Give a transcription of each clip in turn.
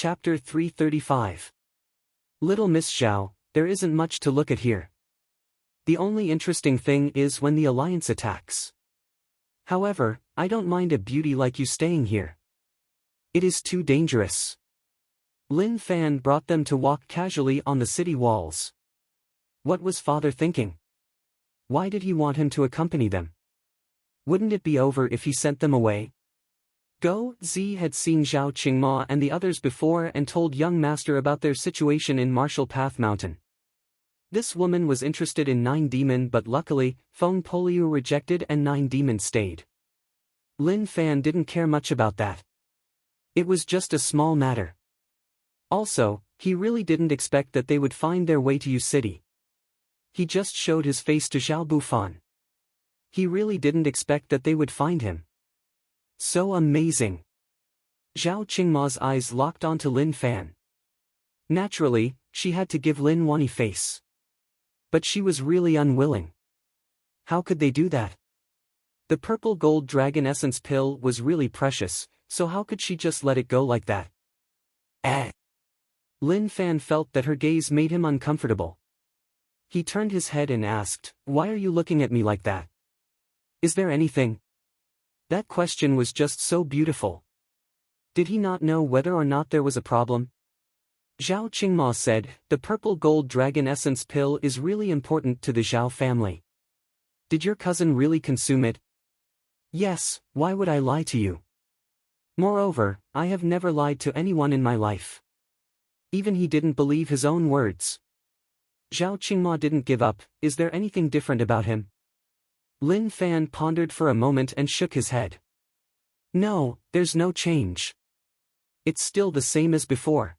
Chapter 335. Little Miss Zhao, there isn't much to look at here. The only interesting thing is when the Alliance attacks. However, I don't mind a beauty like you staying here. It is too dangerous. Lin Fan brought them to walk casually on the city walls. What was father thinking? Why did he want him to accompany them? Wouldn't it be over if he sent them away? Go Zi had seen Zhao Qingma and the others before and told young master about their situation in Martial Path Mountain. This woman was interested in Nine Demon, but luckily, Feng Poliu rejected and Nine Demon stayed. Lin Fan didn't care much about that. It was just a small matter. Also, he really didn't expect that they would find their way to U City. He just showed his face to Zhao Bufan. He really didn't expect that they would find him. So amazing. Zhao Qingma's eyes locked onto Lin Fan. Naturally, she had to give Lin Wani face. But she was really unwilling. How could they do that? The purple gold dragon essence pill was really precious, so how could she just let it go like that? Lin Fan felt that her gaze made him uncomfortable. He turned his head and asked, "Why are you looking at me like that? Is there anything?" That question was just so beautiful. Did he not know whether or not there was a problem? Zhao Qingma said, "The purple gold dragon essence pill is really important to the Zhao family. Did your cousin really consume it?" "Yes, why would I lie to you? Moreover, I have never lied to anyone in my life." Even he didn't believe his own words. Zhao Qingma didn't give up. Is there anything different about him? Lin Fan pondered for a moment and shook his head. "No, there's no change. It's still the same as before.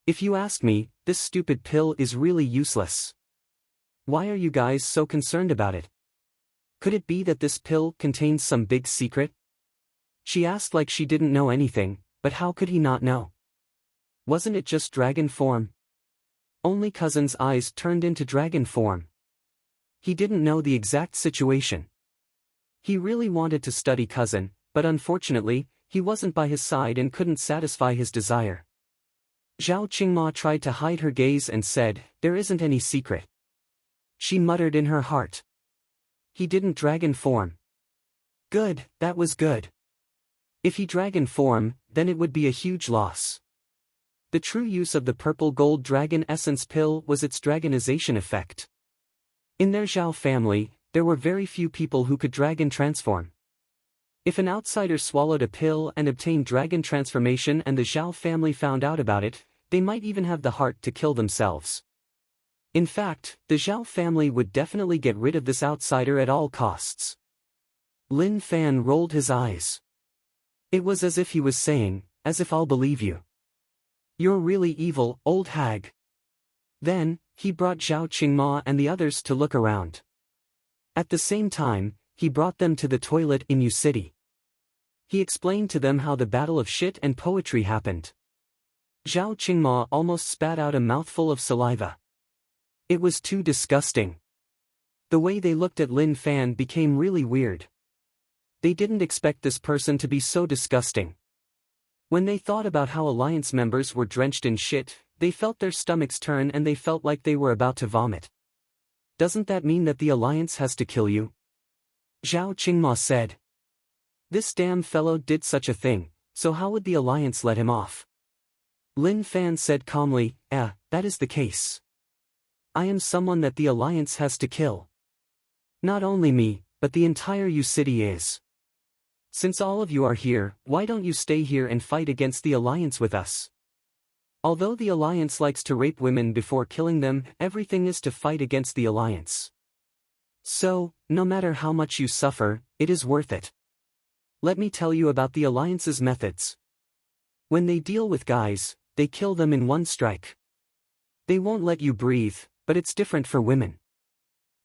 If you ask me, this stupid pill is really useless. Why are you guys so concerned about it? Could it be that this pill contains some big secret?" She asked like she didn't know anything, but how could he not know? Wasn't it just dragon form? Only cousin's eyes turned into dragon form. He didn't know the exact situation. He really wanted to study cousin, but unfortunately, he wasn't by his side and couldn't satisfy his desire. Zhao Qingma tried to hide her gaze and said, "There isn't any secret." She muttered in her heart. He didn't dragon form. Good, that was good. If he dragon form, then it would be a huge loss. The true use of the purple gold dragon essence pill was its dragonization effect. In their Zhao family, there were very few people who could dragon transform. If an outsider swallowed a pill and obtained dragon transformation and the Zhao family found out about it, they might even have the heart to kill themselves. In fact, the Zhao family would definitely get rid of this outsider at all costs. Lin Fan rolled his eyes. It was as if he was saying, "As if I'll believe you. You're really evil, old hag." Then, he brought Zhao Qingma and the others to look around. At the same time, he brought them to the toilet in U City. He explained to them how the battle of shit and poetry happened. Zhao Qingma almost spat out a mouthful of saliva. It was too disgusting. The way they looked at Lin Fan became really weird. They didn't expect this person to be so disgusting. When they thought about how Alliance members were drenched in shit, they felt their stomachs turn and they felt like they were about to vomit. "Doesn't that mean that the Alliance has to kill you?" Zhao Qingma said. "This damn fellow did such a thing, so how would the Alliance let him off?" Lin Fan said calmly, that is the case. I am someone that the Alliance has to kill. Not only me, but the entire U City is. Since all of you are here, why don't you stay here and fight against the Alliance with us? Although the Alliance likes to rape women before killing them, everything is to fight against the Alliance. So, no matter how much you suffer, it is worth it. Let me tell you about the Alliance's methods. When they deal with guys, they kill them in one strike. They won't let you breathe, but it's different for women.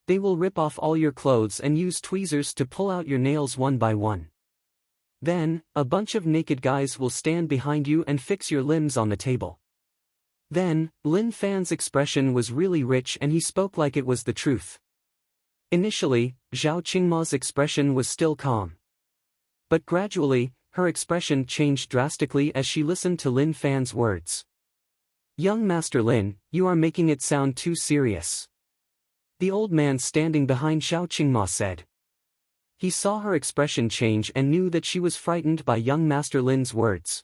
They will rip off all your clothes and use tweezers to pull out your nails one by one. Then, a bunch of naked guys will stand behind you and fix your limbs on the table. Then, Lin Fan's expression was really rich and he spoke like it was the truth. Initially, Zhao Qingma's expression was still calm. But gradually, her expression changed drastically as she listened to Lin Fan's words. "Young Master Lin, you are making it sound too serious," the old man standing behind Zhao Qingma said. He saw her expression change and knew that she was frightened by young Master Lin's words.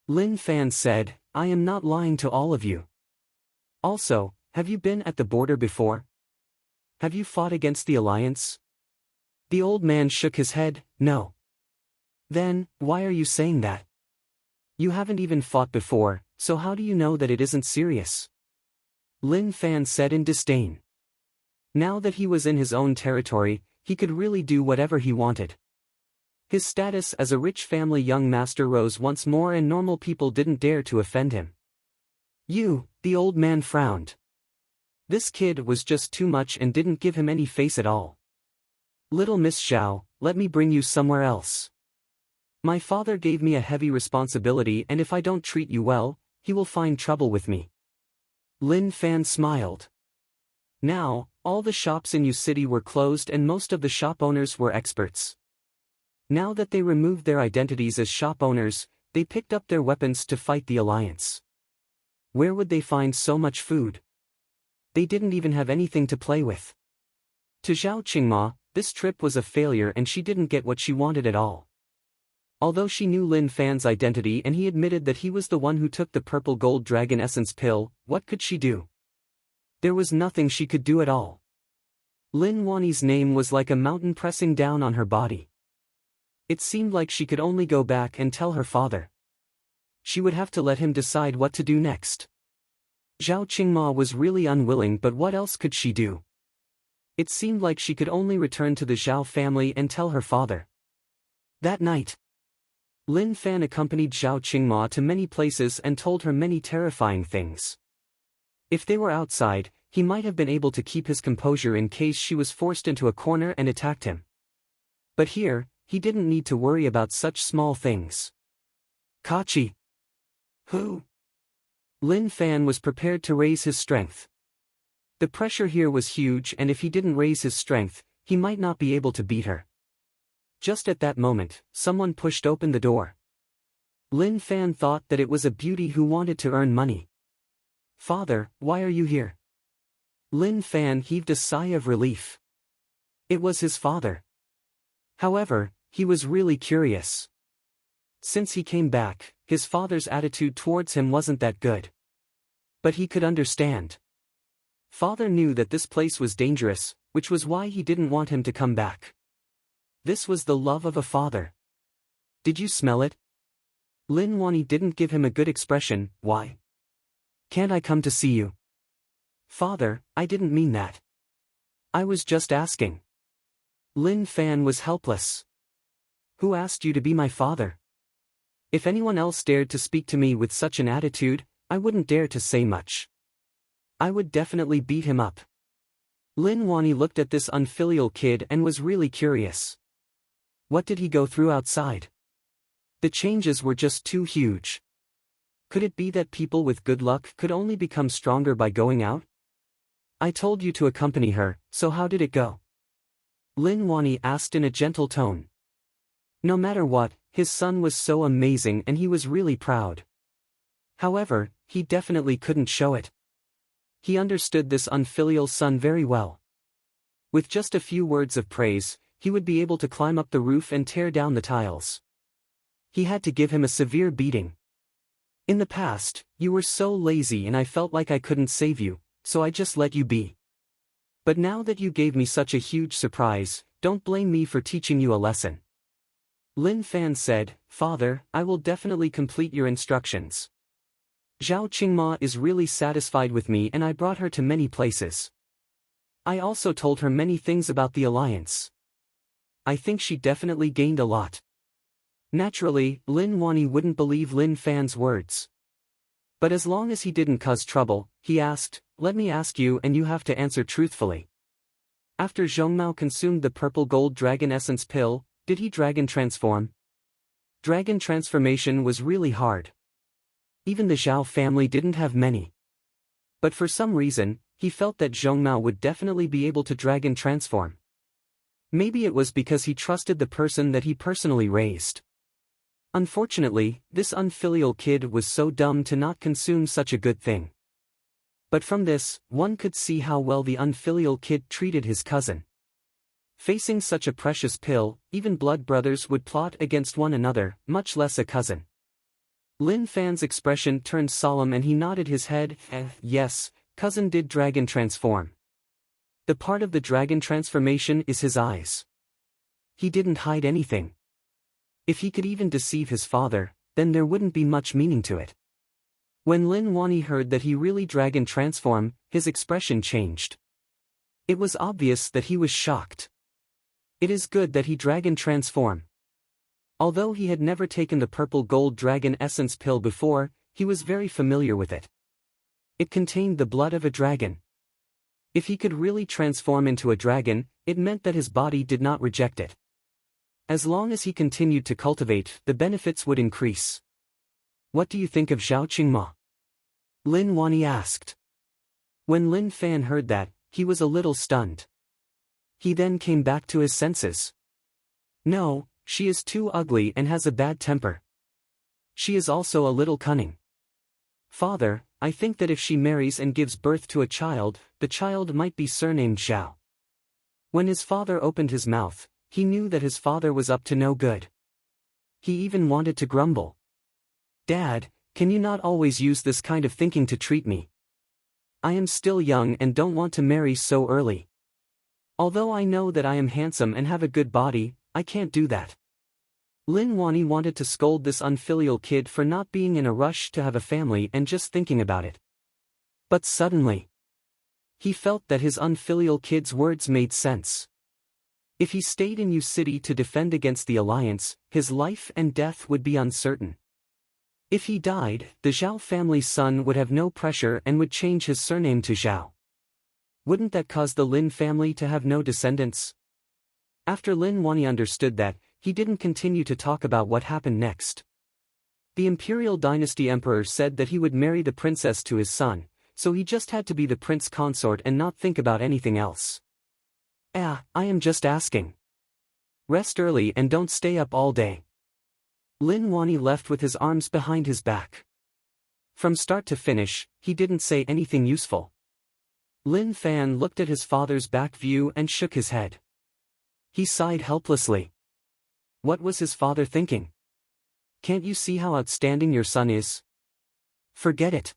Lin Fan said, "I am not lying to all of you. Also, have you been at the border before? Have you fought against the alliance?" The old man shook his head, "No." "Then, why are you saying that? You haven't even fought before, so how do you know that it isn't serious?" Lin Fan said in disdain. Now that he was in his own territory, he could really do whatever he wanted. His status as a rich family young master rose once more and normal people didn't dare to offend him. "You," the old man frowned. This kid was just too much and didn't give him any face at all. "Little Miss Zhao, let me bring you somewhere else. My father gave me a heavy responsibility and if I don't treat you well, he will find trouble with me." Lin Fan smiled. Now, all the shops in Yu City were closed and most of the shop owners were experts. Now that they removed their identities as shop owners, they picked up their weapons to fight the alliance. Where would they find so much food? They didn't even have anything to play with. To Zhao Qingma, this trip was a failure and she didn't get what she wanted at all. Although she knew Lin Fan's identity and he admitted that he was the one who took the purple gold dragon essence pill, what could she do? There was nothing she could do at all. Lin Wani's name was like a mountain pressing down on her body. It seemed like she could only go back and tell her father. She would have to let him decide what to do next. Zhao Qingma was really unwilling, but what else could she do? It seemed like she could only return to the Zhao family and tell her father. That night, Lin Fan accompanied Zhao Qingma to many places and told her many terrifying things. If they were outside, he might have been able to keep his composure in case she was forced into a corner and attacked him. But here, he didn't need to worry about such small things. "Kachi." "Who?" Lin Fan was prepared to raise his strength. The pressure here was huge and if he didn't raise his strength, he might not be able to beat her. Just at that moment, someone pushed open the door. Lin Fan thought that it was a beauty who wanted to earn money. "Father, why are you here?" Lin Fan heaved a sigh of relief. It was his father. However, he was really curious. Since he came back, his father's attitude towards him wasn't that good. But he could understand. Father knew that this place was dangerous, which was why he didn't want him to come back. This was the love of a father. "Did you smell it?" Lin Wani didn't give him a good expression. "Why? Can't I come to see you?" "Father, I didn't mean that. I was just asking." Lin Fan was helpless. "Who asked you to be my father? If anyone else dared to speak to me with such an attitude, I wouldn't dare to say much. I would definitely beat him up." Lin Wani looked at this unfilial kid and was really curious. What did he go through outside? The changes were just too huge. Could it be that people with good luck could only become stronger by going out? "I told you to accompany her, so how did it go?" Lin Wani asked in a gentle tone. No matter what, his son was so amazing and he was really proud. However, he definitely couldn't show it. He understood this unfilial son very well. With just a few words of praise, he would be able to climb up the roof and tear down the tiles. He had to give him a severe beating. "In the past, you were so lazy and I felt like I couldn't save you, so I just let you be. But now that you gave me such a huge surprise, don't blame me for teaching you a lesson." Lin Fan said, "Father, I will definitely complete your instructions. Zhao Qingma is really satisfied with me and I brought her to many places. I also told her many things about the alliance. I think she definitely gained a lot." Naturally, Lin Wani wouldn't believe Lin Fan's words. But as long as he didn't cause trouble, he asked, "Let me ask you and you have to answer truthfully. After Zhongmao consumed the purple gold dragon essence pill, did he dragon transform?" Dragon transformation was really hard. Even the Zhao family didn't have many. But for some reason, he felt that Zhongmao would definitely be able to dragon transform. Maybe it was because he trusted the person that he personally raised. Unfortunately, this unfilial kid was so dumb to not consume such a good thing. But from this, one could see how well the unfilial kid treated his cousin. Facing such a precious pill, even blood brothers would plot against one another, much less a cousin. Lin Fan's expression turned solemn and he nodded his head. Yes, cousin did dragon transform. The part of the dragon transformation is his eyes. He didn't hide anything. If he could even deceive his father, then there wouldn't be much meaning to it. When Lin Wani heard that he really dragon transformed, his expression changed. It was obvious that he was shocked. It is good that he dragon transform. Although he had never taken the purple gold dragon essence pill before, he was very familiar with it. It contained the blood of a dragon. If he could really transform into a dragon, it meant that his body did not reject it. As long as he continued to cultivate, the benefits would increase. What do you think of Zhao Qingma? Lin Wani asked. When Lin Fan heard that, he was a little stunned. He then came back to his senses. No, she is too ugly and has a bad temper. She is also a little cunning. Father, I think that if she marries and gives birth to a child, the child might be surnamed Zhao. When his father opened his mouth, he knew that his father was up to no good. He even wanted to grumble. Dad, can you not always use this kind of thinking to treat me? I am still young and don't want to marry so early. Although I know that I am handsome and have a good body, I can't do that. Lin Wani wanted to scold this unfilial kid for not being in a rush to have a family and just thinking about it. But suddenly, he felt that his unfilial kid's words made sense. If he stayed in Yu City to defend against the alliance, his life and death would be uncertain. If he died, the Zhao family's son would have no pressure and would change his surname to Zhao. Wouldn't that cause the Lin family to have no descendants? After Lin Wani understood that, he didn't continue to talk about what happened next. The Imperial Dynasty Emperor said that he would marry the princess to his son, so he just had to be the prince consort and not think about anything else. I am just asking. Rest early and don't stay up all day. Lin Wani left with his arms behind his back. From start to finish, he didn't say anything useful. Lin Fan looked at his father's back view and shook his head. He sighed helplessly. What was his father thinking? Can't you see how outstanding your son is? Forget it.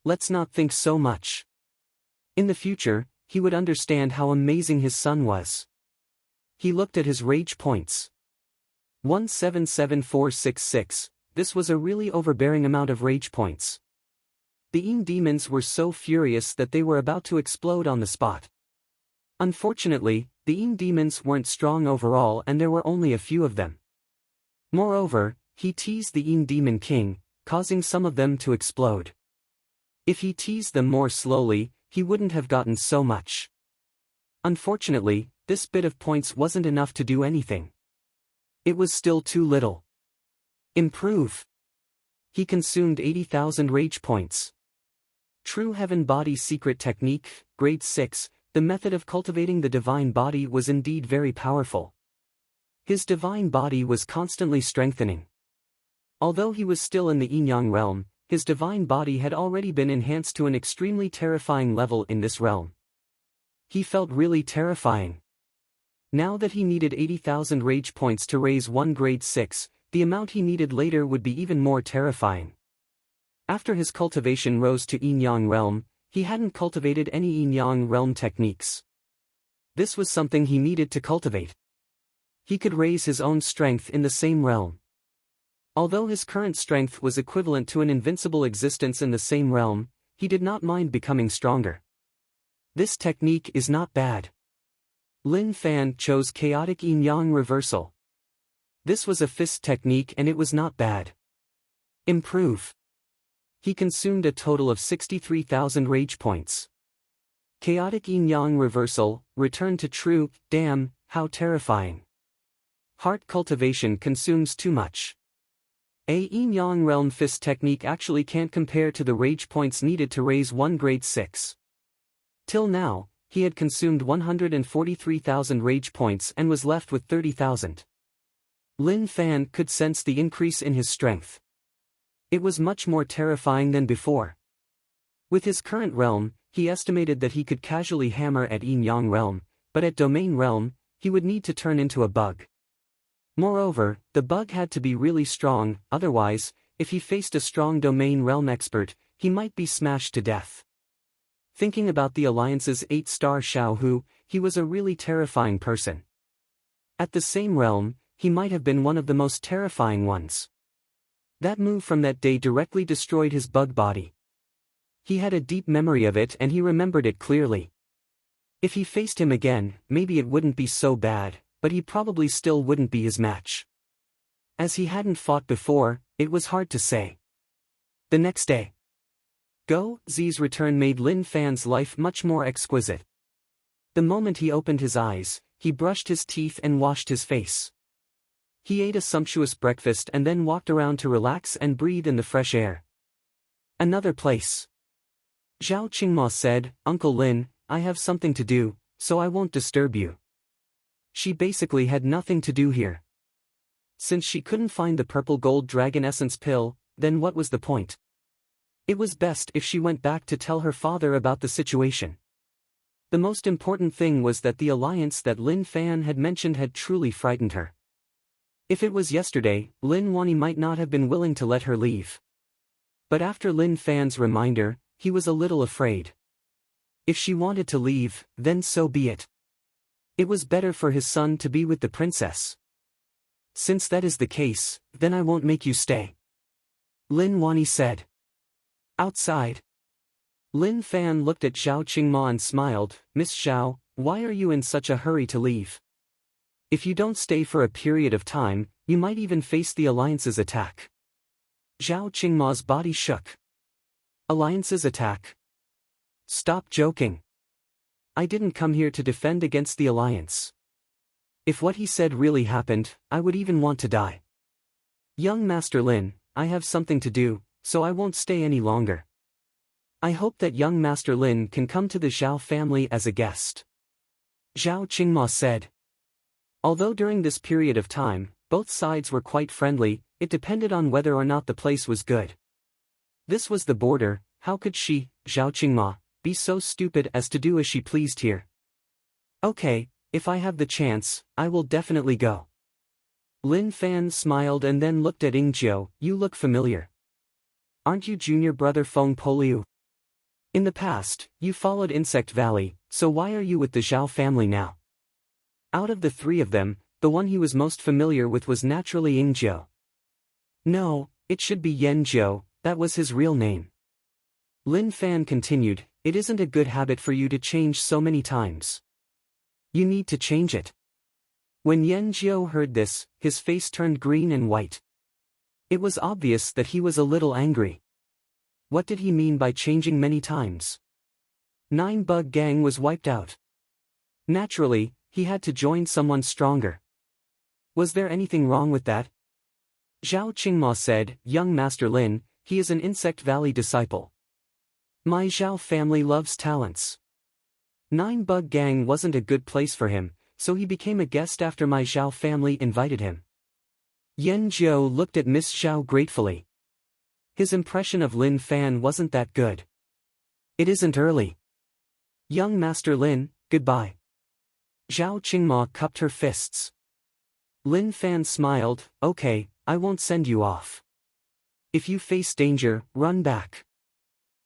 Let's not think so much. In the future, he would understand how amazing his son was. He looked at his rage points. 177466, this was a really overbearing amount of rage points. The Yin demons were so furious that they were about to explode on the spot. Unfortunately, the Yin demons weren't strong overall and there were only a few of them. Moreover, he teased the Yin demon king, causing some of them to explode. If he teased them more slowly, he wouldn't have gotten so much. Unfortunately, this bit of points wasn't enough to do anything. It was still too little. Improve. He consumed 80,000 rage points. True Heaven Body Secret Technique, Grade 6, the method of cultivating the divine body was indeed very powerful. His divine body was constantly strengthening. Although he was still in the Yin-Yang realm, his divine body had already been enhanced to an extremely terrifying level in this realm. He felt really terrifying. Now that he needed 80,000 rage points to raise one grade 6, the amount he needed later would be even more terrifying. After his cultivation rose to Yin-Yang realm, he hadn't cultivated any Yin-Yang realm techniques. This was something he needed to cultivate. He could raise his own strength in the same realm. Although his current strength was equivalent to an invincible existence in the same realm, he did not mind becoming stronger. This technique is not bad. Lin Fan chose Chaotic Yin-Yang Reversal. This was a fist technique and it was not bad. Improve. He consumed a total of 63,000 rage points. Chaotic Yin-Yang Reversal, return to true, damn, how terrifying. Heart cultivation consumes too much. A Yin-Yang realm fist technique actually can't compare to the rage points needed to raise one grade 6. Till now, he had consumed 143,000 rage points and was left with 30,000. Lin Fan could sense the increase in his strength. It was much more terrifying than before. With his current realm, he estimated that he could casually hammer at Yin-Yang realm, but at domain realm, he would need to turn into a bug. Moreover, the bug had to be really strong, otherwise, if he faced a strong domain realm expert, he might be smashed to death. Thinking about the Alliance's 8-star Xiao Hu, he was a really terrifying person. At the same realm, he might have been one of the most terrifying ones. That move from that day directly destroyed his bug body. He had a deep memory of it and he remembered it clearly. If he faced him again, maybe it wouldn't be so bad, but he probably still wouldn't be his match. As he hadn't fought before, it was hard to say. The next day, Go Zi's return made Lin Fan's life much more exquisite. The moment he opened his eyes, he brushed his teeth and washed his face. He ate a sumptuous breakfast and then walked around to relax and breathe in the fresh air. Another place. Zhao Qingma said, "Uncle Lin, I have something to do, so I won't disturb you." She basically had nothing to do here. Since she couldn't find the purple gold dragon essence pill, then what was the point? It was best if she went back to tell her father about the situation. The most important thing was that the alliance that Lin Fan had mentioned had truly frightened her. If it was yesterday, Lin Wani might not have been willing to let her leave. But after Lin Fan's reminder, he was a little afraid. If she wanted to leave, then so be it. It was better for his son to be with the princess. Since that is the case, then I won't make you stay. Lin Wani said. Outside. Lin Fan looked at Zhao Qingma and smiled, "Miss Zhao, why are you in such a hurry to leave? If you don't stay for a period of time, you might even face the Alliance's attack." Zhao Qingma's body shook. Alliance's attack? Stop joking. I didn't come here to defend against the Alliance. If what he said really happened, I would even want to die. Young Master Lin, I have something to do, so I won't stay any longer. I hope that young Master Lin can come to the Zhao family as a guest. Zhao Qingma said. Although during this period of time, both sides were quite friendly, it depended on whether or not the place was good. This was the border, how could she, Zhao Qingma, be so stupid as to do as she pleased here? Okay, if I have the chance, I will definitely go. Lin Fan smiled and then looked at Ingjiu, "You look familiar. Aren't you junior brother Feng Poliu? In the past, you followed Insect Valley, so why are you with the Zhao family now?" Out of the three of them, the one he was most familiar with was naturally Ingjiu. No, it should be Yanjiu, that was his real name. Lin Fan continued, "It isn't a good habit for you to change so many times. You need to change it." When Yanjiu heard this, his face turned green and white. It was obvious that he was a little angry. What did he mean by changing many times? 9-bug gang was wiped out. Naturally, he had to join someone stronger. Was there anything wrong with that? Zhao Qingma said, "Young Master Lin, he is an Insect Valley disciple. My Zhao family loves talents. 9-bug gang wasn't a good place for him, so he became a guest after my Zhao family invited him." Yan Zhou looked at Miss Zhao gratefully. His impression of Lin Fan wasn't that good. It isn't early. Young Master Lin, goodbye. Zhao Qingma cupped her fists. Lin Fan smiled, "Okay, I won't send you off. If you face danger, run back.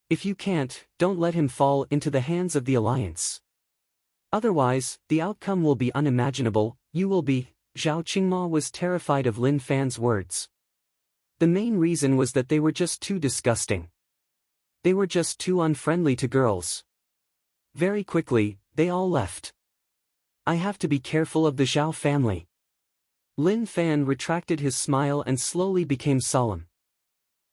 If you can't, don't let him fall into the hands of the Alliance. Otherwise, the outcome will be unimaginable, you will be." Zhao Qingma was terrified of Lin Fan's words. The main reason was that they were just too disgusting. They were just too unfriendly to girls. Very quickly, they all left. I have to be careful of the Zhao family. Lin Fan retracted his smile and slowly became solemn.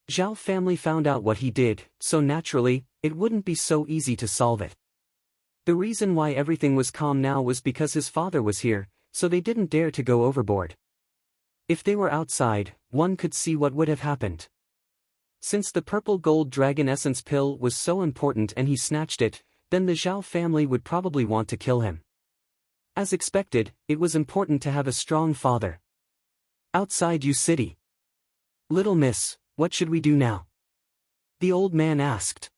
Zhao family found out what he did, so naturally, it wouldn't be so easy to solve it. The reason why everything was calm now was because his father was here, so they didn't dare to go overboard. If they were outside, one could see what would have happened. Since the purple gold dragon essence pill was so important and he snatched it, then the Zhao family would probably want to kill him. As expected, it was important to have a strong father. Outside Yu City. Little miss, what should we do now? The old man asked.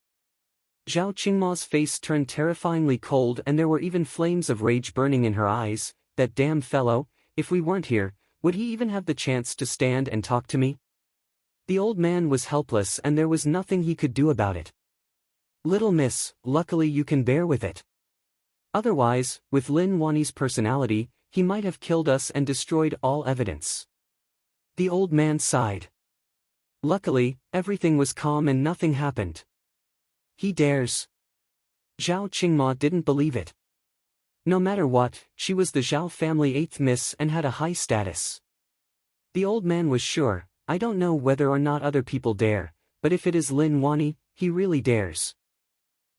Zhao Qingma's face turned terrifyingly cold and there were even flames of rage burning in her eyes. That damn fellow, if we weren't here, would he even have the chance to stand and talk to me? The old man was helpless and there was nothing he could do about it. Little miss, luckily you can bear with it. Otherwise, with Lin Wanni's personality, he might have killed us and destroyed all evidence. The old man sighed. Luckily, everything was calm and nothing happened. He dares. Zhao Qingma didn't believe it. No matter what, she was the Zhao family 8th miss and had a high status. The old man was sure, I don't know whether or not other people dare, but if it is Lin Wanni, he really dares.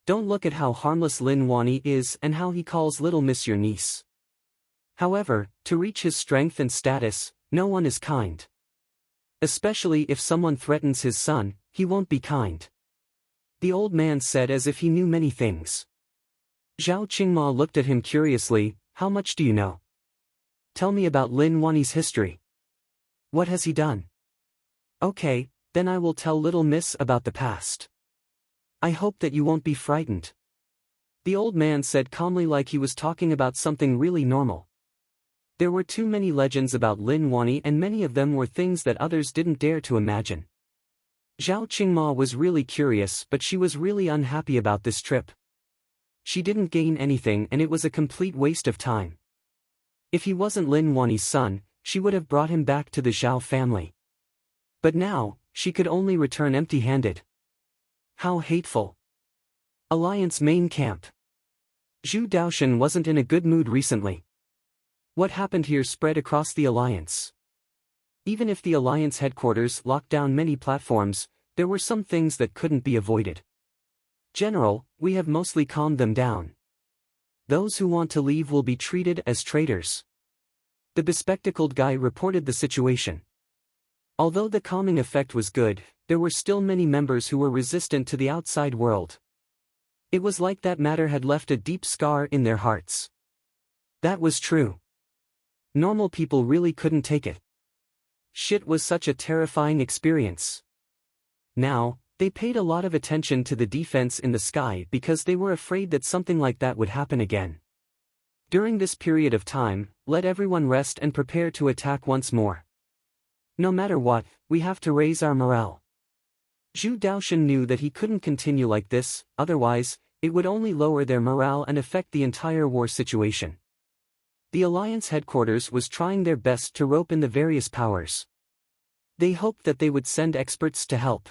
Don't look at how harmless Lin Wanni is and how he calls little miss your niece. However, to reach his strength and status, no one is kind. Especially if someone threatens his son, he won't be kind. The old man said as if he knew many things. Zhao Qingma looked at him curiously, how much do you know? Tell me about Lin Wanni's history. What has he done? Okay, then I will tell little miss about the past. I hope that you won't be frightened. The old man said calmly like he was talking about something really normal. There were too many legends about Lin Wanni and many of them were things that others didn't dare to imagine. Zhao Qingma was really curious but she was really unhappy about this trip. She didn't gain anything and it was a complete waste of time. If he wasn't Lin Wanni's son, she would have brought him back to the Zhao family. But now, she could only return empty-handed. How hateful. Alliance main camp. Zhu Daoshan wasn't in a good mood recently. What happened here spread across the Alliance. Even if the Alliance headquarters locked down many platforms, there were some things that couldn't be avoided. General, we have mostly calmed them down. Those who want to leave will be treated as traitors. The bespectacled guy reported the situation. Although the calming effect was good, there were still many members who were resistant to the outside world. It was like that matter had left a deep scar in their hearts. That was true. Normal people really couldn't take it. Shit was such a terrifying experience. Now, they paid a lot of attention to the defense in the sky because they were afraid that something like that would happen again. During this period of time, let everyone rest and prepare to attack once more. No matter what, we have to raise our morale. Zhu Daoshan knew that he couldn't continue like this, otherwise, it would only lower their morale and affect the entire war situation. The Alliance headquarters was trying their best to rope in the various powers. They hoped that they would send experts to help.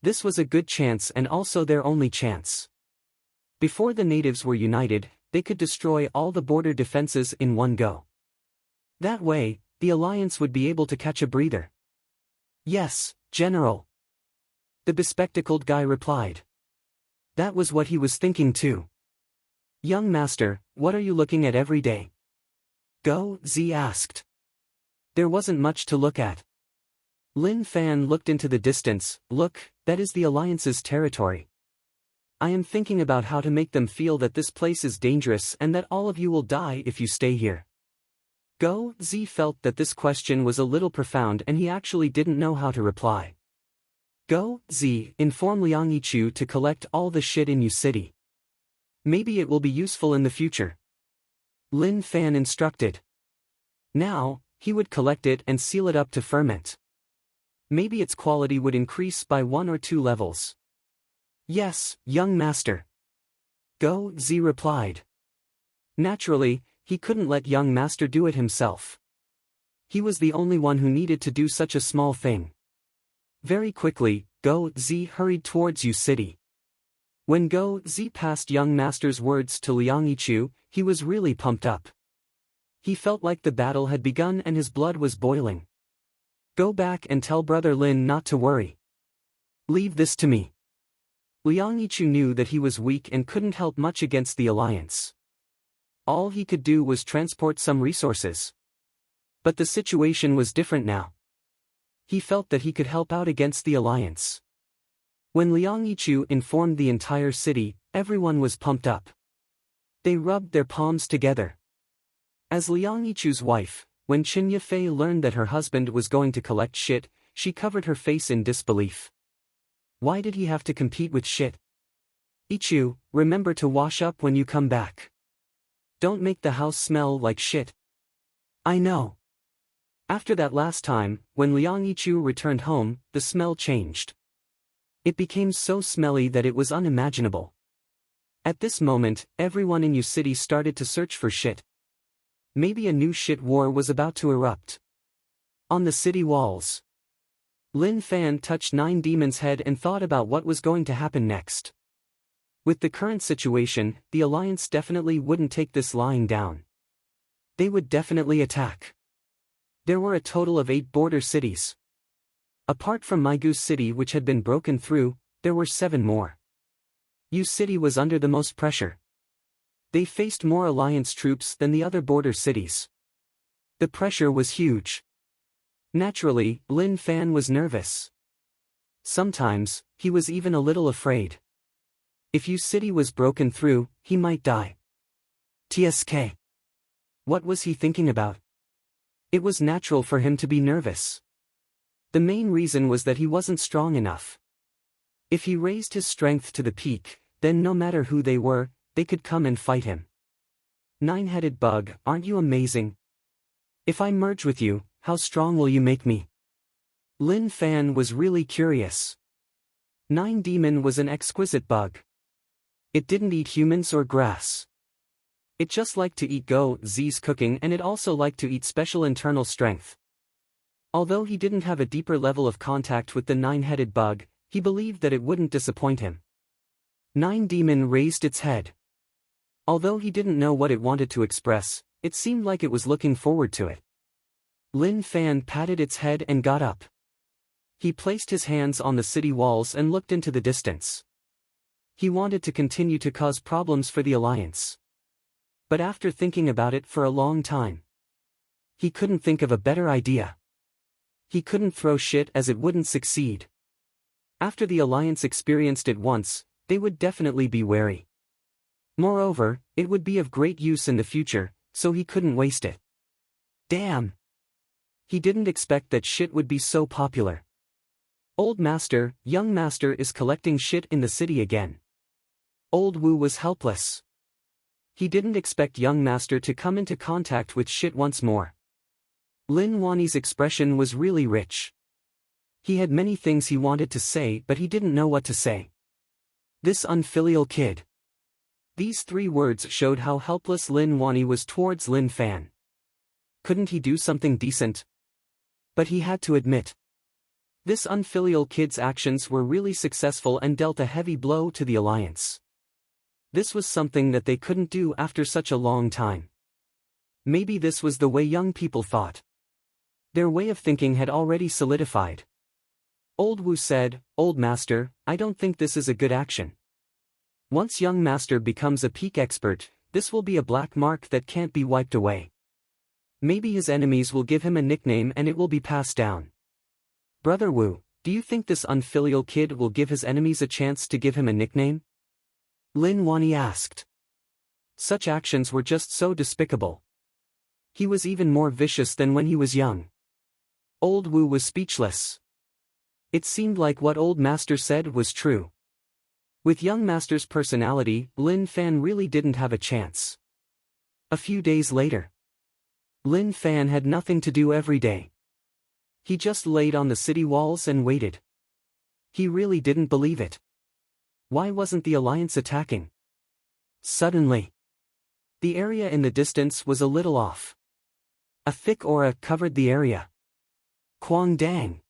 This was a good chance and also their only chance. Before the natives were united, they could destroy all the border defenses in one go. That way, the Alliance would be able to catch a breather. Yes, General. The bespectacled guy replied. That was what he was thinking too. Young master, what are you looking at every day? Go, Z asked. There wasn't much to look at. Lin Fan looked into the distance. Look, that is the Alliance's territory. I am thinking about how to make them feel that this place is dangerous and that all of you will die if you stay here. Go, Z felt that this question was a little profound and he actually didn't know how to reply. Go, Z, inform Liang Yichu to collect all the shit in Yu City. Maybe it will be useful in the future. Lin Fan instructed. Now, he would collect it and seal it up to ferment. Maybe its quality would increase by 1 or 2 levels. Yes, young master. Go, Z replied. Naturally, he couldn't let young master do it himself. He was the only one who needed to do such a small thing. Very quickly, Go Z hurried towards Yu City. When Go Z passed young master's words to Liang Yichu, he was really pumped up. He felt like the battle had begun and his blood was boiling. Go back and tell brother Lin not to worry. Leave this to me. Liang Yichu knew that he was weak and couldn't help much against the Alliance. All he could do was transport some resources. But the situation was different now. He felt that he could help out against the Alliance. When Liang Yichu informed the entire city, everyone was pumped up. They rubbed their palms together. As Liang Yichu's wife, When Qin Yifei learned that her husband was going to collect shit, she covered her face in disbelief. Why did he have to compete with shit? Ichu, remember to wash up when you come back. Don't make the house smell like shit. I know. After that last time, when Liang Ichu returned home, the smell changed. It became so smelly that it was unimaginable. At this moment, everyone in Yu City started to search for shit. Maybe a new shit war was about to erupt. On the city walls, Lin Fan touched Nine Demon's head and thought about what was going to happen next. With the current situation, the Alliance definitely wouldn't take this lying down. They would definitely attack. There were a total of 8 border cities. Apart from Maigu's city which had been broken through, there were 7 more. Yu City was under the most pressure. They faced more Alliance troops than the other border cities. The pressure was huge. Naturally, Lin Fan was nervous. Sometimes, he was even a little afraid. If Yu City was broken through, he might die. TSK. What was he thinking about? It was natural for him to be nervous. The main reason was that he wasn't strong enough. If he raised his strength to the peak, then no matter who they were, they could come and fight him. Nine-headed bug, aren't you amazing? If I merge with you, how strong will you make me? Lin Fan was really curious. Nine Demon was an exquisite bug. It didn't eat humans or grass. It just liked to eat Z's cooking, and it also liked to eat special internal strength. Although he didn't have a deeper level of contact with the nine-headed bug, he believed that it wouldn't disappoint him. Nine Demon raised its head. Although he didn't know what it wanted to express, it seemed like it was looking forward to it. Lin Fan patted its head and got up. He placed his hands on the city walls and looked into the distance. He wanted to continue to cause problems for the Alliance. But after thinking about it for a long time, he couldn't think of a better idea. He couldn't throw shit as it wouldn't succeed. After the Alliance experienced it once, they would definitely be wary. Moreover, it would be of great use in the future, so he couldn't waste it. Damn! He didn't expect that shit would be so popular. Old Master, Young Master is collecting shit in the city again. Old Wu was helpless. He didn't expect Young Master to come into contact with shit once more. Lin Wani's expression was really rich. He had many things he wanted to say, but he didn't know what to say. This unfilial kid. These 3 words showed how helpless Lin Wani was towards Lin Fan. Couldn't he do something decent? But he had to admit. This unfilial kid's actions were really successful and dealt a heavy blow to the Alliance. This was something that they couldn't do after such a long time. Maybe this was the way young people thought. Their way of thinking had already solidified. Old Wu said, "Old Master, I don't think this is a good action. Once Young Master becomes a peak expert, this will be a black mark that can't be wiped away. Maybe his enemies will give him a nickname and it will be passed down. Brother Wu, do you think this unfilial kid will give his enemies a chance to give him a nickname?" Lin Wani asked. Such actions were just so despicable. He was even more vicious than when he was young. Old Wu was speechless. It seemed like what Old Master said was true. With Young Master's personality, Lin Fan really didn't have a chance. A few days later, Lin Fan had nothing to do every day. He just laid on the city walls and waited. He really didn't believe it. Why wasn't the Alliance attacking? Suddenly, the area in the distance was a little off. A thick aura covered the area. Quang Dang!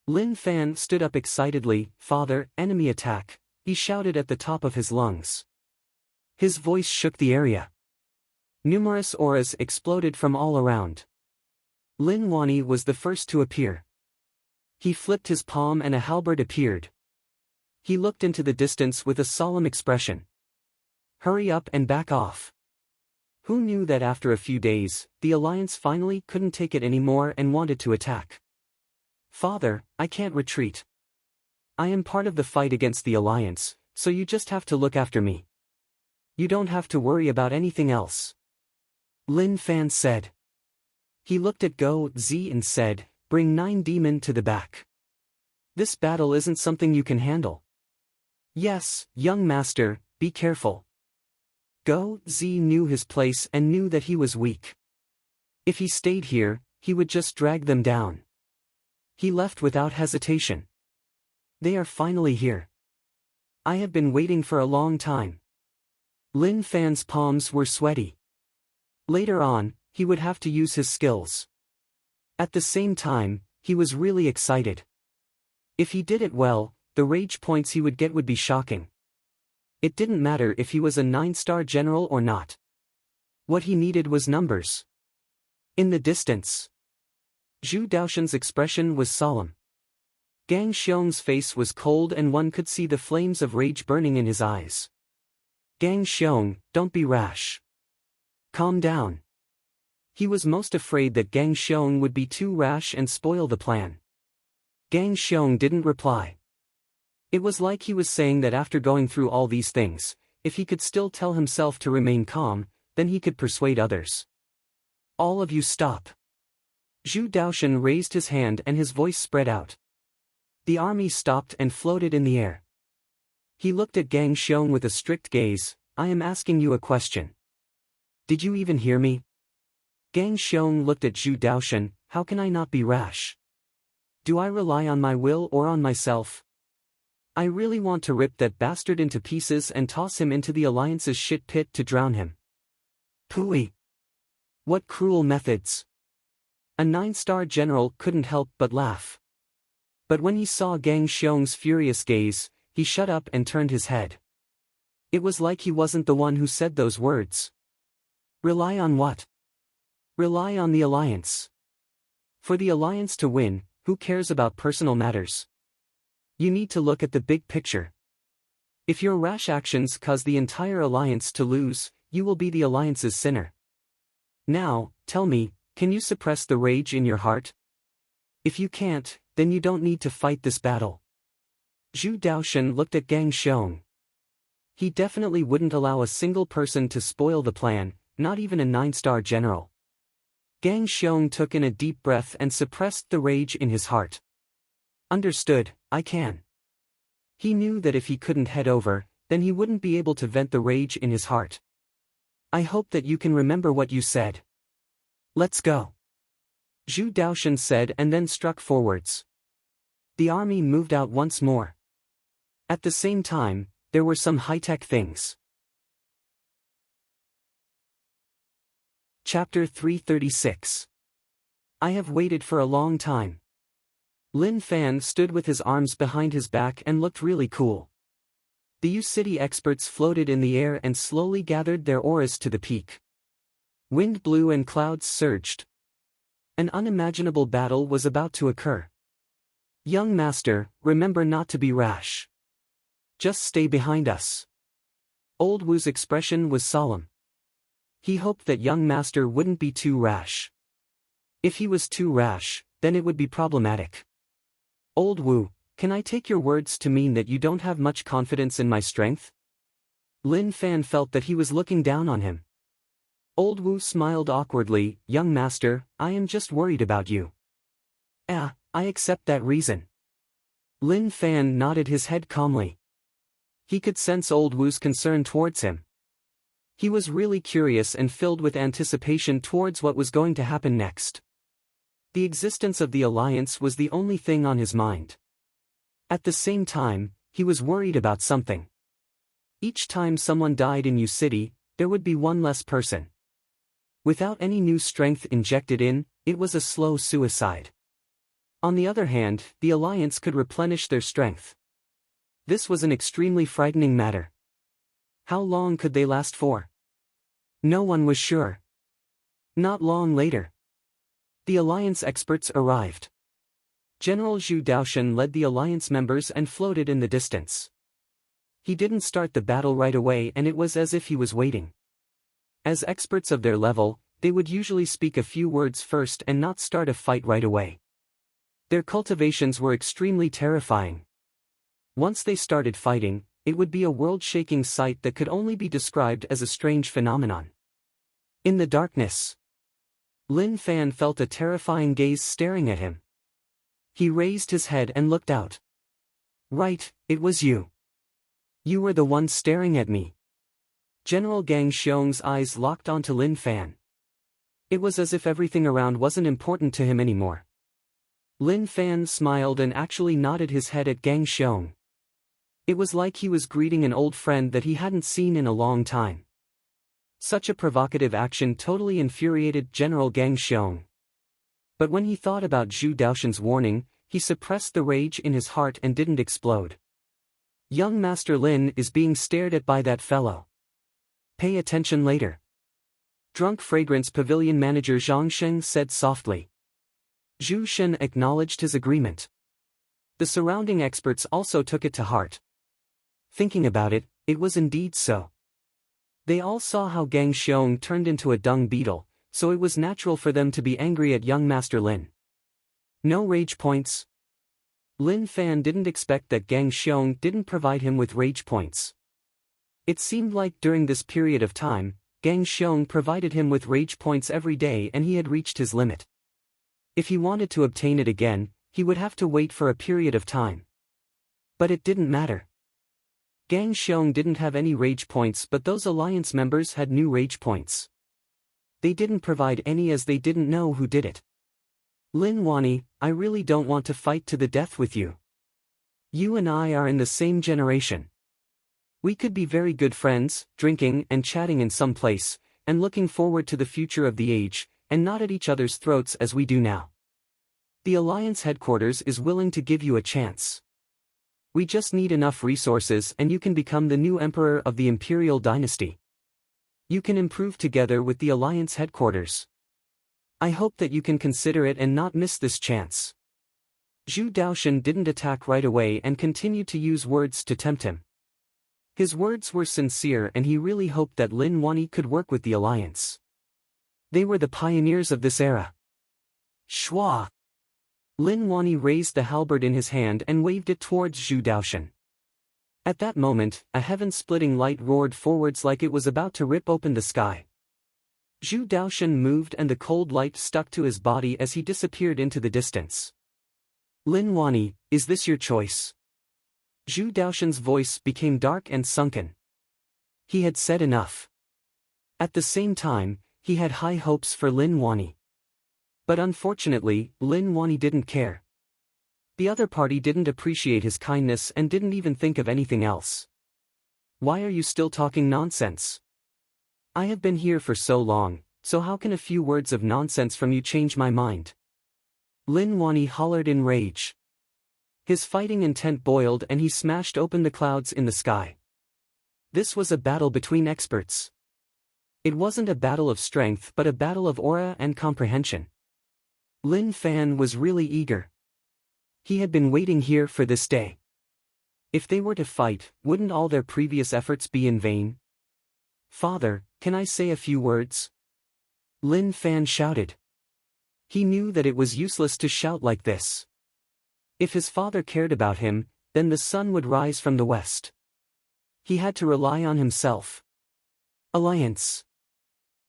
Lin Fan stood up excitedly. "Father, enemy attack," he shouted at the top of his lungs. His voice shook the area. Numerous auras exploded from all around. Lin Wani was the first to appear. He flipped his palm and a halberd appeared. He looked into the distance with a solemn expression. "Hurry up and back off." Who knew that after a few days, the Alliance finally couldn't take it anymore and wanted to attack? "Father, I can't retreat. I am part of the fight against the Alliance, so you just have to look after me. You don't have to worry about anything else," Lin Fan said. He looked at Go Z and said, "Bring 9 demon to the back. This battle isn't something you can handle." "Yes, young master, be careful." Go Z knew his place and knew that he was weak. If he stayed here, he would just drag them down. He left without hesitation. "They are finally here. I have been waiting for a long time." Lin Fan's palms were sweaty. Later on, he would have to use his skills. At the same time, he was really excited. If he did it well, the rage points he would get would be shocking. It didn't matter if he was a 9-star general or not. What he needed was numbers. In the distance, Zhu Daoshen's expression was solemn. Gang Xiong's face was cold and one could see the flames of rage burning in his eyes. "Gang Xiong, don't be rash. Calm down." He was most afraid that Gang Xiong would be too rash and spoil the plan. Gang Xiong didn't reply. It was like he was saying that after going through all these things, if he could still tell himself to remain calm, then he could persuade others. "All of you stop." Zhu Daoshen raised his hand and his voice spread out. The army stopped and floated in the air. He looked at Gang Xiong with a strict gaze. "I am asking you a question. Did you even hear me?" Gang Xiong looked at Zhu Daoshen. "How can I not be rash? Do I rely on my will or on myself? I really want to rip that bastard into pieces and toss him into the Alliance's shit pit to drown him." Pooey! What cruel methods! A 9-star general couldn't help but laugh. But when he saw Gang Xiong's furious gaze, he shut up and turned his head. It was like he wasn't the one who said those words. Rely on what? Rely on the Alliance. For the Alliance to win, who cares about personal matters? You need to look at the big picture. If your rash actions cause the entire Alliance to lose, you will be the Alliance's sinner. Now, tell me, can you suppress the rage in your heart? If you can't, then you don't need to fight this battle. Zhu Daoshen looked at Gang Xiong. He definitely wouldn't allow a single person to spoil the plan, not even a 9-star general. Gang Xiong took in a deep breath and suppressed the rage in his heart. "Understood, I can." He knew that if he couldn't head over, then he wouldn't be able to vent the rage in his heart. "I hope that you can remember what you said. Let's go," Zhu Daoshen said and then struck forwards. The army moved out once more. At the same time, there were some high-tech things. Chapter 336. I have waited for a long time. Lin Fan stood with his arms behind his back and looked really cool. The U-City experts floated in the air and slowly gathered their auras to the peak. Wind blew and clouds surged. An unimaginable battle was about to occur. "Young master, remember not to be rash. Just stay behind us." Old Wu's expression was solemn. He hoped that young master wouldn't be too rash. If he was too rash, then it would be problematic. "Old Wu, can I take your words to mean that you don't have much confidence in my strength?" Lin Fan felt that he was looking down on him. Old Wu smiled awkwardly. "Young master, I am just worried about you." I accept that reason." Lin Fan nodded his head calmly. He could sense Old Wu's concern towards him. He was really curious and filled with anticipation towards what was going to happen next. The existence of the Alliance was the only thing on his mind. At the same time, he was worried about something. Each time someone died in U-City, there would be one less person. Without any new strength injected in, it was a slow suicide. On the other hand, the Alliance could replenish their strength. This was an extremely frightening matter. How long could they last for? No one was sure. Not long later, the Alliance experts arrived. General Zhu Daoshen led the Alliance members and floated in the distance. He didn't start the battle right away and it was as if he was waiting. As experts of their level, they would usually speak a few words first and not start a fight right away. Their cultivations were extremely terrifying. Once they started fighting, it would be a world-shaking sight that could only be described as a strange phenomenon. In the darkness, Lin Fan felt a terrifying gaze staring at him. He raised his head and looked out. Right, it was you. You were the one staring at me. General Gang Xiong's eyes locked onto Lin Fan. It was as if everything around wasn't important to him anymore. Lin Fan smiled and actually nodded his head at Gang Xiong. It was like he was greeting an old friend that he hadn't seen in a long time. Such a provocative action totally infuriated General Gang Xiong. But when he thought about Zhu Daoshen's warning, he suppressed the rage in his heart and didn't explode. Young Master Lin is being stared at by that fellow. Pay attention later. Drunk Fragrance Pavilion Manager Zhang Sheng said softly. Zhu Shen acknowledged his agreement. The surrounding experts also took it to heart. Thinking about it, it was indeed so. They all saw how Gang Xiong turned into a dung beetle, so it was natural for them to be angry at young Master Lin. No rage points. Lin Fan didn't expect that Gang Xiong didn't provide him with rage points. It seemed like during this period of time, Gang Xiong provided him with rage points every day and he had reached his limit. If he wanted to obtain it again, he would have to wait for a period of time. But it didn't matter. Gang Xiong didn't have any rage points, but those alliance members had new rage points. They didn't provide any as they didn't know who did it. Lin Wani, I really don't want to fight to the death with you. You and I are in the same generation. We could be very good friends, drinking and chatting in some place, and looking forward to the future of the age, and not at each other's throats as we do now. The Alliance headquarters is willing to give you a chance. We just need enough resources and you can become the new emperor of the Imperial Dynasty. You can improve together with the Alliance headquarters. I hope that you can consider it and not miss this chance. Zhu Daoshen didn't attack right away and continued to use words to tempt him. His words were sincere and he really hoped that Lin Wani could work with the Alliance. They were the pioneers of this era. Shwa! Lin Wani raised the halberd in his hand and waved it towards Zhu Daoshen. At that moment, a heaven-splitting light roared forwards like it was about to rip open the sky. Zhu Daoshen moved and the cold light stuck to his body as he disappeared into the distance. Lin Wani, is this your choice? Zhu Daoshen's voice became dark and sunken. He had said enough. At the same time, he had high hopes for Lin Wani. But unfortunately, Lin Wani didn't care. The other party didn't appreciate his kindness and didn't even think of anything else. Why are you still talking nonsense? I have been here for so long, so how can a few words of nonsense from you change my mind? Lin Wani hollered in rage. His fighting intent boiled and he smashed open the clouds in the sky. This was a battle between experts. It wasn't a battle of strength but a battle of aura and comprehension. Lin Fan was really eager. He had been waiting here for this day. If they were to fight, wouldn't all their previous efforts be in vain? Father, can I say a few words? Lin Fan shouted. He knew that it was useless to shout like this. If his father cared about him, then the sun would rise from the west. He had to rely on himself. Alliance.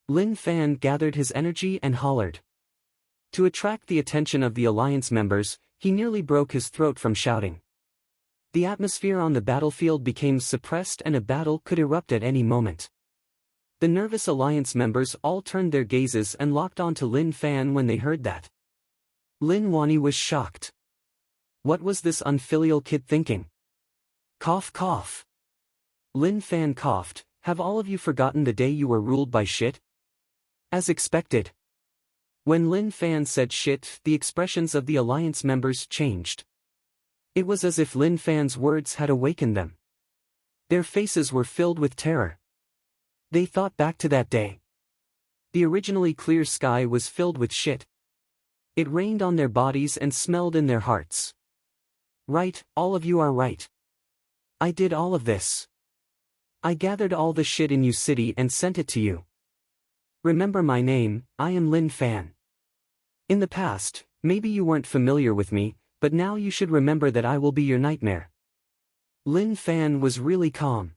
Lin Fan gathered his energy and hollered. To attract the attention of the Alliance members, he nearly broke his throat from shouting. The atmosphere on the battlefield became suppressed and a battle could erupt at any moment. The nervous Alliance members all turned their gazes and locked onto Lin Fan when they heard that. Lin Wani was shocked. What was this unfilial kid thinking? Cough cough. Lin Fan coughed. Have all of you forgotten the day you were ruled by shit? As expected. When Lin Fan said shit, the expressions of the Alliance members changed. It was as if Lin Fan's words had awakened them. Their faces were filled with terror. They thought back to that day. The originally clear sky was filled with shit. It rained on their bodies and smelled in their hearts. Right, all of you are right. I did all of this. I gathered all the shit in you city and sent it to you. Remember my name, I am Lin Fan. In the past, maybe you weren't familiar with me, but now you should remember that I will be your nightmare. Lin Fan was really calm.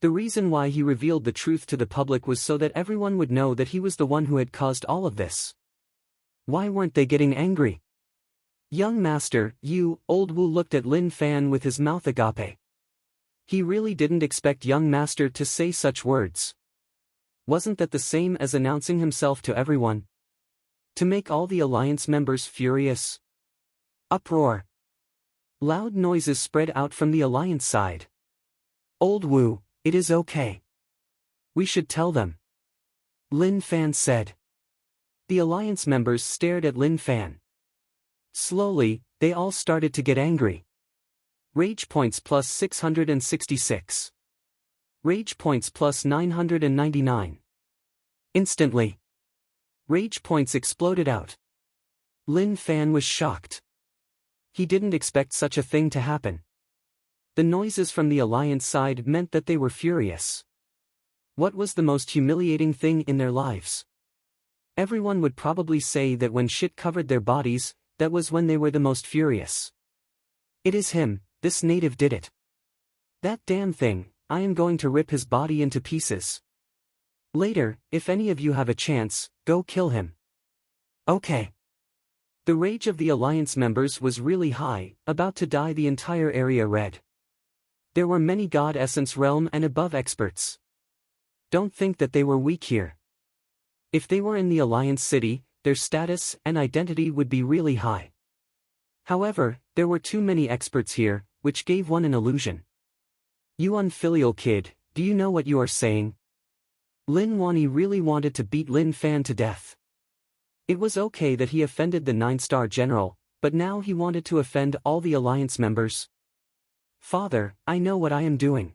The reason why he revealed the truth to the public was so that everyone would know that he was the one who had caused all of this. Why weren't they getting angry? Young master, you, old Wu looked at Lin Fan with his mouth agape. He really didn't expect young master to say such words. Wasn't that the same as announcing himself to everyone? To make all the alliance members furious? Uproar. Loud noises spread out from the alliance side. Old Wu, it is okay. We should tell them. Lin Fan said. The alliance members stared at Lin Fan. Slowly, they all started to get angry. Rage points plus 666. Rage points plus 999. Instantly. Rage points exploded out. Lin Fan was shocked. He didn't expect such a thing to happen. The noises from the alliance side meant that they were furious. What was the most humiliating thing in their lives? Everyone would probably say that when shit covered their bodies, that was when they were the most furious. It is him, this native did it. That damn thing, I am going to rip his body into pieces. Later, if any of you have a chance, go kill him. Okay. The rage of the alliance members was really high, about to dye the entire area red. There were many God Essence Realm and above experts. Don't think that they were weak here. If they were in the Alliance City, their status and identity would be really high. However, there were too many experts here, which gave one an illusion. You unfilial kid, do you know what you are saying? Lin Wani really wanted to beat Lin Fan to death. It was okay that he offended the 9-star general, but now he wanted to offend all the alliance members. Father, I know what I am doing.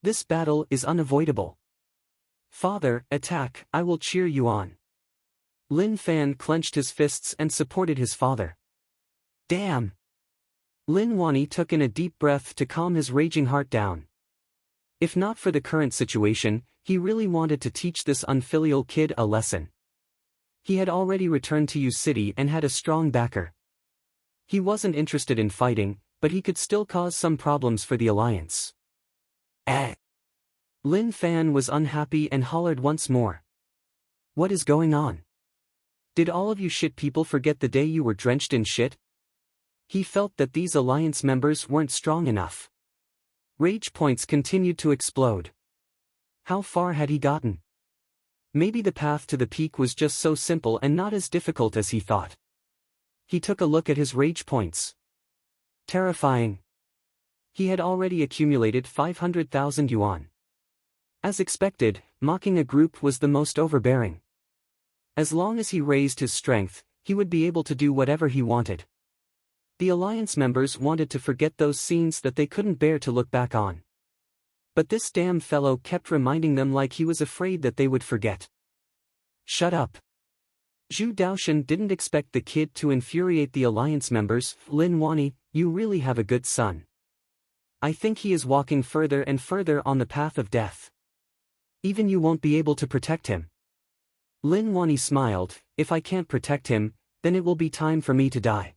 This battle is unavoidable. Father, attack, I will cheer you on. Lin Fan clenched his fists and supported his father. Damn! Lin Wani took in a deep breath to calm his raging heart down. If not for the current situation, he really wanted to teach this unfilial kid a lesson. He had already returned to U City and had a strong backer. He wasn't interested in fighting, but he could still cause some problems for the alliance. Lin Fan was unhappy and hollered once more. What is going on? Did all of you shit people forget the day you were drenched in shit? He felt that these alliance members weren't strong enough. Rage points continued to explode. How far had he gotten? Maybe the path to the peak was just so simple and not as difficult as he thought. He took a look at his rage points. Terrifying. He had already accumulated 500,000 yuan. As expected, mocking a group was the most overbearing. As long as he raised his strength, he would be able to do whatever he wanted. The alliance members wanted to forget those scenes that they couldn't bear to look back on. But this damn fellow kept reminding them like he was afraid that they would forget. Shut up. Zhu Daoshan didn't expect the kid to infuriate the alliance members. Lin Wani, you really have a good son. I think he is walking further and further on the path of death. Even you won't be able to protect him. Lin Wani smiled, if I can't protect him, then it will be time for me to die.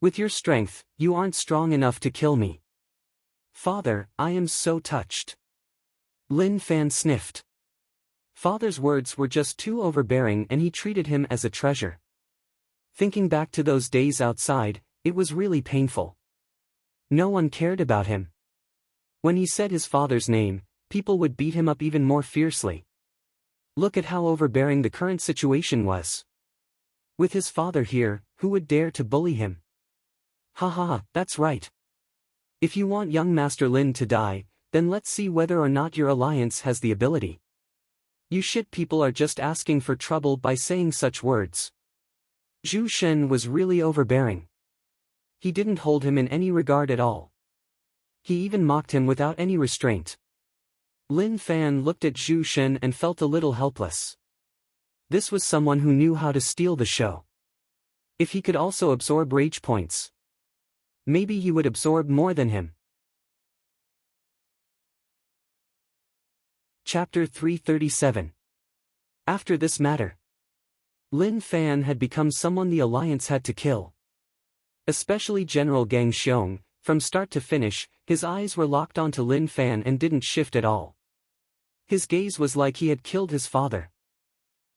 With your strength, you aren't strong enough to kill me. Father, I am so touched. Lin Fan sniffed. Father's words were just too overbearing and he treated him as a treasure. Thinking back to those days outside, it was really painful. No one cared about him. When he said his father's name, people would beat him up even more fiercely. Look at how overbearing the current situation was. With his father here, who would dare to bully him? Haha, that's right. If you want young Master Lin to die, then let's see whether or not your alliance has the ability. You shit people are just asking for trouble by saying such words. Zhu Shen was really overbearing. He didn't hold him in any regard at all. He even mocked him without any restraint. Lin Fan looked at Zhu Shen and felt a little helpless. This was someone who knew how to steal the show. If he could also absorb rage points, maybe he would absorb more than him. Chapter 337. After this matter, Lin Fan had become someone the alliance had to kill. Especially General Gang Xiong, From start to finish, his eyes were locked onto Lin Fan and didn't shift at all. His gaze was like he had killed his father.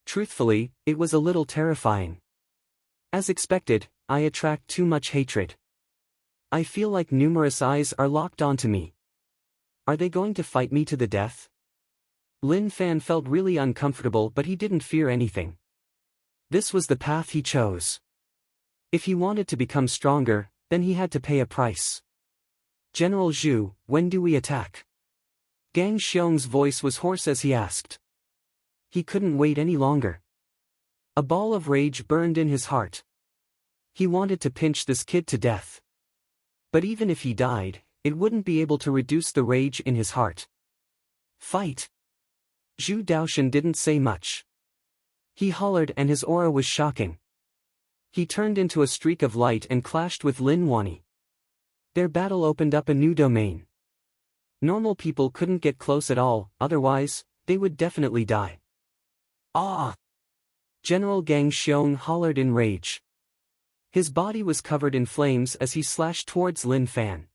Truthfully, it was a little terrifying. As expected, I attract too much hatred. I feel like numerous eyes are locked onto me. Are they going to fight me to the death? Lin Fan felt really uncomfortable, but he didn't fear anything. This was the path he chose. If he wanted to become stronger, then he had to pay a price. General Zhu, when do we attack? Gang Xiong's voice was hoarse as he asked. He couldn't wait any longer. A ball of rage burned in his heart. He wanted to pinch this kid to death. But even if he died, it wouldn't be able to reduce the rage in his heart. Fight! Zhu Daoshan didn't say much. He hollered and his aura was shocking. He turned into a streak of light and clashed with Lin Wani. Their battle opened up a new domain. Normal people couldn't get close at all, otherwise, they would definitely die. Ah! General Gang Xiong hollered in rage. His body was covered in flames as he slashed towards Lin Fan.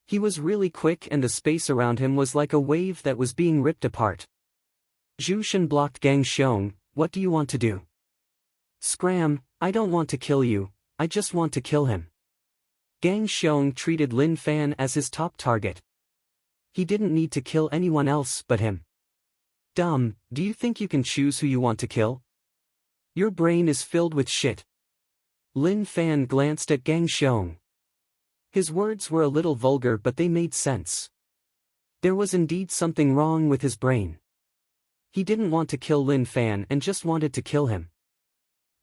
He was really quick and the space around him was like a wave that was being ripped apart. Zhu Shen blocked Gang Xiong. What do you want to do? Scram, I don't want to kill you, I just want to kill him. Gang Xiong treated Lin Fan as his top target. He didn't need to kill anyone else but him. Dumb, do you think you can choose who you want to kill? Your brain is filled with shit. Lin Fan glanced at Gang Xiong. His words were a little vulgar but they made sense. There was indeed something wrong with his brain. He didn't want to kill Lin Fan and just wanted to kill him.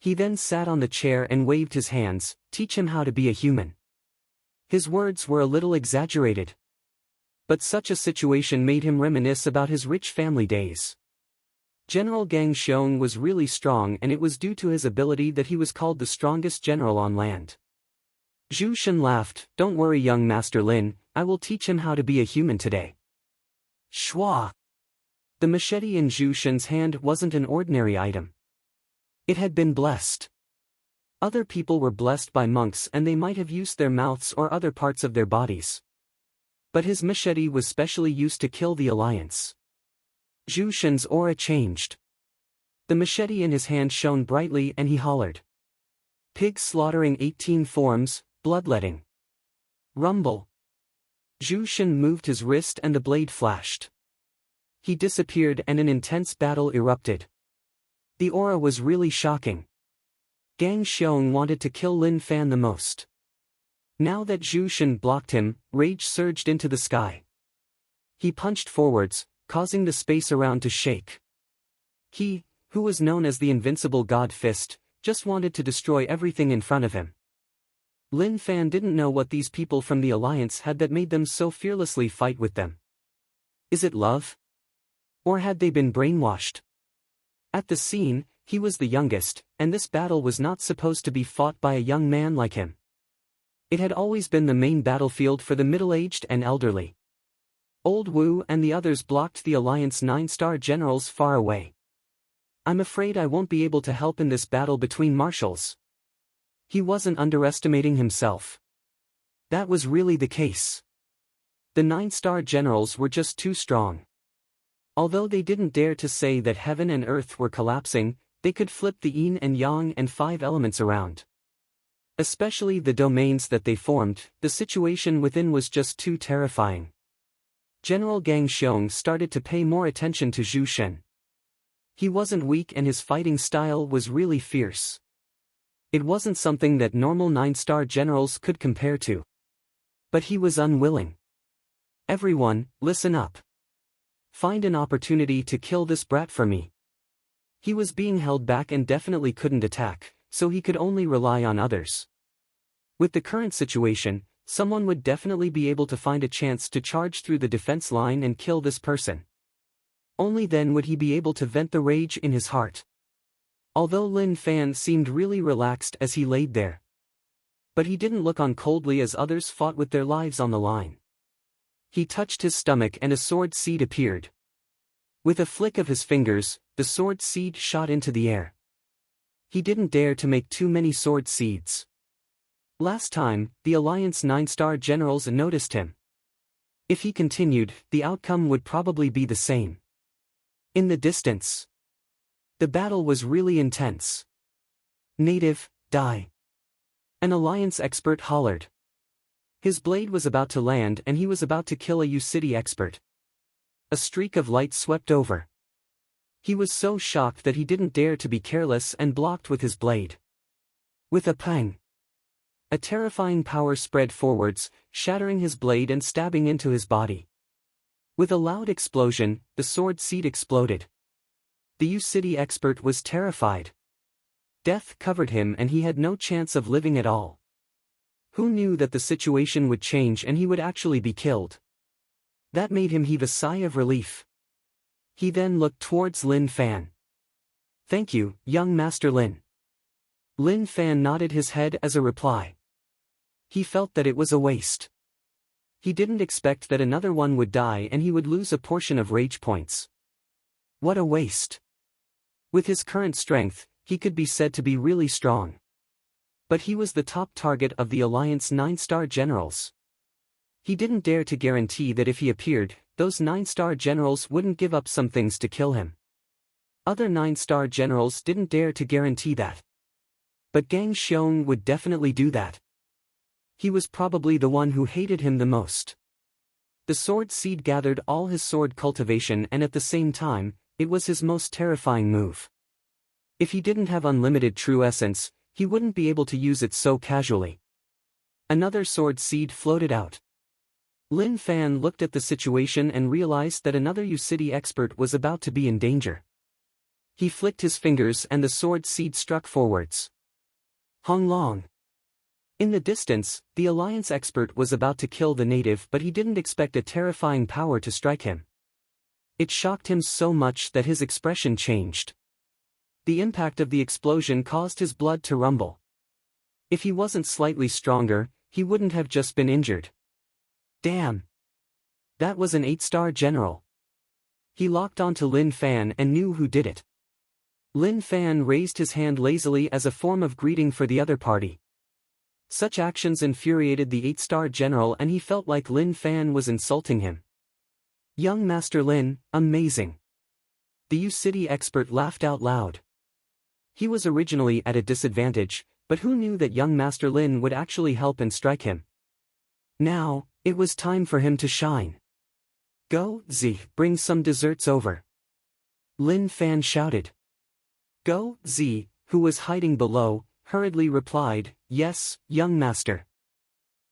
He then sat on the chair and waved his hands, teach him how to be a human. His words were a little exaggerated. But such a situation made him reminisce about his rich family days. General Gang Xiong was really strong and it was due to his ability that he was called the strongest general on land. Zhu Shen laughed, don't worry young Master Lin, I will teach him how to be a human today. Shwa! The machete in Zhu Shen's hand wasn't an ordinary item. It had been blessed. Other people were blessed by monks and they might have used their mouths or other parts of their bodies. But his machete was specially used to kill the alliance. Zhu Shen's aura changed. The machete in his hand shone brightly and he hollered. Pig slaughtering 18 forms, bloodletting. Rumble. Zhu Shen moved his wrist and the blade flashed. He disappeared and an intense battle erupted. The aura was really shocking. Gang Xiong wanted to kill Lin Fan the most. Now that Zhu Shen blocked him, rage surged into the sky. He punched forwards, causing the space around to shake. He, who was known as the invincible God Fist, just wanted to destroy everything in front of him. Lin Fan didn't know what these people from the Alliance had that made them so fearlessly fight with them. Is it love? Or had they been brainwashed? At the scene, he was the youngest, and this battle was not supposed to be fought by a young man like him. It had always been the main battlefield for the middle-aged and elderly. Old Wu and the others blocked the Alliance 9-star generals far away. I'm afraid I won't be able to help in this battle between marshals. He wasn't underestimating himself. That was really the case. The 9-star generals were just too strong. Although they didn't dare to say that heaven and earth were collapsing, they could flip the yin and yang and 5 elements around. Especially the domains that they formed, the situation within was just too terrifying. General Gang Xiong started to pay more attention to Zhu Shen. He wasn't weak and his fighting style was really fierce. It wasn't something that normal 9-star generals could compare to. But he was unwilling. Everyone, listen up. Find an opportunity to kill this brat for me. He was being held back and definitely couldn't attack, so he could only rely on others. With the current situation, someone would definitely be able to find a chance to charge through the defense line and kill this person. Only then would he be able to vent the rage in his heart. Although Lin Fan seemed really relaxed as he laid there. But he didn't look on coldly as others fought with their lives on the line. He touched his stomach and a sword seed appeared. With a flick of his fingers, the sword seed shot into the air. He didn't dare to make too many sword seeds. Last time, the Alliance 9-star generals noticed him. If he continued, the outcome would probably be the same. In the distance, the battle was really intense. Native, die. An Alliance expert hollered. His blade was about to land and he was about to kill a U-City expert. A streak of light swept over. He was so shocked that he didn't dare to be careless and blocked with his blade. With a pang, a terrifying power spread forwards, shattering his blade and stabbing into his body. With a loud explosion, the sword seed exploded. The U-City expert was terrified. Death covered him and he had no chance of living at all. Who knew that the situation would change and he would actually be killed? That made him heave a sigh of relief. He then looked towards Lin Fan. "Thank you, young Master Lin." Lin Fan nodded his head as a reply. He felt that it was a waste. He didn't expect that another one would die and he would lose a portion of rage points. What a waste. With his current strength, he could be said to be really strong. But he was the top target of the Alliance 9-star generals. He didn't dare to guarantee that if he appeared, those 9-star generals wouldn't give up some things to kill him. Other 9-star generals didn't dare to guarantee that. But Gang Xiong would definitely do that. He was probably the one who hated him the most. The sword seed gathered all his sword cultivation and at the same time, it was his most terrifying move. If he didn't have unlimited true essence, he wouldn't be able to use it so casually. Another sword seed floated out. Lin Fan looked at the situation and realized that another U-City expert was about to be in danger. He flicked his fingers and the sword seed struck forwards. Hong Long. In the distance, the Alliance expert was about to kill the native but he didn't expect a terrifying power to strike him. It shocked him so much that his expression changed. The impact of the explosion caused his blood to rumble. If he wasn't slightly stronger, he wouldn't have just been injured. Damn! That was an 8-star general. He locked onto Lin Fan and knew who did it. Lin Fan raised his hand lazily as a form of greeting for the other party. Such actions infuriated the 8-star general and he felt like Lin Fan was insulting him. Young Master Lin, amazing. The U-City expert laughed out loud. He was originally at a disadvantage, but who knew that young Master Lin would actually help and strike him? Now, it was time for him to shine. Go, Z, bring some desserts over. Lin Fan shouted. Go, Z, who was hiding below, hurriedly replied, yes, young master.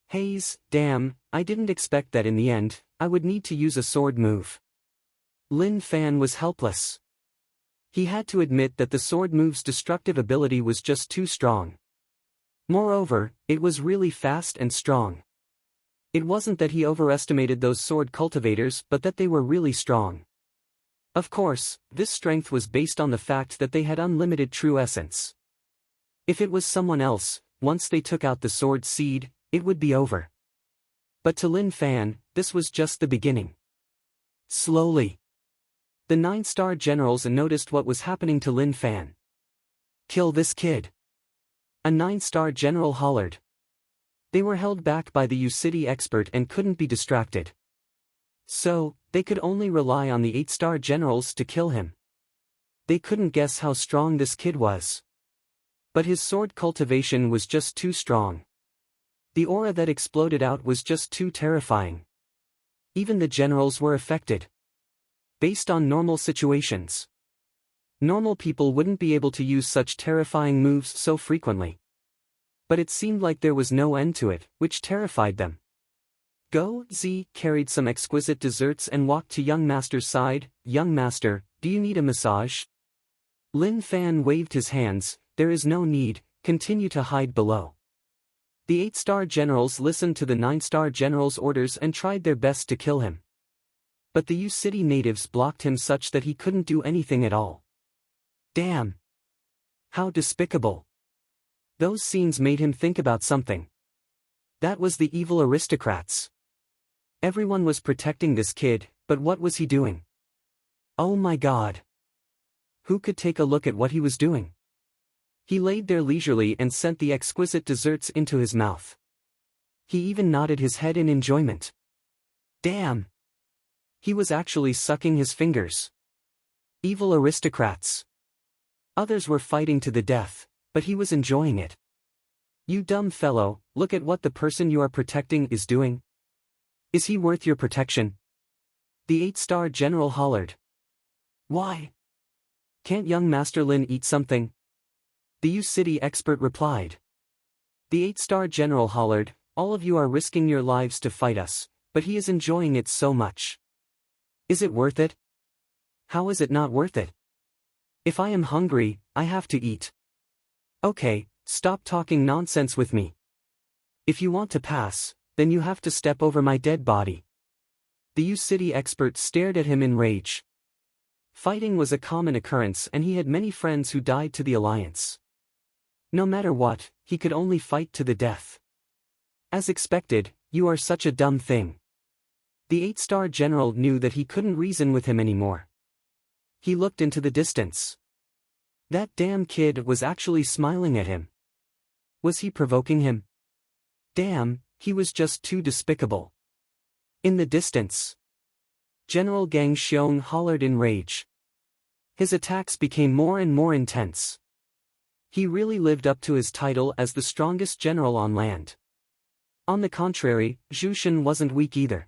Haze, damn, I didn't expect that in the end, I would need to use a sword move. Lin Fan was helpless. He had to admit that the sword move's destructive ability was just too strong. Moreover, it was really fast and strong. It wasn't that he overestimated those sword cultivators but that they were really strong. Of course, this strength was based on the fact that they had unlimited true essence. If it was someone else, once they took out the sword seed, it would be over. But to Lin Fan, this was just the beginning. Slowly, the 9-star generals noticed what was happening to Lin Fan. Kill this kid. A 9-star general hollered. They were held back by the U-City expert and couldn't be distracted. So, they could only rely on the 8-star generals to kill him. They couldn't guess how strong this kid was. But his sword cultivation was just too strong. The aura that exploded out was just too terrifying. Even the generals were affected. Based on normal situations, normal people wouldn't be able to use such terrifying moves so frequently. But it seemed like there was no end to it, which terrified them. Go, Z carried some exquisite desserts and walked to young master's side. Young master, do you need a massage? Lin Fan waved his hands. There is no need, continue to hide below. The 8-star generals listened to the 9-star general's orders and tried their best to kill him. But the U-City natives blocked him such that he couldn't do anything at all. Damn! How despicable! Those scenes made him think about something. That was the evil aristocrats. Everyone was protecting this kid, but what was he doing? Oh my God! Who could take a look at what he was doing? He laid there leisurely and sent the exquisite desserts into his mouth. He even nodded his head in enjoyment. Damn! He was actually sucking his fingers. Evil aristocrats. Others were fighting to the death, but he was enjoying it. You dumb fellow, look at what the person you are protecting is doing. Is he worth your protection? The 8-star general hollered. Why? Can't young Master Lin eat something? The U-City expert replied. The 8-star general hollered, all of you are risking your lives to fight us, but he is enjoying it so much. Is it worth it? How is it not worth it? If I am hungry, I have to eat. Okay, stop talking nonsense with me. If you want to pass, then you have to step over my dead body. The U-City expert stared at him in rage. Fighting was a common occurrence and he had many friends who died to the Alliance. No matter what, he could only fight to the death. As expected, you are such a dumb thing. The 8-star general knew that he couldn't reason with him anymore. He looked into the distance. That damn kid was actually smiling at him. Was he provoking him? Damn, he was just too despicable. In the distance, General Gang Xiong hollered in rage. His attacks became more and more intense. He really lived up to his title as the strongest general on land. On the contrary, Zhu Shen wasn't weak either.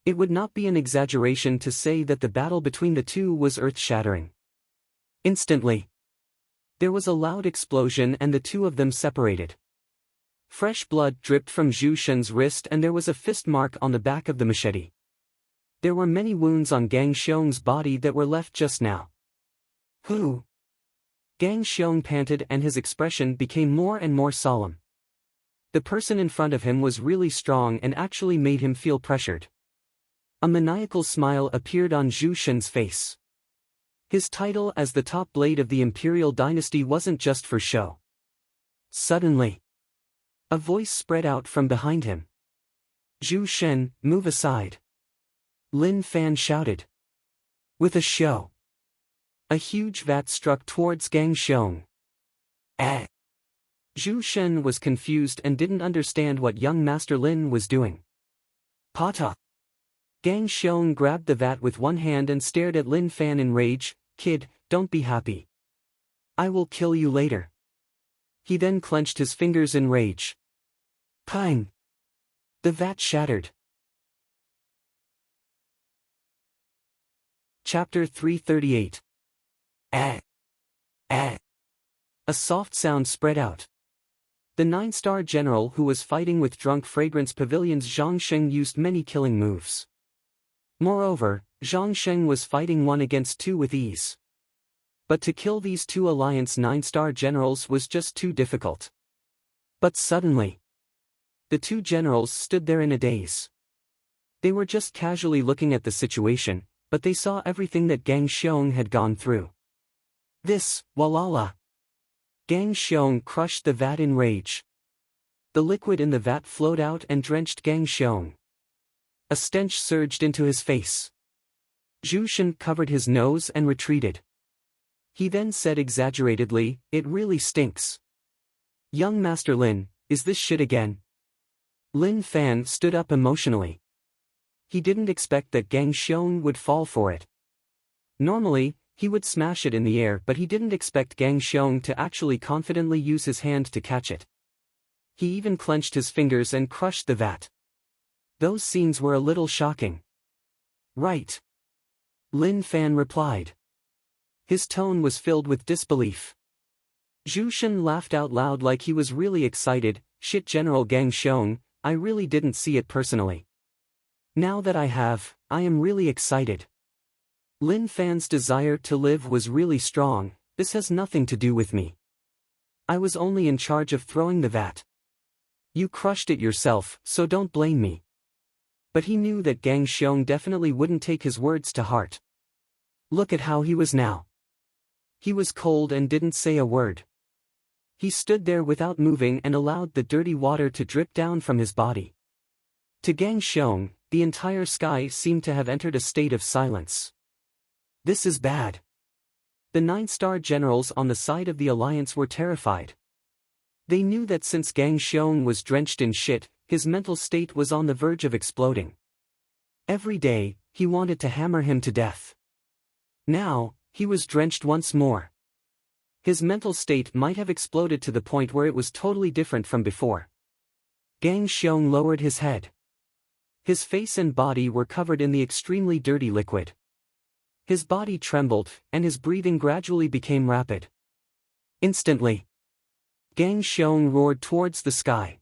It would not be an exaggeration to say that the battle between the two was earth-shattering. Instantly, there was a loud explosion and the two of them separated. Fresh blood dripped from Zhu Shen's wrist and there was a fist mark on the back of the machete. There were many wounds on Gang Xiong's body that were left just now. Who? Gang Xiong panted and his expression became more and more solemn. The person in front of him was really strong and actually made him feel pressured. A maniacal smile appeared on Zhu Shen's face. His title as the top blade of the imperial dynasty wasn't just for show. Suddenly, a voice spread out from behind him. Zhu Shen, move aside. Lin Fan shouted. With a show. A huge vat struck towards Gang Xiong. Eh. Zhu Shen was confused and didn't understand what young Master Lin was doing. Pata. Gang Xiong grabbed the vat with one hand and stared at Lin Fan in rage. Kid, don't be happy. I will kill you later. He then clenched his fingers in rage. Pang! The vat shattered. Chapter 338. Eh. Eh. A soft sound spread out. The 9-star general who was fighting with Drunk Fragrance Pavilion's Zhang Sheng used many killing moves. Moreover, Zhang Sheng was fighting 1 against 2 with ease. But to kill these two Alliance 9-star generals was just too difficult. But suddenly, the two generals stood there in a daze. They were just casually looking at the situation, but they saw everything that Gang Xiong had gone through. This, walala. Gang Xiong crushed the vat in rage. The liquid in the vat flowed out and drenched Gang Xiong. A stench surged into his face. Zhu Shen covered his nose and retreated. He then said exaggeratedly, it really stinks. Young Master Lin, is this shit again? Lin Fan stood up emotionally. He didn't expect that Gang Xiong would fall for it. Normally, he would smash it in the air, but he didn't expect Gang Xiong to actually confidently use his hand to catch it. He even clenched his fingers and crushed the vat. Those scenes were a little shocking. Right. Lin Fan replied. His tone was filled with disbelief. Zhu Shen laughed out loud like he was really excited. Shit, General Gang Xiong, I really didn't see it personally. Now that I have, I am really excited. Lin Fan's desire to live was really strong. This has nothing to do with me. I was only in charge of throwing the vat. You crushed it yourself, so don't blame me. But he knew that Gang Xiong definitely wouldn't take his words to heart. Look at how he was now. He was cold and didn't say a word. He stood there without moving and allowed the dirty water to drip down from his body. To Gang Xiong, the entire sky seemed to have entered a state of silence. This is bad. The 9-star generals on the side of the alliance were terrified. They knew that since Gang Xiong was drenched in shit, his mental state was on the verge of exploding. Every day, he wanted to hammer him to death. Now, he was drenched once more. His mental state might have exploded to the point where it was totally different from before. Gang Xiong lowered his head. His face and body were covered in the extremely dirty liquid. His body trembled, and his breathing gradually became rapid. Instantly, Gang Xiong roared towards the sky.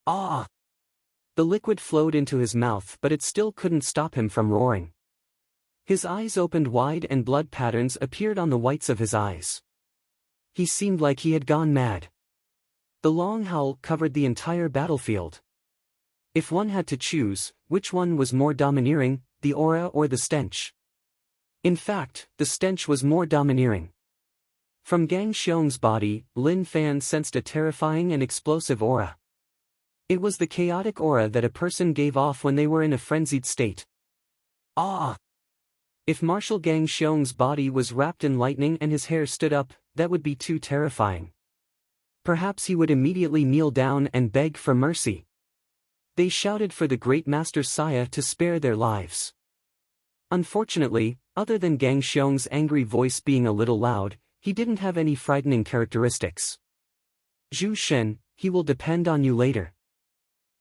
Ah! The liquid flowed into his mouth, but it still couldn't stop him from roaring. His eyes opened wide and blood patterns appeared on the whites of his eyes. He seemed like he had gone mad. The long howl covered the entire battlefield. If one had to choose, which one was more domineering, the aura or the stench? In fact, the stench was more domineering. From Gang Xiong's body, Lin Fan sensed a terrifying and explosive aura. It was the chaotic aura that a person gave off when they were in a frenzied state. Ah! If Marshal Gang Xiong's body was wrapped in lightning and his hair stood up, that would be too terrifying. Perhaps he would immediately kneel down and beg for mercy. They shouted for the great Master Saya to spare their lives. Unfortunately, other than Gang Xiong's angry voice being a little loud, he didn't have any frightening characteristics. Zhu Shen, he will depend on you later.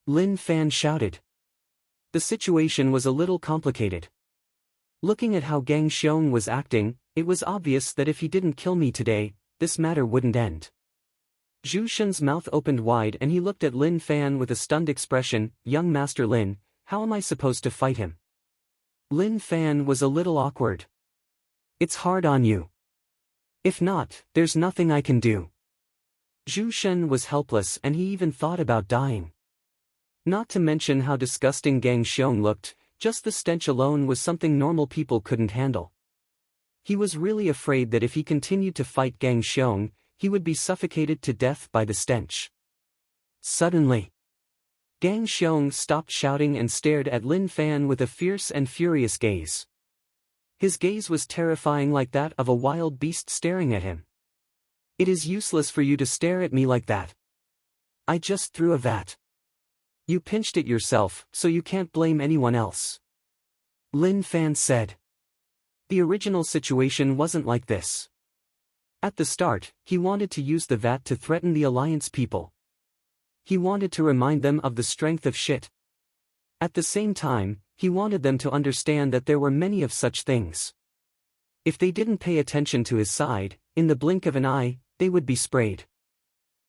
Lin Fan shouted. The situation was a little complicated. Looking at how Gang Xiong was acting, it was obvious that if he didn't kill me today, this matter wouldn't end. Zhu Shen's mouth opened wide and he looked at Lin Fan with a stunned expression. Young Master Lin, how am I supposed to fight him? Lin Fan was a little awkward. It's hard on you. If not, there's nothing I can do. Zhu Shen was helpless and he even thought about dying. Not to mention how disgusting Gang Xiong looked, just the stench alone was something normal people couldn't handle. He was really afraid that if he continued to fight Gang Xiong, he would be suffocated to death by the stench. Suddenly, Gang Xiong stopped shouting and stared at Lin Fan with a fierce and furious gaze. His gaze was terrifying, like that of a wild beast staring at him. It is useless for you to stare at me like that. I just threw a vat. You pinched it yourself, so you can't blame anyone else. Lin Fan said. The original situation wasn't like this. At the start, he wanted to use the vat to threaten the Alliance people. He wanted to remind them of the strength of shit. At the same time, he wanted them to understand that there were many of such things. If they didn't pay attention to his side, in the blink of an eye, they would be sprayed.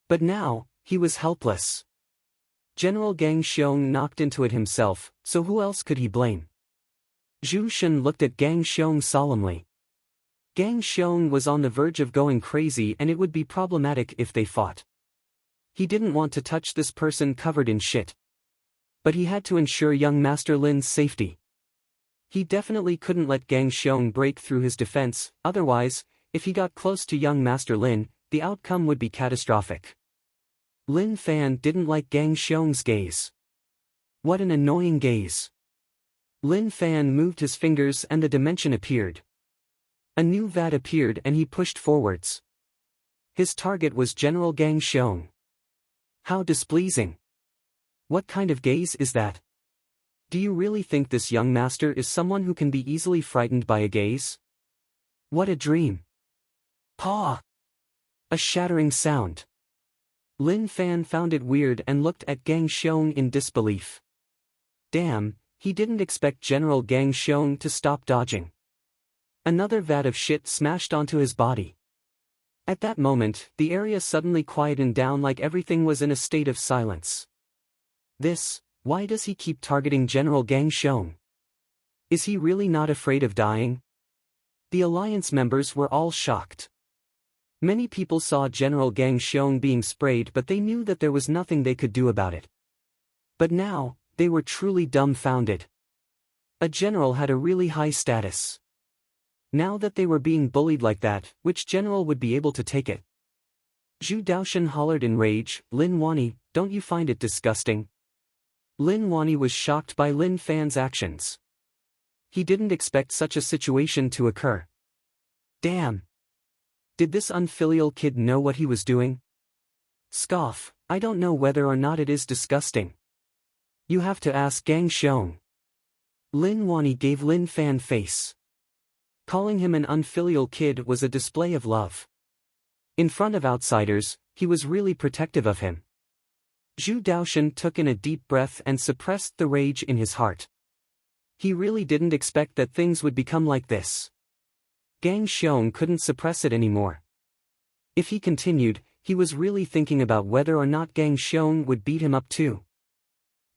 But now, he was helpless. General Gang Xiong knocked into it himself, so who else could he blame? Zhu Shen looked at Gang Xiong solemnly. Gang Xiong was on the verge of going crazy and it would be problematic if they fought. He didn't want to touch this person covered in shit. But he had to ensure young Master Lin's safety. He definitely couldn't let Gang Xiong break through his defense, otherwise, if he got close to young Master Lin, the outcome would be catastrophic. Lin Fan didn't like Gang Xiong's gaze. What an annoying gaze. Lin Fan moved his fingers and the dimension appeared. A new vat appeared and he pushed forwards. His target was General Gang Xiong. How displeasing. What kind of gaze is that? Do you really think this young master is someone who can be easily frightened by a gaze? What a dream. Paw! A shattering sound. Lin Fan found it weird and looked at Gang Xiong in disbelief. Damn, he didn't expect General Gang Xiong to stop dodging. Another vat of shit smashed onto his body. At that moment, the area suddenly quietened down like everything was in a state of silence. Why does he keep targeting General Gang Xiong? Is he really not afraid of dying? The alliance members were all shocked. Many people saw General Gang Xiong being sprayed, but they knew that there was nothing they could do about it. But now, they were truly dumbfounded. A general had a really high status. Now that they were being bullied like that, which general would be able to take it? Zhu Daoshan hollered in rage, Lin Wani, don't you find it disgusting? Lin Wani was shocked by Lin Fan's actions. He didn't expect such a situation to occur. Damn. Did this unfilial kid know what he was doing? Scoff, I don't know whether or not it is disgusting. You have to ask Gang Xiong. Lin Wani gave Lin Fan face. Calling him an unfilial kid was a display of love. In front of outsiders, he was really protective of him. Zhu Daoshan took in a deep breath and suppressed the rage in his heart. He really didn't expect that things would become like this. Gang Xiong couldn't suppress it anymore. If he continued, he was really thinking about whether or not Gang Xiong would beat him up too.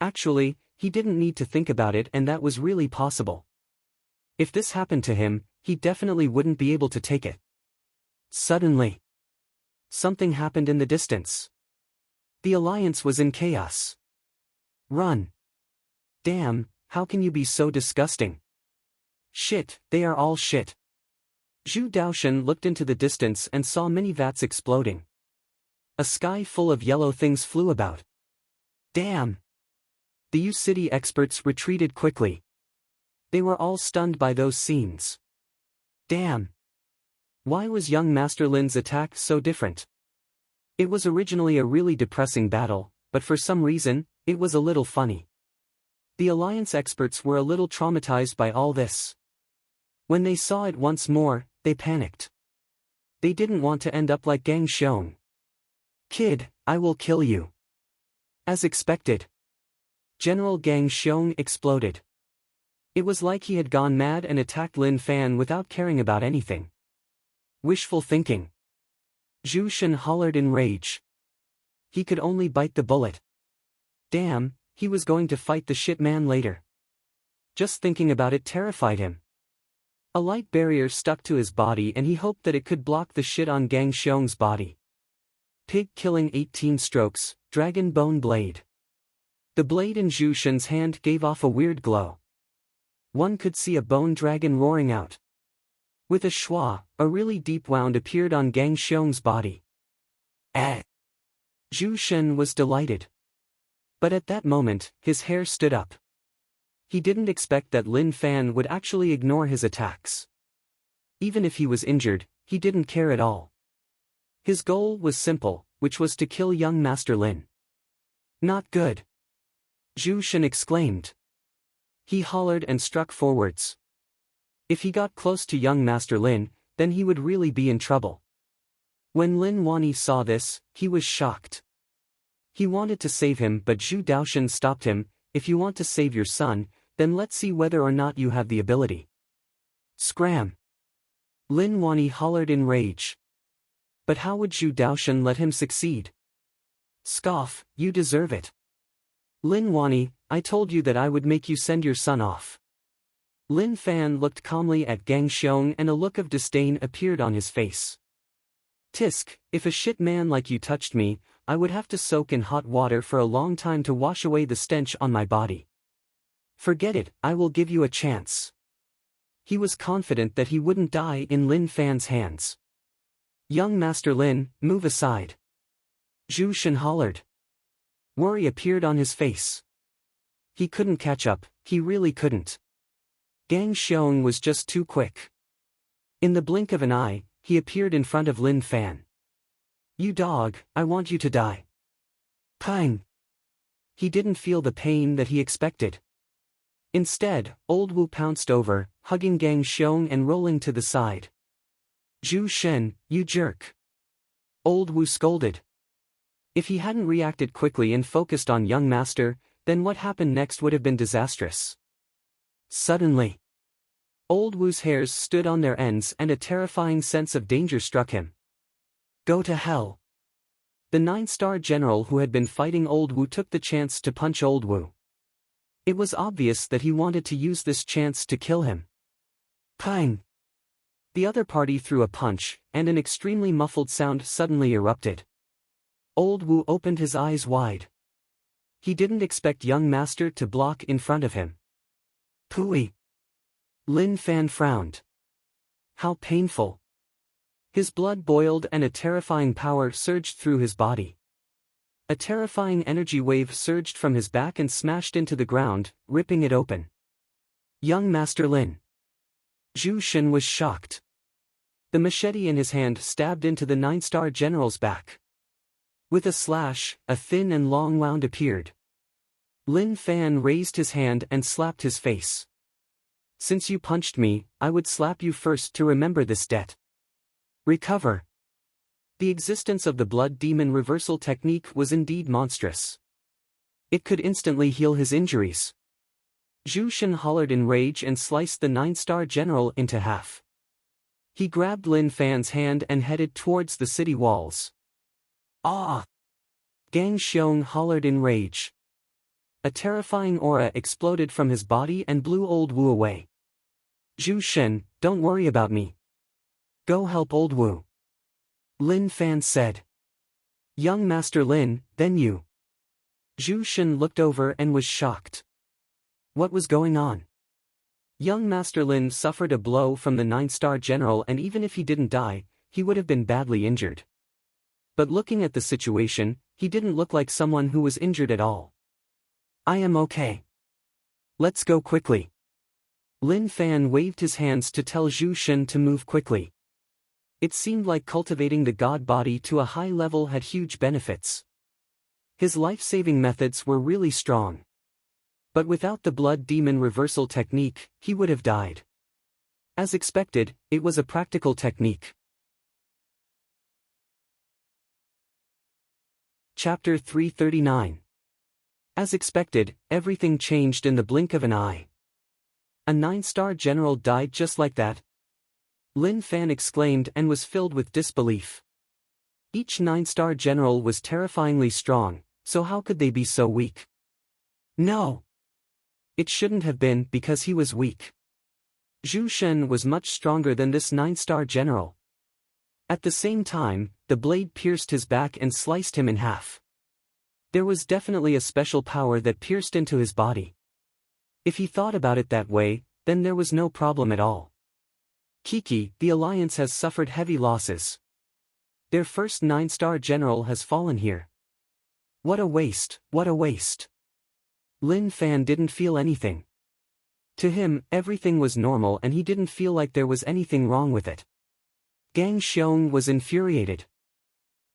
Actually, he didn't need to think about it, and that was really possible. If this happened to him, he definitely wouldn't be able to take it. Suddenly, something happened in the distance. The alliance was in chaos. Run. Damn, how can you be so disgusting? Shit, they are all shit. Zhu Daoshan looked into the distance and saw many vats exploding. A sky full of yellow things flew about. Damn. The U City experts retreated quickly. They were all stunned by those scenes. Damn. Why was young Master Lin's attack so different? It was originally a really depressing battle, but for some reason, it was a little funny. The Alliance experts were a little traumatized by all this. When they saw it once more, they panicked. They didn't want to end up like Gang Xiong. Kid, I will kill you. As expected, General Gang Xiong exploded. It was like he had gone mad and attacked Lin Fan without caring about anything. Wishful thinking. Zhu Shen hollered in rage. He could only bite the bullet. Damn, he was going to fight the shit man later. Just thinking about it terrified him. A light barrier stuck to his body and he hoped that it could block the shit on Gang Xiong's body. Pig killing 18 strokes, dragon bone blade. The blade in Zhu Shen's hand gave off a weird glow. One could see a bone dragon roaring out. With a schwa, a really deep wound appeared on Gang Xiong's body. Zhu Shen was delighted. But at that moment, his hair stood up. He didn't expect that Lin Fan would actually ignore his attacks. Even if he was injured, he didn't care at all. His goal was simple, which was to kill young Master Lin. Not good. Zhu Shen exclaimed. He hollered and struck forwards. If he got close to young Master Lin, then he would really be in trouble. When Lin Wani saw this, he was shocked. He wanted to save him, but Zhu Daoshan stopped him. If you want to save your son, then let's see whether or not you have the ability. Scram! Lin Wani hollered in rage. But how would Zhu Daoshan let him succeed? Scoff, you deserve it. Lin Wani, I told you that I would make you send your son off. Lin Fan looked calmly at Gang Xiong and a look of disdain appeared on his face. Tisk, if a shit man like you touched me, I would have to soak in hot water for a long time to wash away the stench on my body. Forget it, I will give you a chance. He was confident that he wouldn't die in Lin Fan's hands. Young Master Lin, move aside. Zhu Shen hollered. Worry appeared on his face. He couldn't catch up, he really couldn't. Gang Xiong was just too quick. In the blink of an eye, he appeared in front of Lin Fan. You dog, I want you to die. Pang! He didn't feel the pain that he expected. Instead, Old Wu pounced over, hugging Gang Xiong and rolling to the side. Zhu Shen, you jerk. Old Wu scolded. If he hadn't reacted quickly and focused on young master, then what happened next would have been disastrous. Suddenly, Old Wu's hairs stood on their ends and a terrifying sense of danger struck him. Go to hell. The 9-star general who had been fighting Old Wu took the chance to punch Old Wu. It was obvious that he wanted to use this chance to kill him. Pang! The other party threw a punch, and an extremely muffled sound suddenly erupted. Old Wu opened his eyes wide. He didn't expect young master to block in front of him. Pooey! Lin Fan frowned. How painful! His blood boiled and a terrifying power surged through his body. A terrifying energy wave surged from his back and smashed into the ground, ripping it open. Young Master Lin. Zhu Shen was shocked. The machete in his hand stabbed into the 9-star general's back. With a slash, a thin and long wound appeared. Lin Fan raised his hand and slapped his face. Since you punched me, I would slap you first to remember this debt. Recover. The existence of the blood demon reversal technique was indeed monstrous. It could instantly heal his injuries. Zhu Shen hollered in rage and sliced the 9-star general into half. He grabbed Lin Fan's hand and headed towards the city walls. Ah! Gang Xiong hollered in rage. A terrifying aura exploded from his body and blew Old Wu away. Zhu Shen, don't worry about me. Go help Old Wu. Lin Fan said. Young Master Lin, then you. Zhu Shen looked over and was shocked. What was going on? Young Master Lin suffered a blow from the 9-star general, and even if he didn't die, he would have been badly injured. But looking at the situation, he didn't look like someone who was injured at all. I am okay. Let's go quickly. Lin Fan waved his hands to tell Zhu Shen to move quickly. It seemed like cultivating the god body to a high level had huge benefits. His life-saving methods were really strong. But without the blood demon reversal technique, he would have died. As expected, it was a practical technique. Chapter 339. As expected, everything changed in the blink of an eye. A 9-star general died just like that? Lin Fan exclaimed and was filled with disbelief. Each 9-star general was terrifyingly strong, so how could they be so weak? No! It shouldn't have been because he was weak. Zhu Shen was much stronger than this 9-star general. At the same time, the blade pierced his back and sliced him in half. There was definitely a special power that pierced into his body. If he thought about it that way, then there was no problem at all. Kiki, the alliance has suffered heavy losses. Their first 9-star general has fallen here. What a waste, what a waste. Lin Fan didn't feel anything. To him, everything was normal and he didn't feel like there was anything wrong with it. Gang Xiong was infuriated.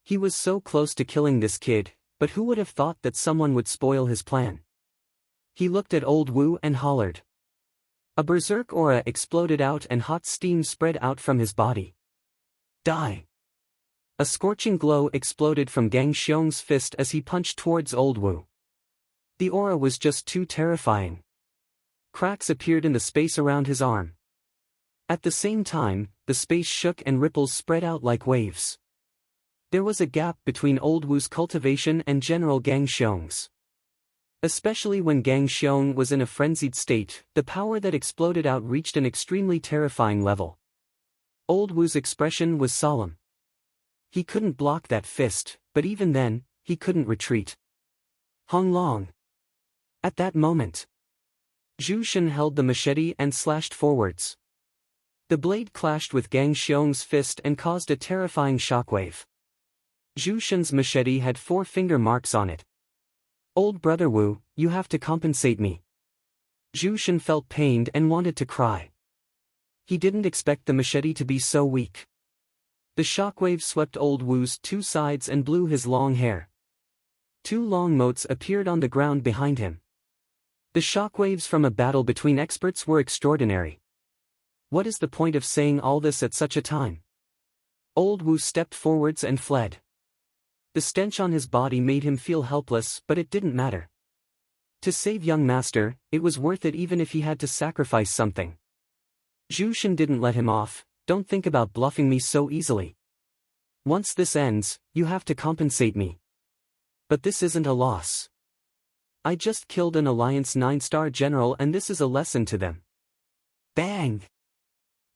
He was so close to killing this kid, but who would have thought that someone would spoil his plan? He looked at Old Wu and hollered. A berserk aura exploded out and hot steam spread out from his body. Die! A scorching glow exploded from Gang Xiong's fist as he punched towards Old Wu. The aura was just too terrifying. Cracks appeared in the space around his arm. At the same time, the space shook and ripples spread out like waves. There was a gap between Old Wu's cultivation and General Gang Xiong's. Especially when Gang Xiong was in a frenzied state, the power that exploded out reached an extremely terrifying level. Old Wu's expression was solemn. He couldn't block that fist, but even then, he couldn't retreat. Hong Long. At that moment, Zhu Shen held the machete and slashed forwards. The blade clashed with Gang Xiong's fist and caused a terrifying shockwave. Zhu Shen's machete had 4 finger marks on it. Old brother Wu, you have to compensate me. Zhu Shen felt pained and wanted to cry. He didn't expect the machete to be so weak. The shockwave swept Old Wu's 2 sides and blew his long hair. 2 long motes appeared on the ground behind him. The shockwaves from a battle between experts were extraordinary. What is the point of saying all this at such a time? Old Wu stepped forwards and fled. The stench on his body made him feel helpless, but it didn't matter. To save young master, it was worth it even if he had to sacrifice something. Zhu Shen didn't let him off. Don't think about bluffing me so easily. Once this ends, you have to compensate me. But this isn't a loss. I just killed an Alliance 9-star general and this is a lesson to them. Bang!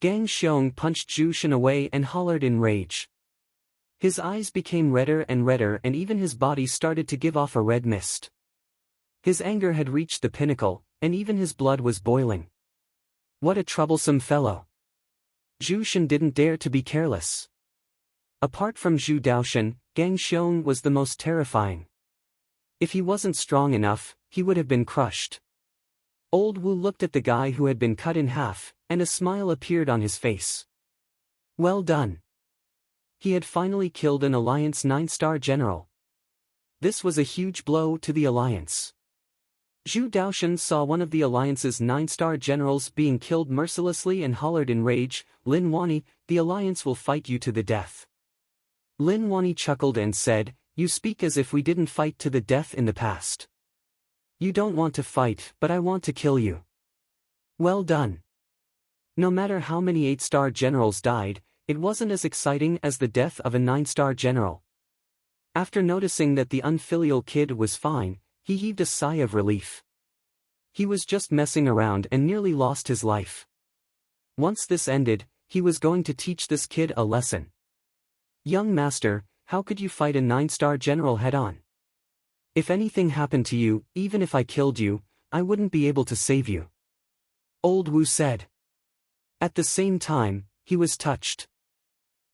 Gang Xiong punched Zhu Shen away and hollered in rage. His eyes became redder and even his body started to give off a red mist. His anger had reached the pinnacle, and even his blood was boiling. What a troublesome fellow. Zhu Shen didn't dare to be careless. Apart from Zhu Daoshen, Gang Xiong was the most terrifying. If he wasn't strong enough, he would have been crushed. Old Wu looked at the guy who had been cut in half, and a smile appeared on his face. Well done. He had finally killed an Alliance 9-star general. This was a huge blow to the Alliance. Zhu Daoshan saw one of the Alliance's 9-star generals being killed mercilessly and hollered in rage, "Lin Wani, the Alliance will fight you to the death." Lin Wani chuckled and said, "You speak as if we didn't fight to the death in the past. You don't want to fight, but I want to kill you." Well done. No matter how many 8-star generals died, it wasn't as exciting as the death of a 9-star general. After noticing that the unfilial kid was fine, he heaved a sigh of relief. He was just messing around and nearly lost his life. Once this ended, he was going to teach this kid a lesson. "Young master, how could you fight a 9-star general head-on? If anything happened to you, even if I killed you, I wouldn't be able to save you," Old Wu said. At the same time, he was touched.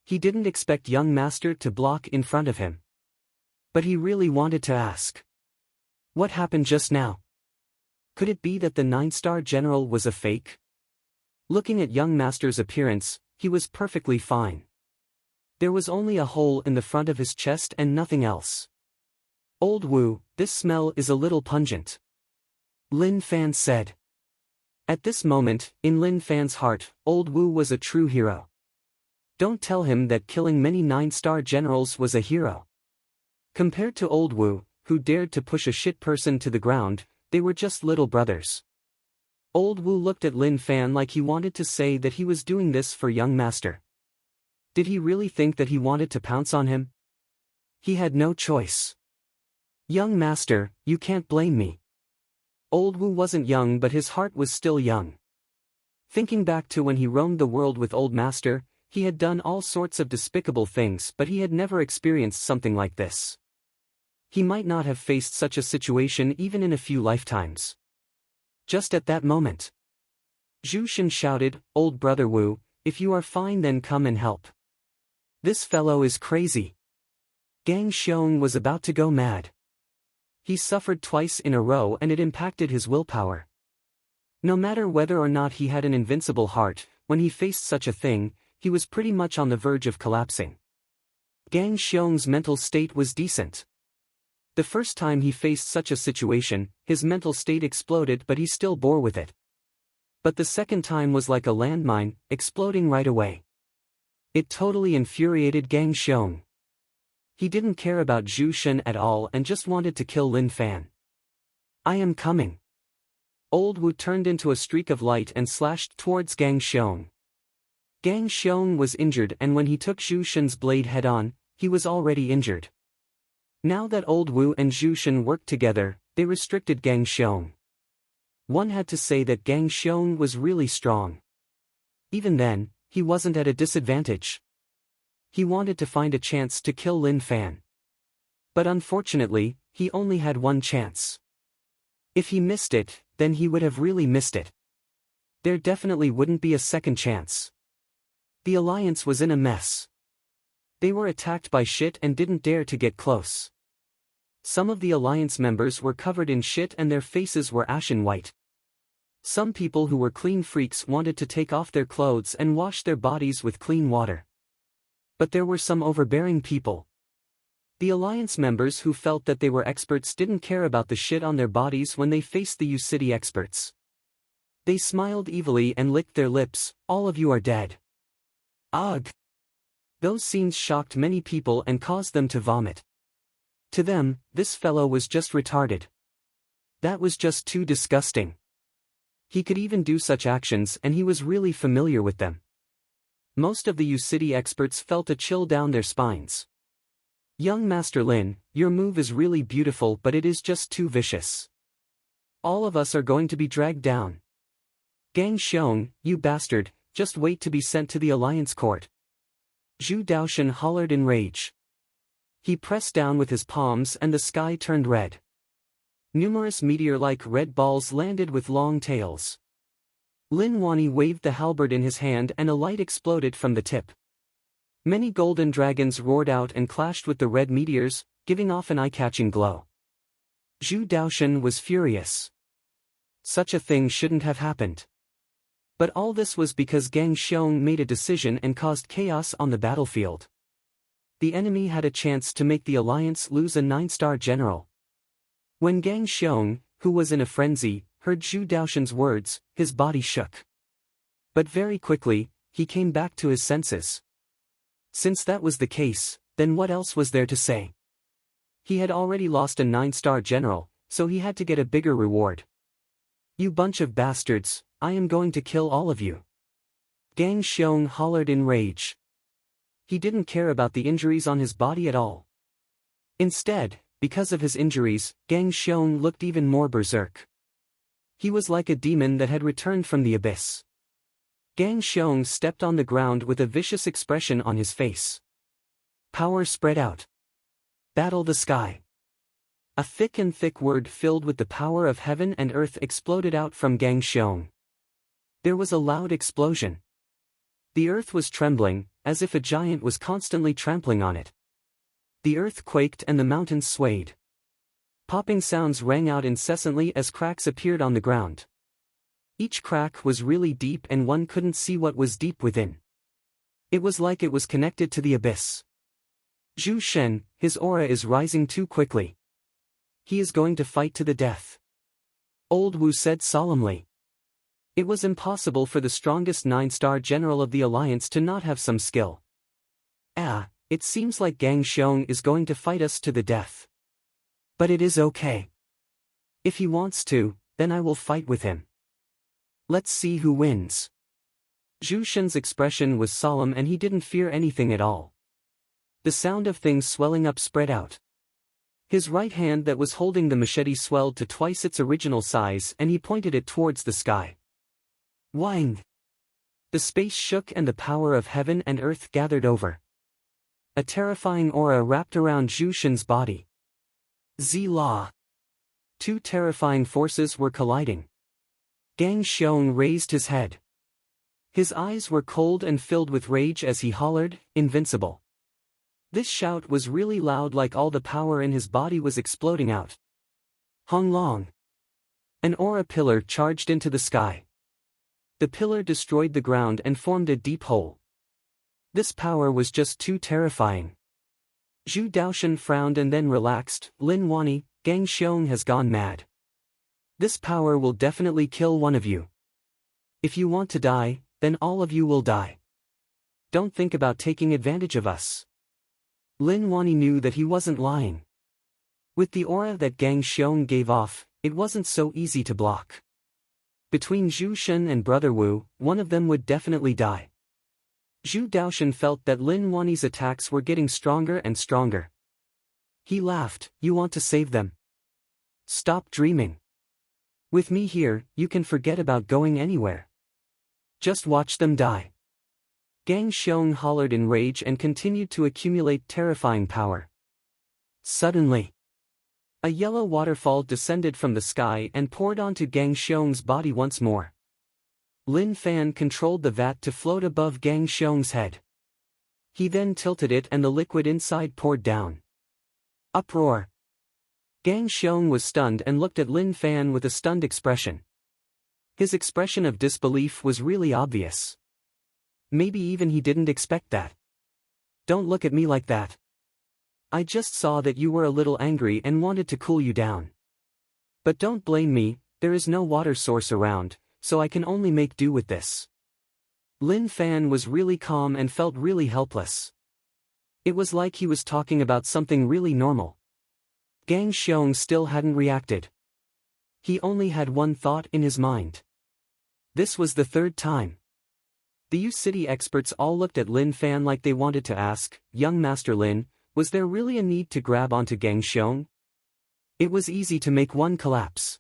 He didn't expect young master to block in front of him. But he really wanted to ask. What happened just now? Could it be that the 9-star general was a fake? Looking at young master's appearance, he was perfectly fine. There was only a hole in the front of his chest and nothing else. "Old Wu, this smell is a little pungent," Lin Fan said. At this moment, in Lin Fan's heart, Old Wu was a true hero. Don't tell him that killing many 9-star generals was a hero. Compared to Old Wu, who dared to push a shit person to the ground, they were just little brothers. Old Wu looked at Lin Fan like he wanted to say that he was doing this for young master. Did he really think that he wanted to pounce on him? He had no choice. "Young master, you can't blame me." Old Wu wasn't young, but his heart was still young. Thinking back to when he roamed the world with Old Master, he had done all sorts of despicable things, but he had never experienced something like this. He might not have faced such a situation even in a few lifetimes. Just at that moment, Zhu Shen shouted, "Old brother Wu, if you are fine then come and help. This fellow is crazy." Gang Xiong was about to go mad. He suffered twice in a row and it impacted his willpower. No matter whether or not he had an invincible heart, when he faced such a thing, he was pretty much on the verge of collapsing. Gang Xiong's mental state was decent. The first time he faced such a situation, his mental state exploded but he still bore with it. But the second time was like a landmine, exploding right away. It totally infuriated Gang Xiong. He didn't care about Zhu Shen at all and just wanted to kill Lin Fan. "I am coming." Old Wu turned into a streak of light and slashed towards Gang Xiong. Gang Xiong was injured and when he took Zhu Shen's blade head-on, he was already injured. Now that Old Wu and Zhu Shen worked together, they restricted Gang Xiong. One had to say that Gang Xiong was really strong. Even then, he wasn't at a disadvantage. He wanted to find a chance to kill Lin Fan. But unfortunately, he only had one chance. If he missed it, then he would have really missed it. There definitely wouldn't be a second chance. The Alliance was in a mess. They were attacked by shit and didn't dare to get close. Some of the Alliance members were covered in shit and their faces were ashen white. Some people who were clean freaks wanted to take off their clothes and wash their bodies with clean water. But there were some overbearing people. The Alliance members who felt that they were experts didn't care about the shit on their bodies when they faced the U-City experts. They smiled evilly and licked their lips, "All of you are dead." Ugh! Those scenes shocked many people and caused them to vomit. To them, this fellow was just retarded. That was just too disgusting. He could even do such actions and he was really familiar with them. Most of the U-City experts felt a chill down their spines. "Young Master Lin, your move is really beautiful but it is just too vicious. All of us are going to be dragged down. Gang Xiong, you bastard, just wait to be sent to the Alliance court." Zhu Daoshan hollered in rage. He pressed down with his palms and the sky turned red. Numerous meteor-like red balls landed with long tails. Lin Wani waved the halberd in his hand and a light exploded from the tip. Many golden dragons roared out and clashed with the red meteors, giving off an eye-catching glow. Zhu Daoshan was furious. Such a thing shouldn't have happened. But all this was because Gang Xiong made a decision and caused chaos on the battlefield. The enemy had a chance to make the alliance lose a 9-star general. When Gang Xiong, who was in a frenzy, heard Zhu Daoshen's words, his body shook. But very quickly, he came back to his senses. Since that was the case, then what else was there to say? He had already lost a 9-star general, so he had to get a bigger reward. "You bunch of bastards, I am going to kill all of you." Gang Xiong hollered in rage. He didn't care about the injuries on his body at all. Instead, because of his injuries, Gang Xiong looked even more berserk. He was like a demon that had returned from the abyss. Gang Xiong stepped on the ground with a vicious expression on his face. Power spread out. Battle the sky. A thick word filled with the power of heaven and earth exploded out from Gang Xiong. There was a loud explosion. The earth was trembling, as if a giant was constantly trampling on it. The earth quaked and the mountains swayed. Popping sounds rang out incessantly as cracks appeared on the ground. Each crack was really deep and one couldn't see what was deep within. It was like it was connected to the abyss. Zhu Shen, his aura is rising too quickly. He is going to fight to the death. Old Wu said solemnly. It was impossible for the strongest 9-star general of the alliance to not have some skill. It seems like Gang Xiong is going to fight us to the death. But it is okay. If he wants to, then I will fight with him. Let's see who wins. Zhu Shen's expression was solemn and he didn't fear anything at all. The sound of things swelling up spread out. His right hand that was holding the machete swelled to twice its original size and he pointed it towards the sky. Wang! The space shook and the power of heaven and earth gathered over. A terrifying aura wrapped around Zhu Shen's body. Zila! Two terrifying forces were colliding. Gang Xiong raised his head. His eyes were cold and filled with rage as he hollered, "Invincible." This shout was really loud, like all the power in his body was exploding out. Hong Long! An aura pillar charged into the sky. The pillar destroyed the ground and formed a deep hole. This power was just too terrifying. Zhu Daoshen frowned and then relaxed. "Lin Wani, Gang Xiong has gone mad. This power will definitely kill one of you. If you want to die, then all of you will die. Don't think about taking advantage of us." Lin Wani knew that he wasn't lying. With the aura that Gang Xiong gave off, it wasn't so easy to block. Between Zhu Shen and Brother Wu, one of them would definitely die. Zhu Daoshen felt that Lin Wani's attacks were getting stronger and stronger. He laughed. "You want to save them? Stop dreaming. With me here, you can forget about going anywhere. Just watch them die." Gang Xiong hollered in rage and continued to accumulate terrifying power. Suddenly, a yellow waterfall descended from the sky and poured onto Gang Xiong's body once more. Lin Fan controlled the vat to float above Gang Xiong's head. He then tilted it and the liquid inside poured down. Uproar! Gang Xiong was stunned and looked at Lin Fan with a stunned expression. His expression of disbelief was really obvious. Maybe even he didn't expect that. "Don't look at me like that. I just saw that you were a little angry and wanted to cool you down. But don't blame me, there is no water source around, so I can only make do with this." Lin Fan was really calm and felt really helpless. It was like he was talking about something really normal. Gang Xiong still hadn't reacted. He only had one thought in his mind. This was the third time. The U City experts all looked at Lin Fan like they wanted to ask, "Young Master Lin, was there really a need to grab onto Gang Xiong? It was easy to make one collapse."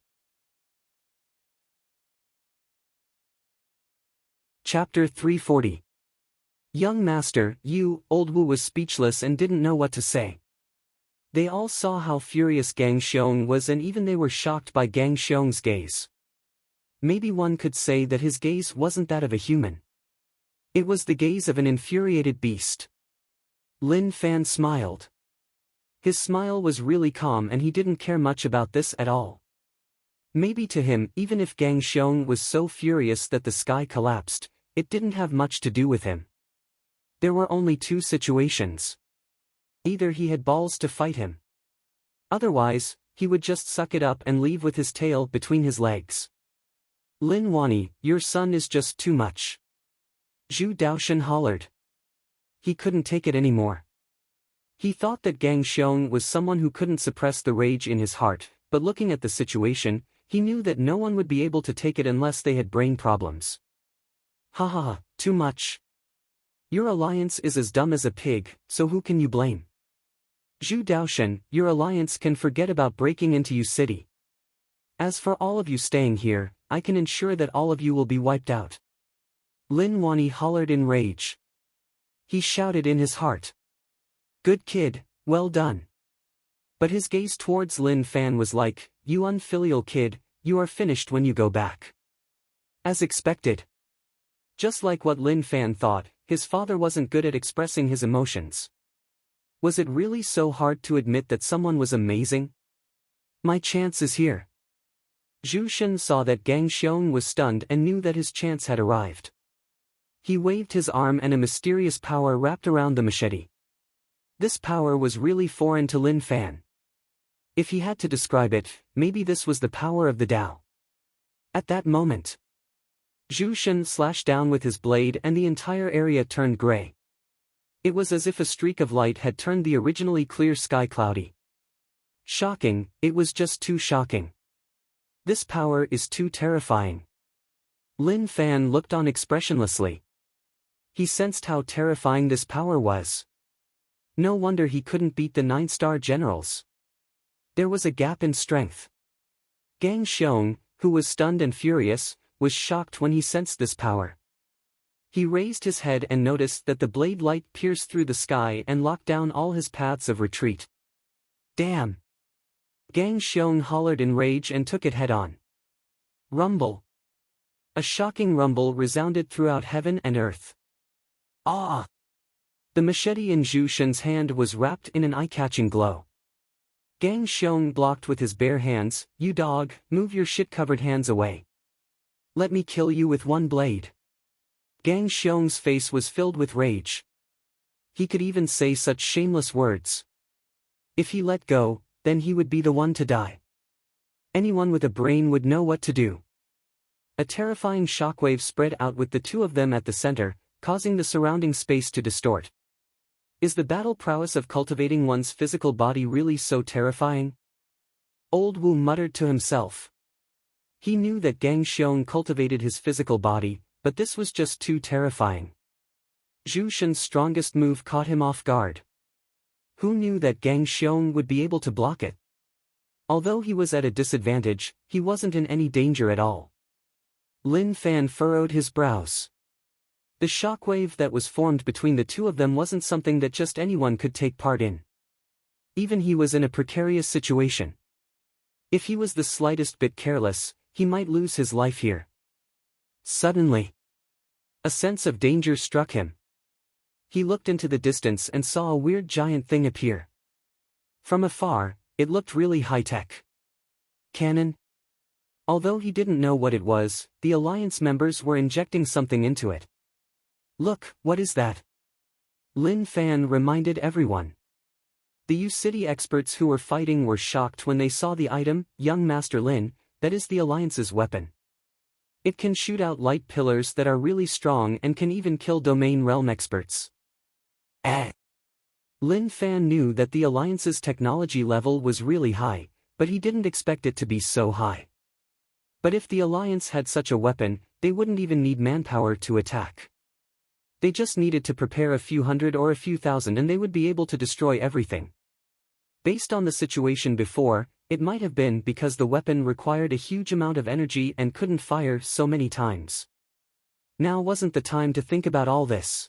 Chapter 340. Young Master, Old Wu was speechless and didn't know what to say. They all saw how furious Gang Xiong was and even they were shocked by Gang Xiong's gaze. Maybe one could say that his gaze wasn't that of a human. It was the gaze of an infuriated beast. Lin Fan smiled. His smile was really calm and he didn't care much about this at all. Maybe to him, even if Gang Xiong was so furious that the sky collapsed, it didn't have much to do with him. There were only two situations. Either he had balls to fight him. Otherwise, he would just suck it up and leave with his tail between his legs. Lin Wani, your son is just too much. Zhu Daoshan hollered. He couldn't take it anymore. He thought that Gang Xiong was someone who couldn't suppress the rage in his heart, but looking at the situation, he knew that no one would be able to take it unless they had brain problems. Ha ha ha, too much. Your alliance is as dumb as a pig, so who can you blame? Zhu Daoshan, your alliance can forget about breaking into your city. As for all of you staying here, I can ensure that all of you will be wiped out. Lin Wani hollered in rage. He shouted in his heart. Good kid, well done. But his gaze towards Lin Fan was like, you unfilial kid, you are finished when you go back. As expected. Just like what Lin Fan thought, his father wasn't good at expressing his emotions. Was it really so hard to admit that someone was amazing? My chance is here. Zhu Shen saw that Gang Xiong was stunned and knew that his chance had arrived. He waved his arm and a mysterious power wrapped around the machete. This power was really foreign to Lin Fan. If he had to describe it, maybe this was the power of the Tao. At that moment, Zhu Shen slashed down with his blade and the entire area turned gray. It was as if a streak of light had turned the originally clear sky cloudy. Shocking, it was just too shocking. This power is too terrifying. Lin Fan looked on expressionlessly. He sensed how terrifying this power was. No wonder he couldn't beat the 9-star generals. There was a gap in strength. Gang Xiong, who was stunned and furious, was shocked when he sensed this power. He raised his head and noticed that the blade light pierced through the sky and locked down all his paths of retreat. Damn! Gang Xiong hollered in rage and took it head-on. Rumble! A shocking rumble resounded throughout heaven and earth. Ah! The machete in Zhu Shen's hand was wrapped in an eye-catching glow. Gang Xiong blocked with his bare hands. You dog, move your shit-covered hands away. Let me kill you with one blade. Gang Xiong's face was filled with rage. He could even say such shameless words. If he let go, then he would be the one to die. Anyone with a brain would know what to do. A terrifying shockwave spread out with the two of them at the center, causing the surrounding space to distort. Is the battle prowess of cultivating one's physical body really so terrifying? Old Wu muttered to himself. He knew that Gang Xiong cultivated his physical body, but this was just too terrifying. Zhu Shen's strongest move caught him off guard. Who knew that Gang Xiong would be able to block it? Although he was at a disadvantage, he wasn't in any danger at all. Lin Fan furrowed his brows. The shockwave that was formed between the two of them wasn't something that just anyone could take part in. Even he was in a precarious situation. If he was the slightest bit careless, he might lose his life here. Suddenly, a sense of danger struck him. He looked into the distance and saw a weird giant thing appear. From afar, it looked really high-tech. Cannon? Although he didn't know what it was, the Alliance members were injecting something into it. Look, what is that? Lin Fan reminded everyone. The U-City experts who were fighting were shocked when they saw the item, young Master Lin, that is the Alliance's weapon. It can shoot out light pillars that are really strong and can even kill domain realm experts. Lin Fan knew that the Alliance's technology level was really high, but he didn't expect it to be so high. But if the Alliance had such a weapon, they wouldn't even need manpower to attack. They just needed to prepare a few hundred or a few thousand and they would be able to destroy everything. Based on the situation before, it might have been because the weapon required a huge amount of energy and couldn't fire so many times. Now wasn't the time to think about all this.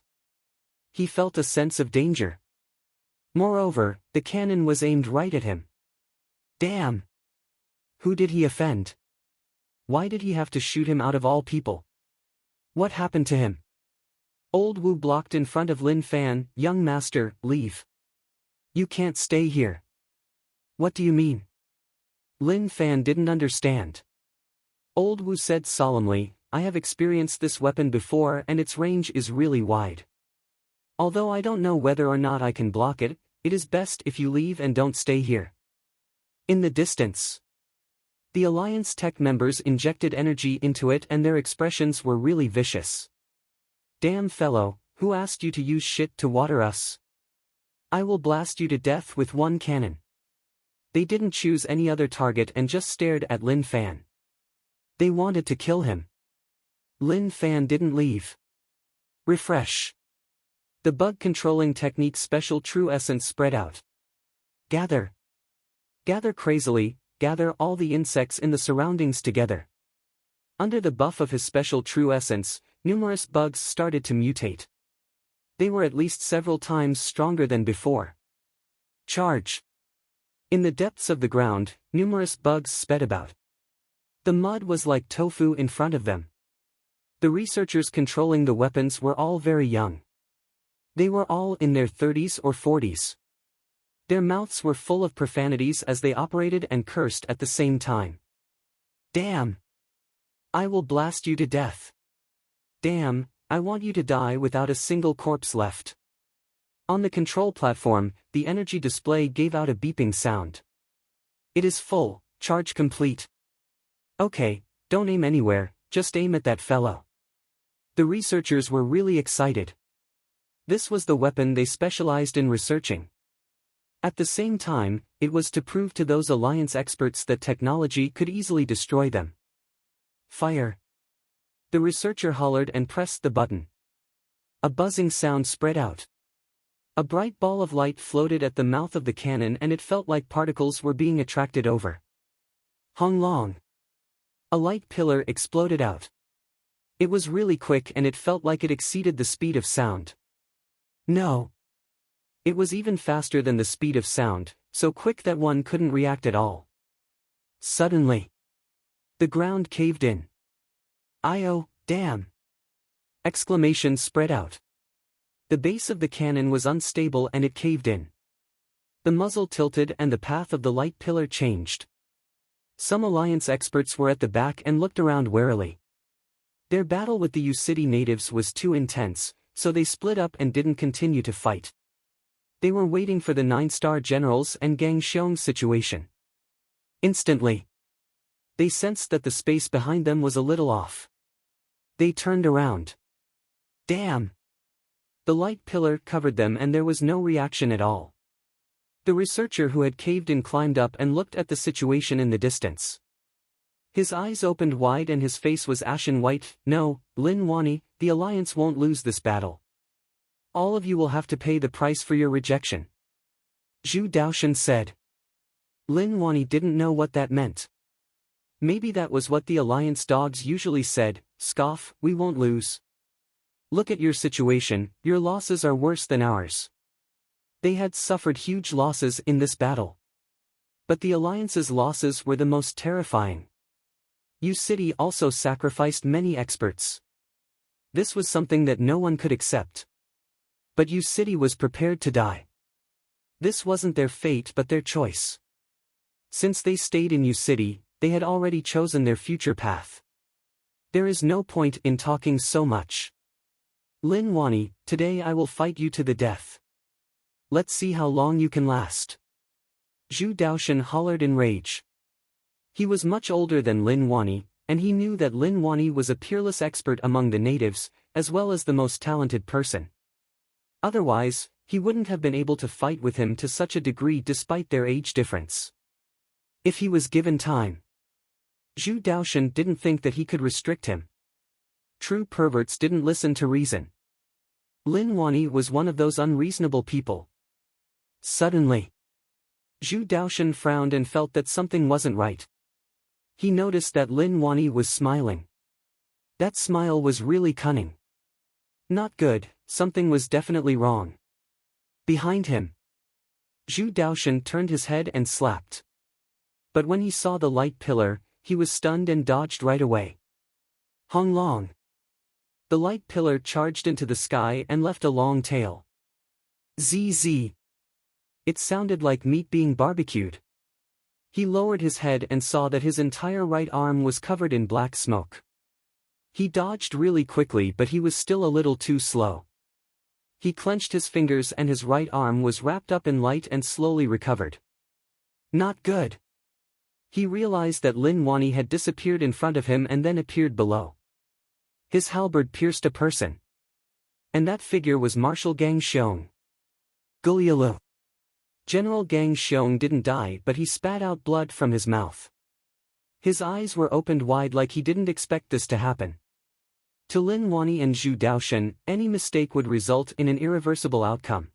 He felt a sense of danger. Moreover, the cannon was aimed right at him. Damn! Who did he offend? Why did he have to shoot him out of all people? What happened to him? Old Wu blocked in front of Lin Fan. Young master, leave. You can't stay here. What do you mean? Lin Fan didn't understand. Old Wu said solemnly, I have experienced this weapon before and its range is really wide. Although I don't know whether or not I can block it, it is best if you leave and don't stay here. In the distance, the Alliance Tech members injected energy into it and their expressions were really vicious. Damn fellow, who asked you to use shit to water us? I will blast you to death with one cannon. They didn't choose any other target and just stared at Lin Fan. They wanted to kill him. Lin Fan didn't leave. Refresh. The bug controlling technique's special true essence spread out. Gather. Gather crazily, gather all the insects in the surroundings together. Under the buff of his special true essence, numerous bugs started to mutate. They were at least several times stronger than before. Charge. In the depths of the ground, numerous bugs sped about. The mud was like tofu in front of them. The researchers controlling the weapons were all very young. They were all in their 30s or 40s. Their mouths were full of profanities as they operated and cursed at the same time. Damn! I will blast you to death. Damn, I want you to die without a single corpse left. On the control platform, the energy display gave out a beeping sound. It is full, charge complete. Okay, don't aim anywhere, just aim at that fellow. The researchers were really excited. This was the weapon they specialized in researching. At the same time, it was to prove to those Alliance experts that technology could easily destroy them. Fire. The researcher hollered and pressed the button. A buzzing sound spread out. A bright ball of light floated at the mouth of the cannon and it felt like particles were being attracted over. Hong long. A light pillar exploded out. It was really quick and it felt like it exceeded the speed of sound. No. It was even faster than the speed of sound, so quick that one couldn't react at all. Suddenly, the ground caved in. "Oh, damn!" Exclamations spread out. The base of the cannon was unstable and it caved in. The muzzle tilted and the path of the light pillar changed. Some Alliance experts were at the back and looked around warily. Their battle with the U-City natives was too intense, so they split up and didn't continue to fight. They were waiting for the 9-star generals and Gang Xiong's situation. Instantly, they sensed that the space behind them was a little off. They turned around. Damn! The light pillar covered them and there was no reaction at all. The researcher who had caved in climbed up and looked at the situation in the distance. His eyes opened wide and his face was ashen white. No, Lin Wani, the Alliance won't lose this battle. All of you will have to pay the price for your rejection. Zhu Daoshan said. Lin Wani didn't know what that meant. Maybe that was what the Alliance dogs usually said, scoff, we won't lose. Look at your situation, your losses are worse than ours. They had suffered huge losses in this battle. But the Alliance's losses were the most terrifying. U-City also sacrificed many experts. This was something that no one could accept. But U-City was prepared to die. This wasn't their fate but their choice. Since they stayed in U-City, they had already chosen their future path. There is no point in talking so much. Lin Wani, today I will fight you to the death. Let's see how long you can last. Zhu Daoshan hollered in rage. He was much older than Lin Wani, and he knew that Lin Wani was a peerless expert among the natives, as well as the most talented person. Otherwise, he wouldn't have been able to fight with him to such a degree despite their age difference. If he was given time. Zhu Daoshan didn't think that he could restrict him. True perverts didn't listen to reason. Lin Wani was one of those unreasonable people. Suddenly, Zhu Daoshan frowned and felt that something wasn't right. He noticed that Lin Wani was smiling. That smile was really cunning. Not good, something was definitely wrong. Behind him, Zhu Daoshan turned his head and slapped. But when he saw the light pillar, he was stunned and dodged right away. Hong long. The light pillar charged into the sky and left a long tail. ZZ. It sounded like meat being barbecued. He lowered his head and saw that his entire right arm was covered in black smoke. He dodged really quickly, but he was still a little too slow. He clenched his fingers and his right arm was wrapped up in light and slowly recovered. Not good. He realized that Lin Wani had disappeared in front of him and then appeared below. His halberd pierced a person. And that figure was Marshal Gang Xiong. Gulialu. General Gang Xiong didn't die, but he spat out blood from his mouth. His eyes were opened wide like he didn't expect this to happen. To Lin Wani and Zhu Daoshan, any mistake would result in an irreversible outcome.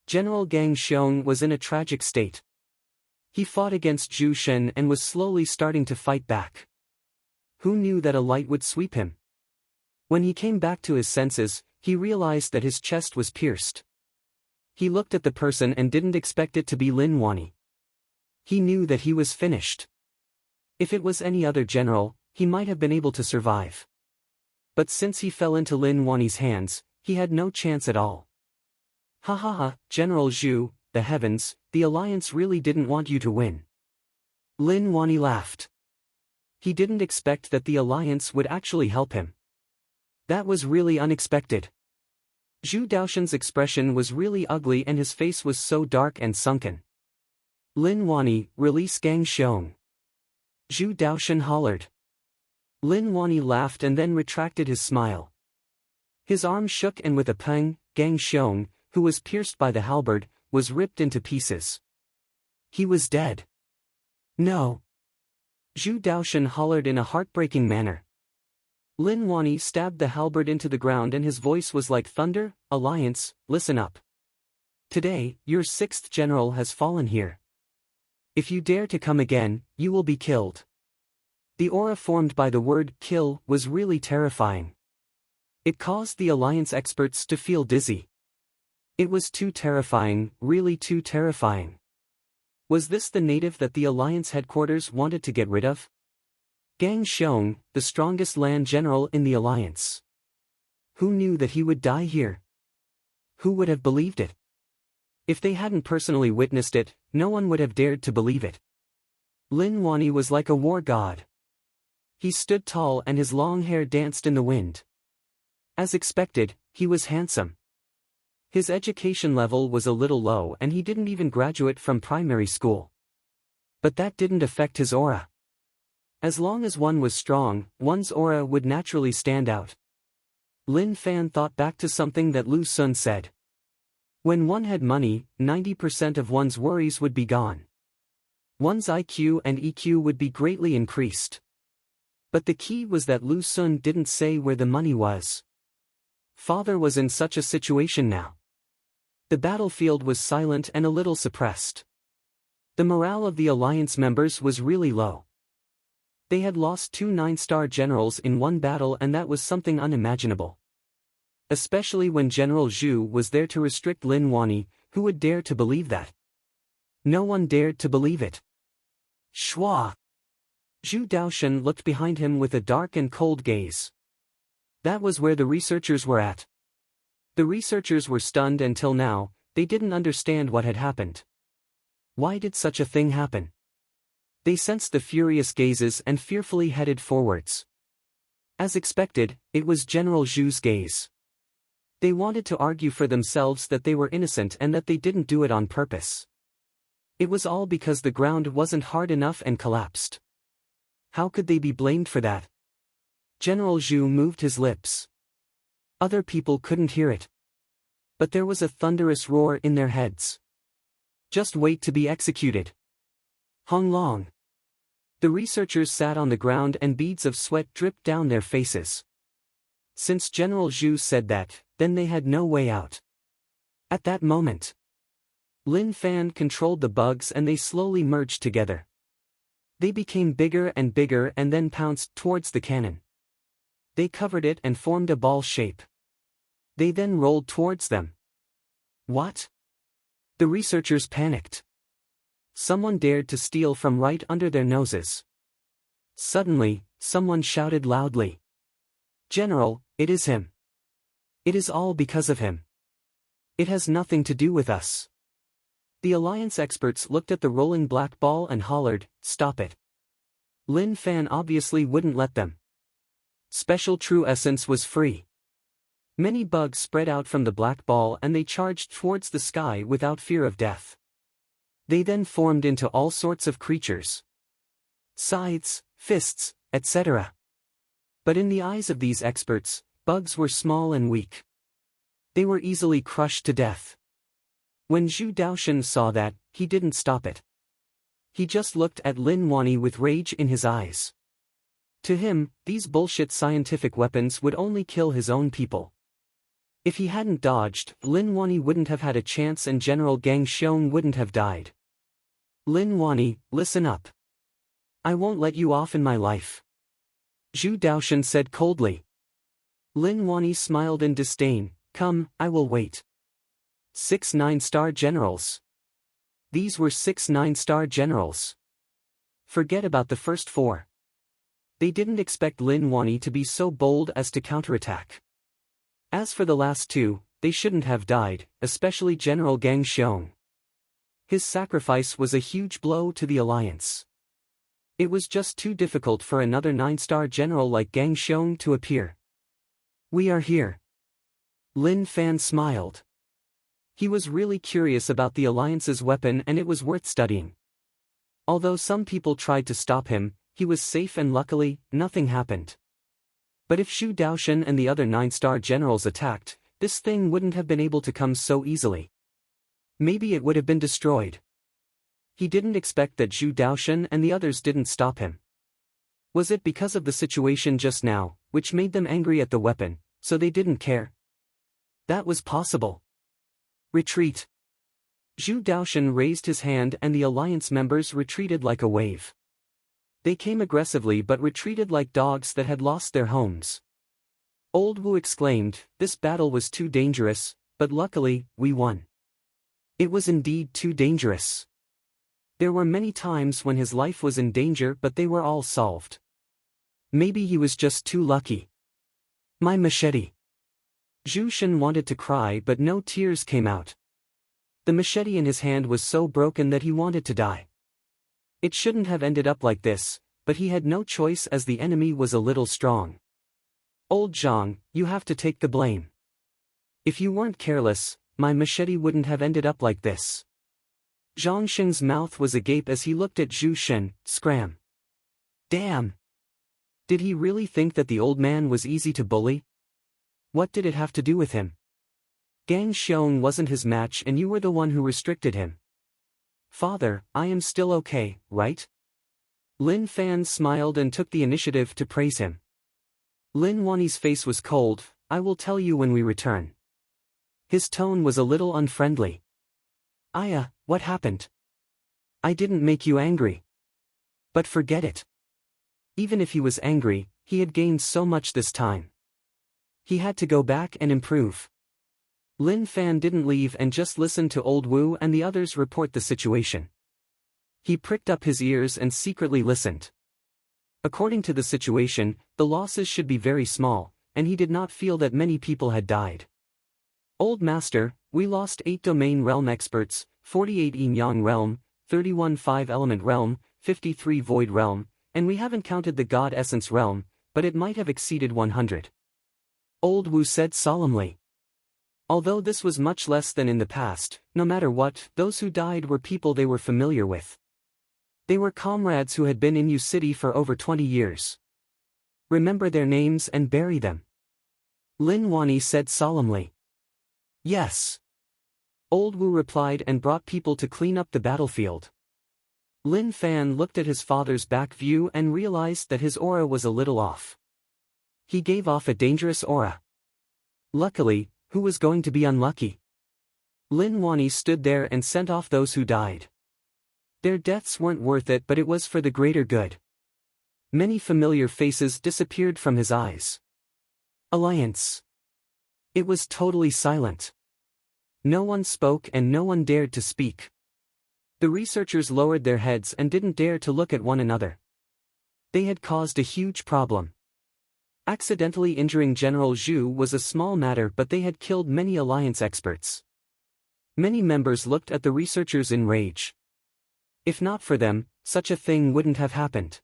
General Gang Xiong was in a tragic state. He fought against Zhu Shen and was slowly starting to fight back. Who knew that a light would sweep him? When he came back to his senses, he realized that his chest was pierced. He looked at the person and didn't expect it to be Lin Wani. He knew that he was finished. If it was any other general, he might have been able to survive. But since he fell into Lin Wani's hands, he had no chance at all. Ha ha ha, General Zhu, the heavens, the Alliance really didn't want you to win. Lin Wani laughed. He didn't expect that the Alliance would actually help him. That was really unexpected. Zhu Daoshan's expression was really ugly and his face was so dark and sunken. Lin Wani, release Gang Xiong. Zhu Daoshan hollered. Lin Wani laughed and then retracted his smile. His arm shook and with a pang, Gang Xiong, who was pierced by the halberd, was ripped into pieces. He was dead. No. Zhu Daoshan hollered in a heartbreaking manner. Lin Wani stabbed the halberd into the ground and his voice was like thunder. Alliance, listen up. Today, your 6th general has fallen here. If you dare to come again, you will be killed. The aura formed by the word kill was really terrifying. It caused the Alliance experts to feel dizzy. It was too terrifying, really too terrifying. Was this the native that the Alliance headquarters wanted to get rid of? Gang Xiong, the strongest land general in the Alliance. Who knew that he would die here? Who would have believed it? If they hadn't personally witnessed it, no one would have dared to believe it. Lin Wani was like a war god. He stood tall and his long hair danced in the wind. As expected, he was handsome. His education level was a little low and he didn't even graduate from primary school. But that didn't affect his aura. As long as one was strong, one's aura would naturally stand out. Lin Fan thought back to something that Lu Sun said. When one had money, 90% of one's worries would be gone. One's IQ and EQ would be greatly increased. But the key was that Lu Sun didn't say where the money was. Father was in such a situation now. The battlefield was silent and a little suppressed. The morale of the Alliance members was really low. They had lost 2 9-star generals in one battle and that was something unimaginable. Especially when General Zhu was there to restrict Lin Wani, who would dare to believe that? No one dared to believe it. Shua! Zhu Daoshan looked behind him with a dark and cold gaze. That was where the researchers were at. The researchers were stunned until now, they didn't understand what had happened. Why did such a thing happen? They sensed the furious gazes and fearfully headed forwards. As expected, it was General Zhu's gaze. They wanted to argue for themselves that they were innocent and that they didn't do it on purpose. It was all because the ground wasn't hard enough and collapsed. How could they be blamed for that? General Zhu moved his lips. Other people couldn't hear it. But there was a thunderous roar in their heads. Just wait to be executed. Hong Long. The researchers sat on the ground and beads of sweat dripped down their faces. Since General Zhu said that, then they had no way out. At that moment, Lin Fan controlled the bugs and they slowly merged together. They became bigger and then pounced towards the cannon. They covered it and formed a ball shape. They then rolled towards them. What? The researchers panicked. Someone dared to steal from right under their noses. Suddenly, someone shouted loudly. General, it is him. It is all because of him. It has nothing to do with us. The Alliance experts looked at the rolling black ball and hollered, "Stop it." Lin Fan obviously wouldn't let them. Special True Essence was free. Many bugs spread out from the black ball and they charged towards the sky without fear of death. They then formed into all sorts of creatures. Scythes, fists, etc. But in the eyes of these experts, bugs were small and weak. They were easily crushed to death. When Zhu Daoshan saw that, he didn't stop it. He just looked at Lin Wani with rage in his eyes. To him, these bullshit scientific weapons would only kill his own people. If he hadn't dodged, Lin Wani wouldn't have had a chance and General Gang Xiong wouldn't have died. Lin Wani, listen up. I won't let you off in my life. Zhu Daoshan said coldly. Lin Wani smiled in disdain. Come, I will wait. 6 9-star generals. These were 6 9-star generals. Forget about the first 4. They didn't expect Lin Wani to be so bold as to counterattack. As for the last 2, they shouldn't have died, especially General Gang Xiong. His sacrifice was a huge blow to the alliance. It was just too difficult for another 9-star general like Gang Xiong to appear. We are here. Lin Fan smiled. He was really curious about the alliance's weapon and it was worth studying. Although some people tried to stop him, he was safe and luckily, nothing happened. But if Zhu Daoshan and the other 9-star generals attacked, this thing wouldn't have been able to come so easily. Maybe it would have been destroyed. He didn't expect that Zhu Daoshan and the others didn't stop him. Was it because of the situation just now, which made them angry at the weapon, so they didn't care? That was possible. Retreat. Zhu Daoshan raised his hand and the alliance members retreated like a wave. They came aggressively but retreated like dogs that had lost their homes. Old Wu exclaimed, "This battle was too dangerous, but luckily, we won." It was indeed too dangerous. There were many times when his life was in danger but they were all solved. Maybe he was just too lucky. My machete. Zhu Shen wanted to cry but no tears came out. The machete in his hand was so broken that he wanted to die. It shouldn't have ended up like this, but he had no choice as the enemy was a little strong. Old Zhang, you have to take the blame. If you weren't careless, my machete wouldn't have ended up like this. Zhang Sheng's mouth was agape as he looked at Zhu Shen. Scram. Damn. Did he really think that the old man was easy to bully? What did it have to do with him? Gang Xiong wasn't his match and you were the one who restricted him. Father, I am still okay, right? Lin Fan smiled and took the initiative to praise him. Lin Wani's face was cold. I will tell you when we return. His tone was a little unfriendly. Aya, what happened? I didn't make you angry. But forget it. Even if he was angry, he had gained so much this time. He had to go back and improve. Lin Fan didn't leave and just listened to Old Wu and the others report the situation. He pricked up his ears and secretly listened. According to the situation, the losses should be very small, and he did not feel that many people had died. Old Master, we lost 8 Domain Realm experts, 48 Yin-Yang Realm, 31 5-Element Realm, 53 Void Realm, and we haven't counted the God Essence Realm, but it might have exceeded 100. Old Wu said solemnly. Although this was much less than in the past, no matter what, those who died were people they were familiar with. They were comrades who had been in Yu City for over 20 years. Remember their names and bury them. Lin Wani said solemnly. Yes. Old Wu replied and brought people to clean up the battlefield. Lin Fan looked at his father's back view and realized that his aura was a little off. He gave off a dangerous aura. Luckily, who was going to be unlucky? Lin Wani stood there and sent off those who died. Their deaths weren't worth it but it was for the greater good. Many familiar faces disappeared from his eyes. Alliance. It was totally silent. No one spoke and no one dared to speak. The researchers lowered their heads and didn't dare to look at one another. They had caused a huge problem. Accidentally injuring General Zhu was a small matter but they had killed many alliance experts. Many members looked at the researchers in rage. If not for them, such a thing wouldn't have happened.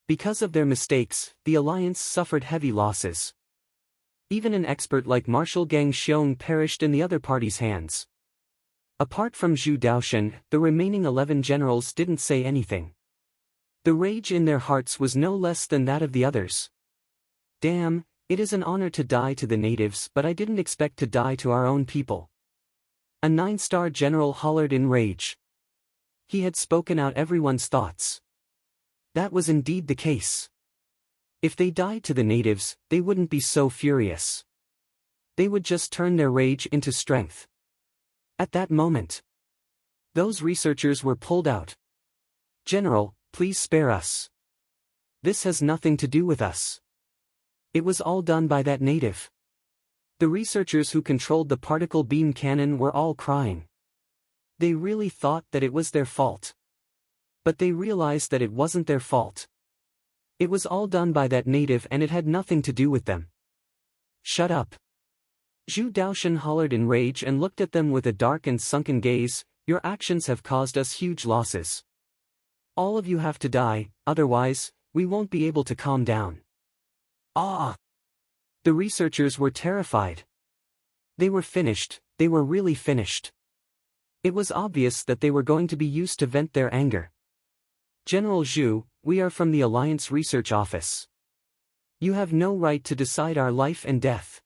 Because of their mistakes, the Alliance suffered heavy losses. Even an expert like Marshal Gang Xiong perished in the other party's hands. Apart from Zhu Daoshan, the remaining 11 generals didn't say anything. The rage in their hearts was no less than that of the others. Damn, it is an honor to die to the natives, but I didn't expect to die to our own people. A 9-star general hollered in rage. He had spoken out everyone's thoughts. That was indeed the case. If they died to the natives, they wouldn't be so furious. They would just turn their rage into strength. At that moment, those researchers were pulled out. General, please spare us. This has nothing to do with us. It was all done by that native. The researchers who controlled the particle beam cannon were all crying. They really thought that it was their fault. But they realized that it wasn't their fault. It was all done by that native and it had nothing to do with them. Shut up. Zhu Daoshan hollered in rage and looked at them with a dark and sunken gaze. Your actions have caused us huge losses. All of you have to die, otherwise, we won't be able to calm down. Ah! The researchers were terrified. They were finished, they were really finished. It was obvious that they were going to be used to vent their anger. General Zhu, we are from the Alliance Research Office. You have no right to decide our life and death.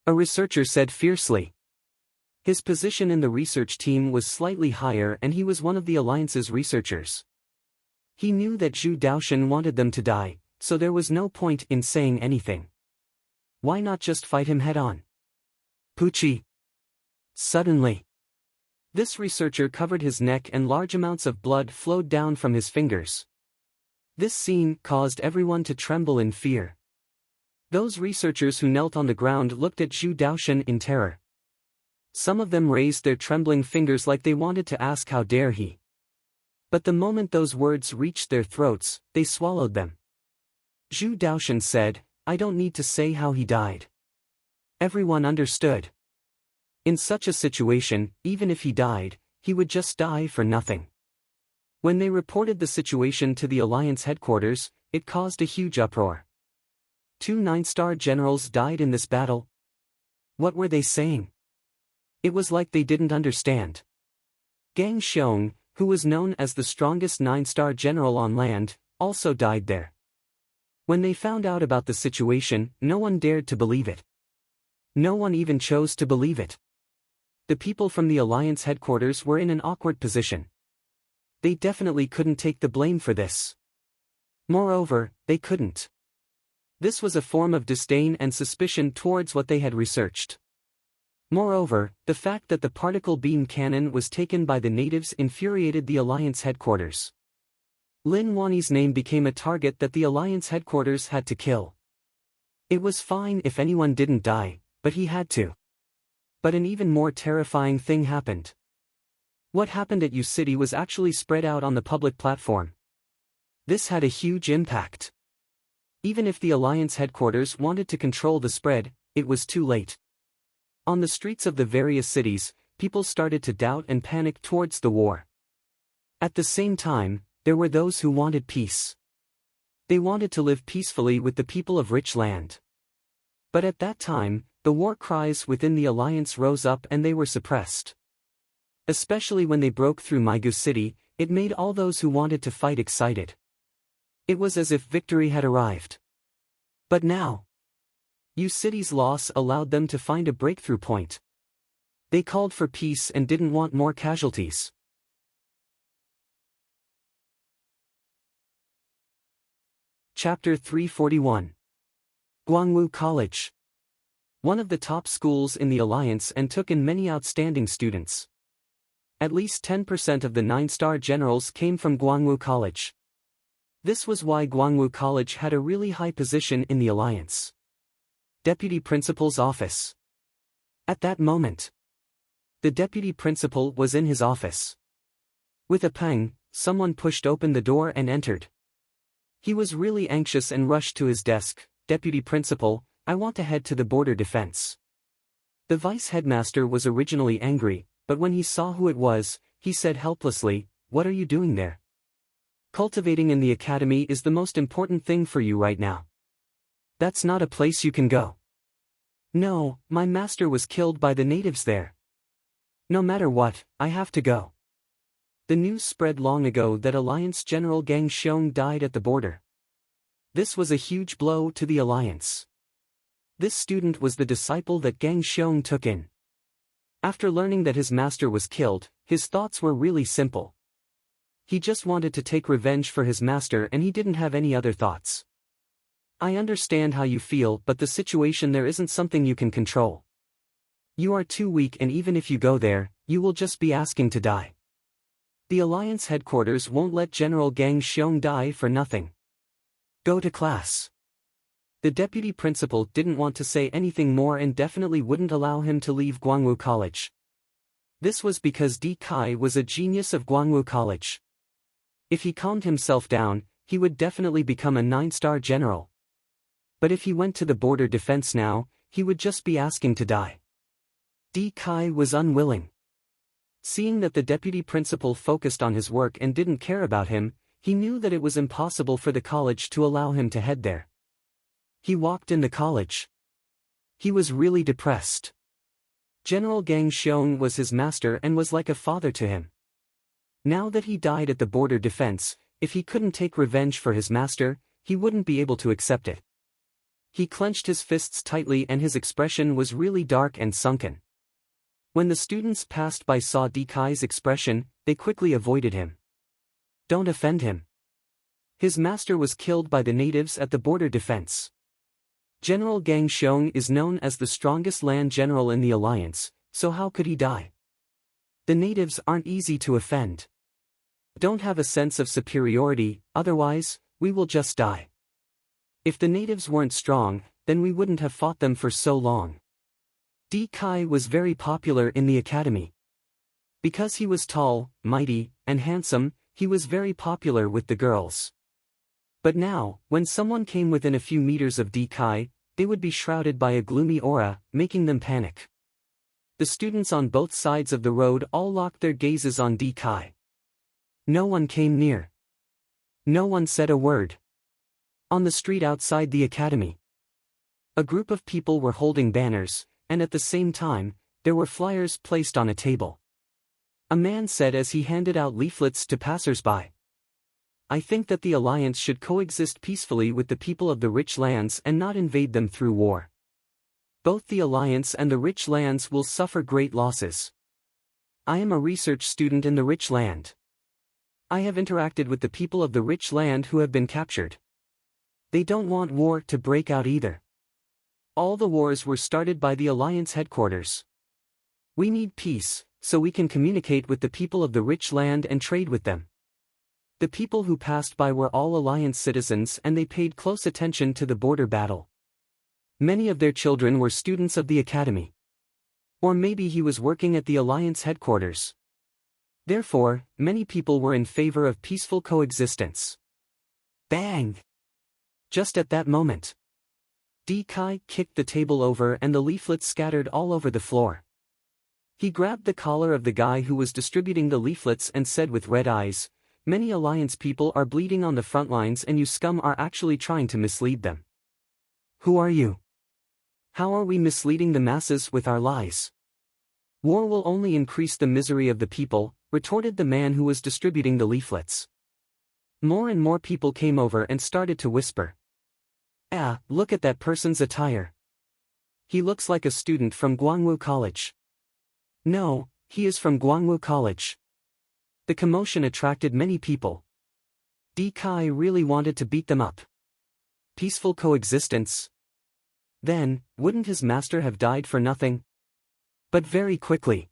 A researcher said fiercely. His position in the research team was slightly higher and he was one of the Alliance's researchers. He knew that Zhu Daoshan wanted them to die, so there was no point in saying anything. Why not just fight him head-on? Pucci. Suddenly, this researcher covered his neck and large amounts of blood flowed down from his fingers. This scene caused everyone to tremble in fear. Those researchers who knelt on the ground looked at Zhu Daoshan in terror. Some of them raised their trembling fingers like they wanted to ask how dare he. But the moment those words reached their throats, they swallowed them. Zhu Daoshan said, I don't need to say how he died. Everyone understood. In such a situation, even if he died, he would just die for nothing. When they reported the situation to the Alliance headquarters, it caused a huge uproar. 2 9-star generals died in this battle. What were they saying? It was like they didn't understand. Gang Xiong, who was known as the strongest 9-star general on land, also died there. When they found out about the situation, no one dared to believe it. No one even chose to believe it. The people from the Alliance headquarters were in an awkward position. They definitely couldn't take the blame for this. Moreover, they couldn't. This was a form of disdain and suspicion towards what they had researched. Moreover, the fact that the particle beam cannon was taken by the natives infuriated the Alliance headquarters. Lin Wani's name became a target that the Alliance headquarters had to kill. It was fine if anyone didn't die, but he had to. But an even more terrifying thing happened. What happened at U City was actually spread out on the public platform. This had a huge impact. Even if the Alliance headquarters wanted to control the spread, it was too late. On the streets of the various cities, people started to doubt and panic towards the war. At the same time, there were those who wanted peace. They wanted to live peacefully with the people of rich land. But at that time, the war cries within the Alliance rose up and they were suppressed. Especially when they broke through Maigu City, it made all those who wanted to fight excited. It was as if victory had arrived. But now, U City's loss allowed them to find a breakthrough point. They called for peace and didn't want more casualties. Chapter 341. Guangwu College. One of the top schools in the Alliance and took in many outstanding students. At least 10% of the 9-star generals came from Guangwu College. This was why Guangwu College had a really high position in the Alliance. Deputy Principal's office. At that moment, the deputy principal was in his office. With a pang, someone pushed open the door and entered. He was really anxious and rushed to his desk. Deputy Principal, I want to head to the border defense. The vice headmaster was originally angry, but when he saw who it was, he said helplessly, "What are you doing there? Cultivating in the academy is the most important thing for you right now. That's not a place you can go." "No, my master was killed by the natives there. No matter what, I have to go." The news spread long ago that Alliance General Gang Xiong died at the border. This was a huge blow to the Alliance. This student was the disciple that Gang Xiong took in. After learning that his master was killed, his thoughts were really simple. He just wanted to take revenge for his master and he didn't have any other thoughts. "I understand how you feel, but the situation there isn't something you can control. You are too weak, and even if you go there, you will just be asking to die. The Alliance headquarters won't let General Gang Xiong die for nothing. Go to class." The deputy principal didn't want to say anything more and definitely wouldn't allow him to leave Guangwu College. This was because Di Kai was a genius of Guangwu College. If he calmed himself down, he would definitely become a 9-star general. But if he went to the border defense now, he would just be asking to die. Di Kai was unwilling. Seeing that the deputy principal focused on his work and didn't care about him, he knew that it was impossible for the college to allow him to head there. He walked in the college. He was really depressed. General Gang Xiong was his master and was like a father to him. Now that he died at the border defense, if he couldn't take revenge for his master, he wouldn't be able to accept it. He clenched his fists tightly and his expression was really dark and sunken. When the students passed by saw Di Kai's expression, they quickly avoided him. "Don't offend him. His master was killed by the natives at the border defense. General Gang Xiong is known as the strongest land general in the Alliance, so how could he die? The natives aren't easy to offend. Don't have a sense of superiority, otherwise, we will just die. If the natives weren't strong, then we wouldn't have fought them for so long." Di Kai was very popular in the academy. Because he was tall, mighty, and handsome, he was very popular with the girls. But now, when someone came within a few meters of Di Kai, they would be shrouded by a gloomy aura, making them panic. The students on both sides of the road all locked their gazes on Di Kai. No one came near. No one said a word. On the street outside the academy, a group of people were holding banners, and at the same time, there were flyers placed on a table. A man said as he handed out leaflets to passers-by, "I think that the Alliance should coexist peacefully with the people of the rich lands and not invade them through war. Both the Alliance and the rich lands will suffer great losses. I am a research student in the rich land. I have interacted with the people of the rich land who have been captured. They don't want war to break out either. All the wars were started by the Alliance headquarters. We need peace, so we can communicate with the people of the rich land and trade with them." The people who passed by were all Alliance citizens and they paid close attention to the border battle. Many of their children were students of the academy. Or maybe he was working at the Alliance headquarters. Therefore, many people were in favor of peaceful coexistence. Bang! Just at that moment, Di Kai kicked the table over and the leaflets scattered all over the floor. He grabbed the collar of the guy who was distributing the leaflets and said with red eyes, "Many Alliance people are bleeding on the front lines and you scum are actually trying to mislead them. Who are you? How are we misleading the masses with our lies? War will only increase the misery of the people," retorted the man who was distributing the leaflets. More and more people came over and started to whisper, "Ah, look at that person's attire. He looks like a student from Guangwu College. No, he is from Guangwu College." The commotion attracted many people. Di Kai really wanted to beat them up. Peaceful coexistence? Then, wouldn't his master have died for nothing? But very quickly,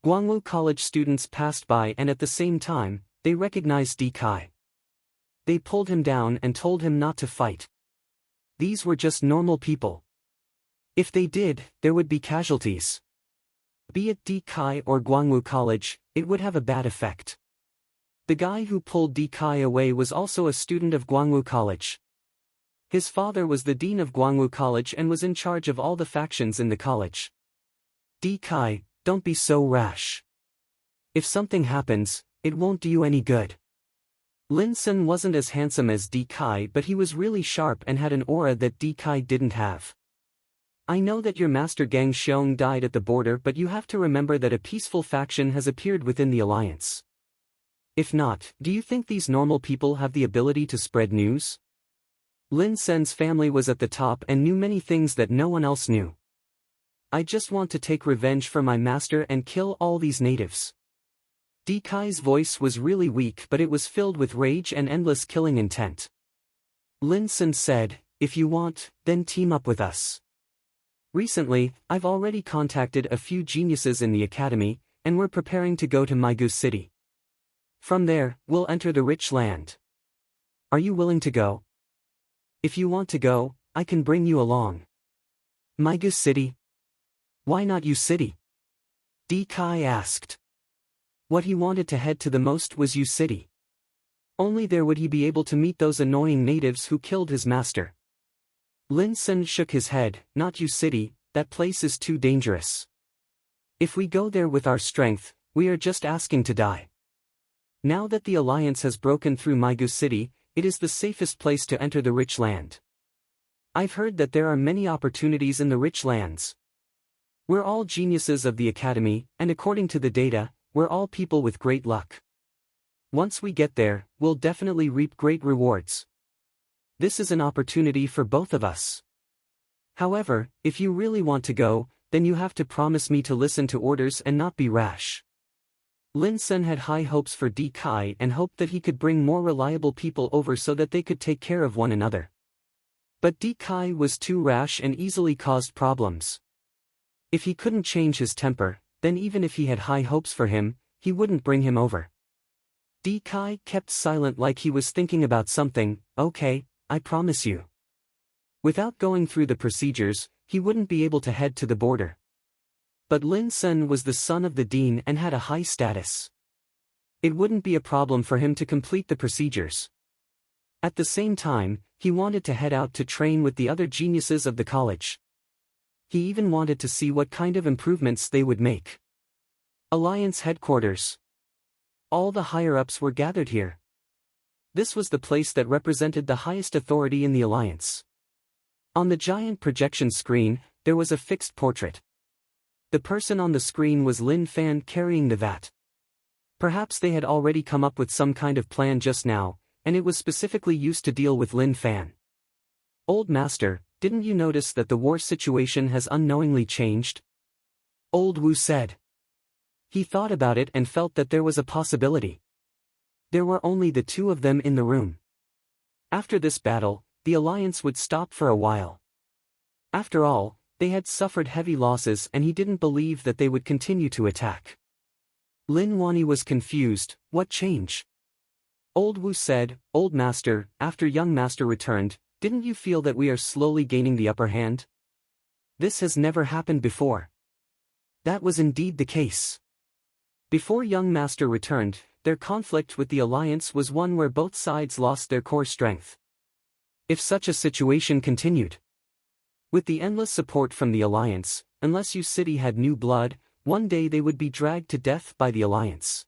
Guangwu College students passed by and at the same time, they recognized Di Kai. They pulled him down and told him not to fight. These were just normal people. If they did, there would be casualties. Be it Di Kai or Guangwu College, it would have a bad effect. The guy who pulled Di Kai away was also a student of Guangwu College. His father was the dean of Guangwu College and was in charge of all the factions in the college. Di Kai, don't be so rash. If something happens, it won't do you any good. Lin Sun wasn't as handsome as Di Kai, but he was really sharp and had an aura that Di Kai didn't have. I know that your master Gang Xiong died at the border, but you have to remember that a peaceful faction has appeared within the alliance. If not, do you think these normal people have the ability to spread news? Lin Sen's family was at the top and knew many things that no one else knew. I just want to take revenge for my master and kill all these natives. Di Kai's voice was really weak, but it was filled with rage and endless killing intent. Lin Sen said, if you want, then team up with us. Recently, I've already contacted a few geniuses in the academy, and we're preparing to go to Maigu City. From there, we'll enter the rich land. Are you willing to go? If you want to go, I can bring you along. Maigu City? Why not U City? Di Kai asked. What he wanted to head to the most was U City. Only there would he be able to meet those annoying natives who killed his master. Lin Sun shook his head, not U City, that place is too dangerous. If we go there with our strength, we are just asking to die. Now that the alliance has broken through Maigu City, it is the safest place to enter the rich land. I've heard that there are many opportunities in the rich lands. We're all geniuses of the academy, and according to the data, we're all people with great luck. Once we get there, we'll definitely reap great rewards. This is an opportunity for both of us. However, if you really want to go, then you have to promise me to listen to orders and not be rash. Lin Sun had high hopes for Di Kai and hoped that he could bring more reliable people over so that they could take care of one another. But Di Kai was too rash and easily caused problems. If he couldn't change his temper, then even if he had high hopes for him, he wouldn't bring him over. Di Kai kept silent like he was thinking about something. Okay, I promise you. Without going through the procedures, he wouldn't be able to head to the border. But Lin Sun was the son of the dean and had a high status. It wouldn't be a problem for him to complete the procedures. At the same time, he wanted to head out to train with the other geniuses of the college. He even wanted to see what kind of improvements they would make. Alliance headquarters. All the higher-ups were gathered here. This was the place that represented the highest authority in the alliance. On the giant projection screen, there was a fixed portrait. The person on the screen was Lin Fan carrying the vat. Perhaps they had already come up with some kind of plan just now, and it was specifically used to deal with Lin Fan. Old Master, didn't you notice that the war situation has unknowingly changed? Old Wu said. He thought about it and felt that there was a possibility. There were only the two of them in the room. After this battle, the alliance would stop for a while. After all, they had suffered heavy losses and he didn't believe that they would continue to attack. Lin Wani was confused. What change? Old Wu said, Old Master, after Young Master returned, didn't you feel that we are slowly gaining the upper hand? This has never happened before. That was indeed the case. Before Young Master returned, their conflict with the alliance was one where both sides lost their core strength. If such a situation continued, with the endless support from the alliance, unless U City had new blood, one day they would be dragged to death by the alliance.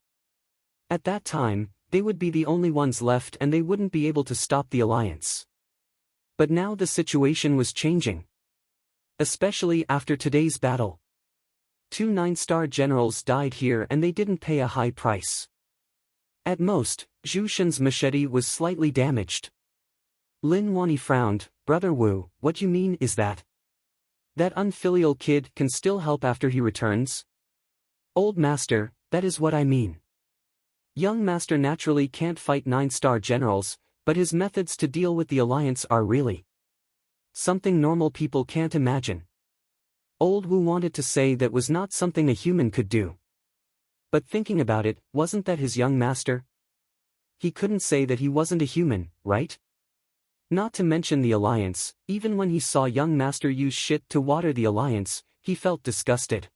At that time, they would be the only ones left and they wouldn't be able to stop the alliance. But now the situation was changing. Especially after today's battle. 2 9-star generals died here and they didn't pay a high price. At most, Zhu Shen's machete was slightly damaged. Lin Wani frowned. Brother Wu, what you mean is that unfilial kid can still help after he returns? Old Master, that is what I mean. Young Master naturally can't fight 9-star generals, but his methods to deal with the alliance are really something normal people can't imagine. Old Wu wanted to say that was not something a human could do. But thinking about it, wasn't that his young master? He couldn't say that he wasn't a human, right? Not to mention the alliance, even when he saw young master use shit to water the alliance, he felt disgusted.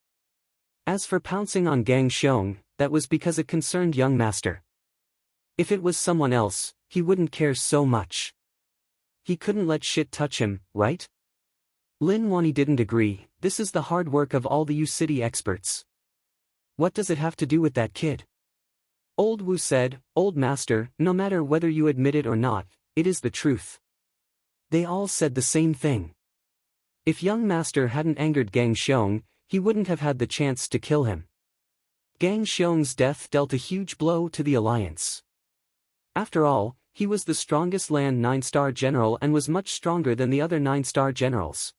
As for pouncing on Gang Xiong, that was because it concerned young master. If it was someone else, he wouldn't care so much. He couldn't let shit touch him, right? Lin Wani didn't agree. This is the hard work of all the U City experts. What does it have to do with that kid? Old Wu said, Old Master, no matter whether you admit it or not, it is the truth. They all said the same thing. If young Master hadn't angered Gang Xiong, he wouldn't have had the chance to kill him. Gang Xiong's death dealt a huge blow to the alliance. After all, he was the strongest land 9-star general and was much stronger than the other 9-star generals.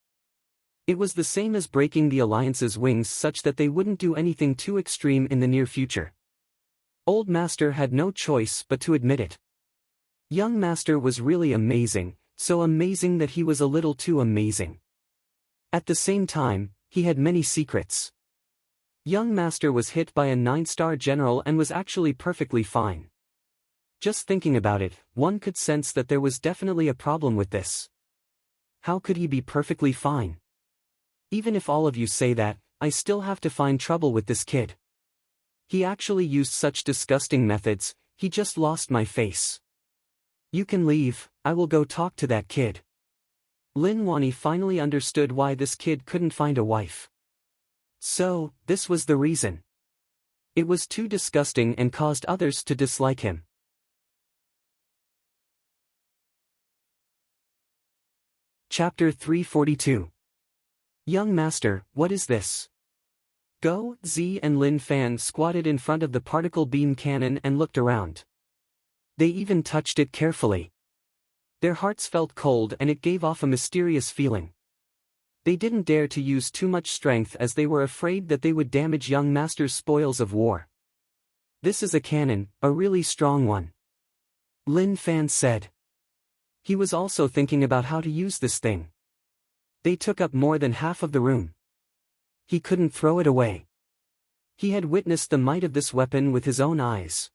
It was the same as breaking the alliance's wings such that they wouldn't do anything too extreme in the near future. Old Master had no choice but to admit it. Young Master was really amazing, so amazing that he was a little too amazing. At the same time, he had many secrets. Young Master was hit by a 9-star general and was actually perfectly fine. Just thinking about it, one could sense that there was definitely a problem with this. How could he be perfectly fine? Even if all of you say that, I still have to find trouble with this kid. He actually used such disgusting methods, he just lost my face. You can leave, I will go talk to that kid. Lin Wani finally understood why this kid couldn't find a wife. So, this was the reason. It was too disgusting and caused others to dislike him. Chapter 342. Young Master, what is this? Go, Z and Lin Fan squatted in front of the particle beam cannon and looked around. They even touched it carefully. Their hearts felt cold and it gave off a mysterious feeling. They didn't dare to use too much strength as they were afraid that they would damage young Master's spoils of war. This is a cannon, a really strong one. Lin Fan said. He was also thinking about how to use this thing. They took up more than half of the room. He couldn't throw it away. He had witnessed the might of this weapon with his own eyes.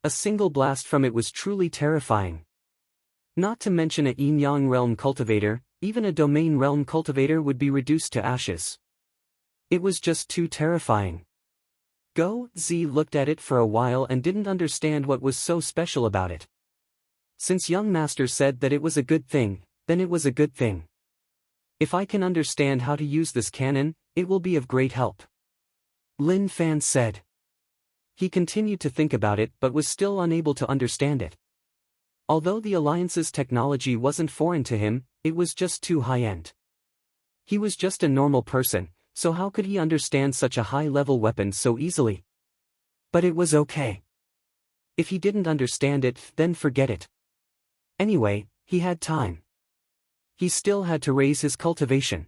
A single blast from it was truly terrifying. Not to mention a yin-yang realm cultivator, even a domain realm cultivator would be reduced to ashes. It was just too terrifying. Go Z looked at it for a while and didn't understand what was so special about it. Since young Master said that it was a good thing, then it was a good thing. If I can understand how to use this cannon, it will be of great help. Lin Fan said. He continued to think about it but was still unable to understand it. Although the Alliance's technology wasn't foreign to him, it was just too high-end. He was just a normal person, so how could he understand such a high-level weapon so easily? But it was okay. If he didn't understand it, then forget it. Anyway, he had time. He still had to raise his cultivation.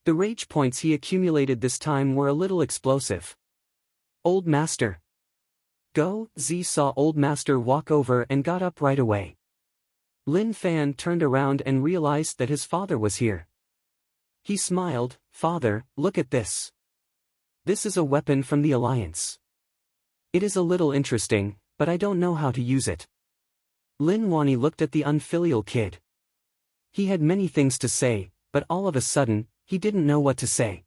The rage points he accumulated this time were a little explosive. Old Master. Go Z saw Old Master walk over and got up right away. Lin Fan turned around and realized that his father was here. He smiled, Father, look at this. This is a weapon from the Alliance. It is a little interesting, but I don't know how to use it. Lin Wani looked at the unfilial kid. He had many things to say, but all of a sudden, he didn't know what to say.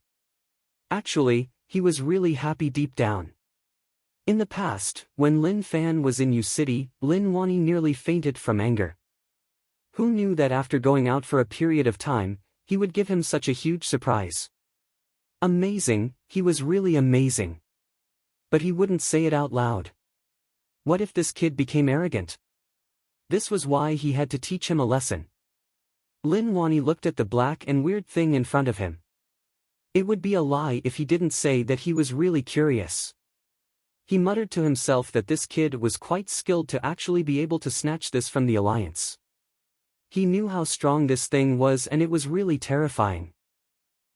Actually, he was really happy deep down. In the past, when Lin Fan was in U City, Lin Wani nearly fainted from anger. Who knew that after going out for a period of time, he would give him such a huge surprise? Amazing, he was really amazing. But he wouldn't say it out loud. What if this kid became arrogant? This was why he had to teach him a lesson. Lin Wani looked at the black and weird thing in front of him. It would be a lie if he didn't say that he was really curious. He muttered to himself that this kid was quite skilled to actually be able to snatch this from the Alliance. He knew how strong this thing was and it was really terrifying.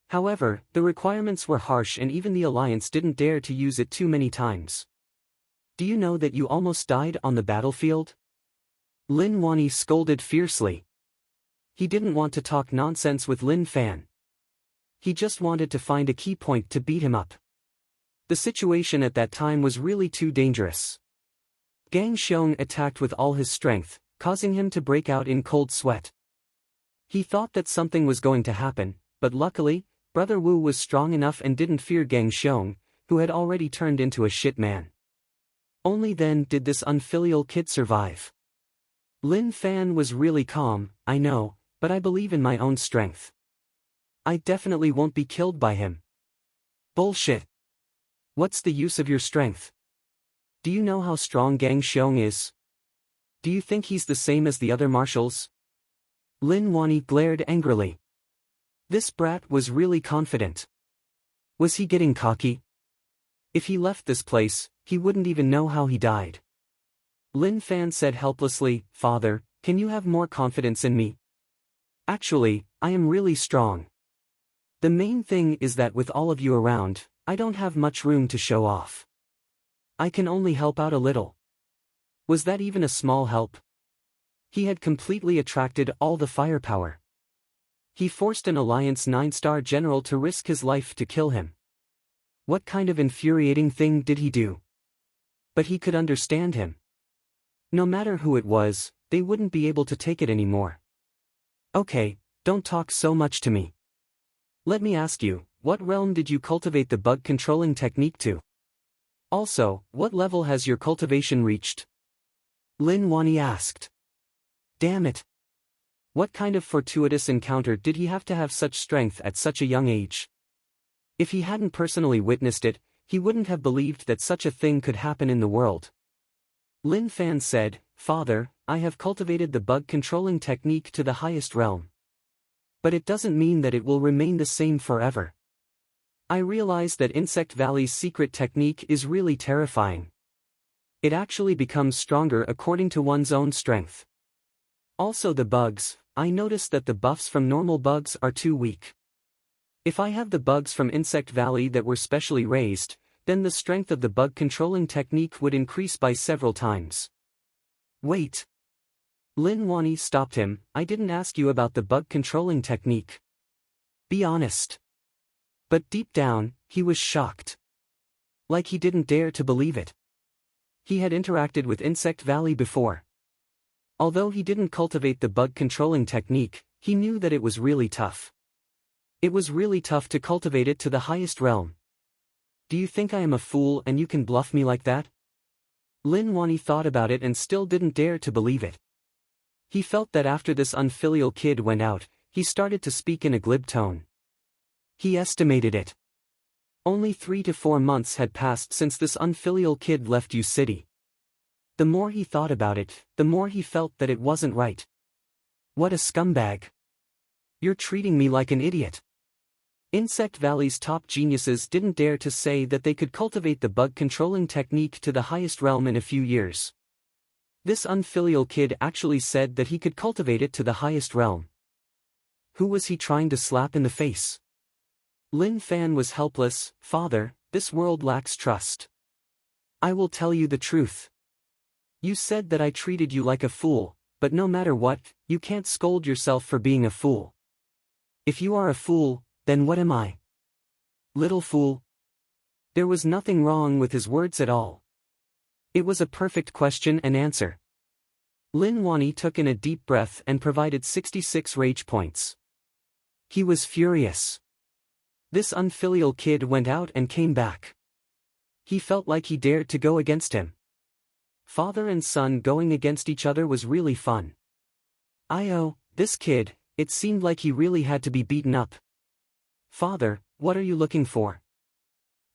However, the requirements were harsh and even the Alliance didn't dare to use it too many times. Do you know that you almost died on the battlefield? Lin Wani scolded fiercely. He didn't want to talk nonsense with Lin Fan. He just wanted to find a key point to beat him up. The situation at that time was really too dangerous. Gang Xiong attacked with all his strength, causing him to break out in cold sweat. He thought that something was going to happen, but luckily, Brother Wu was strong enough and didn't fear Gang Xiong, who had already turned into a shit man. Only then did this unfilial kid survive. Lin Fan was really calm, I know, but I believe in my own strength. I definitely won't be killed by him. Bullshit. What's the use of your strength? Do you know how strong Gang Xiong is? Do you think he's the same as the other marshals? Lin Wani glared angrily. This brat was really confident. Was he getting cocky? If he left this place, he wouldn't even know how he died. Lin Fan said helplessly, "Father, can you have more confidence in me? Actually, I am really strong. The main thing is that with all of you around, I don't have much room to show off. I can only help out a little." Was that even a small help? He had completely attracted all the firepower. He forced an Alliance 9-star general to risk his life to kill him. What kind of infuriating thing did he do? But he could understand him. No matter who it was, they wouldn't be able to take it anymore. Okay, don't talk so much to me. Let me ask you, what realm did you cultivate the bug controlling technique to? Also, what level has your cultivation reached? Lin Wani asked. Damn it. What kind of fortuitous encounter did he have to have such strength at such a young age? If he hadn't personally witnessed it, he wouldn't have believed that such a thing could happen in the world. Lin Fan said, "Father, I have cultivated the bug controlling technique to the highest realm. But it doesn't mean that it will remain the same forever. I realize that Insect Valley's secret technique is really terrifying. It actually becomes stronger according to one's own strength. Also the bugs, I noticed that the buffs from normal bugs are too weak. If I have the bugs from Insect Valley that were specially raised, then the strength of the bug controlling technique would increase by several times." Wait. Lin Wani stopped him, "I didn't ask you about the bug controlling technique. Be honest." But deep down, he was shocked. Like he didn't dare to believe it. He had interacted with Insect Valley before. Although he didn't cultivate the bug controlling technique, he knew that it was really tough. It was really tough to cultivate it to the highest realm. Do you think I am a fool and you can bluff me like that? Lin Wani thought about it and still didn't dare to believe it. He felt that after this unfilial kid went out, he started to speak in a glib tone. He estimated it. Only 3 to 4 months had passed since this unfilial kid left U City. The more he thought about it, the more he felt that it wasn't right. What a scumbag. You're treating me like an idiot. Insect Valley's top geniuses didn't dare to say that they could cultivate the bug controlling technique to the highest realm in a few years. This unfilial kid actually said that he could cultivate it to the highest realm. Who was he trying to slap in the face? Lin Fan was helpless. "Father, this world lacks trust. I will tell you the truth. You said that I treated you like a fool, but no matter what, you can't scold yourself for being a fool. If you are a fool, then what am I? Little fool?" There was nothing wrong with his words at all. It was a perfect question and answer. Lin Wani took in a deep breath and provided 66 rage points. He was furious. This unfilial kid went out and came back. He felt like he dared to go against him. Father and son going against each other was really fun. This kid, it seemed like he really had to be beaten up. "Father, what are you looking for?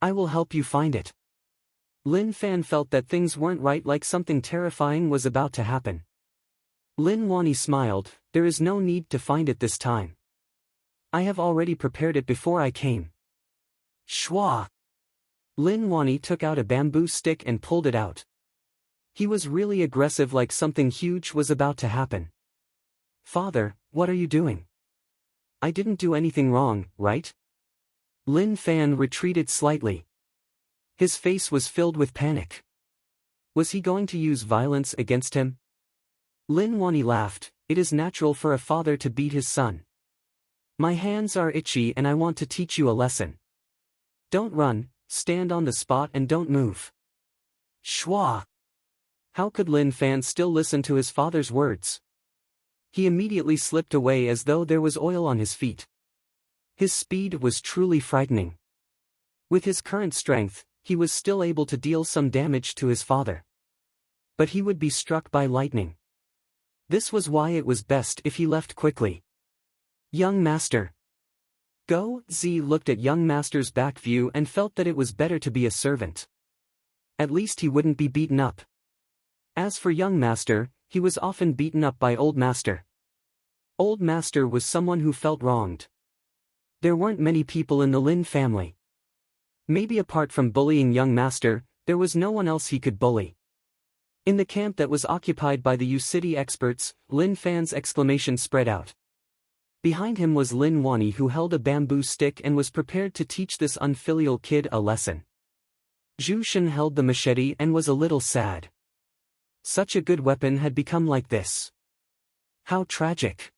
I will help you find it." Lin Fan felt that things weren't right, like something terrifying was about to happen. Lin Wani smiled, "There is no need to find it this time. I have already prepared it before I came." Shwa! Lin Wani took out a bamboo stick and pulled it out. He was really aggressive, like something huge was about to happen. "Father, what are you doing? I didn't do anything wrong, right?" Lin Fan retreated slightly. His face was filled with panic. Was he going to use violence against him? Lin Wani laughed, "It is natural for a father to beat his son. My hands are itchy and I want to teach you a lesson. Don't run, stand on the spot and don't move." Shwa! How could Lin Fan still listen to his father's words? He immediately slipped away as though there was oil on his feet. His speed was truly frightening. With his current strength, he was still able to deal some damage to his father. But he would be struck by lightning. This was why it was best if he left quickly. "Young master. Go. Z looked at young master's back view and felt that it was better to be a servant. At least he wouldn't be beaten up. As for young master, he was often beaten up by old master. Old master was someone who felt wronged. There weren't many people in the Lin family. Maybe apart from bullying young master, there was no one else he could bully. In the camp that was occupied by the U-City experts, Lin Fan's exclamation spread out. Behind him was Lin Wani, who held a bamboo stick and was prepared to teach this unfilial kid a lesson. Zhu Shen held the machete and was a little sad. Such a good weapon had become like this. How tragic.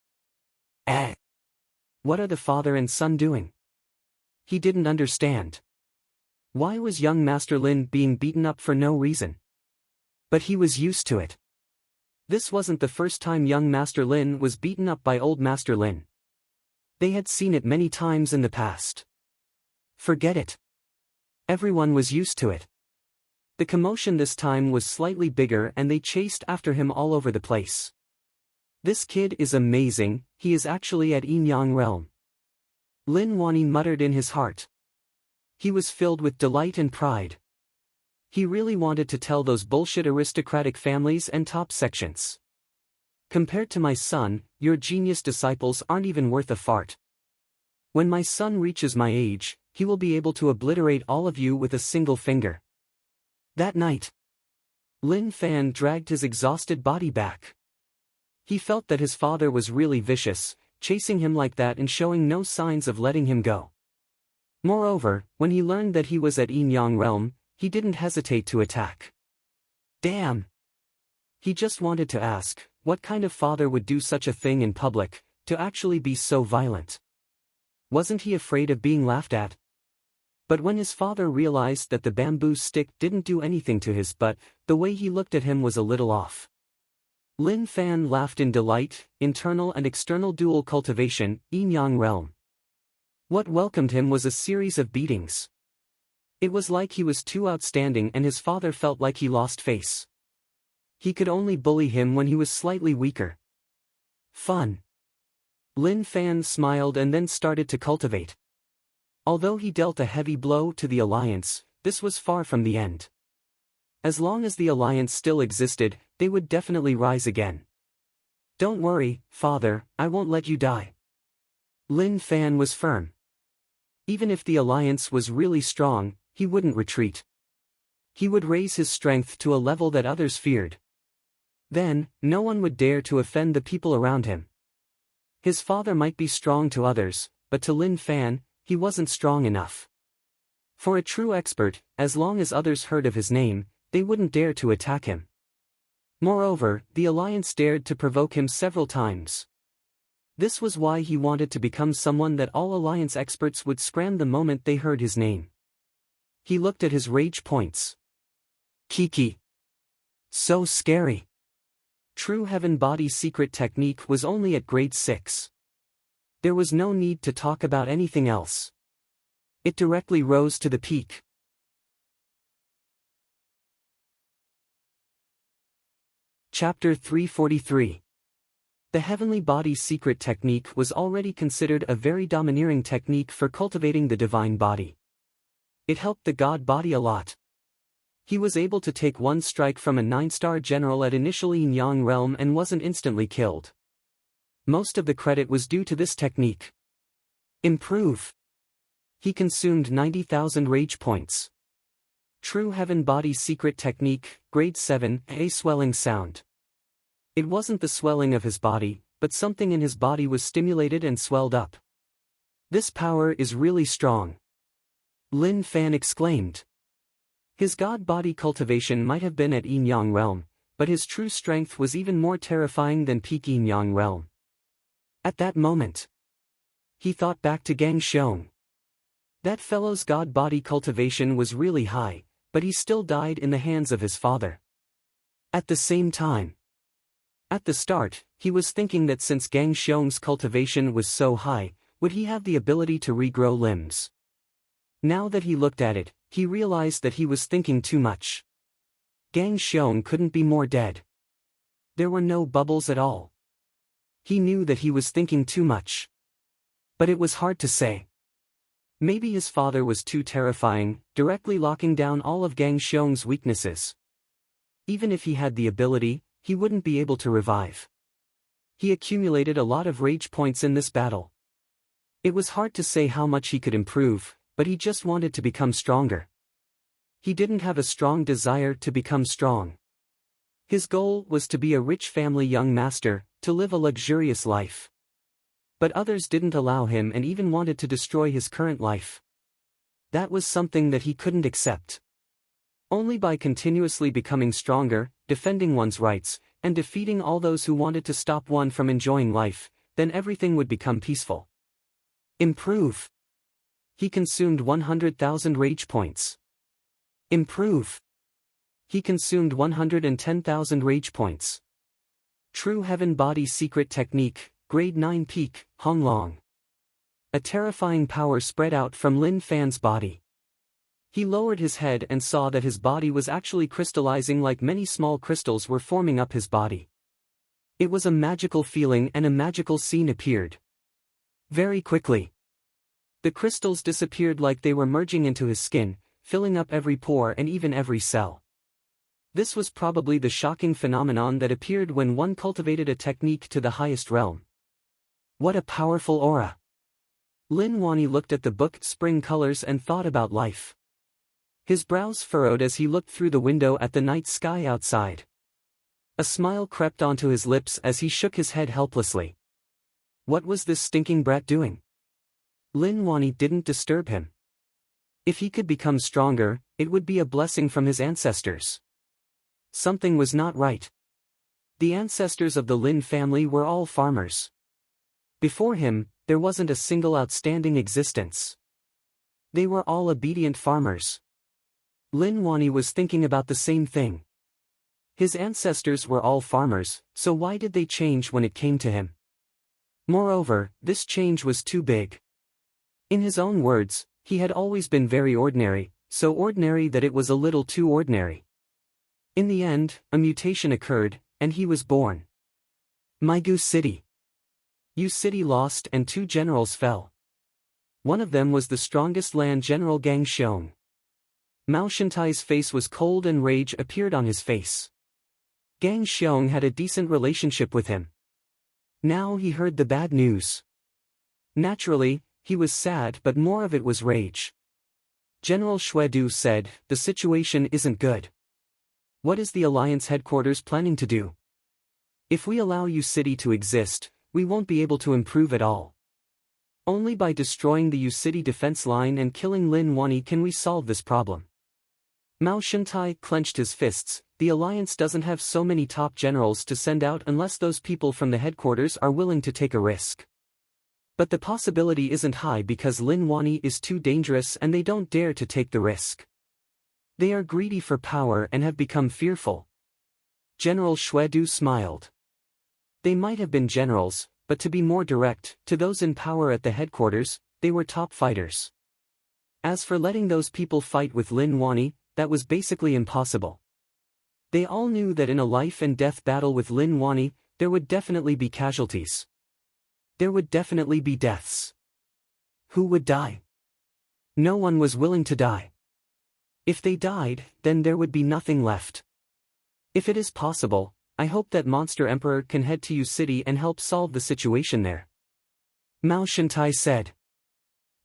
What are the father and son doing? He didn't understand. Why was young Master Lin being beaten up for no reason? But he was used to it. This wasn't the first time young Master Lin was beaten up by old Master Lin. They had seen it many times in the past. Forget it. Everyone was used to it. The commotion this time was slightly bigger and they chased after him all over the place. This kid is amazing, he is actually at Yin Yang realm. Lin Wani muttered in his heart. He was filled with delight and pride. He really wanted to tell those bullshit aristocratic families and top sections. Compared to my son, your genius disciples aren't even worth a fart. When my son reaches my age, he will be able to obliterate all of you with a single finger. That night, Lin Fan dragged his exhausted body back. He felt that his father was really vicious, chasing him like that and showing no signs of letting him go. Moreover, when he learned that he was at Yin Yang realm, he didn't hesitate to attack. Damn! He just wanted to ask, what kind of father would do such a thing in public, to actually be so violent? Wasn't he afraid of being laughed at? But when his father realized that the bamboo stick didn't do anything to his butt, the way he looked at him was a little off. Lin Fan laughed in delight, internal and external dual cultivation, Yin Yang realm. What welcomed him was a series of beatings. It was like he was too outstanding and his father felt like he lost face. He could only bully him when he was slightly weaker. Fun. Lin Fan smiled and then started to cultivate. Although he dealt a heavy blow to the alliance, this was far from the end. As long as the alliance still existed, they would definitely rise again. Don't worry, father, I won't let you die. Lin Fan was firm. Even if the alliance was really strong, he wouldn't retreat. He would raise his strength to a level that others feared. Then, no one would dare to offend the people around him. His father might be strong to others, but to Lin Fan, he wasn't strong enough. For a true expert, as long as others heard of his name, they wouldn't dare to attack him. Moreover, the alliance dared to provoke him several times. This was why he wanted to become someone that all alliance experts would scram the moment they heard his name. He looked at his rage points. Kiki. So scary. True Heaven Body secret technique was only at grade 6. There was no need to talk about anything else. It directly rose to the peak. Chapter 343. The Heavenly Body secret technique was already considered a very domineering technique for cultivating the divine body. It helped the god body a lot. He was able to take one strike from a 9-star general at initial Yin Yang realm and wasn't instantly killed. Most of the credit was due to this technique. Improve. He consumed 90,000 rage points. True Heaven Body secret technique, grade 7, a swelling sound. It wasn't the swelling of his body, but something in his body was stimulated and swelled up. This power is really strong. Lin Fan exclaimed. His god body cultivation might have been at Yin Yang realm, but his true strength was even more terrifying than peak Yin Yang realm. At that moment, he thought back to Gang Xiong. That fellow's god body cultivation was really high, but he still died in the hands of his father. At the same time, at the start, he was thinking that since Gang Xiong's cultivation was so high, would he have the ability to regrow limbs? Now that he looked at it, he realized that he was thinking too much. Gang Xiong couldn't be more dead. There were no bubbles at all. He knew that he was thinking too much. But it was hard to say. Maybe his father was too terrifying, directly locking down all of Gang Xiong's weaknesses. Even if he had the ability, he wouldn't be able to revive. He accumulated a lot of rage points in this battle. It was hard to say how much he could improve, but he just wanted to become stronger. He didn't have a strong desire to become strong. His goal was to be a rich family young master, to live a luxurious life. But others didn't allow him and even wanted to destroy his current life. That was something that he couldn't accept. Only by continuously becoming stronger, defending one's rights, and defeating all those who wanted to stop one from enjoying life, then everything would become peaceful. Improve. He consumed 100,000 rage points. Improve. He consumed 110,000 rage points. True Heaven Body Secret Technique, Grade 9 Peak, Honglong. A terrifying power spread out from Lin Fan's body. He lowered his head and saw that his body was actually crystallizing, like many small crystals were forming up his body. It was a magical feeling and a magical scene appeared. Very quickly. The crystals disappeared like they were merging into his skin, filling up every pore and even every cell. This was probably the shocking phenomenon that appeared when one cultivated a technique to the highest realm. What a powerful aura! Lin Wani looked at the book Spring Colors and thought about life. His brows furrowed as he looked through the window at the night sky outside. A smile crept onto his lips as he shook his head helplessly. What was this stinking brat doing? Lin Wani didn't disturb him. If he could become stronger, it would be a blessing from his ancestors. Something was not right. The ancestors of the Lin family were all farmers. Before him, there wasn't a single outstanding existence. They were all obedient farmers. Lin Wani was thinking about the same thing. His ancestors were all farmers, so why did they change when it came to him? Moreover, this change was too big. In his own words, he had always been very ordinary, so ordinary that it was a little too ordinary. In the end, a mutation occurred, and he was born. Maigu City. Yu City lost and 2 generals fell. One of them was the strongest land general Gang Xiong. Mao Shintai's face was cold and rage appeared on his face. Gang Xiong had a decent relationship with him. Now he heard the bad news. Naturally, he was sad, but more of it was rage. General Xuedu said, "The situation isn't good. What is the Alliance headquarters planning to do? If we allow Yu City to exist, we won't be able to improve at all. Only by destroying the Yu City defense line and killing Lin Wani can we solve this problem." Mao Shintai clenched his fists. The Alliance doesn't have so many top generals to send out unless those people from the headquarters are willing to take a risk. But the possibility isn't high because Lin Wani is too dangerous and they don't dare to take the risk. They are greedy for power and have become fearful. General Xuedu smiled. They might have been generals, but to be more direct, to those in power at the headquarters, they were top fighters. As for letting those people fight with Lin Wani, that was basically impossible. They all knew that in a life and death battle with Lin Wani, there would definitely be casualties. There would definitely be deaths. Who would die? No one was willing to die. If they died, then there would be nothing left. If it is possible, I hope that Monster Emperor can head to Yu City and help solve the situation there. Mao Shintai said.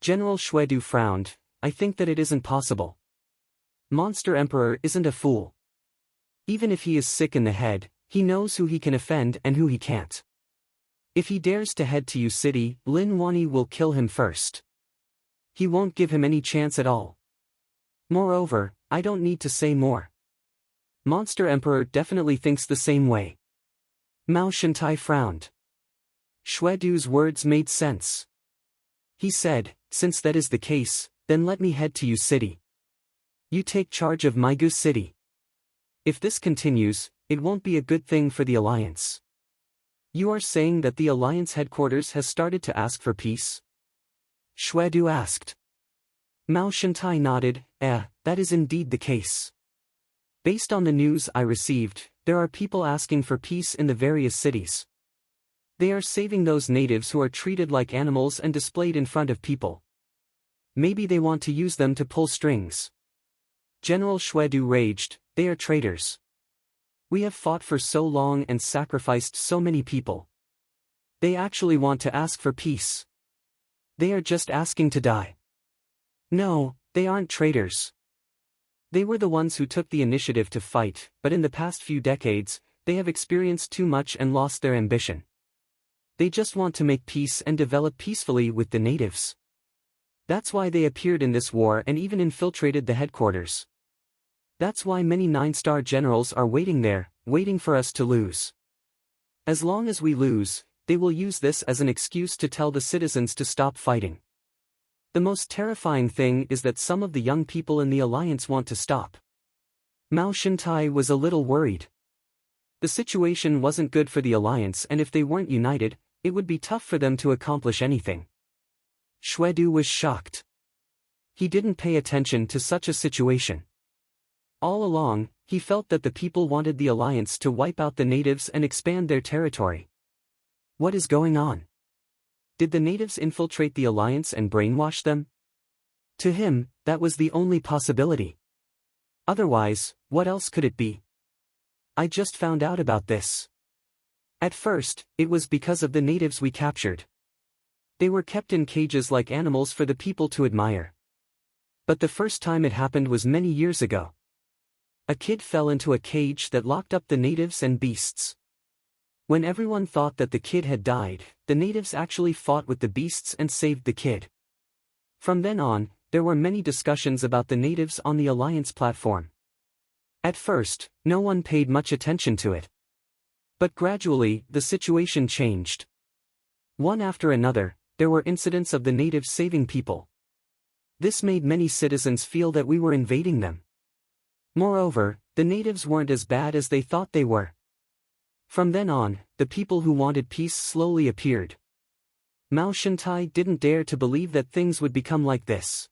General Xuedu frowned. I think that it isn't possible. Monster Emperor isn't a fool. Even if he is sick in the head, he knows who he can offend and who he can't. If he dares to head to Yu City, Lin Wani will kill him first. He won't give him any chance at all. Moreover, I don't need to say more. Monster Emperor definitely thinks the same way. Mao Shintai frowned. Xuedu's words made sense. He said, since that is the case, then let me head to Yu City. You take charge of Maigu City. If this continues, it won't be a good thing for the Alliance. You are saying that the Alliance headquarters has started to ask for peace? Xuedu asked. Mao Shintai nodded. That is indeed the case. Based on the news I received, there are people asking for peace in the various cities. They are saving those natives who are treated like animals and displayed in front of people. maybe they want to use them to pull strings. General Shwedu raged, they are traitors. We have fought for so long and sacrificed so many people. They actually want to ask for peace. They are just asking to die. No, they aren't traitors. They were the ones who took the initiative to fight, but in the past few decades, they have experienced too much and lost their ambition. They just want to make peace and develop peacefully with the natives. That's why they appeared in this war and even infiltrated the headquarters. That's why many 9-star generals are waiting there, waiting for us to lose. As long as we lose, they will use this as an excuse to tell the citizens to stop fighting. The most terrifying thing is that some of the young people in the alliance want to stop. Mao Shintai was a little worried. The situation wasn't good for the alliance, and if they weren't united, it would be tough for them to accomplish anything. Shwedu was shocked. He didn't pay attention to such a situation. All along, he felt that the people wanted the alliance to wipe out the natives and expand their territory. What is going on? Did the natives infiltrate the alliance and brainwash them? To him, that was the only possibility. Otherwise, what else could it be? I just found out about this. At first, it was because of the natives we captured. They were kept in cages like animals for the people to admire. But the first time it happened was many years ago. A kid fell into a cage that locked up the natives and beasts. When everyone thought that the kid had died, the natives actually fought with the beasts and saved the kid. From then on, there were many discussions about the natives on the alliance platform. At first, no one paid much attention to it. But gradually, the situation changed. One after another, there were incidents of the natives saving people. This made many citizens feel that we were invading them. Moreover, the natives weren't as bad as they thought they were. From then on, the people who wanted peace slowly appeared. Mao Shintai didn't dare to believe that things would become like this.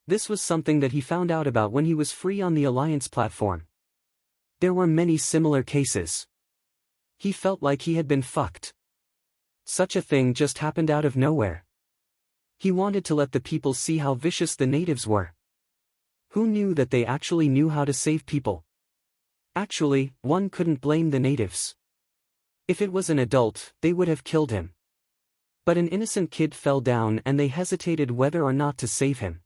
This was something that he found out about when he was free on the alliance platform. There were many similar cases. He felt like he had been fucked. Such a thing just happened out of nowhere. He wanted to let the people see how vicious the natives were. Who knew that they actually knew how to save people? Actually, one couldn't blame the natives. If it was an adult, they would have killed him. But an innocent kid fell down and they hesitated whether or not to save him.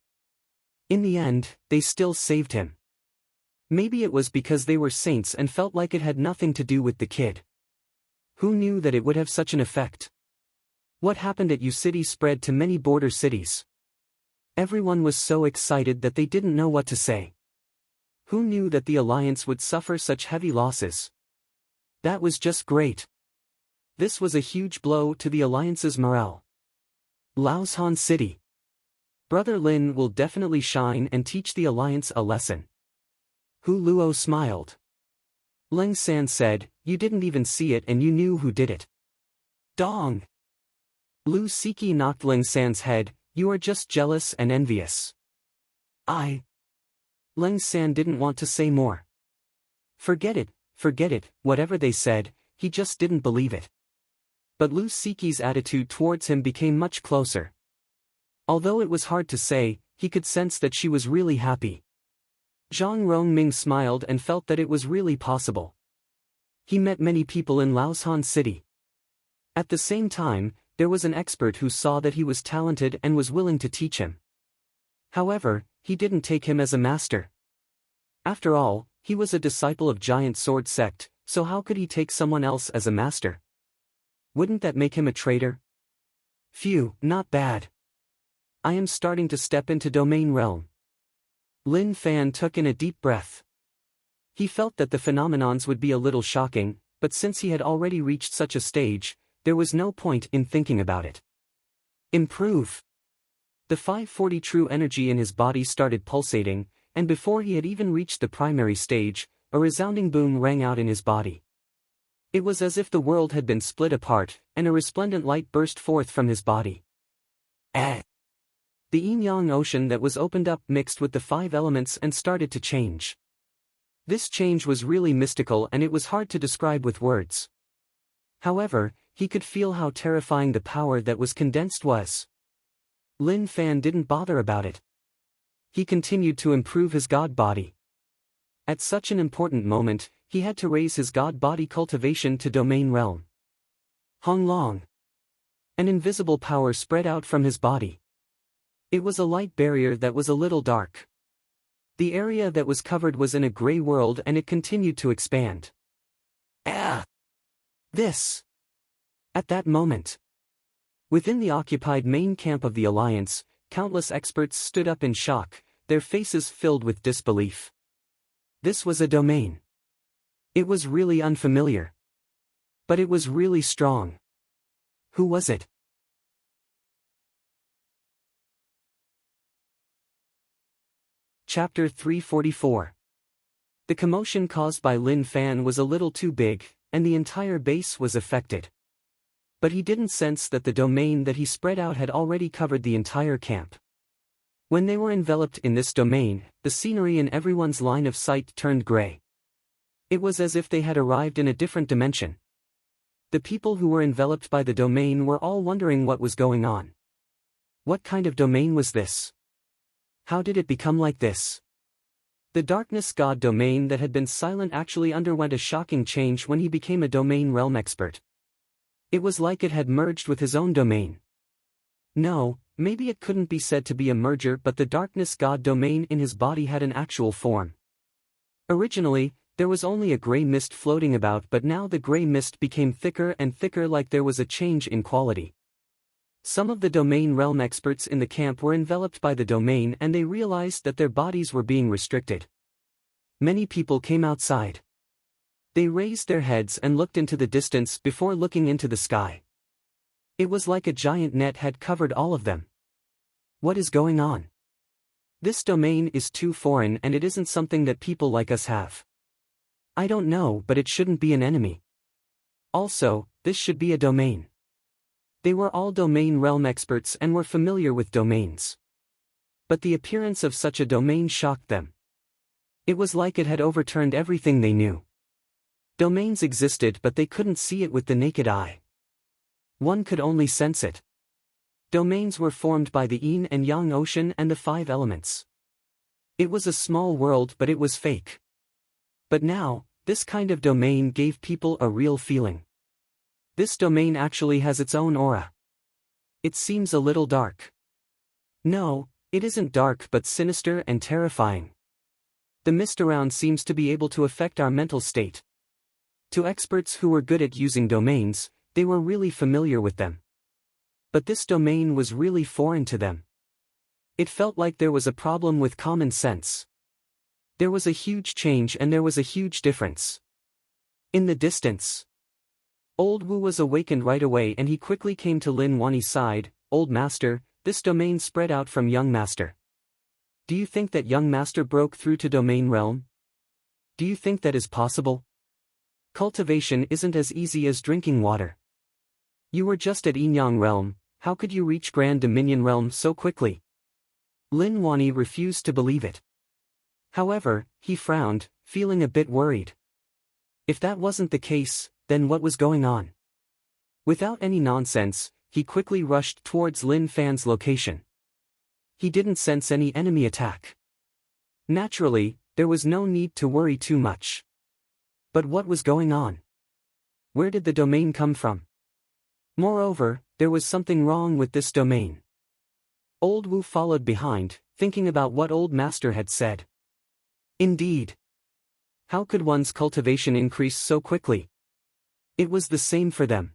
In the end, they still saved him. Maybe it was because they were saints and felt like it had nothing to do with the kid. Who knew that it would have such an effect? What happened at U City spread to many border cities. Everyone was so excited that they didn't know what to say. Who knew that the alliance would suffer such heavy losses? That was just great. This was a huge blow to the alliance's morale. Laoshan City. Brother Lin will definitely shine and teach the alliance a lesson. Hu Luo smiled. Leng San said, you didn't even see it and you knew who did it. Dong! Lu Siki knocked Leng San's head, you are just jealous and envious. Leng San didn't want to say more. Forget it, whatever they said, he just didn't believe it. But Lu Siki's attitude towards him became much closer. Although it was hard to say, he could sense that she was really happy. Zhang Rongming smiled and felt that it was really possible. He met many people in Laoshan City. At the same time, there was an expert who saw that he was talented and was willing to teach him. However, he didn't take him as a master. After all, he was a disciple of Giant Sword Sect, so how could he take someone else as a master? Wouldn't that make him a traitor? Phew, not bad. I am starting to step into domain realm. Lin Fan took in a deep breath. He felt that the phenomenons would be a little shocking, but since he had already reached such a stage, there was no point in thinking about it. Improve. The 540 true energy in his body started pulsating, and before he had even reached the primary stage, a resounding boom rang out in his body. It was as if the world had been split apart, and a resplendent light burst forth from his body. The yin-yang ocean that was opened up mixed with the 5 elements and started to change. This change was really mystical and it was hard to describe with words. However, he could feel how terrifying the power that was condensed was. Lin Fan didn't bother about it. He continued to improve his god body. At such an important moment, he had to raise his god body cultivation to domain realm. Hong Long. An invisible power spread out from his body. It was a light barrier that was a little dark. The area that was covered was in a gray world and it continued to expand. Ah! This! At that moment. Within the occupied main camp of the Alliance, countless experts stood up in shock, their faces filled with disbelief. This was a domain. It was really unfamiliar. But it was really strong. Who was it? Chapter 344. The commotion caused by Lin Fan was a little too big, and the entire base was affected. But he didn't sense that the domain that he spread out had already covered the entire camp. When they were enveloped in this domain, the scenery in everyone's line of sight turned gray. It was as if they had arrived in a different dimension. The people who were enveloped by the domain were all wondering what was going on. What kind of domain was this? How did it become like this? The darkness god domain that had been silent actually underwent a shocking change when he became a domain realm expert. It was like it had merged with his own domain. No, maybe it couldn't be said to be a merger, but the darkness god domain in his body had an actual form. Originally, there was only a gray mist floating about, but now the gray mist became thicker and thicker, like there was a change in quality. Some of the domain realm experts in the camp were enveloped by the domain and they realized that their bodies were being restricted. Many people came outside. They raised their heads and looked into the distance before looking into the sky. It was like a giant net had covered all of them. What is going on? This domain is too foreign and it isn't something that people like us have. I don't know, but it shouldn't be an enemy. Also, this should be a domain. They were all domain realm experts and were familiar with domains. But the appearance of such a domain shocked them. It was like it had overturned everything they knew. Domains existed, but they couldn't see it with the naked eye. One could only sense it. Domains were formed by the yin and yang ocean and the 5 elements. It was a small world, but it was fake. But now, this kind of domain gave people a real feeling. This domain actually has its own aura. It seems a little dark. No, it isn't dark but sinister and terrifying. The mist around seems to be able to affect our mental state. To experts who were good at using domains, they were really familiar with them. But this domain was really foreign to them. It felt like there was a problem with common sense. There was a huge change and there was a huge difference. In the distance, Old Wu was awakened right away and he quickly came to Lin Wani's side. Old Master, this domain spread out from Young Master. Do you think that Young Master broke through to domain realm? Do you think that is possible? Cultivation isn't as easy as drinking water. You were just at Yin Yang realm, how could you reach Grand Dominion realm so quickly? Lin Wani refused to believe it. However, he frowned, feeling a bit worried. If that wasn't the case, then what was going on? Without any nonsense, he quickly rushed towards Lin Fan's location. He didn't sense any enemy attack. Naturally, there was no need to worry too much. But what was going on? Where did the domain come from? Moreover, there was something wrong with this domain. Old Wu followed behind, thinking about what Old Master had said. Indeed. How could one's cultivation increase so quickly? It was the same for them.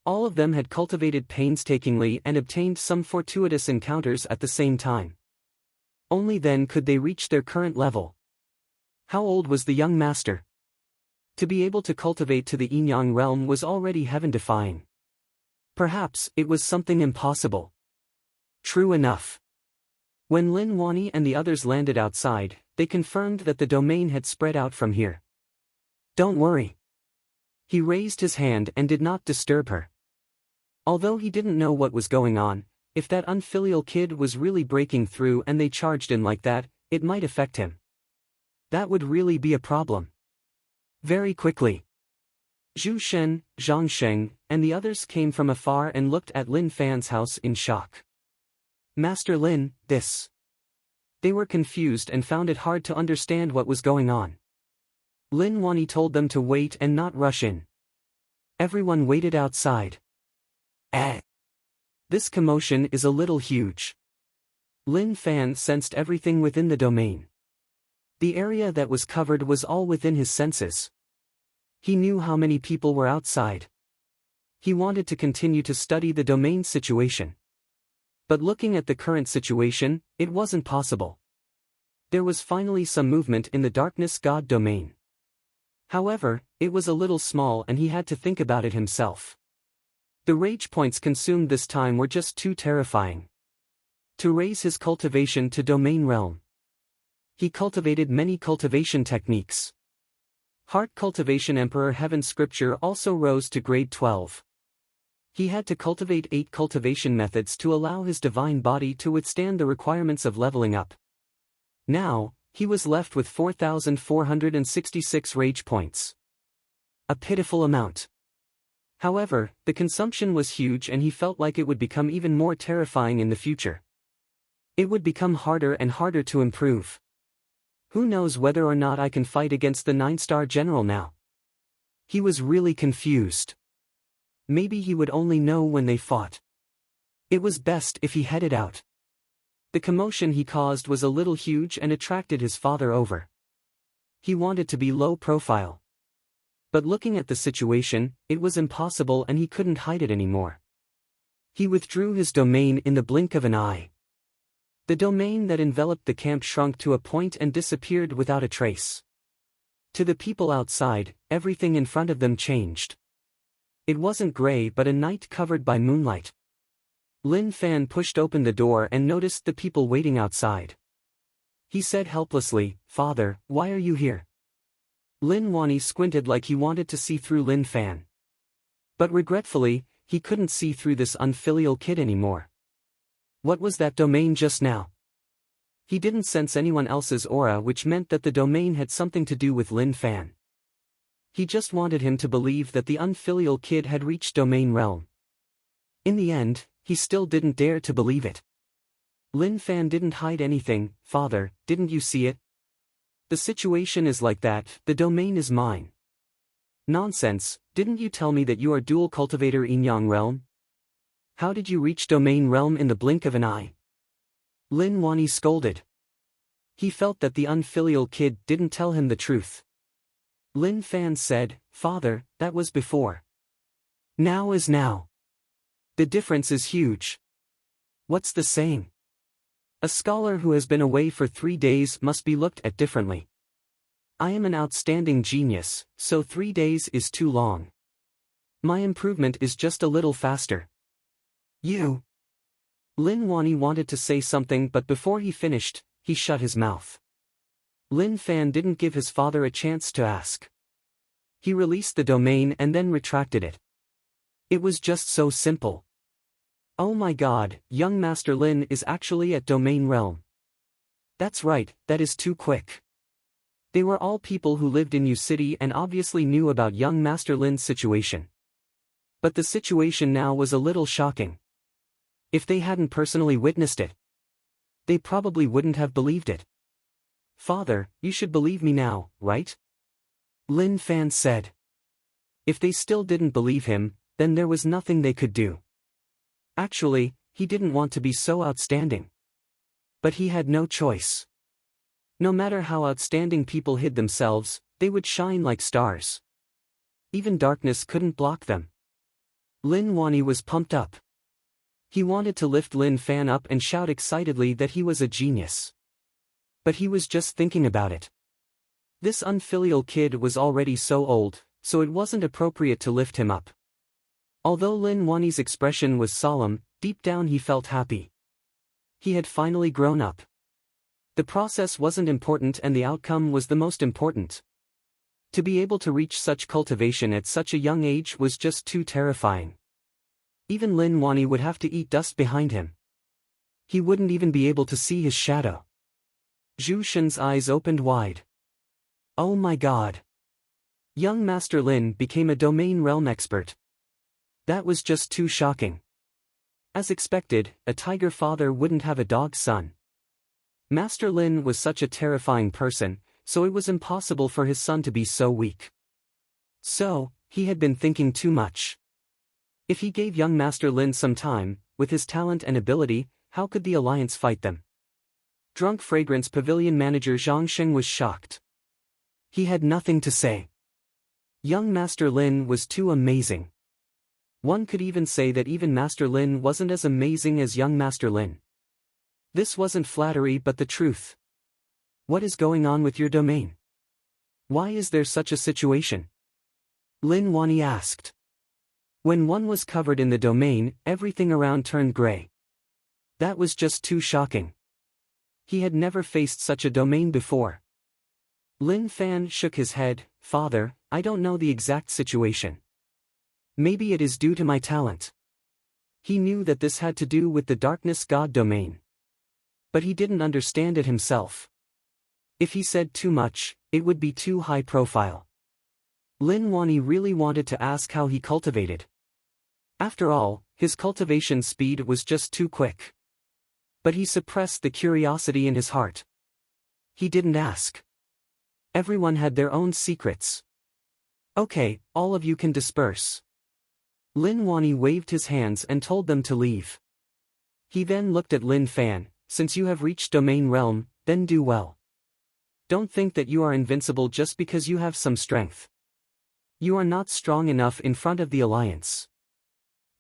All of them had cultivated painstakingly and obtained some fortuitous encounters at the same time. Only then could they reach their current level. How old was the young master? To be able to cultivate to the yin-yang realm was already heaven-defying. Perhaps it was something impossible. True enough. When Lin Wani and the others landed outside, they confirmed that the domain had spread out from here. Don't worry. He raised his hand and did not disturb her. Although he didn't know what was going on, if that unfilial kid was really breaking through and they charged in like that, it might affect him. That would really be a problem. Very quickly, Zhu Shen, Zhang Sheng, and the others came from afar and looked at Lin Fan's house in shock. Master Lin, this. They were confused and found it hard to understand what was going on. Lin Wani told them to wait and not rush in. Everyone waited outside. This commotion is a little huge. Lin Fan sensed everything within the domain. The area that was covered was all within his senses. He knew how many people were outside. He wanted to continue to study the domain situation. But looking at the current situation, it wasn't possible. There was finally some movement in the Darkness God domain. However, it was a little small and he had to think about it himself. The rage points consumed this time were just too terrifying. To raise his cultivation to domain realm, he cultivated many cultivation techniques. Heart cultivation Emperor Heaven scripture also rose to grade 12. He had to cultivate 8 cultivation methods to allow his divine body to withstand the requirements of leveling up. Now, he was left with 4,466 rage points. A pitiful amount. However, the consumption was huge and he felt like it would become even more terrifying in the future. It would become harder and harder to improve. Who knows whether or not I can fight against the 9-star general now? He was really confused. Maybe he would only know when they fought. It was best if he headed out. The commotion he caused was a little huge and attracted his father over. He wanted to be low profile. But looking at the situation, it was impossible and he couldn't hide it anymore. He withdrew his domain in the blink of an eye. The domain that enveloped the camp shrunk to a point and disappeared without a trace. To the people outside, everything in front of them changed. It wasn't gray but a night covered by moonlight. Lin Fan pushed open the door and noticed the people waiting outside. He said helplessly, "Father, why are you here?" Lin Wani squinted like he wanted to see through Lin Fan. But regretfully, he couldn't see through this unfilial kid anymore. What was that domain just now? He didn't sense anyone else's aura, which meant that the domain had something to do with Lin Fan. He just wanted him to believe that the unfilial kid had reached domain realm. In the end, he still didn't dare to believe it. Lin Fan didn't hide anything. "Father, didn't you see it? The situation is like that, the domain is mine." "Nonsense, didn't you tell me that you are dual cultivator Yin-Yang realm? How did you reach domain realm in the blink of an eye?" Lin Wani scolded. He felt that the unfilial kid didn't tell him the truth. Lin Fan said, "Father, that was before. Now is now. The difference is huge." "What's the saying? A scholar who has been away for 3 days must be looked at differently. I am an outstanding genius, so 3 days is too long. My improvement is just a little faster." "You." Lin Wani wanted to say something but before he finished, he shut his mouth. Lin Fan didn't give his father a chance to ask. He released the domain and then retracted it. It was just so simple. "Oh my god, young Master Lin is actually at domain realm. That's right, that is too quick." They were all people who lived in U City and obviously knew about young Master Lin's situation. But the situation now was a little shocking. If they hadn't personally witnessed it, they probably wouldn't have believed it. "Father, you should believe me now, right?" Lin Fan said. If they still didn't believe him, then there was nothing they could do. Actually, he didn't want to be so outstanding. But he had no choice. No matter how outstanding people hid themselves, they would shine like stars. Even darkness couldn't block them. Lin Wani was pumped up. He wanted to lift Lin Fan up and shout excitedly that he was a genius. But he was just thinking about it. This unfilial kid was already so old, so it wasn't appropriate to lift him up. Although Lin Wani's expression was solemn, deep down he felt happy. He had finally grown up. The process wasn't important and the outcome was the most important. To be able to reach such cultivation at such a young age was just too terrifying. Even Lin Wani would have to eat dust behind him. He wouldn't even be able to see his shadow. Zhu Shen's eyes opened wide. Oh my god. Young Master Lin became a domain realm expert. That was just too shocking. As expected, a tiger father wouldn't have a dog son. Master Lin was such a terrifying person, so it was impossible for his son to be so weak. So, he had been thinking too much. If he gave young Master Lin some time, with his talent and ability, how could the alliance fight them? Drunk Fragrance Pavilion manager Zhang Sheng was shocked. He had nothing to say. Young Master Lin was too amazing. One could even say that even Master Lin wasn't as amazing as young Master Lin. This wasn't flattery but the truth. What is going on with your domain? Why is there such a situation? Lin Wani asked. When one was covered in the domain, everything around turned gray. That was just too shocking. He had never faced such a domain before. Lin Fan shook his head. Father, I don't know the exact situation. Maybe it is due to my talent. He knew that this had to do with the Darkness God domain. But he didn't understand it himself. If he said too much, it would be too high profile. Lin Wani really wanted to ask how he cultivated. After all, his cultivation speed was just too quick. But he suppressed the curiosity in his heart. He didn't ask. Everyone had their own secrets. Okay, all of you can disperse. Lin Wani waved his hands and told them to leave. He then looked at Lin Fan. Since you have reached domain realm, then do well. Don't think that you are invincible just because you have some strength. You are not strong enough in front of the alliance.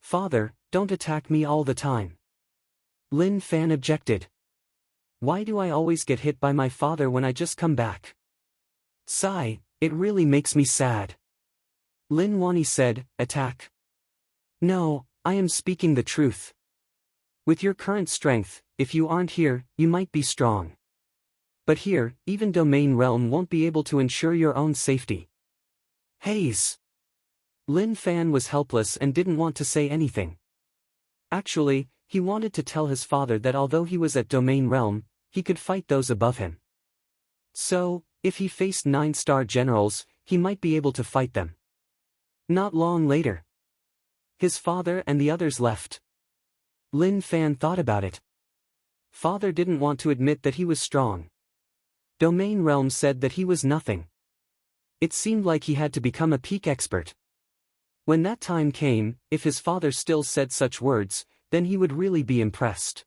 Father, don't attack me all the time. Lin Fan objected. Why do I always get hit by my father when I just come back? Sigh, it really makes me sad. Lin Wani said, attack. No, I am speaking the truth. With your current strength, if you aren't here, you might be strong. But here, even domain realm won't be able to ensure your own safety. Haze. Lin Fan was helpless and didn't want to say anything. Actually, he wanted to tell his father that although he was at domain realm, he could fight those above him. So, if he faced 9-star generals, he might be able to fight them. Not long later, his father and the others left. Lin Fan thought about it. Father didn't want to admit that he was strong. Domain realm said that he was nothing. It seemed like he had to become a peak expert. When that time came, if his father still said such words, then he would really be impressed.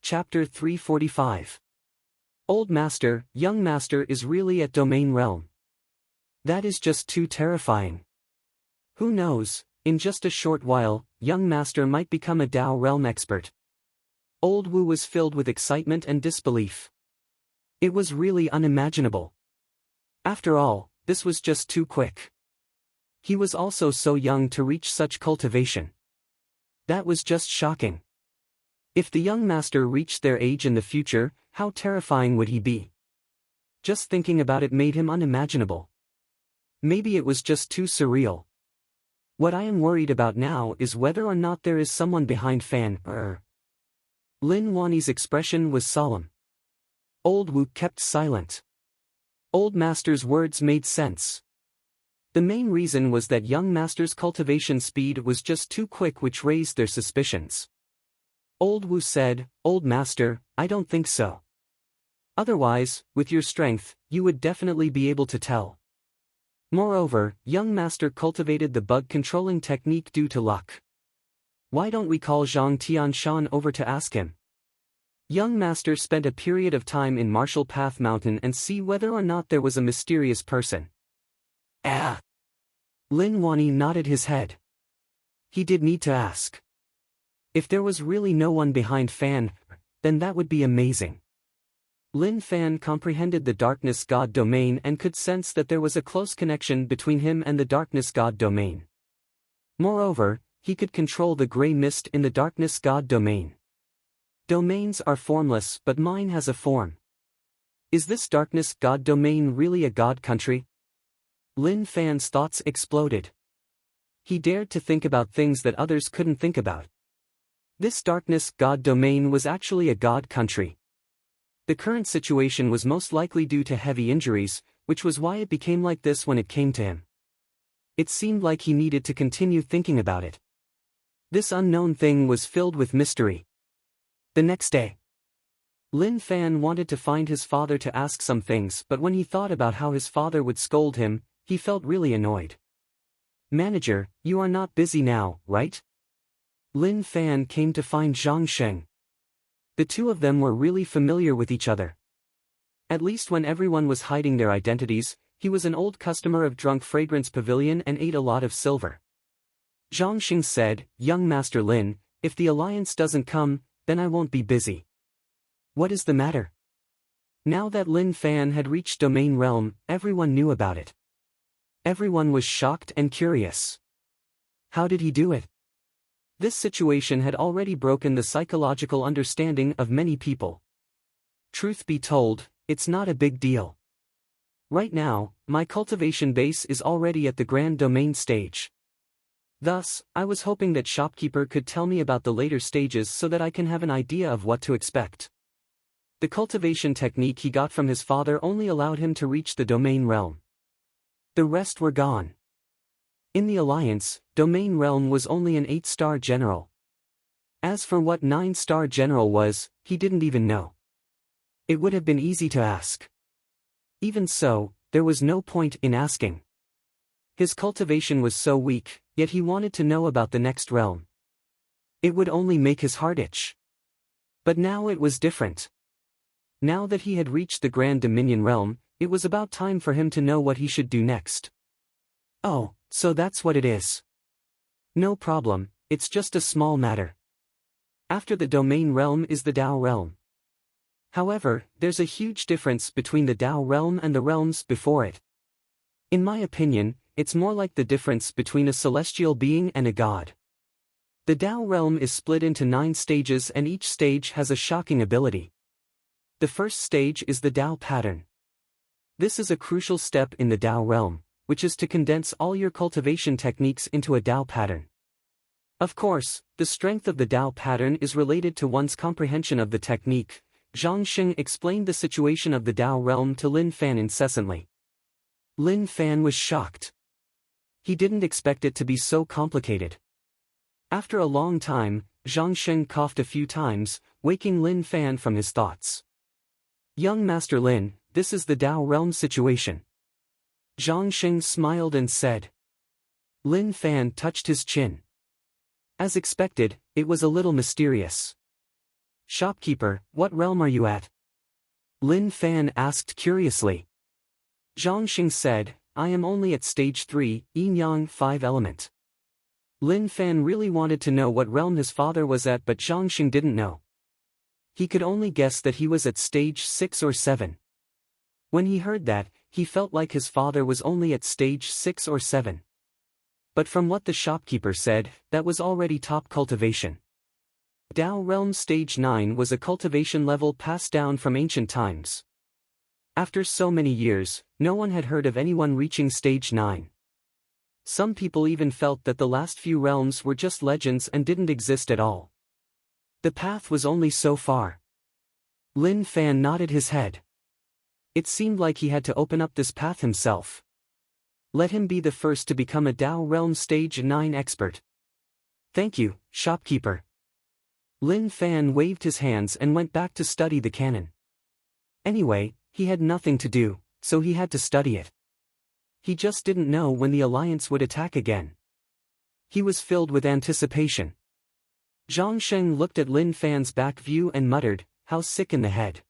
Chapter 345. Old Master, Young Master is really at domain realm. That is just too terrifying. Who knows, in just a short while, Young Master might become a Dao realm expert. Old Wu was filled with excitement and disbelief. It was really unimaginable. After all, this was just too quick. He was also so young to reach such cultivation. That was just shocking. If the young master reached their age in the future, how terrifying would he be? Just thinking about it made him unimaginable. Maybe it was just too surreal. What I am worried about now is whether or not there is someone behind Fan. Lin Wani's expression was solemn. Old Wu kept silent. Old Master's words made sense. The main reason was that young Master's cultivation speed was just too quick, which raised their suspicions. Old Wu said, Old Master, I don't think so. Otherwise, with your strength, you would definitely be able to tell. Moreover, young Master cultivated the bug controlling technique due to luck. Why don't we call Zhang Tianshan over to ask him? Young Master spent a period of time in Martial Path Mountain and see whether or not there was a mysterious person. Lin Wani nodded his head. He did need to ask. If there was really no one behind Fan, then that would be amazing. Lin Fan comprehended the Darkness God domain and could sense that there was a close connection between him and the Darkness God domain. Moreover, he could control the gray mist in the Darkness God domain. Domains are formless, but mine has a form. Is this Darkness God domain really a god country? Lin Fan's thoughts exploded. He dared to think about things that others couldn't think about. This Darkness God domain was actually a god country. The current situation was most likely due to heavy injuries, which was why it became like this when it came to him. It seemed like he needed to continue thinking about it. This unknown thing was filled with mystery. The next day, Lin Fan wanted to find his father to ask some things, but when he thought about how his father would scold him, he felt really annoyed. "Manager, you are not busy now, right?" Lin Fan came to find Zhang Sheng. The two of them were really familiar with each other. At least when everyone was hiding their identities, he was an old customer of Drunk Fragrance Pavilion and ate a lot of silver. Zhang Sheng said, "Young Master Lin, if the alliance doesn't come, then I won't be busy." "What is the matter?" Now that Lin Fan had reached Domain Realm, everyone knew about it. Everyone was shocked and curious. How did he do it? This situation had already broken the psychological understanding of many people. Truth be told, it's not a big deal. Right now, my cultivation base is already at the Grand Domain stage. Thus, I was hoping that shopkeeper could tell me about the later stages so that I can have an idea of what to expect. The cultivation technique he got from his father only allowed him to reach the Domain Realm. The rest were gone. In the Alliance, Domain Realm was only an 8-star general. As for what 9-star general was, he didn't even know. It would have been easy to ask. Even so, there was no point in asking. His cultivation was so weak, yet he wanted to know about the next realm. It would only make his heart itch. But now it was different. Now that he had reached the Grand Dominion realm, it was about time for him to know what he should do next. "Oh, so that's what it is. No problem, it's just a small matter. After the Domain Realm is the Dao Realm. However, there's a huge difference between the Dao Realm and the realms before it. In my opinion, it's more like the difference between a celestial being and a god. The Dao Realm is split into 9 stages and each stage has a shocking ability. The first stage is the Dao pattern. This is a crucial step in the Dao Realm, which is to condense all your cultivation techniques into a Dao pattern. Of course, the strength of the Dao pattern is related to one's comprehension of the technique. Zhang Sheng explained the situation of the Dao realm to Lin Fan incessantly. Lin Fan was shocked. He didn't expect it to be so complicated. After a long time, Zhang Sheng coughed a few times, waking Lin Fan from his thoughts. "Young Master Lin, this is the Dao realm situation." Zhang Sheng smiled and said. Lin Fan touched his chin. As expected, it was a little mysterious. "Shopkeeper, what realm are you at?" Lin Fan asked curiously. Zhang Sheng said, "I am only at stage 3, Yin-Yang 5 element." Lin Fan really wanted to know what realm his father was at, but Zhang Sheng didn't know. He could only guess that he was at stage 6 or 7. When he heard that, he felt like his father was only at stage 6 or 7. But from what the shopkeeper said, that was already top cultivation. Dao Realm Stage 9 was a cultivation level passed down from ancient times. After so many years, no one had heard of anyone reaching Stage 9. Some people even felt that the last few realms were just legends and didn't exist at all. The path was only so far. Lin Fan nodded his head. It seemed like he had to open up this path himself. Let him be the first to become a Dao Realm Stage 9 expert. "Thank you, shopkeeper." Lin Fan waved his hands and went back to study the canon. Anyway, he had nothing to do, so he had to study it. He just didn't know when the Alliance would attack again. He was filled with anticipation. Zhang Sheng looked at Lin Fan's back view and muttered, "How sick in the head."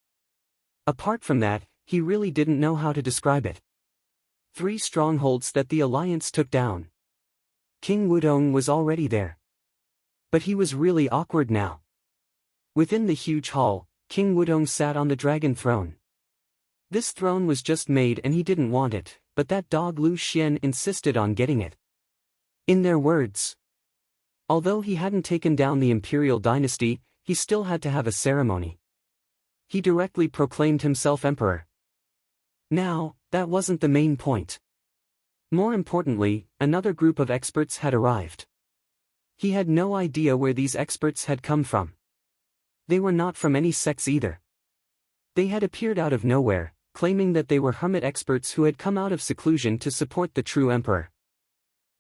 Apart from that, he really didn't know how to describe it. 3 strongholds that the Alliance took down. King Wudong was already there. But he was really awkward now. Within the huge hall, King Wudong sat on the dragon throne. This throne was just made and he didn't want it, but that dog Lu Xian insisted on getting it. In their words, although he hadn't taken down the imperial dynasty, he still had to have a ceremony. He directly proclaimed himself emperor. Now, that wasn't the main point. More importantly, another group of experts had arrived. He had no idea where these experts had come from. They were not from any sects either. They had appeared out of nowhere, claiming that they were hermit experts who had come out of seclusion to support the true emperor.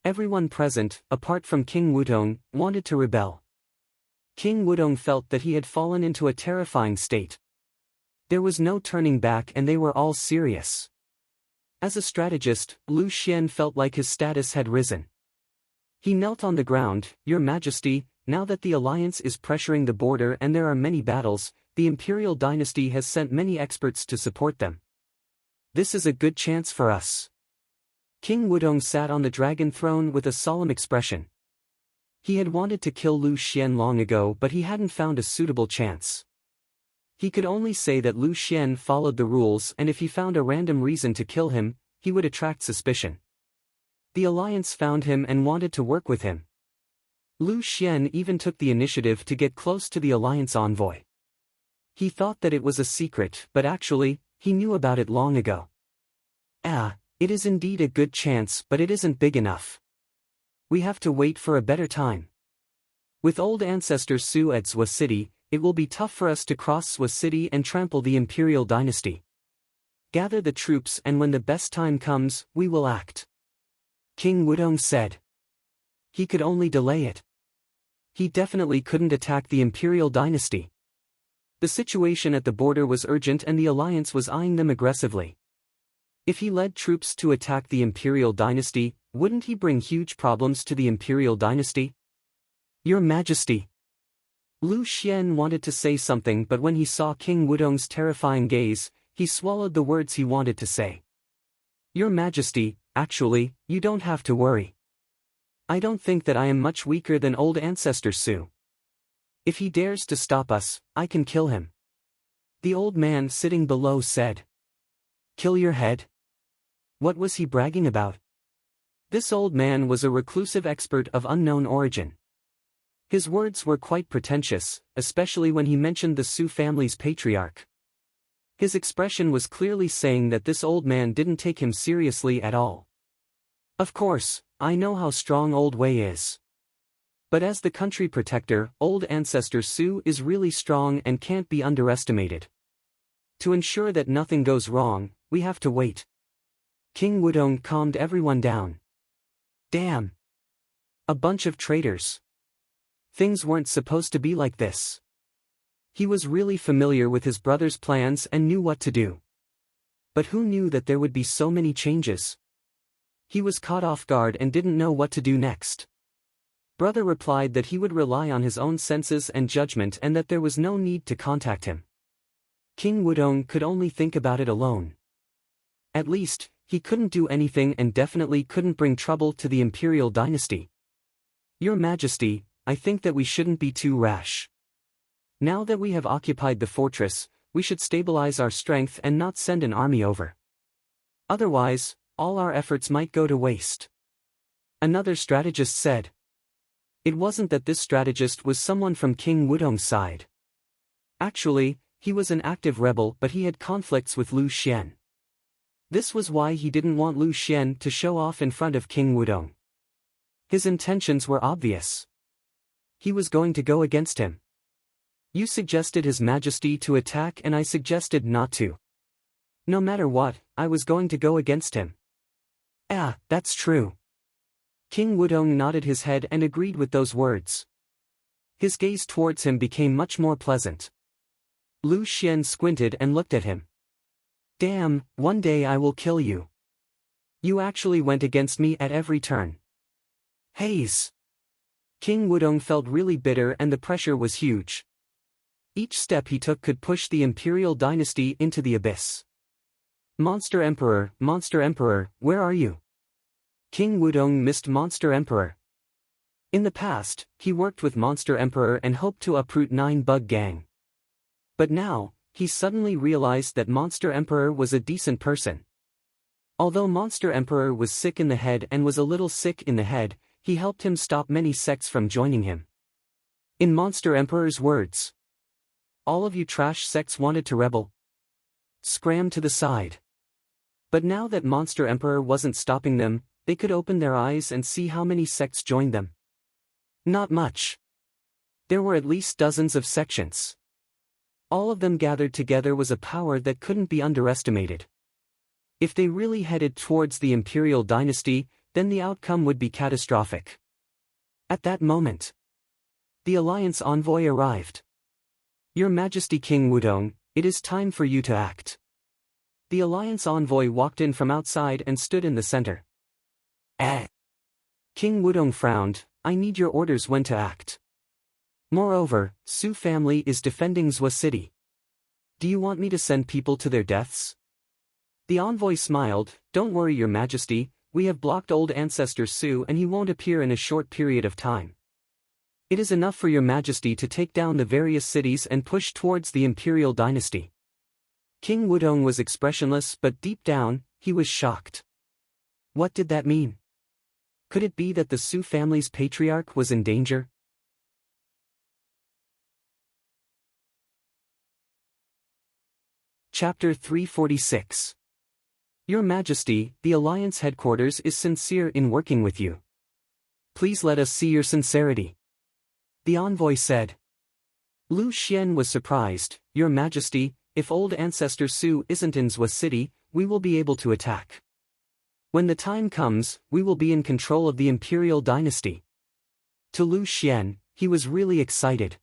Everyone present, apart from King Wudong, wanted to rebel. King Wudong felt that he had fallen into a terrifying state. There was no turning back and they were all serious. As a strategist, Lu Xian felt like his status had risen. He knelt on the ground. "Your Majesty, now that the alliance is pressuring the border and there are many battles, the imperial dynasty has sent many experts to support them. This is a good chance for us." King Wudong sat on the dragon throne with a solemn expression. He had wanted to kill Lu Xian long ago, but he hadn't found a suitable chance. He could only say that Lu Xian followed the rules, and if he found a random reason to kill him, he would attract suspicion. The alliance found him and wanted to work with him. Lu Xian even took the initiative to get close to the alliance envoy. He thought that it was a secret, but actually, he knew about it long ago. It is indeed a good chance, but it isn't big enough. We have to wait for a better time. With old ancestor Su at Zhou City, it will be tough for us to cross Zhou City and trample the imperial dynasty. Gather the troops and when the best time comes, we will act. King Wudong said. He could only delay it. He definitely couldn't attack the imperial dynasty. The situation at the border was urgent and the alliance was eyeing them aggressively. If he led troops to attack the imperial dynasty, wouldn't he bring huge problems to the imperial dynasty? Your Majesty. Lu Xian wanted to say something, but when he saw King Wudong's terrifying gaze, he swallowed the words he wanted to say. Your Majesty, actually, you don't have to worry. I don't think that I am much weaker than old ancestor Su. If he dares to stop us, I can kill him. The old man sitting below said. Kill your head? What was he bragging about? This old man was a reclusive expert of unknown origin. His words were quite pretentious, especially when he mentioned the Su family's patriarch. His expression was clearly saying that this old man didn't take him seriously at all. Of course, I know how strong Old Wei is. But as the country protector, old ancestor Su is really strong and can't be underestimated. To ensure that nothing goes wrong, we have to wait. King Wudong calmed everyone down. Damn! A bunch of traitors. Things weren't supposed to be like this. He was really familiar with his brother's plans and knew what to do. But who knew that there would be so many changes? He was caught off guard and didn't know what to do next. Brother replied that he would rely on his own senses and judgment and that there was no need to contact him. King Wudong could only think about it alone. At least, he couldn't do anything and definitely couldn't bring trouble to the imperial dynasty. Your Majesty, I think that we shouldn't be too rash. Now that we have occupied the fortress, we should stabilize our strength and not send an army over. Otherwise, all our efforts might go to waste. Another strategist said. It wasn't that this strategist was someone from King Wudong's side. Actually, he was an active rebel, but he had conflicts with Lu Xian. This was why he didn't want Lu Xian to show off in front of King Wudong. His intentions were obvious. He was going to go against him. You suggested His Majesty to attack and I suggested not to. No matter what, I was going to go against him. That's true. King Wudong nodded his head and agreed with those words. His gaze towards him became much more pleasant. Lu Xian squinted and looked at him. Damn, one day I will kill you. You actually went against me at every turn. Haze. King Wudong felt really bitter and the pressure was huge. Each step he took could push the imperial dynasty into the abyss. Monster Emperor, where are you? King Wudong missed Monster Emperor. In the past, he worked with Monster Emperor and hoped to uproot 9 Bug Gang. But now, he suddenly realized that Monster Emperor was a decent person. Although Monster Emperor was sick in the head and was a little sick in the head, he helped him stop many sects from joining him. In Monster Emperor's words, all of you trash sects wanted to rebel. Scram to the side. But now that Monster Emperor wasn't stopping them, they could open their eyes and see how many sects joined them. Not much. There were at least dozens of sections. All of them gathered together was a power that couldn't be underestimated. If they really headed towards the imperial dynasty, then the outcome would be catastrophic. At that moment, the Alliance envoy arrived. "Your Majesty King Wudong, it is time for you to act." The Alliance envoy walked in from outside and stood in the center. King Wudong frowned, "I need your orders when to act. Moreover, Su family is defending Zhua City. Do you want me to send people to their deaths?" The envoy smiled, "Don't worry, Your Majesty, we have blocked old ancestor Su and he won't appear in a short period of time. It is enough for Your Majesty to take down the various cities and push towards the imperial dynasty." King Wudong was expressionless, but deep down, he was shocked. What did that mean? Could it be that the Su family's patriarch was in danger? Chapter 346. Your Majesty, the Alliance headquarters is sincere in working with you. Please let us see your sincerity. The envoy said. Lu Xian was surprised, "Your Majesty, if old ancestor Su isn't in Zhua City, we will be able to attack. When the time comes, we will be in control of the imperial dynasty." To Lu Xian, he was really excited.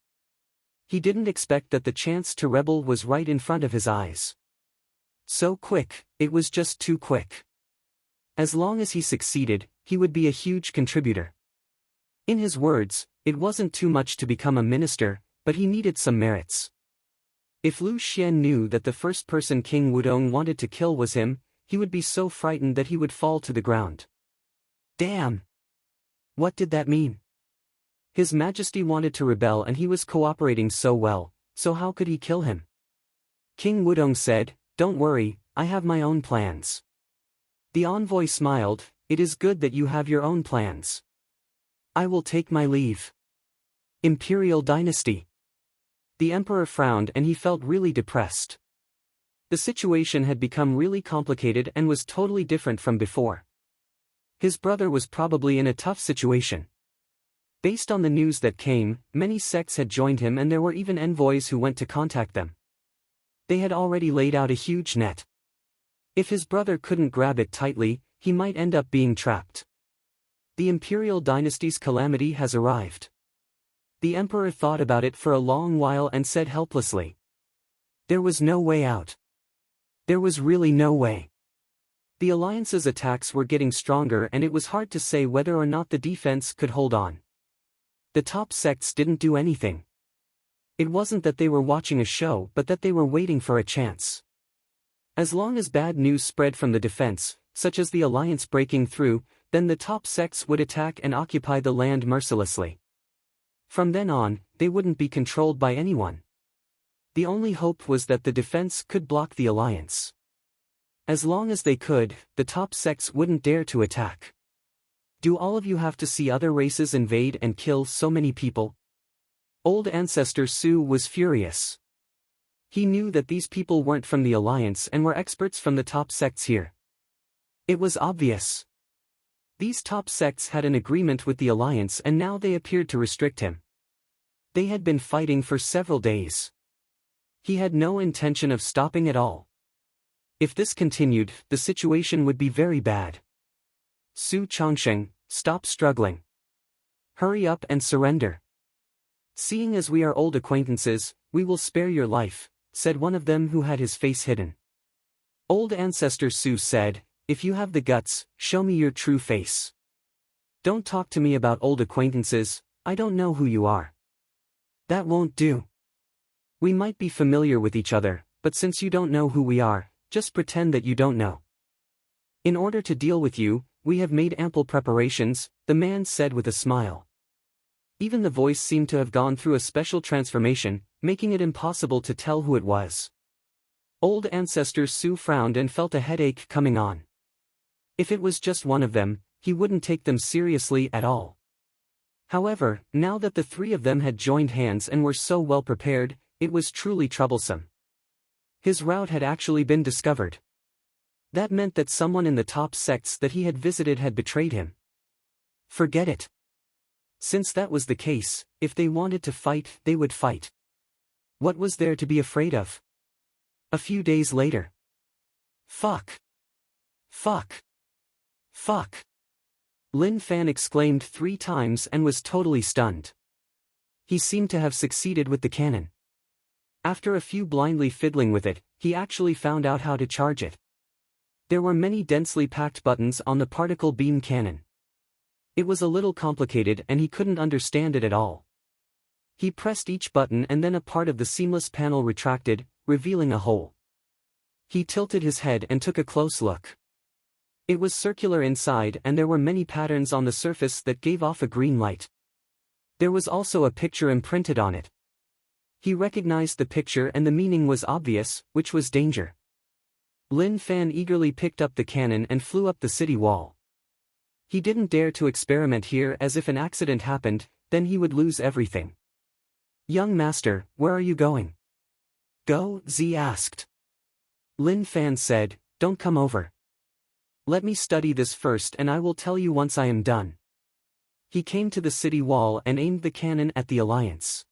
He didn't expect that the chance to rebel was right in front of his eyes. So quick, it was just too quick. As long as he succeeded, he would be a huge contributor. In his words, it wasn't too much to become a minister, but he needed some merits. If Lu Xian knew that the first person King Wudong wanted to kill was him, he would be so frightened that he would fall to the ground. Damn! What did that mean? His Majesty wanted to rebel and he was cooperating so well, so how could he kill him? King Wudong said, "Don't worry, I have my own plans." The envoy smiled, "It is good that you have your own plans. I will take my leave." Imperial dynasty. The emperor frowned and he felt really depressed. The situation had become really complicated and was totally different from before. His brother was probably in a tough situation. Based on the news that came, many sects had joined him and there were even envoys who went to contact them. They had already laid out a huge net. If his brother couldn't grab it tightly, he might end up being trapped. The imperial dynasty's calamity has arrived. The emperor thought about it for a long while and said helplessly. There was no way out. There was really no way. The alliance's attacks were getting stronger and it was hard to say whether or not the defense could hold on. The top sects didn't do anything. It wasn't that they were watching a show but that they were waiting for a chance. As long as bad news spread from the defense, such as the alliance breaking through, then the top sects would attack and occupy the land mercilessly. From then on, they wouldn't be controlled by anyone. The only hope was that the defense could block the alliance. As long as they could, the top sects wouldn't dare to attack. Do all of you have to see other races invade and kill so many people? Old ancestor Su was furious. He knew that these people weren't from the alliance and were experts from the top sects here. It was obvious. These top sects had an agreement with the alliance and now they appeared to restrict him. They had been fighting for several days. He had no intention of stopping at all. If this continued, the situation would be very bad. Su Chongsheng, stop struggling. Hurry up and surrender. Seeing as we are old acquaintances, we will spare your life, said one of them who had his face hidden. Old ancestor Su said, if you have the guts, show me your true face. Don't talk to me about old acquaintances, I don't know who you are. That won't do. We might be familiar with each other, but since you don't know who we are, just pretend that you don't know. In order to deal with you, we have made ample preparations, the man said with a smile. Even the voice seemed to have gone through a special transformation, making it impossible to tell who it was. Old ancestor Su frowned and felt a headache coming on. If it was just one of them, he wouldn't take them seriously at all. However, now that the three of them had joined hands and were so well prepared, it was truly troublesome. His route had actually been discovered. That meant that someone in the top sects that he had visited had betrayed him. Forget it. Since that was the case, if they wanted to fight, they would fight. What was there to be afraid of? A few days later. Fuck. Fuck. Fuck. Lin Fan exclaimed 3 times and was totally stunned. He seemed to have succeeded with the cannon. After a few blindly fiddling with it, he actually found out how to charge it. There were many densely packed buttons on the particle beam cannon. It was a little complicated and he couldn't understand it at all. He pressed each button and then a part of the seamless panel retracted, revealing a hole. He tilted his head and took a close look. It was circular inside and there were many patterns on the surface that gave off a green light. There was also a picture imprinted on it. He recognized the picture and the meaning was obvious, which was danger. Lin Fan eagerly picked up the cannon and flew up the city wall. He didn't dare to experiment here as if an accident happened, then he would lose everything. "Young master, where are you going?" "Go," Z asked. Lin Fan said, "Don't come over. Let me study this first and I will tell you once I am done." He came to the city wall and aimed the cannon at the Alliance.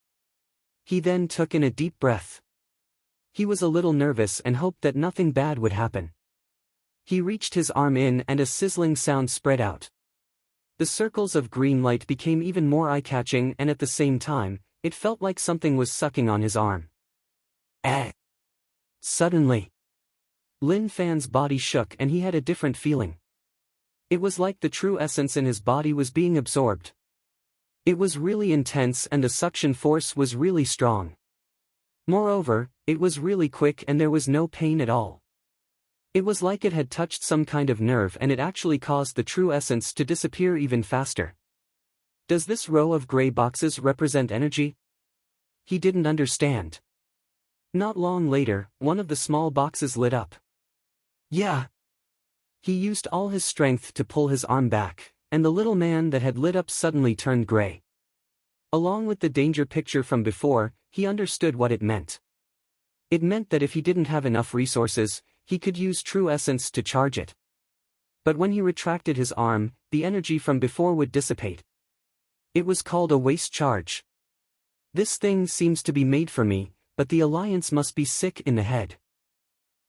He then took in a deep breath. He was a little nervous and hoped that nothing bad would happen. He reached his arm in and a sizzling sound spread out. The circles of green light became even more eye-catching and at the same time, it felt like something was sucking on his arm. Suddenly, Lin Fan's body shook and he had a different feeling. It was like the true essence in his body was being absorbed. It was really intense and the suction force was really strong. Moreover, it was really quick and there was no pain at all. It was like it had touched some kind of nerve and it actually caused the true essence to disappear even faster. Does this row of gray boxes represent energy? He didn't understand. Not long later, one of the small boxes lit up. Yeah. He used all his strength to pull his arm back, and the little man that had lit up suddenly turned gray. Along with the danger picture from before, he understood what it meant. It meant that if he didn't have enough resources, he could use true essence to charge it. But when he retracted his arm, the energy from before would dissipate. It was called a waste charge. This thing seems to be made for me, but the Alliance must be sick in the head.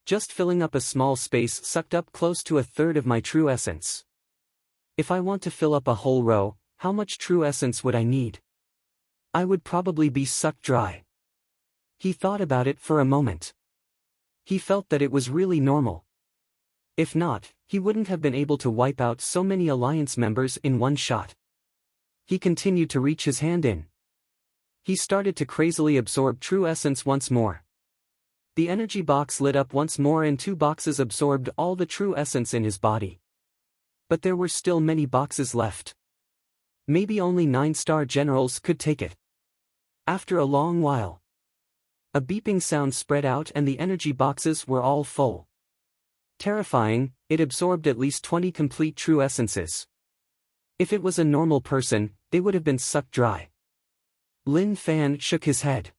Just filling up a small space sucked up close to a third of my true essence. If I want to fill up a whole row, how much true essence would I need? I would probably be sucked dry. He thought about it for a moment. He felt that it was really normal. If not, he wouldn't have been able to wipe out so many Alliance members in one shot. He continued to reach his hand in. He started to crazily absorb true essence once more. The energy box lit up once more and 2 boxes absorbed all the true essence in his body. But there were still many boxes left. Maybe only 9-star generals could take it. After a long while, a beeping sound spread out and the energy boxes were all full. Terrifying, it absorbed at least 20 complete true essences. If it was a normal person, they would have been sucked dry. Lin Fan shook his head.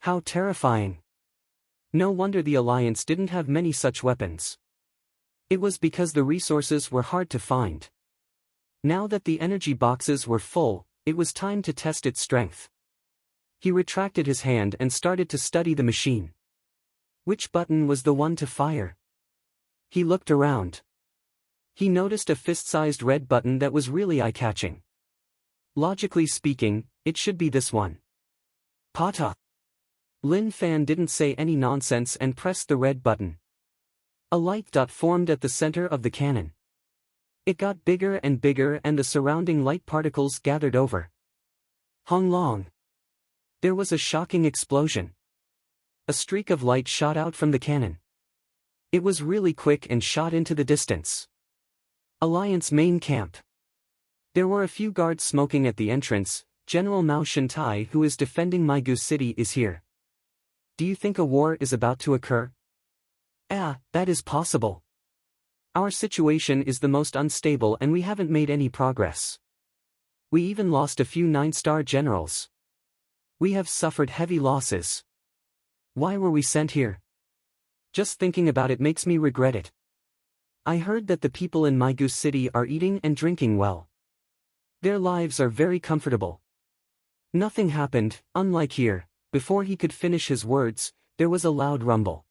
How terrifying. No wonder the Alliance didn't have many such weapons. It was because the resources were hard to find. Now that the energy boxes were full, it was time to test its strength. He retracted his hand and started to study the machine. Which button was the one to fire? He looked around. He noticed a fist-sized red button that was really eye-catching. Logically speaking, it should be this one. Pata. Lin Fan didn't say any nonsense and pressed the red button. A light dot formed at the center of the cannon. It got bigger and bigger and the surrounding light particles gathered over. Hung long. There was a shocking explosion. A streak of light shot out from the cannon. It was really quick and shot into the distance. Alliance main camp. There were a few guards smoking at the entrance. General Mao Shintai, who is defending Maigu City, is here. Do you think a war is about to occur? That is possible. Our situation is the most unstable and we haven't made any progress. We even lost a few 9-star generals. We have suffered heavy losses. Why were we sent here? Just thinking about it makes me regret it. I heard that the people in Maigu City are eating and drinking well. Their lives are very comfortable. Nothing happened, unlike here. Before he could finish his words, there was a loud rumble.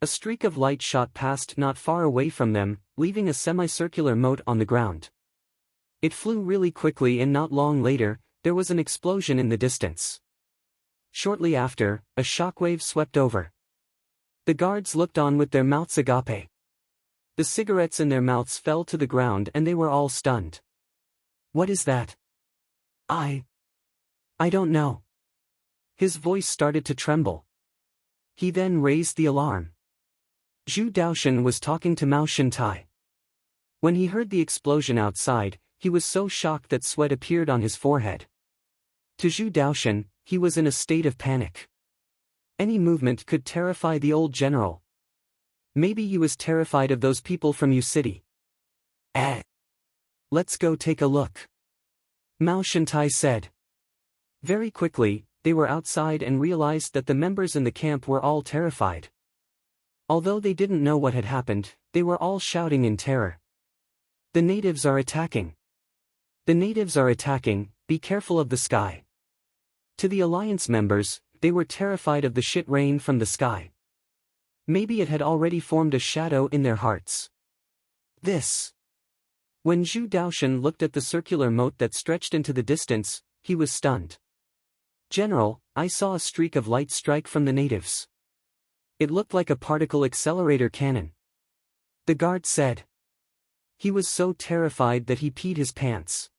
A streak of light shot past not far away from them, leaving a semicircular moat on the ground. It flew really quickly and not long later, there was an explosion in the distance. Shortly after, a shockwave swept over. The guards looked on with their mouths agape. The cigarettes in their mouths fell to the ground and they were all stunned. What is that? I don't know. His voice started to tremble. He then raised the alarm. Zhu Daoshan was talking to Mao Shintai. When he heard the explosion outside, he was so shocked that sweat appeared on his forehead. To Zhu Daoshan, he was in a state of panic. Any movement could terrify the old general. Maybe he was terrified of those people from U City. Let's go take a look. Mao Shintai said. Very quickly, they were outside and realized that the members in the camp were all terrified. Although they didn't know what had happened, they were all shouting in terror. The natives are attacking. The natives are attacking, be careful of the sky. To the alliance members, they were terrified of the shit rain from the sky. Maybe it had already formed a shadow in their hearts. When Zhu Daoshan looked at the circular moat that stretched into the distance, he was stunned. General, I saw a streak of light strike from the natives. It looked like a particle accelerator cannon. The guard said. He was so terrified that he peed his pants.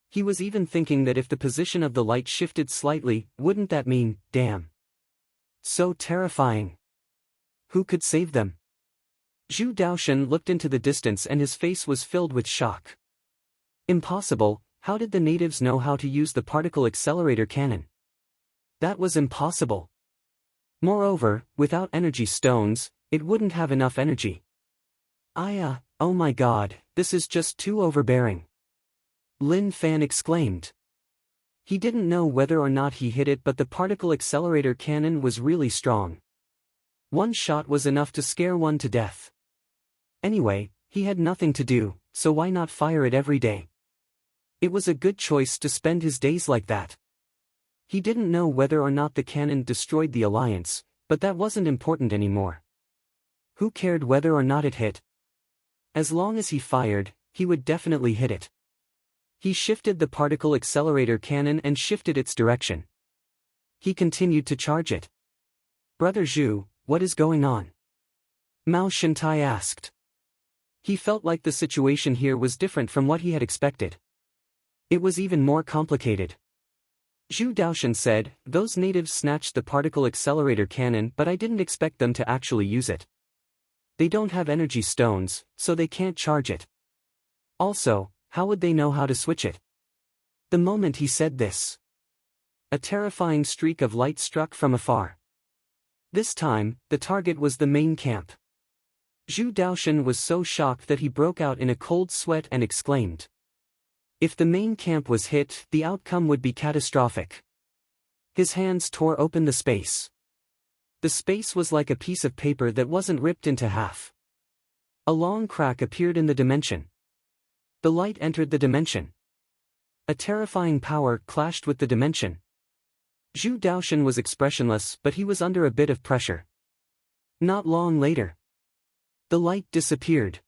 He was even thinking that if the position of the light shifted slightly, wouldn't that mean, damn. So terrifying. Who could save them? Zhu Daoshan looked into the distance and his face was filled with shock. Impossible, how did the natives know how to use the particle accelerator cannon? That was impossible. Moreover, without energy stones, it wouldn't have enough energy. Oh my god, this is just too overbearing. Lin Fan exclaimed. He didn't know whether or not he hit it, but the particle accelerator cannon was really strong. One shot was enough to scare one to death. Anyway, he had nothing to do, so why not fire it every day? It was a good choice to spend his days like that. He didn't know whether or not the cannon destroyed the alliance, but that wasn't important anymore. Who cared whether or not it hit? As long as he fired, he would definitely hit it. He shifted the particle accelerator cannon and shifted its direction. He continued to charge it. Brother Zhu, what is going on? Mao Shintai asked. He felt like the situation here was different from what he had expected. It was even more complicated. Zhu Daoshan said, those natives snatched the particle accelerator cannon, but I didn't expect them to actually use it. They don't have energy stones, so they can't charge it. Also, how would they know how to switch it? The moment he said this, a terrifying streak of light struck from afar. This time, the target was the main camp. Zhu Daoshan was so shocked that he broke out in a cold sweat and exclaimed. If the main camp was hit, the outcome would be catastrophic. His hands tore open the space. The space was like a piece of paper that wasn't ripped into half. A long crack appeared in the dimension. The light entered the dimension. A terrifying power clashed with the dimension. Zhu Daoshan was expressionless, but he was under a bit of pressure. Not long later, the light disappeared.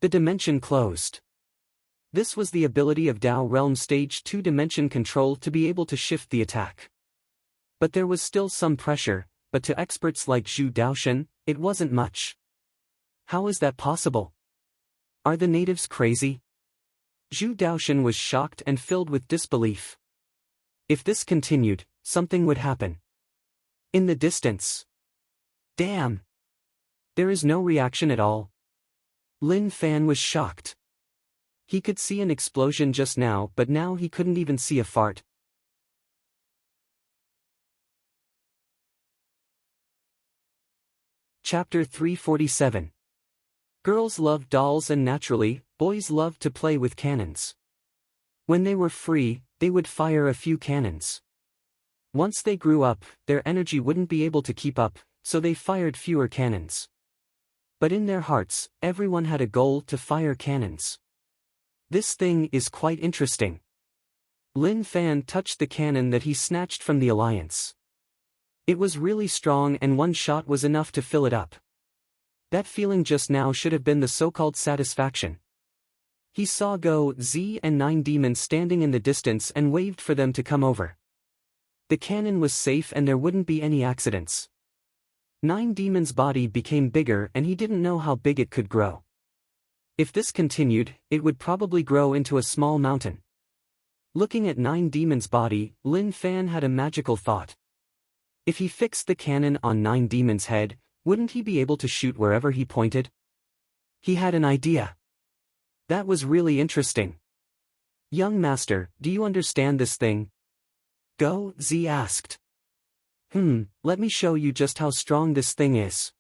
The dimension closed. This was the ability of Dao Realm Stage 2 dimension control to be able to shift the attack. But there was still some pressure, but to experts like Zhu Daoshan, it wasn't much. How is that possible? Are the natives crazy? Zhu Daoshan was shocked and filled with disbelief. If this continued, something would happen. In the distance. Damn! There is no reaction at all. Lin Fan was shocked. He could see an explosion just now, but now he couldn't even see a fart. Chapter 347. Girls love dolls and naturally, boys loved to play with cannons. When they were free, they would fire a few cannons. Once they grew up, their energy wouldn't be able to keep up, so they fired fewer cannons. But in their hearts, everyone had a goal to fire cannons. This thing is quite interesting. Lin Fan touched the cannon that he snatched from the alliance. It was really strong and one shot was enough to fill it up. That feeling just now should have been the so-called satisfaction. He saw Go, Z and 9 demons standing in the distance and waved for them to come over. The cannon was safe and there wouldn't be any accidents. 9 demons' body became bigger and he didn't know how big it could grow. If this continued, it would probably grow into a small mountain. Looking at 9 demons' body, Lin Fan had a magical thought. If he fixed the cannon on 9 demons' head, wouldn't he be able to shoot wherever he pointed? He had an idea. That was really interesting. Young master, do you understand this thing? Go, Z asked. Let me show you just how strong this thing is.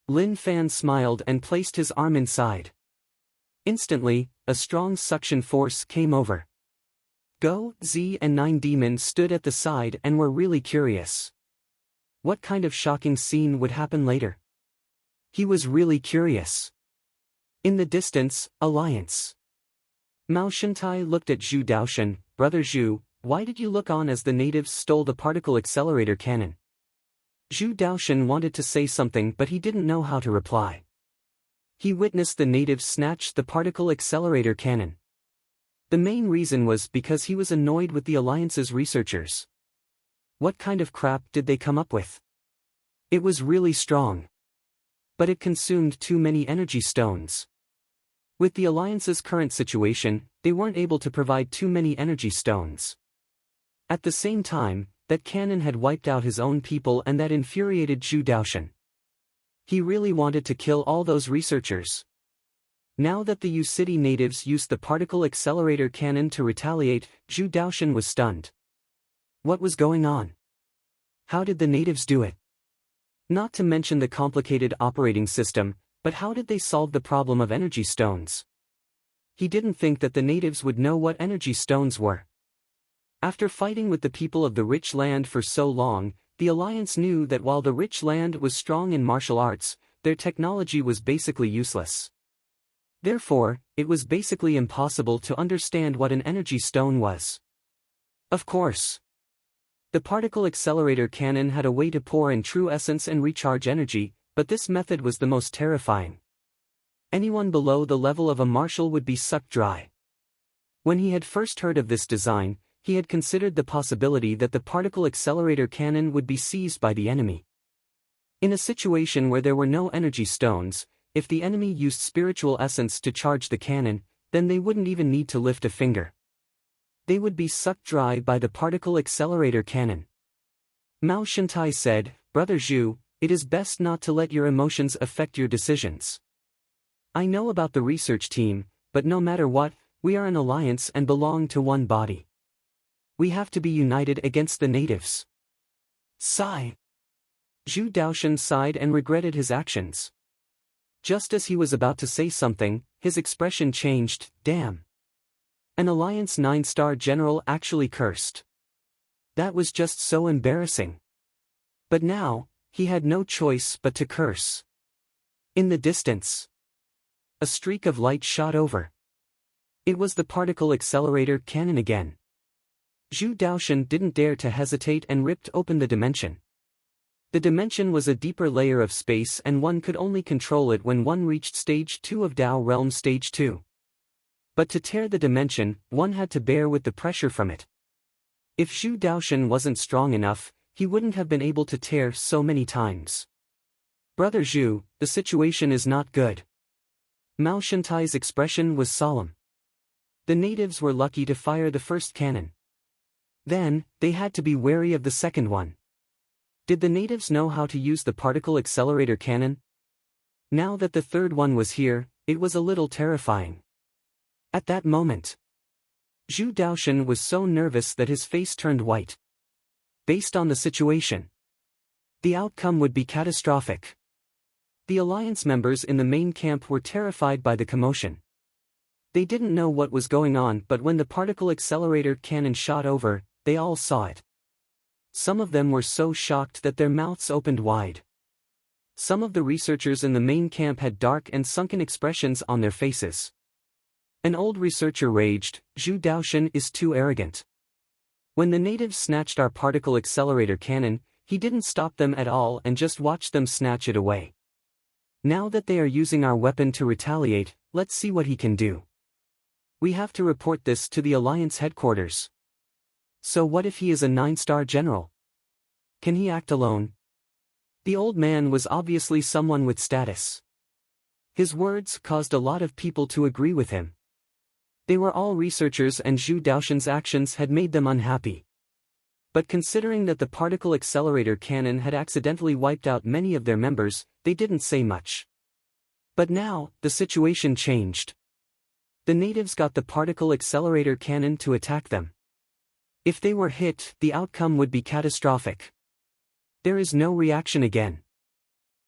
Lin Fan smiled and placed his arm inside. Instantly, a strong suction force came over. Go, Z and 9 demons stood at the side and were really curious. What kind of shocking scene would happen later? He was really curious. In the distance, Alliance. Mao Shantai looked at Zhu Daoshan. Brother Zhu, why did you look on as the natives stole the particle accelerator cannon? Zhu Daoshan wanted to say something but he didn't know how to reply. He witnessed the natives snatch the particle accelerator cannon. The main reason was because he was annoyed with the Alliance's researchers. What kind of crap did they come up with? It was really strong. But it consumed too many energy stones. With the Alliance's current situation, they weren't able to provide too many energy stones. At the same time, that cannon had wiped out his own people and that infuriated Zhu Daoshan. He really wanted to kill all those researchers. Now that the U City natives used the particle accelerator cannon to retaliate, Zhu Daoshan was stunned. What was going on? How did the natives do it? Not to mention the complicated operating system, but how did they solve the problem of energy stones? He didn't think that the natives would know what energy stones were. After fighting with the people of the rich land for so long, the Alliance knew that while the rich land was strong in martial arts, their technology was basically useless. Therefore, it was basically impossible to understand what an energy stone was. Of course. The particle accelerator cannon had a way to pour in true essence and recharge energy, but this method was the most terrifying. Anyone below the level of a marshal would be sucked dry. When he had first heard of this design, he had considered the possibility that the particle accelerator cannon would be seized by the enemy. In a situation where there were no energy stones, if the enemy used spiritual essence to charge the cannon, then they wouldn't even need to lift a finger. They would be sucked dry by the particle accelerator cannon. Mao Shantai said, Brother Zhu, it is best not to let your emotions affect your decisions. I know about the research team, but no matter what, we are an alliance and belong to one body. We have to be united against the natives. Sigh. Zhu Daoshan sighed and regretted his actions. Just as he was about to say something, his expression changed. Damn. An Alliance 9-star general actually cursed. That was just so embarrassing. But now, he had no choice but to curse. In the distance, a streak of light shot over. It was the particle accelerator cannon again. Zhu Daoshan didn't dare to hesitate and ripped open the dimension. The dimension was a deeper layer of space and one could only control it when one reached Stage 2 of Dao Realm Stage 2. But to tear the dimension, one had to bear with the pressure from it. If Zhu Daoshan wasn't strong enough, he wouldn't have been able to tear so many times. Brother Zhu, the situation is not good. Mao Shantai's expression was solemn. The natives were lucky to fire the first cannon. Then, they had to be wary of the second one. Did the natives know how to use the particle accelerator cannon? Now that the third one was here, it was a little terrifying. At that moment, Zhu Daoshan was so nervous that his face turned white. Based on the situation, the outcome would be catastrophic. The Alliance members in the main camp were terrified by the commotion. They didn't know what was going on, but when the particle accelerator cannon shot over, they all saw it. Some of them were so shocked that their mouths opened wide. Some of the researchers in the main camp had dark and sunken expressions on their faces. An old researcher raged, Zhu Daoshan is too arrogant. When the natives snatched our particle accelerator cannon, he didn't stop them at all and just watched them snatch it away. Now that they are using our weapon to retaliate, let's see what he can do. We have to report this to the Alliance headquarters. So what if he is a 9-star general? Can he act alone? The old man was obviously someone with status. His words caused a lot of people to agree with him. They were all researchers and Zhu Daoshan's actions had made them unhappy. But considering that the particle accelerator cannon had accidentally wiped out many of their members, they didn't say much. But now, the situation changed. The natives got the particle accelerator cannon to attack them. If they were hit, the outcome would be catastrophic. There is no reaction again.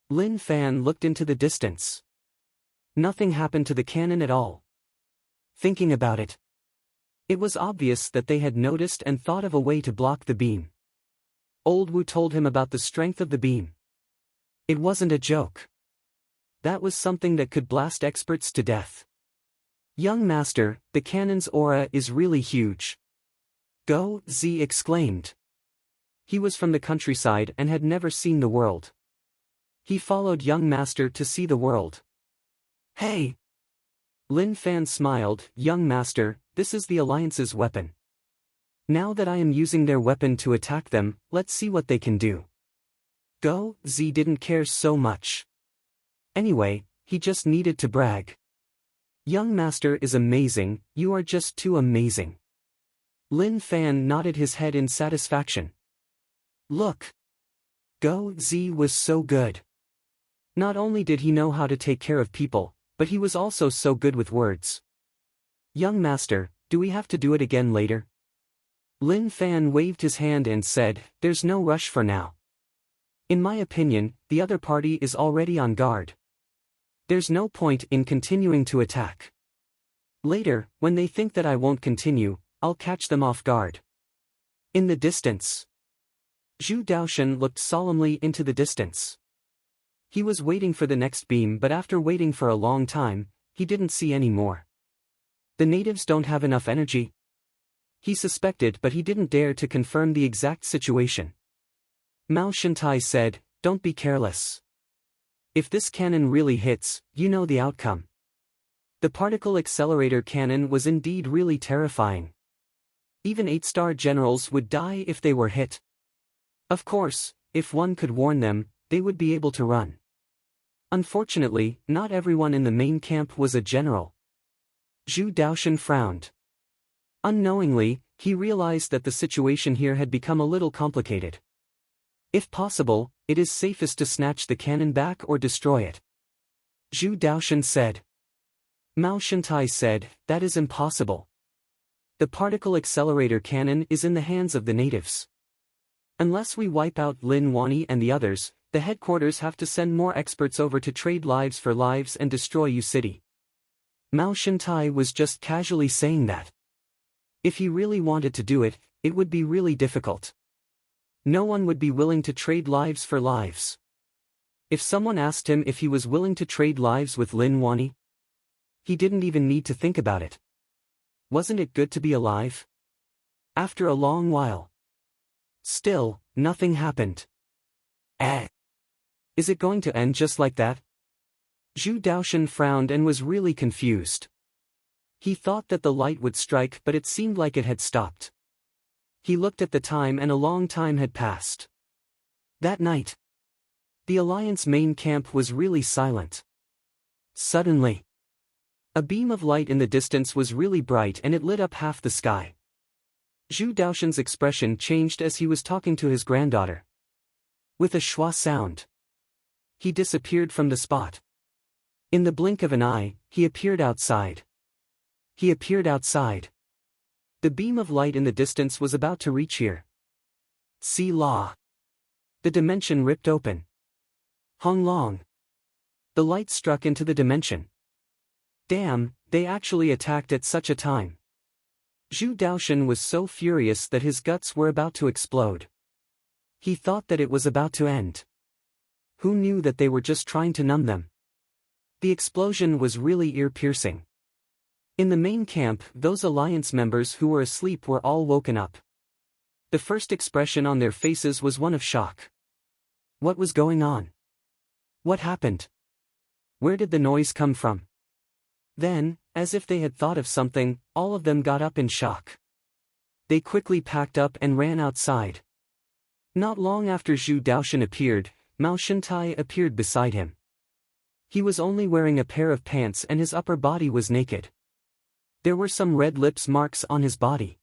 Lin Fan looked into the distance. Nothing happened to the cannon at all. Thinking about it, it was obvious that they had noticed and thought of a way to block the beam. Old Wu told him about the strength of the beam. It wasn't a joke. That was something that could blast experts to death. Young master, the cannon's aura is really huge. Go, Z exclaimed. He was from the countryside and had never seen the world. He followed young master to see the world. Hey! Lin Fan smiled, young master, this is the Alliance's weapon. Now that I am using their weapon to attack them, let's see what they can do. Go, Z didn't care so much. Anyway, he just needed to brag. Young master is amazing, you are just too amazing. Lin Fan nodded his head in satisfaction. Look! Go, Z was so good. Not only did he know how to take care of people, but he was also so good with words. Young master, do we have to do it again later? Lin Fan waved his hand and said, there's no rush for now. In my opinion, the other party is already on guard. There's no point in continuing to attack. Later, when they think that I won't continue, I'll catch them off guard. In the distance. Zhu Daoshan looked solemnly into the distance. He was waiting for the next beam, but after waiting for a long time, he didn't see any more. The natives don't have enough energy? He suspected, but he didn't dare to confirm the exact situation. Mao Shintai said, don't be careless. If this cannon really hits, you know the outcome. The particle accelerator cannon was indeed really terrifying. Even 8-star generals would die if they were hit. Of course, if one could warn them, they would be able to run. Unfortunately, not everyone in the main camp was a general. Zhu Daoshan frowned. Unknowingly, he realized that the situation here had become a little complicated. If possible, it is safest to snatch the cannon back or destroy it. Zhu Daoshan said. Mao Shintai said, that is impossible. The particle accelerator cannon is in the hands of the natives. Unless we wipe out Lin Wani and the others, the headquarters have to send more experts over to trade lives for lives and destroy Yu City. Mao Shintai was just casually saying that. If he really wanted to do it, it would be really difficult. No one would be willing to trade lives for lives. If someone asked him if he was willing to trade lives with Lin Wani, he didn't even need to think about it. Wasn't it good to be alive? After a long while. Still, nothing happened. Is it going to end just like that? Zhu Daoshan frowned and was really confused. He thought that the light would strike, but it seemed like it had stopped. He looked at the time and a long time had passed. That night, the Alliance main camp was really silent. Suddenly, a beam of light in the distance was really bright and it lit up half the sky. Zhu Daoshan's expression changed as he was talking to his granddaughter. With a schwa sound, he disappeared from the spot. In the blink of an eye, he appeared outside. He appeared outside. The beam of light in the distance was about to reach here. See law. The dimension ripped open. Hong Long. The light struck into the dimension. Damn, they actually attacked at such a time. Zhu Daoshan was so furious that his guts were about to explode. He thought that it was about to end. Who knew that they were just trying to numb them? The explosion was really ear-piercing. In the main camp, those Alliance members who were asleep were all woken up. The first expression on their faces was one of shock. What was going on? What happened? Where did the noise come from? Then, as if they had thought of something, all of them got up in shock. They quickly packed up and ran outside. Not long after Zhu Daoshan appeared, Mao Shentai appeared beside him. He was only wearing a pair of pants and his upper body was naked. There were some red lips marks on his body.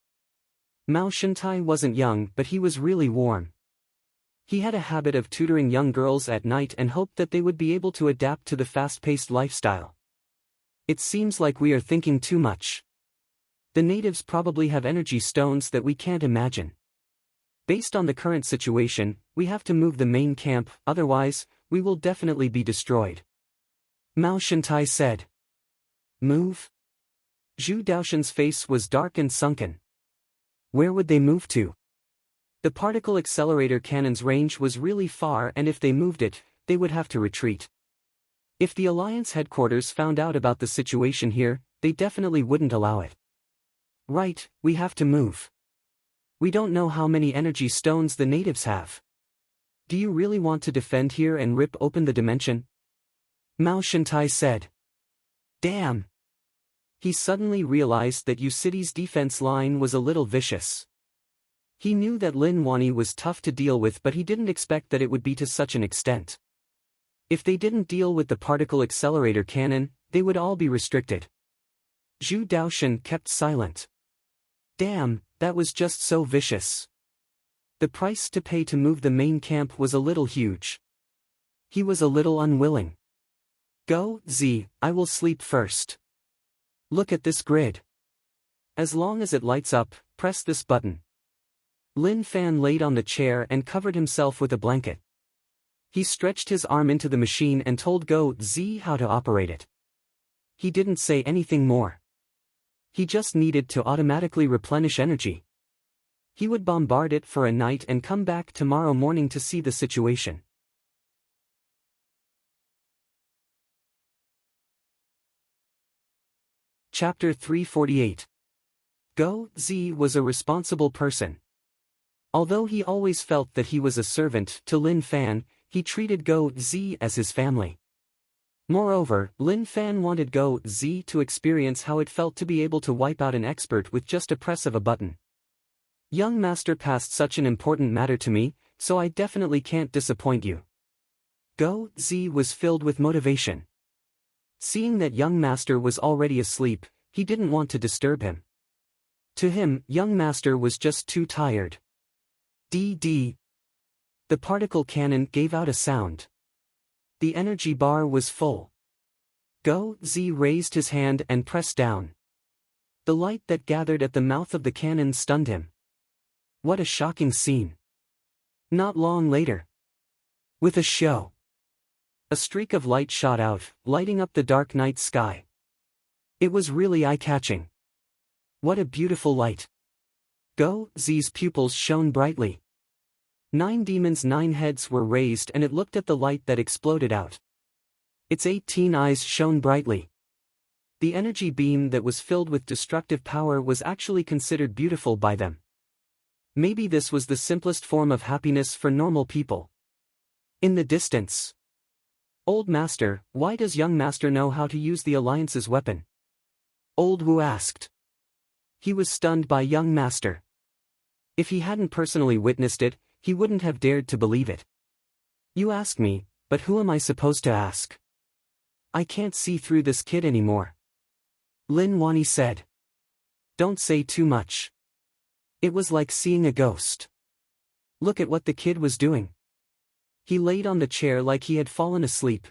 Mao Shentai wasn't young, but he was really warm. He had a habit of tutoring young girls at night and hoped that they would be able to adapt to the fast-paced lifestyle. It seems like we are thinking too much. The natives probably have energy stones that we can't imagine. Based on the current situation, we have to move the main camp, otherwise, we will definitely be destroyed. Mao Shentai said. Move? Zhu Daoshan's face was dark and sunken. Where would they move to? The particle accelerator cannon's range was really far, and if they moved it, they would have to retreat. If the Alliance headquarters found out about the situation here, they definitely wouldn't allow it. Right, we have to move. We don't know how many energy stones the natives have. Do you really want to defend here and rip open the dimension? Mao Shentai said. Damn! He suddenly realized that U-City's defense line was a little vicious. He knew that Lin Wani was tough to deal with, but he didn't expect that it would be to such an extent. If they didn't deal with the particle accelerator cannon, they would all be restricted. Zhu Daoshan kept silent. Damn, that was just so vicious. The price to pay to move the main camp was a little huge. He was a little unwilling. Go, Z, I will sleep first. Look at this grid. As long as it lights up, press this button. Lin Fan laid on the chair and covered himself with a blanket. He stretched his arm into the machine and told Go Z how to operate it. He didn't say anything more. He just needed to automatically replenish energy. He would bombard it for a night and come back tomorrow morning to see the situation. Chapter 348. Go Z was a responsible person. Although he always felt that he was a servant to Lin Fan, he treated Go Z as his family. Moreover, Lin Fan wanted Go Z to experience how it felt to be able to wipe out an expert with just a press of a button. Young master passed such an important matter to me, so I definitely can't disappoint you. Go Z was filled with motivation. Seeing that young master was already asleep, he didn't want to disturb him. To him, young master was just too tired. DD. The particle cannon gave out a sound. The energy bar was full. Go Z raised his hand and pressed down. The light that gathered at the mouth of the cannon stunned him. What a shocking scene. Not long later. With a show. A streak of light shot out, lighting up the dark night sky. It was really eye-catching. What a beautiful light. Go Z's pupils shone brightly. 9 demons' 9 heads were raised and it looked at the light that exploded out. Its 18 eyes shone brightly. The energy beam that was filled with destructive power was actually considered beautiful by them. Maybe this was the simplest form of happiness for normal people. In the distance. Old Master, why does young master know how to use the Alliance's weapon? Old Wu asked. He was stunned by young master. If he hadn't personally witnessed it, he wouldn't have dared to believe it. You ask me, but who am I supposed to ask? I can't see through this kid anymore. Lin Wani said. Don't say too much. It was like seeing a ghost. Look at what the kid was doing. He laid on the chair like he had fallen asleep.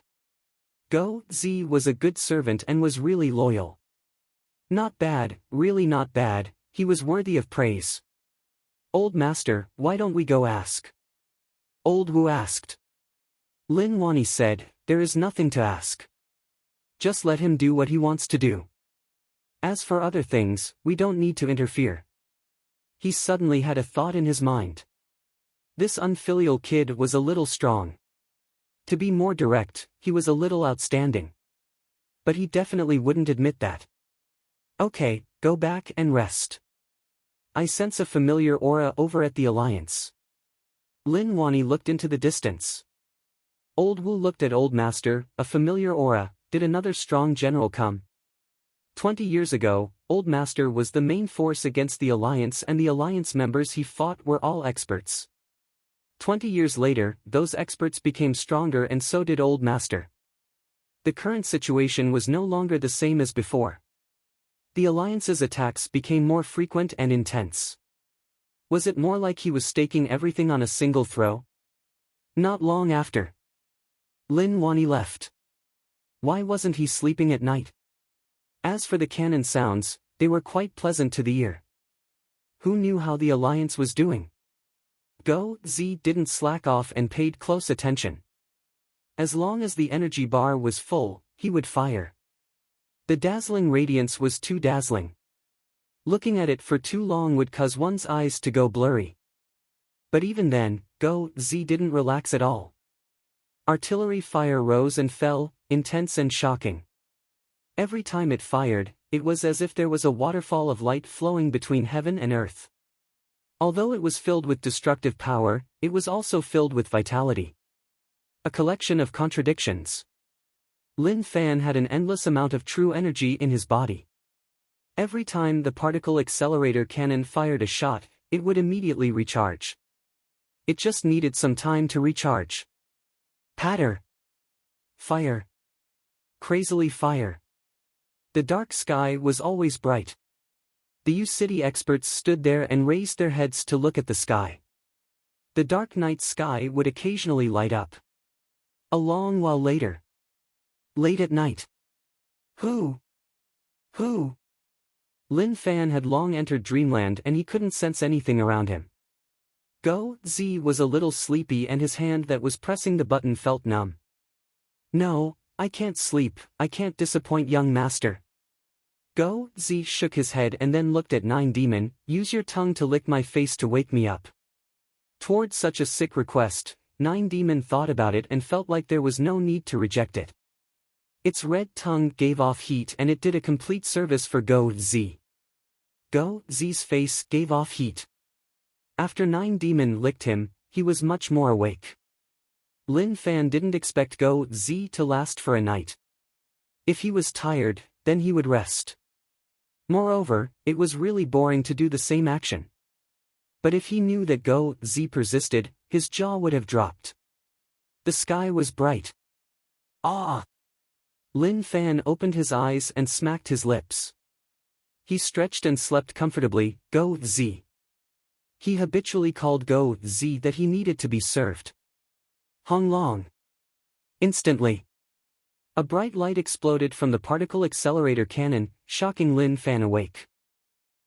Go Z was a good servant and was really loyal. Not bad, really not bad, he was worthy of praise. Old Master, why don't we go ask? Old Wu asked. Lin Wani said, there is nothing to ask. Just let him do what he wants to do. As for other things, we don't need to interfere. He suddenly had a thought in his mind. This unfilial kid was a little strong. To be more direct, he was a little outstanding. But he definitely wouldn't admit that. Okay, go back and rest. I sense a familiar aura over at the Alliance. Lin Wani looked into the distance. Old Wu looked at Old Master, a familiar aura, did another strong general come? 20 years ago, Old Master was the main force against the Alliance, and the Alliance members he fought were all experts. 20 years later, those experts became stronger, and so did Old Master. The current situation was no longer the same as before. The Alliance's attacks became more frequent and intense. Was it more like he was staking everything on a single throw? Not long after, Lin Wani left. Why wasn't he sleeping at night? As for the cannon sounds, they were quite pleasant to the ear. Who knew how the Alliance was doing? Go Z didn't slack off and paid close attention. As long as the energy bar was full, he would fire. The dazzling radiance was too dazzling. Looking at it for too long would cause one's eyes to go blurry. But even then, Go Z didn't relax at all. Artillery fire rose and fell, intense and shocking. Every time it fired, it was as if there was a waterfall of light flowing between heaven and earth. Although it was filled with destructive power, it was also filled with vitality. A collection of contradictions. Lin Fan had an endless amount of true energy in his body. Every time the particle accelerator cannon fired a shot, it would immediately recharge. It just needed some time to recharge. Patter. Fire. Crazily fire. The dark sky was always bright. The U-City experts stood there and raised their heads to look at the sky. The dark night sky would occasionally light up. A long while later. Late at night. Who? Lin Fan had long entered dreamland, and he couldn't sense anything around him. Go Z was a little sleepy, and his hand that was pressing the button felt numb. No, I can't sleep, I can't disappoint young master. Go Z shook his head and then looked at Nine Demon. Use your tongue to lick my face to wake me up. Toward such a sick request, Nine Demon thought about it and felt like there was no need to reject it. Its red tongue gave off heat, and it did a complete service for Go Z. Go Z's face gave off heat. After Nine Demon licked him, he was much more awake. Lin Fan didn't expect Go Z to last for a night. If he was tired, then he would rest. Moreover, it was really boring to do the same action. But if he knew that Go Z persisted, his jaw would have dropped. The sky was bright. Ah! Lin Fan opened his eyes and smacked his lips. He stretched and slept comfortably. Go Z. He habitually called Go Z that he needed to be served. Hong Long. Instantly, a bright light exploded from the particle accelerator cannon, shocking Lin Fan awake.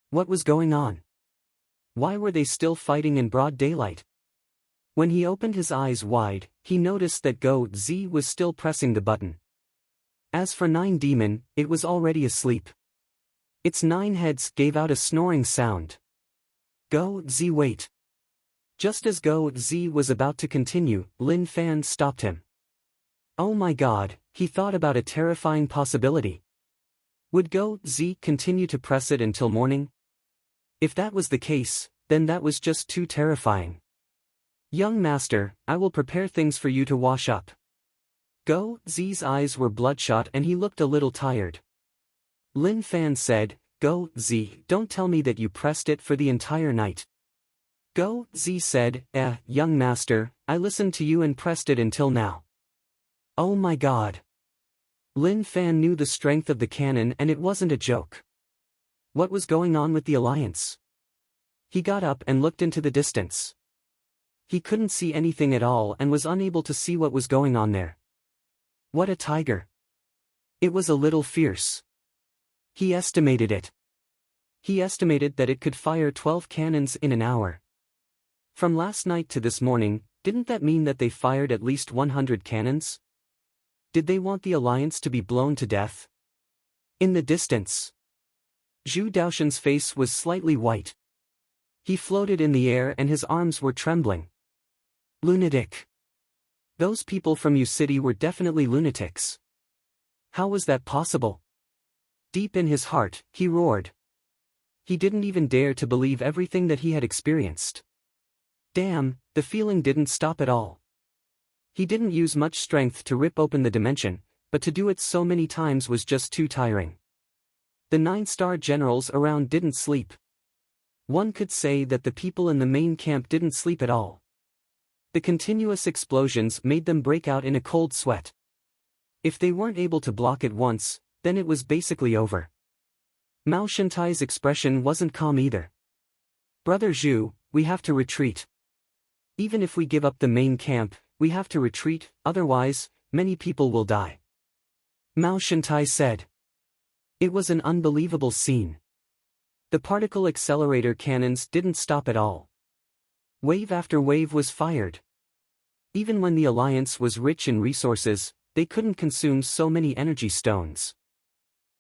What was going on? Why were they still fighting in broad daylight? When he opened his eyes wide, he noticed that Go Z was still pressing the button. As for Nine Demon, it was already asleep. Its 9 heads gave out a snoring sound. Go Z wait. Just as Go Z was about to continue, Lin Fan stopped him. Oh my god, he thought about a terrifying possibility. Would Go Z continue to press it until morning? If that was the case, then that was just too terrifying. Young master, I will prepare things for you to wash up. Go Z's eyes were bloodshot and he looked a little tired. Lin Fan said, Go Z, don't tell me that you pressed it for the entire night. Go Z said, young master, I listened to you and pressed it until now. Oh my god. Lin Fan knew the strength of the cannon and it wasn't a joke. What was going on with the Alliance? He got up and looked into the distance. He couldn't see anything at all and was unable to see what was going on there. What a tiger. It was a little fierce. He estimated it. He estimated that it could fire 12 cannons in an hour. From last night to this morning, didn't that mean that they fired at least 100 cannons? Did they want the Alliance to be blown to death? In the distance, Zhu Daoshan's face was slightly white. He floated in the air and his arms were trembling. Lunatic. Those people from U-City were definitely lunatics. How was that possible? Deep in his heart, he roared. He didn't even dare to believe everything that he had experienced. Damn, the feeling didn't stop at all. He didn't use much strength to rip open the dimension, but to do it so many times was just too tiring. The 9-star generals around didn't sleep. One could say that the people in the main camp didn't sleep at all. The continuous explosions made them break out in a cold sweat. If they weren't able to block it once, then it was basically over. Mao Shintai's expression wasn't calm either. Brother Zhu, we have to retreat. Even if we give up the main camp, we have to retreat, otherwise, many people will die. Mao Shintai said. It was an unbelievable scene. The particle accelerator cannons didn't stop at all. Wave after wave was fired. Even when the alliance was rich in resources, they couldn't consume so many energy stones.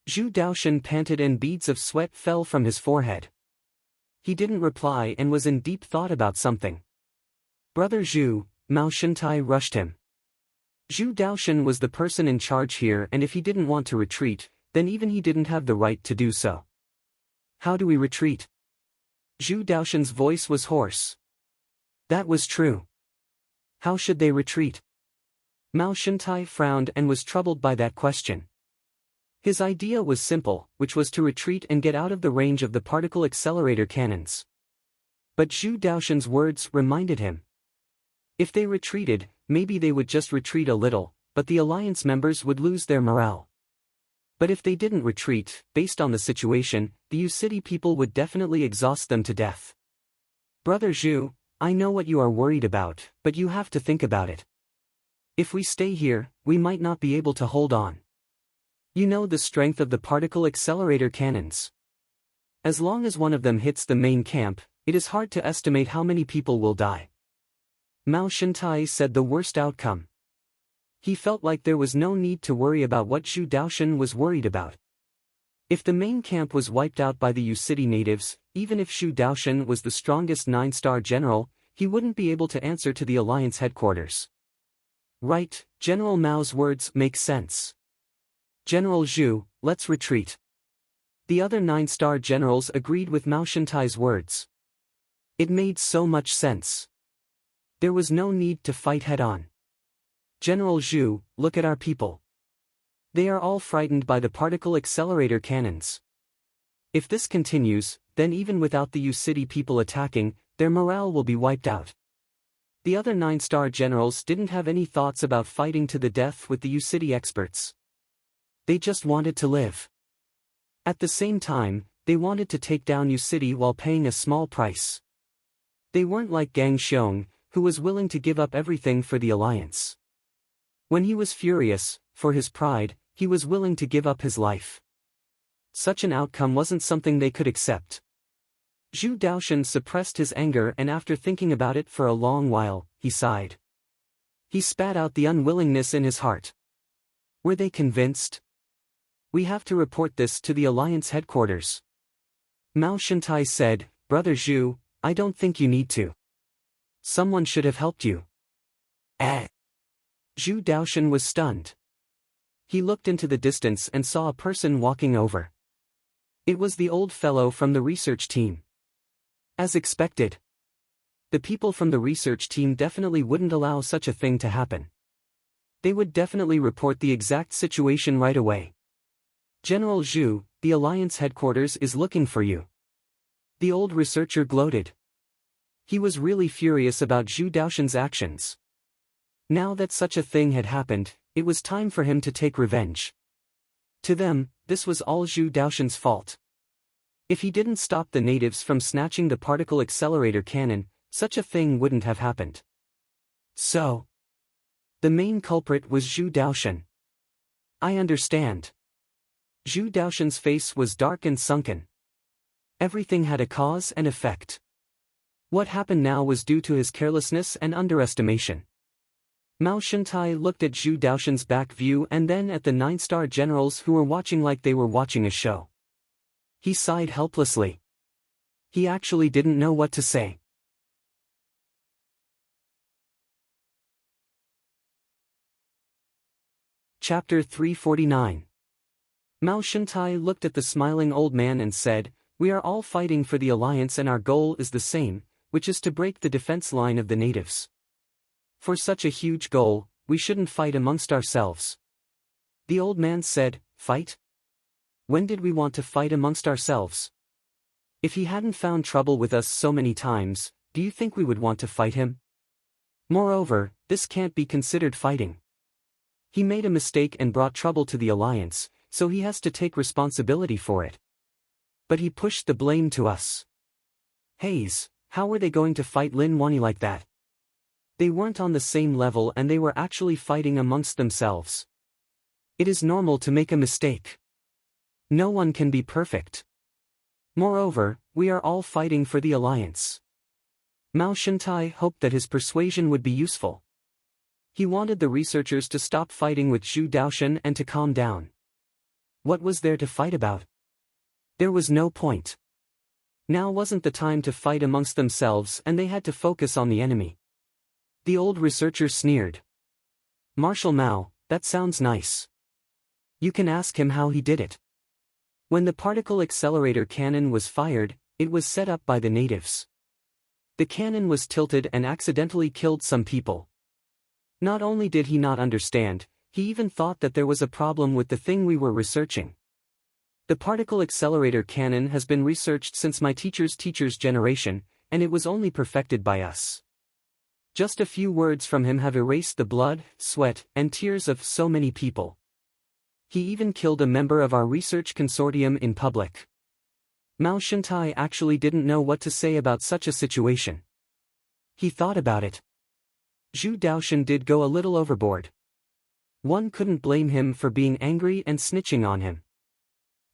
Zhu Daoshan panted and beads of sweat fell from his forehead. He didn't reply and was in deep thought about something. Brother Zhu, Mao Shintai rushed him. Zhu Daoshan was the person in charge here, and if he didn't want to retreat, then even he didn't have the right to do so. How do we retreat? Zhu Daoshan's voice was hoarse. That was true. How should they retreat? Mao Shintai frowned and was troubled by that question. His idea was simple, which was to retreat and get out of the range of the particle accelerator cannons. But Zhu Daoshan's words reminded him. If they retreated, maybe they would just retreat a little, but the alliance members would lose their morale. But if they didn't retreat, based on the situation, the U-City people would definitely exhaust them to death. Brother Zhu, I know what you are worried about, but you have to think about it. If we stay here, we might not be able to hold on. You know the strength of the particle accelerator cannons. As long as one of them hits the main camp, it is hard to estimate how many people will die. Mao Shintai said the worst outcome. He felt like there was no need to worry about what Zhu Daoshan was worried about. If the main camp was wiped out by the U-City natives, even if Zhu Daoshan was the strongest 9-star general, he wouldn't be able to answer to the alliance headquarters. Right, General Mao's words make sense. General Zhu, let's retreat. The other 9-star generals agreed with Mao Shintai's words. It made so much sense. There was no need to fight head-on. General Zhu, look at our people. They are all frightened by the particle accelerator cannons. If this continues, then even without the U-City people attacking, their morale will be wiped out. The other 9-star generals didn't have any thoughts about fighting to the death with the U-City experts. They just wanted to live. At the same time, they wanted to take down U-City while paying a small price. They weren't like Gang Xiong, who was willing to give up everything for the alliance. When he was furious, for his pride, he was willing to give up his life. Such an outcome wasn't something they could accept. Zhu Daoshan suppressed his anger, and after thinking about it for a long while, he sighed. He spat out the unwillingness in his heart. Were they convinced? We have to report this to the alliance headquarters. Mao Shintai said, Brother Zhu, I don't think you need to. Someone should have helped you. Zhu Daoshan was stunned. He looked into the distance and saw a person walking over. It was the old fellow from the research team. As expected. The people from the research team definitely wouldn't allow such a thing to happen. They would definitely report the exact situation right away. General Zhu, the alliance headquarters is looking for you. The old researcher gloated. He was really furious about Zhu Daoshan's actions. Now that such a thing had happened, it was time for him to take revenge. To them, this was all Zhu Daoshan's fault. If he didn't stop the natives from snatching the particle accelerator cannon, such a thing wouldn't have happened. So, the main culprit was Zhu Daoshan. I understand. Zhu Daoshan's face was dark and sunken. Everything had a cause and effect. What happened now was due to his carelessness and underestimation. Mao Shintai looked at Zhu Daoshan's back view and then at the 9-star generals who were watching like they were watching a show. He sighed helplessly. He actually didn't know what to say. Chapter 349. Mao Shintai looked at the smiling old man and said, We are all fighting for the alliance and our goal is the same, which is to break the defense line of the natives. For such a huge goal, we shouldn't fight amongst ourselves. The old man said, Fight? When did we want to fight amongst ourselves? If he hadn't found trouble with us so many times, do you think we would want to fight him? Moreover, this can't be considered fighting. He made a mistake and brought trouble to the alliance, so he has to take responsibility for it. But he pushed the blame to us. Hayes, how were they going to fight Lin Wani like that? They weren't on the same level and they were actually fighting amongst themselves. It is normal to make a mistake. No one can be perfect. Moreover, we are all fighting for the alliance. Mao Shentai hoped that his persuasion would be useful. He wanted the researchers to stop fighting with Zhu Daoshan and to calm down. What was there to fight about? There was no point. Now wasn't the time to fight amongst themselves and they had to focus on the enemy. The old researcher sneered. Marshal Mao, that sounds nice. You can ask him how he did it. When the particle accelerator cannon was fired, it was set up by the natives. The cannon was tilted and accidentally killed some people. Not only did he not understand, he even thought that there was a problem with the thing we were researching. The particle accelerator cannon has been researched since my teacher's generation, and it was only perfected by us. Just a few words from him have erased the blood, sweat, and tears of so many people. He even killed a member of our research consortium in public. Mao Shentai actually didn't know what to say about such a situation. He thought about it. Zhu Daoshan did go a little overboard. One couldn't blame him for being angry and snitching on him.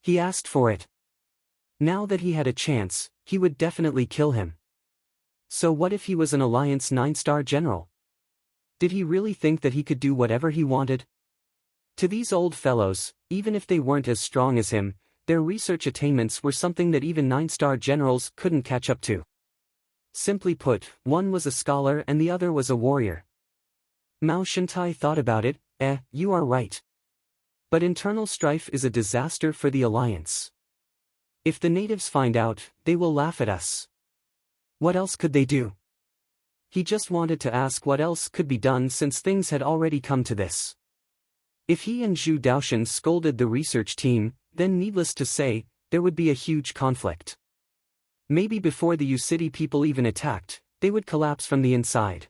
He asked for it. Now that he had a chance, he would definitely kill him. So what if he was an Alliance 9-star general? Did he really think that he could do whatever he wanted? To these old fellows, even if they weren't as strong as him, their research attainments were something that even 9-star generals couldn't catch up to. Simply put, one was a scholar and the other was a warrior. Mao Shentai thought about it. You are right. But internal strife is a disaster for the alliance. If the natives find out, they will laugh at us. What else could they do? He just wanted to ask what else could be done since things had already come to this. If he and Zhu Daoshan scolded the research team, then needless to say, there would be a huge conflict. Maybe before the U-City people even attacked, they would collapse from the inside.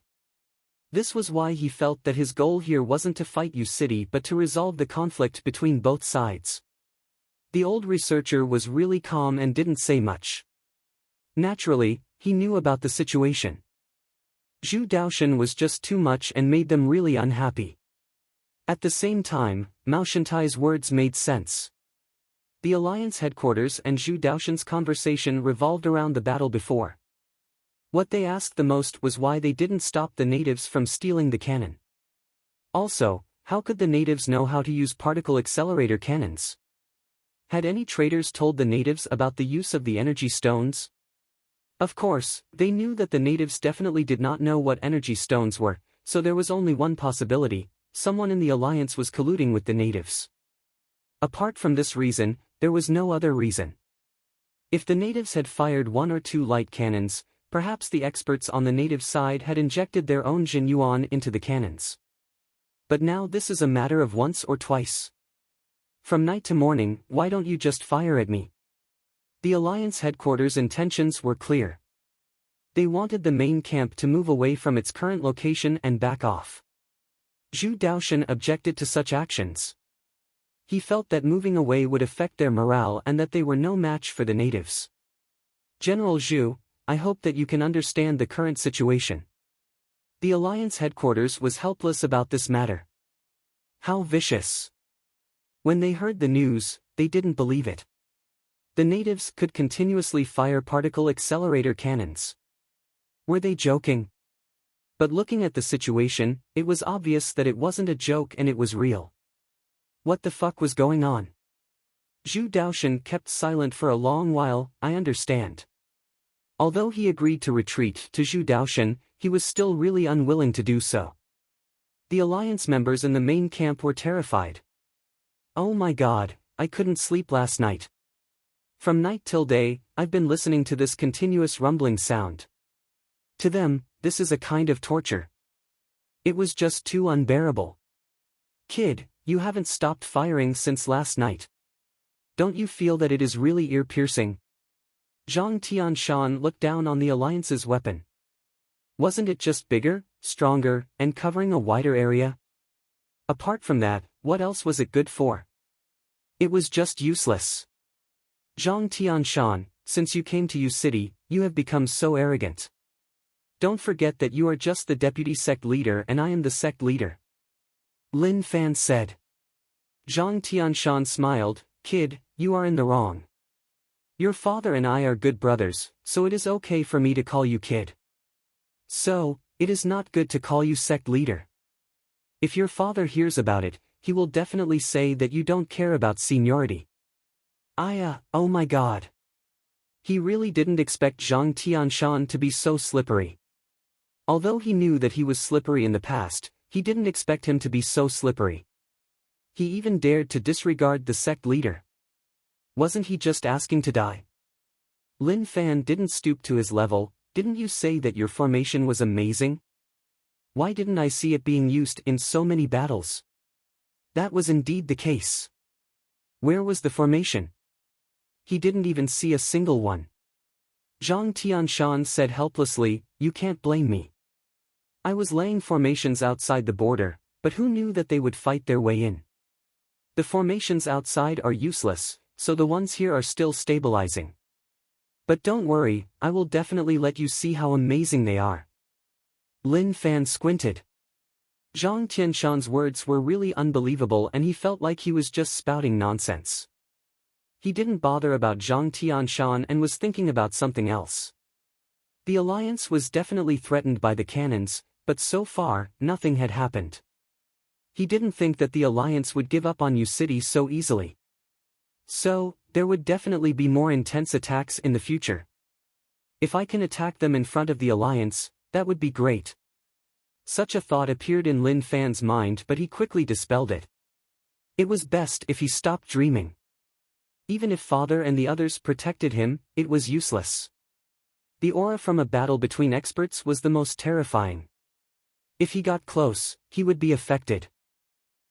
This was why he felt that his goal here wasn't to fight U-City but to resolve the conflict between both sides. The old researcher was really calm and didn't say much. Naturally, he knew about the situation. Zhu Daoshan was just too much and made them really unhappy. At the same time, Mao Shentai's words made sense. The Alliance headquarters and Zhu Daoshan's conversation revolved around the battle before. What they asked the most was why they didn't stop the natives from stealing the cannon. Also, how could the natives know how to use particle accelerator cannons? Had any traders told the natives about the use of the energy stones? Of course, they knew that the natives definitely did not know what energy stones were, so there was only one possibility: someone in the Alliance was colluding with the natives. Apart from this reason, there was no other reason. If the natives had fired 1 or 2 light cannons, perhaps the experts on the native side had injected their own Jin Yuan into the cannons. But now this is a matter of once or twice. From night to morning, why don't you just fire at me? The Alliance headquarters' intentions were clear. They wanted the main camp to move away from its current location and back off. Zhu Daoshan objected to such actions. He felt that moving away would affect their morale and that they were no match for the natives. General Zhu, I hope that you can understand the current situation. The Alliance headquarters was helpless about this matter. How vicious. When they heard the news, they didn't believe it. The natives could continuously fire particle accelerator cannons. Were they joking? But looking at the situation, it was obvious that it wasn't a joke and it was real. What the fuck was going on? Zhu Daoshan kept silent for a long while. I understand. Although he agreed to retreat to Zhu Daoshan, he was still really unwilling to do so. The Alliance members in the main camp were terrified. Oh my god, I couldn't sleep last night. From night till day, I've been listening to this continuous rumbling sound. To them, this is a kind of torture. It was just too unbearable. Kid, you haven't stopped firing since last night. Don't you feel that it is really ear-piercing? Zhang Tianshan looked down on the Alliance's weapon. Wasn't it just bigger, stronger, and covering a wider area? Apart from that, what else was it good for? It was just useless. Zhang Tianshan, since you came to U City, you have become so arrogant. Don't forget that you are just the deputy sect leader and I am the sect leader. Lin Fan said. Zhang Tianshan smiled, Kid, you are in the wrong. Your father and I are good brothers, so it is okay for me to call you Kid. So, it is not good to call you sect leader. If your father hears about it, he will definitely say that you don't care about seniority. Oh my god. He really didn't expect Zhang Tianshan to be so slippery. Although he knew that he was slippery in the past, he didn't expect him to be so slippery. He even dared to disregard the sect leader. Wasn't he just asking to die? Lin Fan didn't stoop to his level. Didn't you say that your formation was amazing? Why didn't I see it being used in so many battles? That was indeed the case. Where was the formation? He didn't even see a single one. Zhang Tianshan said helplessly, You can't blame me. I was laying formations outside the border, but who knew that they would fight their way in? The formations outside are useless, so the ones here are still stabilizing. But don't worry, I will definitely let you see how amazing they are. Lin Fan squinted. Zhang Tianshan's words were really unbelievable and he felt like he was just spouting nonsense. He didn't bother about Zhang Tianshan and was thinking about something else. The alliance was definitely threatened by the cannons, but so far, nothing had happened. He didn't think that the alliance would give up on U City so easily. So, there would definitely be more intense attacks in the future. If I can attack them in front of the alliance, that would be great. Such a thought appeared in Lin Fan's mind but he quickly dispelled it. It was best if he stopped dreaming. Even if father and the others protected him, it was useless. The aura from a battle between experts was the most terrifying. If he got close, he would be affected.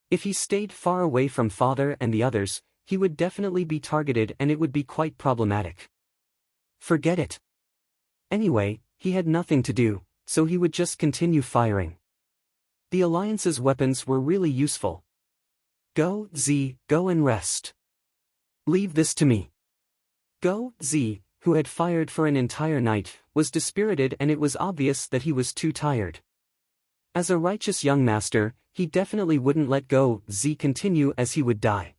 If he stayed far away from father and the others, he would definitely be targeted and it would be quite problematic. Forget it. Anyway, he had nothing to do, so he would just continue firing. The Alliance's weapons were really useful. Go, Z, go and rest. Leave this to me. Go, Z, who had fired for an entire night, was dispirited and it was obvious that he was too tired. As a righteous young master, he definitely wouldn't let Go, Z continue as he would die.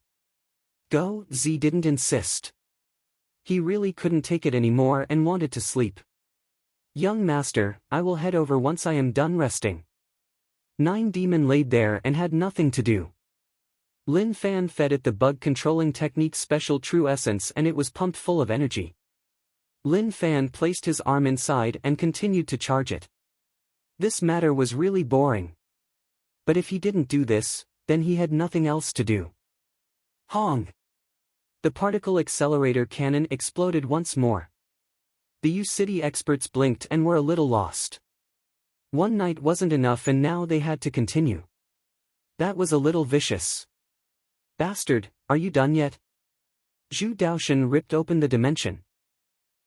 Go, Z didn't insist. He really couldn't take it anymore and wanted to sleep. Young master, I will head over once I am done resting. Nine Demon laid there and had nothing to do. Lin Fan fed it the bug controlling technique special true essence and it was pumped full of energy. Lin Fan placed his arm inside and continued to charge it. This matter was really boring. But if he didn't do this, then he had nothing else to do. Hong! The particle accelerator cannon exploded once more. The U-City experts blinked and were a little lost. One night wasn't enough and now they had to continue. That was a little vicious. Bastard, are you done yet? Zhu Daoshan ripped open the dimension.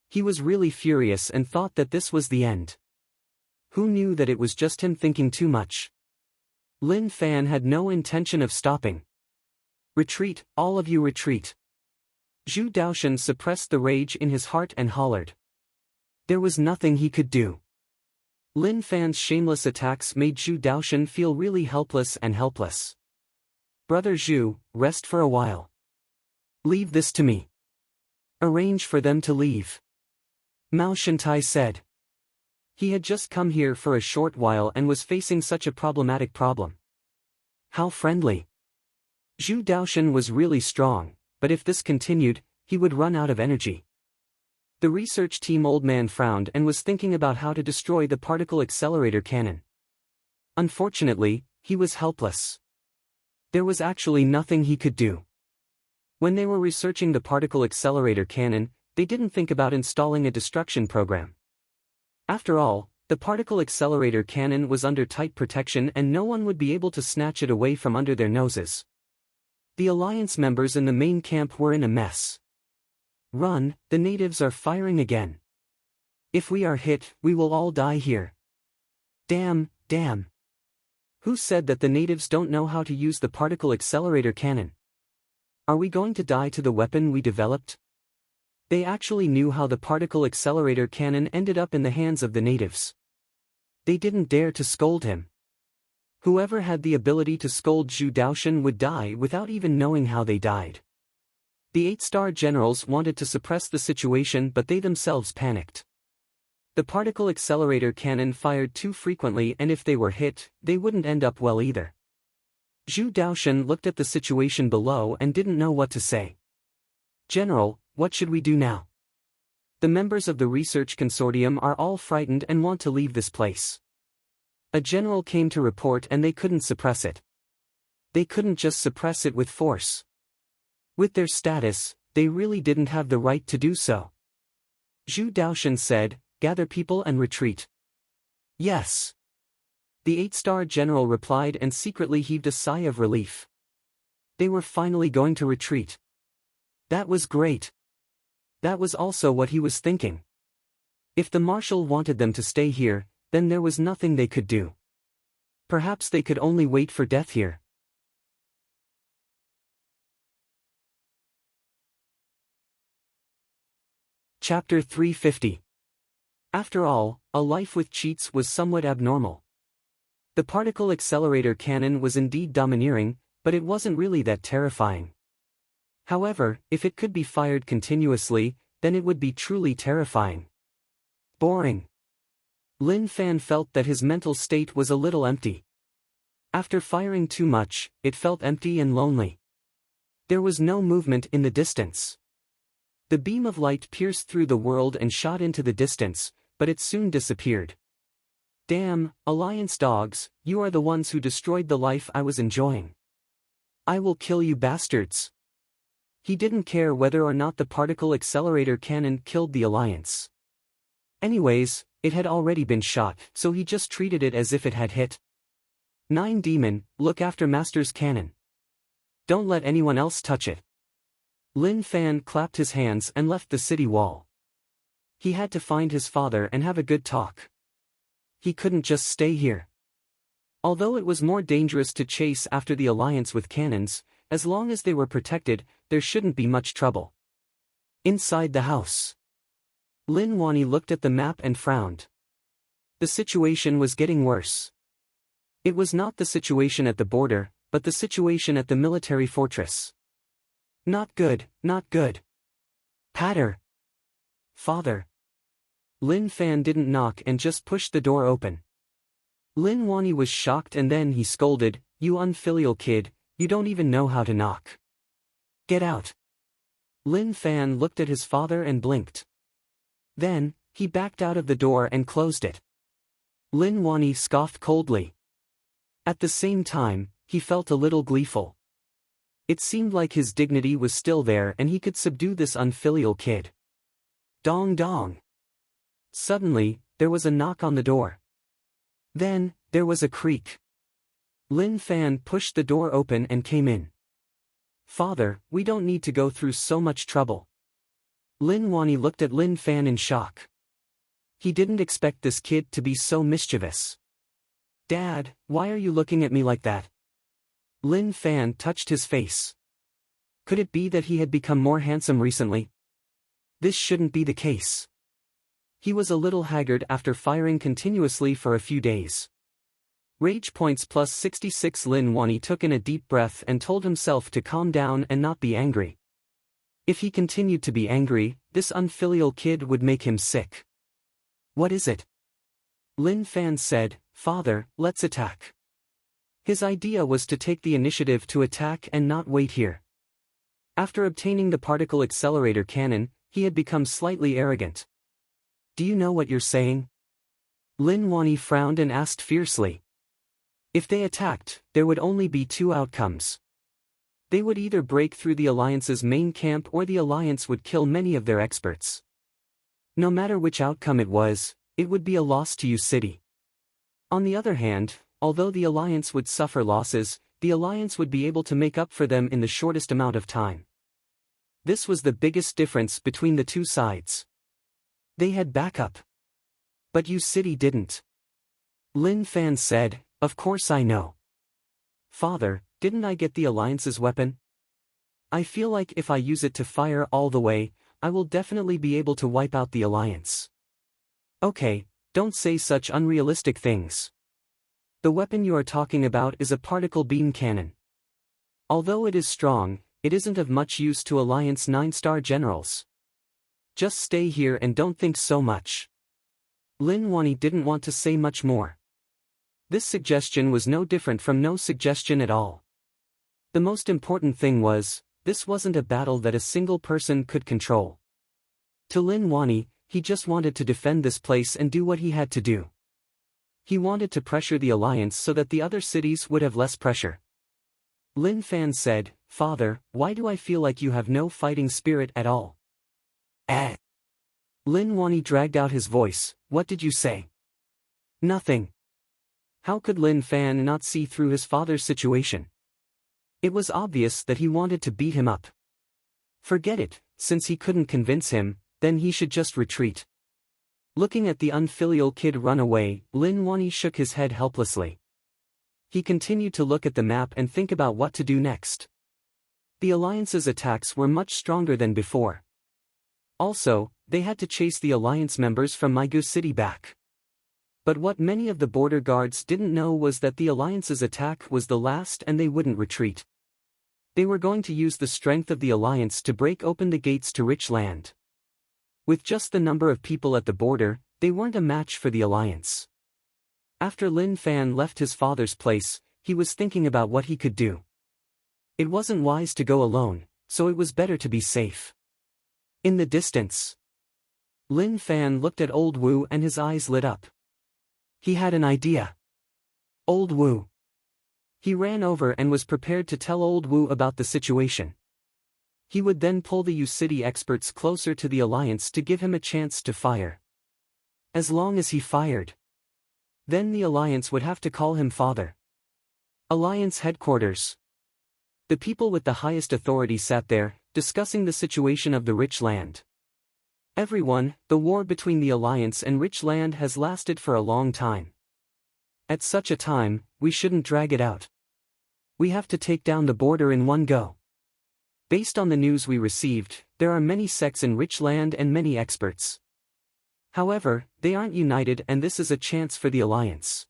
He was really furious and thought that this was the end. Who knew that it was just him thinking too much? Lin Fan had no intention of stopping. Retreat, all of you retreat. Zhu Daoshan suppressed the rage in his heart and hollered. There was nothing he could do. Lin Fan's shameless attacks made Zhu Daoshan feel really helpless. Brother Zhu, rest for a while. Leave this to me. Arrange for them to leave. Mao Shantai said. He had just come here for a short while and was facing such a problematic problem. How friendly. Zhu Daoshan was really strong, but if this continued, he would run out of energy. The research team old man frowned and was thinking about how to destroy the particle accelerator cannon. Unfortunately, he was helpless. There was actually nothing he could do. When they were researching the particle accelerator cannon, they didn't think about installing a destruction program. After all, the particle accelerator cannon was under tight protection and no one would be able to snatch it away from under their noses. The Alliance members in the main camp were in a mess. Run, the natives are firing again. If we are hit, we will all die here. Damn, damn. Who said that the natives don't know how to use the particle accelerator cannon? Are we going to die to the weapon we developed? They actually knew how the particle accelerator cannon ended up in the hands of the natives. They didn't dare to scold him. Whoever had the ability to scold Zhu Daoshan would die without even knowing how they died. The 8-star generals wanted to suppress the situation, but they themselves panicked. The particle accelerator cannon fired too frequently, and if they were hit, they wouldn't end up well either. Zhu Daoshan looked at the situation below and didn't know what to say. General, what should we do now? The members of the research consortium are all frightened and want to leave this place. A general came to report and they couldn't suppress it. They couldn't just suppress it with force. With their status, they really didn't have the right to do so. Zhu Daoshan said, "Gather people and retreat." Yes. The 8-star general replied and secretly heaved a sigh of relief. They were finally going to retreat. That was great. That was also what he was thinking. If the marshal wanted them to stay here, then there was nothing they could do. Perhaps they could only wait for death here. Chapter 350. After all, a life with cheats was somewhat abnormal. The particle accelerator cannon was indeed domineering, but it wasn't really that terrifying. However, if it could be fired continuously, then it would be truly terrifying. Boring. Lin Fan felt that his mental state was a little empty. After firing too much, it felt empty and lonely. There was no movement in the distance. The beam of light pierced through the world and shot into the distance, but it soon disappeared. Damn, Alliance dogs, you are the ones who destroyed the life I was enjoying. I will kill you bastards. He didn't care whether or not the particle accelerator cannon killed the Alliance. Anyways, it had already been shot, so he just treated it as if it had hit. 9 Demon, look after Master's cannon. Don't let anyone else touch it. Lin Fan clapped his hands and left the city wall. He had to find his father and have a good talk. He couldn't just stay here. Although it was more dangerous to chase after the Alliance with cannons, as long as they were protected, there shouldn't be much trouble. Inside the house. Lin Wani looked at the map and frowned. The situation was getting worse. It was not the situation at the border, but the situation at the military fortress. Not good, not good. Patter. Father. Lin Fan didn't knock and just pushed the door open. Lin Wani was shocked and then he scolded, "You unfilial kid, you don't even know how to knock. Get out." Lin Fan looked at his father and blinked. Then, he backed out of the door and closed it. Lin Wani scoffed coldly. At the same time, he felt a little gleeful. It seemed like his dignity was still there and he could subdue this unfilial kid. Dong dong. Suddenly, there was a knock on the door. Then, there was a creak. Lin Fan pushed the door open and came in. "Father, we don't need to go through so much trouble." Lin Wani looked at Lin Fan in shock. He didn't expect this kid to be so mischievous. "Dad, why are you looking at me like that?" Lin Fan touched his face. Could it be that he had become more handsome recently? This shouldn't be the case. He was a little haggard after firing continuously for a few days. Rage points plus 66. Lin Wani took in a deep breath and told himself to calm down and not be angry. If he continued to be angry, this unfilial kid would make him sick. "What is it?" Lin Fan said, "Father, let's attack." His idea was to take the initiative to attack and not wait here. After obtaining the particle accelerator cannon, he had become slightly arrogant. "Do you know what you're saying?" Lin Wani frowned and asked fiercely. If they attacked, there would only be 2 outcomes. They would either break through the Alliance's main camp or the Alliance would kill many of their experts. No matter which outcome it was, it would be a loss to Yu City. On the other hand, although the Alliance would suffer losses, the Alliance would be able to make up for them in the shortest amount of time. This was the biggest difference between the two sides. They had backup. But you City didn't. Lin Fan said, "Of course I know. Father, didn't I get the Alliance's weapon? I feel like if I use it to fire all the way, I will definitely be able to wipe out the Alliance." "Okay, don't say such unrealistic things. The weapon you are talking about is a particle beam cannon. Although it is strong, it isn't of much use to Alliance 9-star generals. Just stay here and don't think so much." Lin Wani didn't want to say much more. This suggestion was no different from no suggestion at all. The most important thing was, this wasn't a battle that a single person could control. To Lin Wani, he just wanted to defend this place and do what he had to do. He wanted to pressure the Alliance so that the other cities would have less pressure. Lin Fan said, "Father, why do I feel like you have no fighting spirit at all?" Lin Wani dragged out his voice, "What did you say?" "Nothing." How could Lin Fan not see through his father's situation? It was obvious that he wanted to beat him up. Forget it, since he couldn't convince him, then he should just retreat. Looking at the unfilial kid run away, Lin Wani shook his head helplessly. He continued to look at the map and think about what to do next. The Alliance's attacks were much stronger than before. Also, they had to chase the Alliance members from Migu City back. But what many of the border guards didn't know was that the Alliance's attack was the last and they wouldn't retreat. They were going to use the strength of the Alliance to break open the gates to rich land. With just the number of people at the border, they weren't a match for the Alliance. After Lin Fan left his father's place, he was thinking about what he could do. It wasn't wise to go alone, so it was better to be safe. In the distance, Lin Fan looked at Old Wu and his eyes lit up. He had an idea. Old Wu. He ran over and was prepared to tell Old Wu about the situation. He would then pull the U City experts closer to the Alliance to give him a chance to fire. As long as he fired, then the Alliance would have to call him father. Alliance headquarters. The people with the highest authority sat there, discussing the situation of the rich land. "Everyone, the war between the Alliance and rich land has lasted for a long time. At such a time, we shouldn't drag it out. We have to take down the border in one go. Based on the news we received, there are many sects in rich land and many experts. However, they aren't united and this is a chance for the Alliance."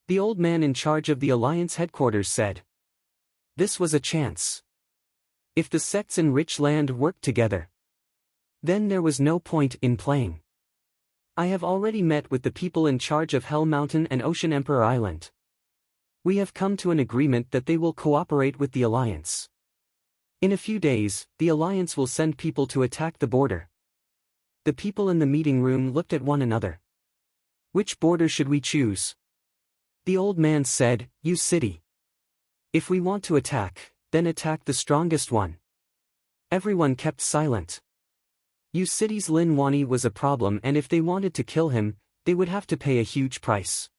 The old man in charge of the Alliance headquarters said. This was a chance. If the sects in rich land worked together, then there was no point in playing. "I have already met with the people in charge of Hell Mountain and Ocean Emperor Island. We have come to an agreement that they will cooperate with the Alliance. In a few days, the Alliance will send people to attack the border." The people in the meeting room looked at one another. "Which border should we choose?" The old man said, "U City. If we want to attack, then attack the strongest one." Everyone kept silent. U City's Lin Wani was a problem and if they wanted to kill him, they would have to pay a huge price.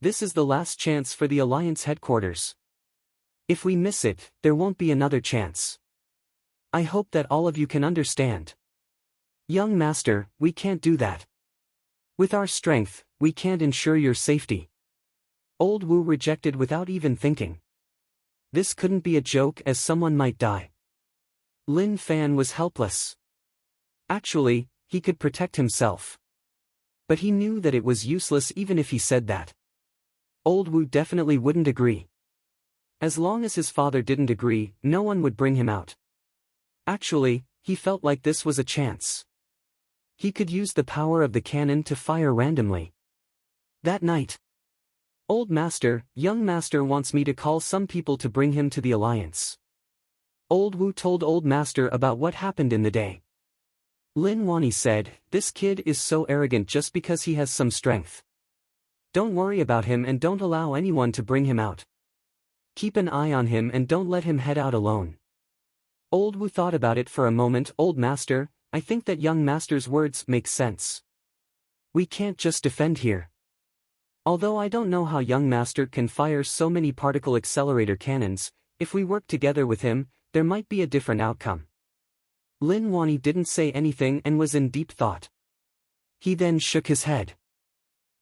This is the last chance for the Alliance headquarters. If we miss it, there won't be another chance. I hope that all of you can understand. Young master, we can't do that. With our strength, we can't ensure your safety. Old Wu rejected without even thinking. This couldn't be a joke as someone might die. Lin Fan was helpless. Actually, he could protect himself. But he knew that it was useless even if he said that. Old Wu definitely wouldn't agree. As long as his father didn't agree, no one would bring him out. Actually, he felt like this was a chance. He could use the power of the cannon to fire randomly. That night. "Old master, young master wants me to call some people to bring him to the Alliance." Old Wu told old master about what happened in the day. Lin Wani said, "This kid is so arrogant just because he has some strength. Don't worry about him and don't allow anyone to bring him out. Keep an eye on him and don't let him head out alone." Old Wu thought about it for a moment. "Old master, I think that young master's words make sense. We can't just defend here. Although I don't know how young master can fire so many particle accelerator cannons, if we work together with him, there might be a different outcome. Lin Wani didn't say anything and was in deep thought. He then shook his head.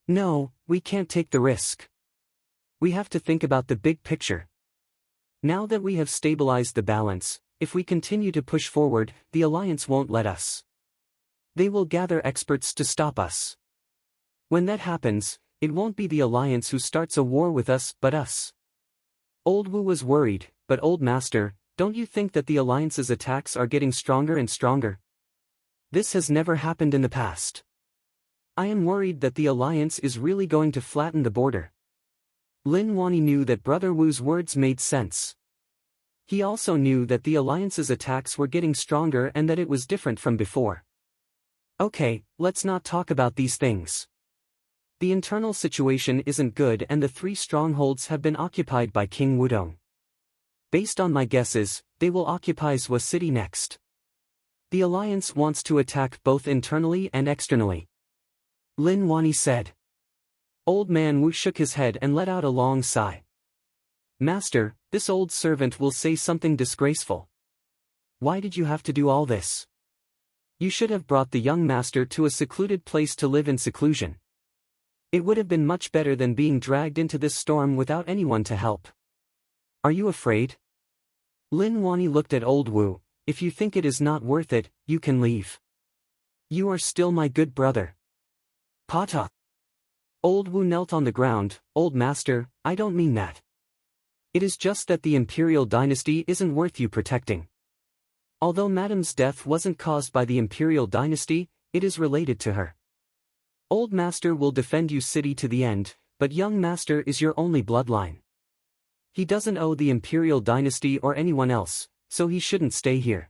No, we can't take the risk. We have to think about the big picture. Now that we have stabilized the balance, if we continue to push forward, the Alliance won't let us. They will gather experts to stop us. When that happens, it won't be the Alliance who starts a war with us but us. Old Wu was worried, but Old Master, don't you think that the Alliance's attacks are getting stronger and stronger? This has never happened in the past. I am worried that the Alliance is really going to flatten the border. Lin Wani knew that Brother Wu's words made sense. He also knew that the Alliance's attacks were getting stronger and that it was different from before. Okay, let's not talk about these things. The internal situation isn't good and the 3 strongholds have been occupied by King Wudong. Based on my guesses, they will occupy Zhou City next. The Alliance wants to attack both internally and externally. Lin Wani said. Old Man Wu shook his head and let out a long sigh. Master, this old servant will say something disgraceful. Why did you have to do all this? You should have brought the young master to a secluded place to live in seclusion. It would have been much better than being dragged into this storm without anyone to help. Are you afraid? Lin Wani looked at Old Wu. If you think it is not worth it, you can leave. You are still my good brother. Pata. Old Wu knelt on the ground. Old Master, I don't mean that. It is just that the imperial dynasty isn't worth you protecting. Although Madam's death wasn't caused by the imperial dynasty, it is related to her. Old Master will defend you city to the end, but young Master is your only bloodline. He doesn't owe the imperial dynasty or anyone else, so he shouldn't stay here.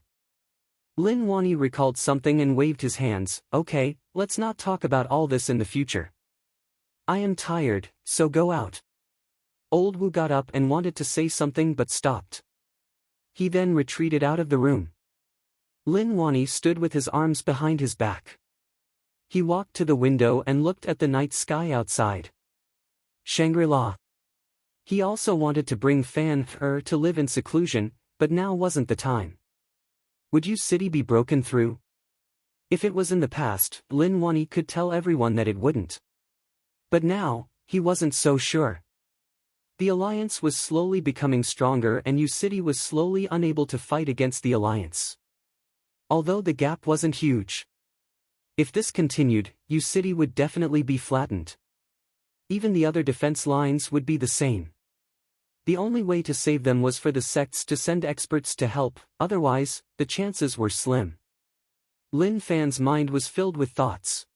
Lin Wani recalled something and waved his hands. Okay, let's not talk about all this in the future. I am tired, so go out. Old Wu got up and wanted to say something but stopped. He then retreated out of the room. Lin Wani stood with his arms behind his back. He walked to the window and looked at the night sky outside. Shangri-La. He also wanted to bring Fan He to live in seclusion, but now wasn't the time. Would Yu City be broken through? If it was in the past, Lin Wani could tell everyone that it wouldn't. But now, he wasn't so sure. The Alliance was slowly becoming stronger and Yu City was slowly unable to fight against the Alliance. Although the gap wasn't huge. If this continued, Yu City would definitely be flattened. Even the other defense lines would be the same. The only way to save them was for the sects to send experts to help, otherwise, the chances were slim. Lin Fan's mind was filled with thoughts.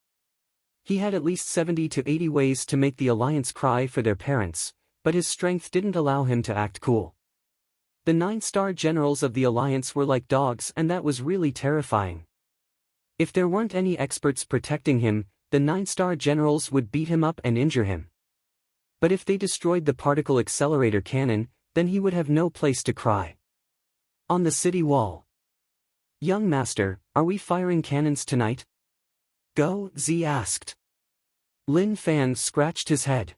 He had at least 70 to 80 ways to make the Alliance cry for their parents, but his strength didn't allow him to act cool. The 9-star generals of the Alliance were like dogs and that was really terrifying. If there weren't any experts protecting him, the 9-star generals would beat him up and injure him. But if they destroyed the particle accelerator cannon, then he would have no place to cry. On the city wall. Young Master, are we firing cannons tonight? Go, Z asked. Lin Fan scratched his head.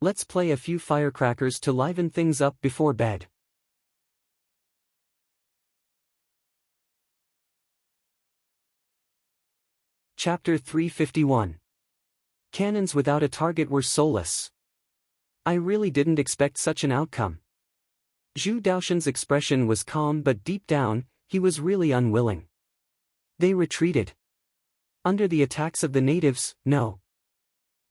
Let's play a few firecrackers to liven things up before bed. Chapter 351. Cannons without a target were soulless. I really didn't expect such an outcome. Zhu Daoshan's expression was calm but deep down, he was really unwilling. They retreated. Under the attacks of the natives, no.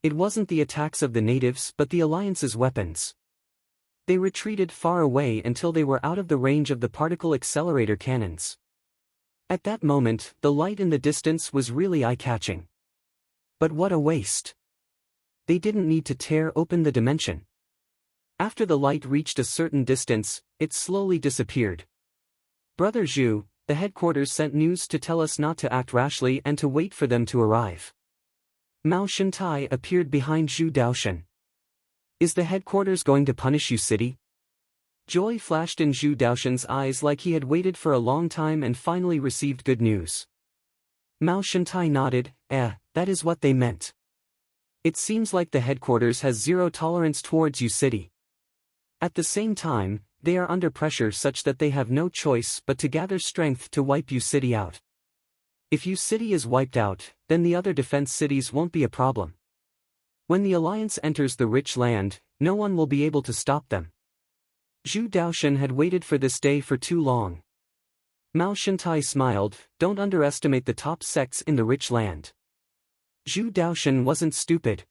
It wasn't the attacks of the natives but the Alliance's weapons. They retreated far away until they were out of the range of the particle accelerator cannons. At that moment, the light in the distance was really eye-catching. But what a waste. They didn't need to tear open the dimension. After the light reached a certain distance, it slowly disappeared. Brother Zhu, the headquarters sent news to tell us not to act rashly and to wait for them to arrive. Mao Shentai appeared behind Zhu Daoshan. Is the headquarters going to punish Yu City? Joy flashed in Zhu Daoshan's eyes like he had waited for a long time and finally received good news. Mao Shentai nodded, that is what they meant. It seems like the headquarters has zero tolerance towards you city. At the same time, they are under pressure such that they have no choice but to gather strength to wipe you city out. If you city is wiped out, then the other defense cities won't be a problem. When the alliance enters the rich land, no one will be able to stop them. Zhu Daoshan had waited for this day for too long. Mao Shantai smiled, don't underestimate the top sects in the rich land. Zhu Daoshan wasn't stupid.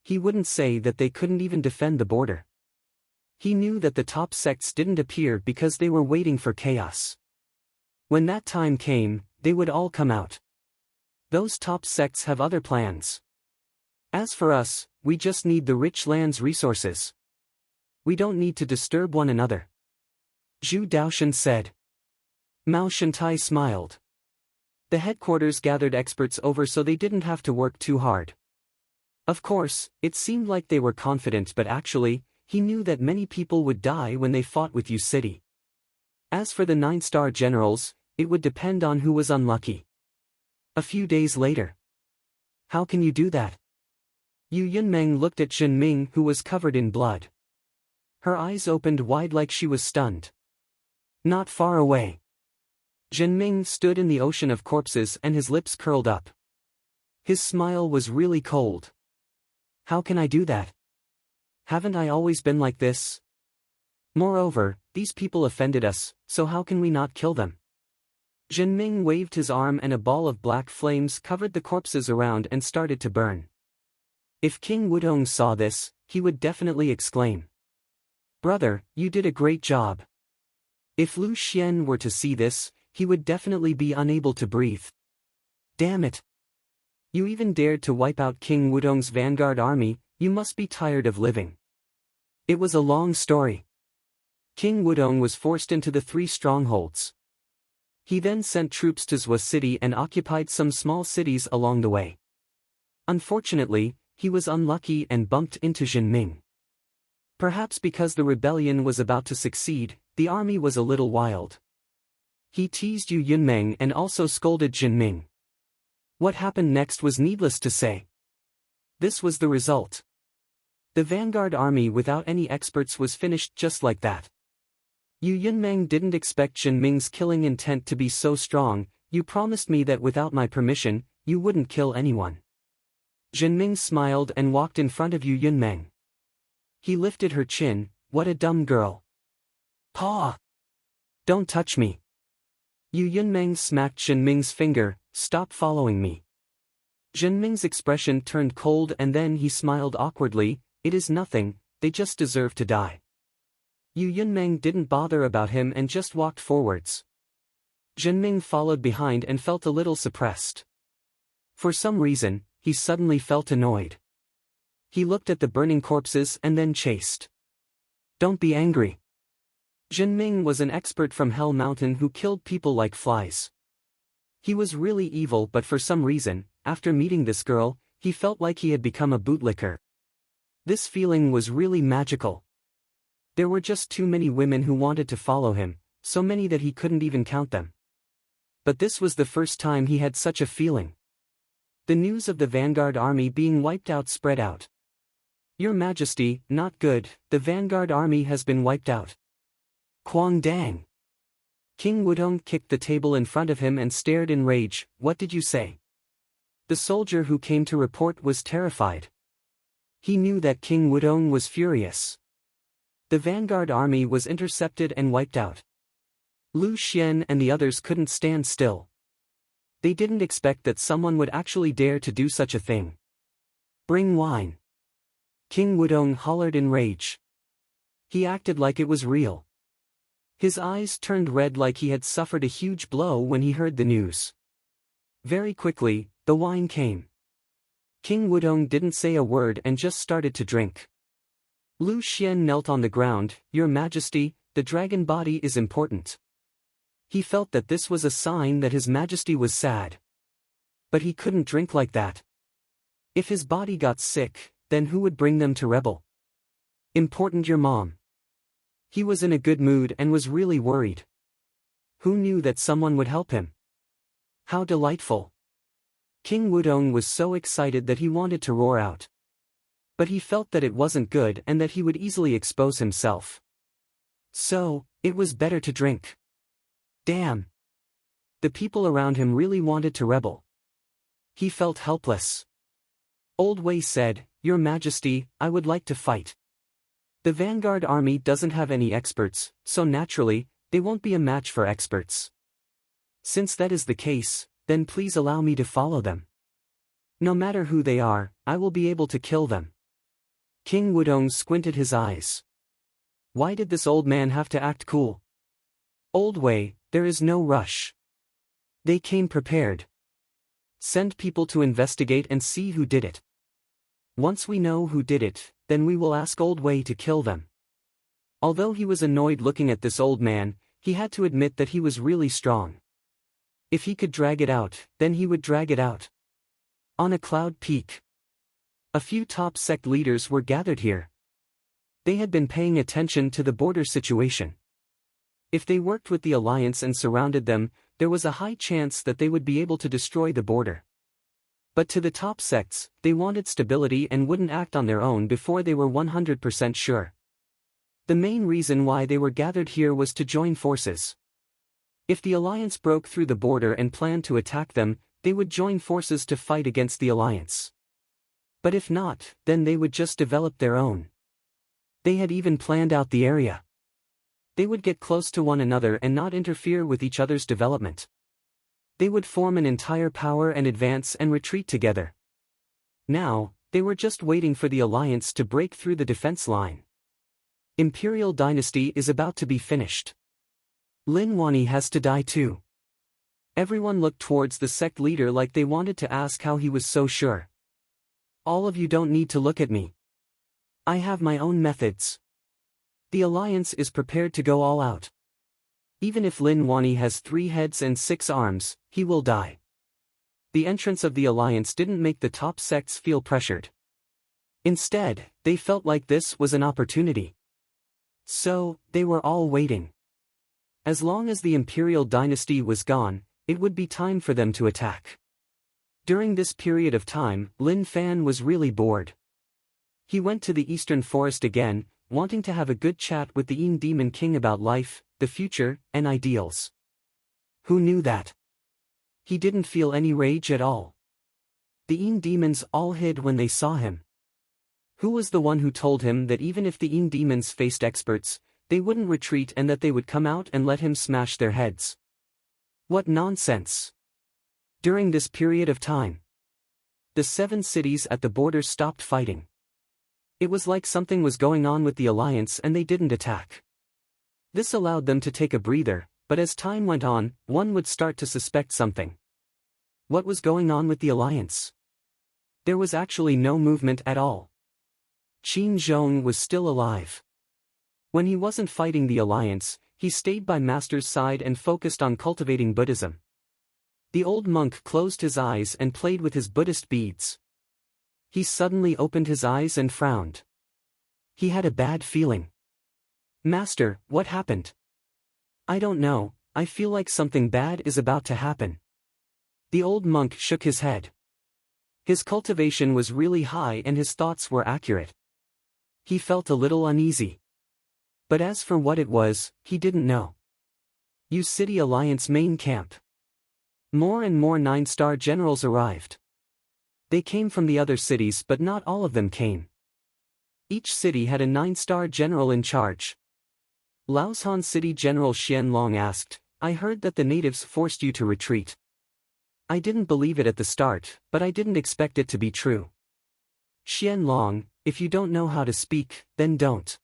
He wouldn't say that they couldn't even defend the border. He knew that the top sects didn't appear because they were waiting for chaos. When that time came, they would all come out. Those top sects have other plans. As for us, we just need the rich land's resources. We don't need to disturb one another. Zhu Daoshan said. Mao Shantai smiled. The headquarters gathered experts over so they didn't have to work too hard. Of course, it seemed like they were confident, but actually, he knew that many people would die when they fought with Yu City. As for the 9-star generals, it would depend on who was unlucky. A few days later. How can you do that? Yu Yunmeng looked at Zhenming, who was covered in blood. Her eyes opened wide like she was stunned. Not far away. Zhenming stood in the ocean of corpses and his lips curled up. His smile was really cold. How can I do that? Haven't I always been like this? Moreover, these people offended us, so how can we not kill them? Zhenming waved his arm and a ball of black flames covered the corpses around and started to burn. If King Wudong saw this, he would definitely exclaim. Brother, you did a great job. If Lu Xian were to see this, he would definitely be unable to breathe. Damn it. You even dared to wipe out King Wudong's vanguard army, you must be tired of living. It was a long story. King Wudong was forced into the 3 strongholds. He then sent troops to Zhua City and occupied some small cities along the way. Unfortunately, he was unlucky and bumped into Zhenming. Perhaps because the rebellion was about to succeed, the army was a little wild. He teased Yu Yunmeng and also scolded Zhenming. What happened next was needless to say. This was the result. The vanguard army without any experts was finished just like that. Yu Yunmeng didn't expect Zhenming's killing intent to be so strong. You promised me that without my permission, you wouldn't kill anyone. Zhenming smiled and walked in front of Yu Yunmeng. He lifted her chin, what a dumb girl. Paw! Don't touch me. Yu Yunmeng smacked Zhenming's finger, stop following me. Zhenming's expression turned cold and then he smiled awkwardly, it is nothing, they just deserve to die. Yu Yunmeng didn't bother about him and just walked forwards. Zhenming followed behind and felt a little suppressed. For some reason, he suddenly felt annoyed. He looked at the burning corpses and then chased. Don't be angry. Zhenming was an expert from Hell Mountain who killed people like flies. He was really evil, but for some reason, after meeting this girl, he felt like he had become a bootlicker. This feeling was really magical. There were just too many women who wanted to follow him, so many that he couldn't even count them. But this was the first time he had such a feeling. The news of the vanguard army being wiped out spread out. Your Majesty, not good, the vanguard army has been wiped out. Quang Dang. King Wudong kicked the table in front of him and stared in rage, what did you say? The soldier who came to report was terrified. He knew that King Wudong was furious. The vanguard army was intercepted and wiped out. Lu Xian and the others couldn't stand still. They didn't expect that someone would actually dare to do such a thing. Bring wine. King Wudong hollered in rage. He acted like it was real. His eyes turned red like he had suffered a huge blow when he heard the news. Very quickly, the wine came. King Wudong didn't say a word and just started to drink. Lu Xian knelt on the ground, Your Majesty, the dragon body is important. He felt that this was a sign that His Majesty was sad. But he couldn't drink like that. If his body got sick, then who would bring them to rebel? Important your mom. He was in a good mood and was really worried. Who knew that someone would help him? How delightful. King Wudong was so excited that he wanted to roar out. But he felt that it wasn't good and that he would easily expose himself. So, it was better to drink. Damn! The people around him really wanted to rebel. He felt helpless. Old Wei said, "Your Majesty, I would like to fight. The vanguard army doesn't have any experts, so naturally, they won't be a match for experts. Since that is the case, then please allow me to follow them. No matter who they are, I will be able to kill them." King Wudong squinted his eyes. Why did this old man have to act cool? Old Wei, there is no rush. They came prepared. Send people to investigate and see who did it. Once we know who did it, then we will ask Old Wei to kill them. Although he was annoyed looking at this old man, he had to admit that he was really strong. If he could drag it out, then he would drag it out. On a cloud peak. A few top sect leaders were gathered here. They had been paying attention to the border situation. If they worked with the alliance and surrounded them, there was a high chance that they would be able to destroy the border. But to the top sects, they wanted stability and wouldn't act on their own before they were 100% sure. The main reason why they were gathered here was to join forces. If the alliance broke through the border and planned to attack them, they would join forces to fight against the alliance. But if not, then they would just develop their own. They had even planned out the area. They would get close to one another and not interfere with each other's development. They would form an entire power and advance and retreat together. Now, they were just waiting for the alliance to break through the defense line. Imperial dynasty is about to be finished. Lin Wani has to die too. Everyone looked towards the sect leader like they wanted to ask how he was so sure. All of you don't need to look at me. I have my own methods. The alliance is prepared to go all out. Even if Lin Wani has 3 heads and 6 arms, he will die. The entrance of the alliance didn't make the top sects feel pressured. Instead, they felt like this was an opportunity. So, they were all waiting. As long as the imperial dynasty was gone, it would be time for them to attack. During this period of time, Lin Fan was really bored. He went to the eastern forest again, wanting to have a good chat with the Yin Demon King about life, the future, and ideals. Who knew that? He didn't feel any rage at all. The Yin demons all hid when they saw him. Who was the one who told him that even if the Yin demons faced experts, they wouldn't retreat and that they would come out and let him smash their heads? What nonsense! During this period of time, the 7 cities at the border stopped fighting. It was like something was going on with the alliance and they didn't attack. This allowed them to take a breather, but as time went on, one would start to suspect something. What was going on with the alliance? There was actually no movement at all. Qin Zhong was still alive. When he wasn't fighting the alliance, he stayed by Master's side and focused on cultivating Buddhism. The old monk closed his eyes and played with his Buddhist beads. He suddenly opened his eyes and frowned. He had a bad feeling. "Master, what happened?" "I don't know, I feel like something bad is about to happen." The old monk shook his head. His cultivation was really high and his thoughts were accurate. He felt a little uneasy. But as for what it was, he didn't know. Yu City Alliance main camp. More and more 9-star generals arrived. They came from the other cities but not all of them came. Each city had a 9-star general in charge. Laoshan City General Xian Long asked, "I heard that the natives forced you to retreat. I didn't believe it at the start, but I didn't expect it to be true." Xian Long, if you don't know how to speak, then don't.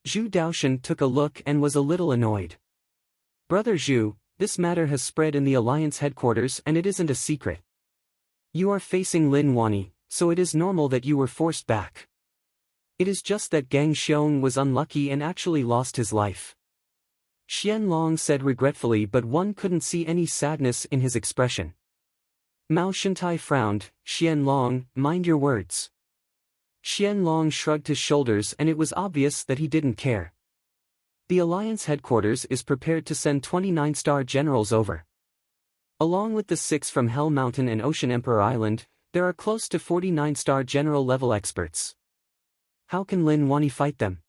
Zhu Daoshan took a look and was a little annoyed. "Brother Zhu, this matter has spread in the Alliance headquarters and it isn't a secret. You are facing Lin Wani, so it is normal that you were forced back. It is just that Gang Xiong was unlucky and actually lost his life." Xian Long said regretfully, but one couldn't see any sadness in his expression. Mao Shintai frowned. "Xian Long, mind your words." Xian Long shrugged his shoulders and it was obvious that he didn't care. The Alliance headquarters is prepared to send 29-star generals over. Along with the 6 from Hell Mountain and Ocean Emperor Island, there are close to 40 9-star general level experts. How can Lin Wani fight them?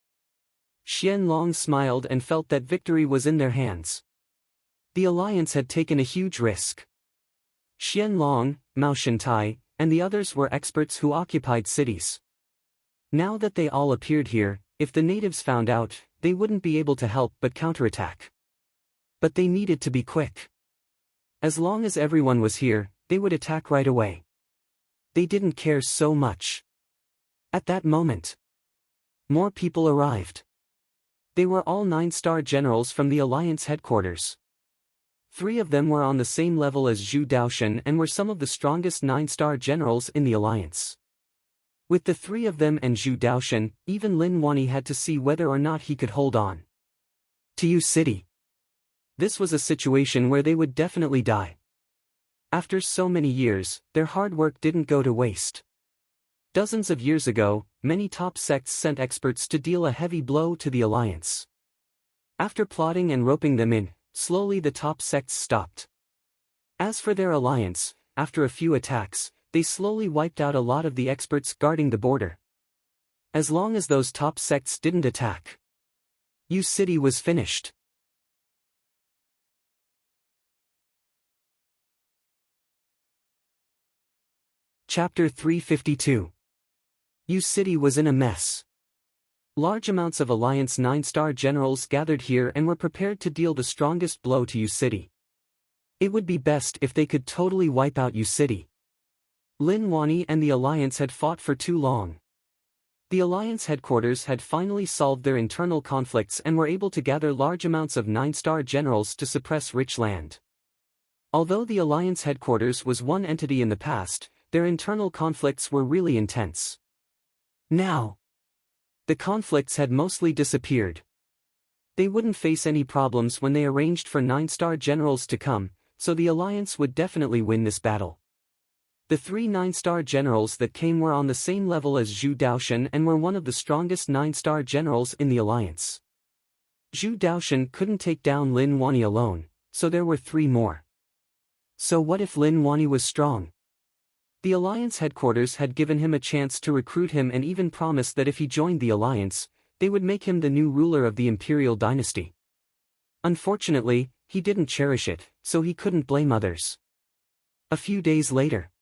Xianlong smiled and felt that victory was in their hands. The alliance had taken a huge risk. Xianlong, Mao Shantai, and the others were experts who occupied cities. Now that they all appeared here, if the natives found out, they wouldn't be able to help but counterattack. But they needed to be quick. As long as everyone was here, they would attack right away. They didn't care so much. At that moment, more people arrived. They were all 9-star generals from the Alliance headquarters. 3 of them were on the same level as Zhu Daoshan and were some of the strongest 9-star generals in the Alliance. With the 3 of them and Zhu Daoshan, even Lin Wani had to see whether or not he could hold on. To Yu City. This was a situation where they would definitely die. After so many years, their hard work didn't go to waste. Dozens of years ago, many top sects sent experts to deal a heavy blow to the Alliance. After plotting and roping them in, slowly the top sects stopped. As for their alliance, after a few attacks, they slowly wiped out a lot of the experts guarding the border. As long as those top sects didn't attack, Yu City was finished. Chapter 352. Yu City was in a mess. Large amounts of Alliance 9-star generals gathered here and were prepared to deal the strongest blow to Yu City. It would be best if they could totally wipe out Yu City. Lin Wani and the Alliance had fought for too long. The Alliance headquarters had finally solved their internal conflicts and were able to gather large amounts of 9-star generals to suppress rich land. Although the Alliance headquarters was one entity in the past, their internal conflicts were really intense. Now, the conflicts had mostly disappeared. They wouldn't face any problems when they arranged for 9-star generals to come, so the Alliance would definitely win this battle. The 3 9-star generals that came were on the same level as Zhu Daoshan and were one of the strongest 9-star generals in the Alliance. Zhu Daoshan couldn't take down Lin Wani alone, so there were 3 more. So what if Lin Wani was strong? The Alliance headquarters had given him a chance to recruit him and even promised that if he joined the Alliance, they would make him the new ruler of the Imperial dynasty. Unfortunately, he didn't cherish it, so he couldn't blame others. A few days later,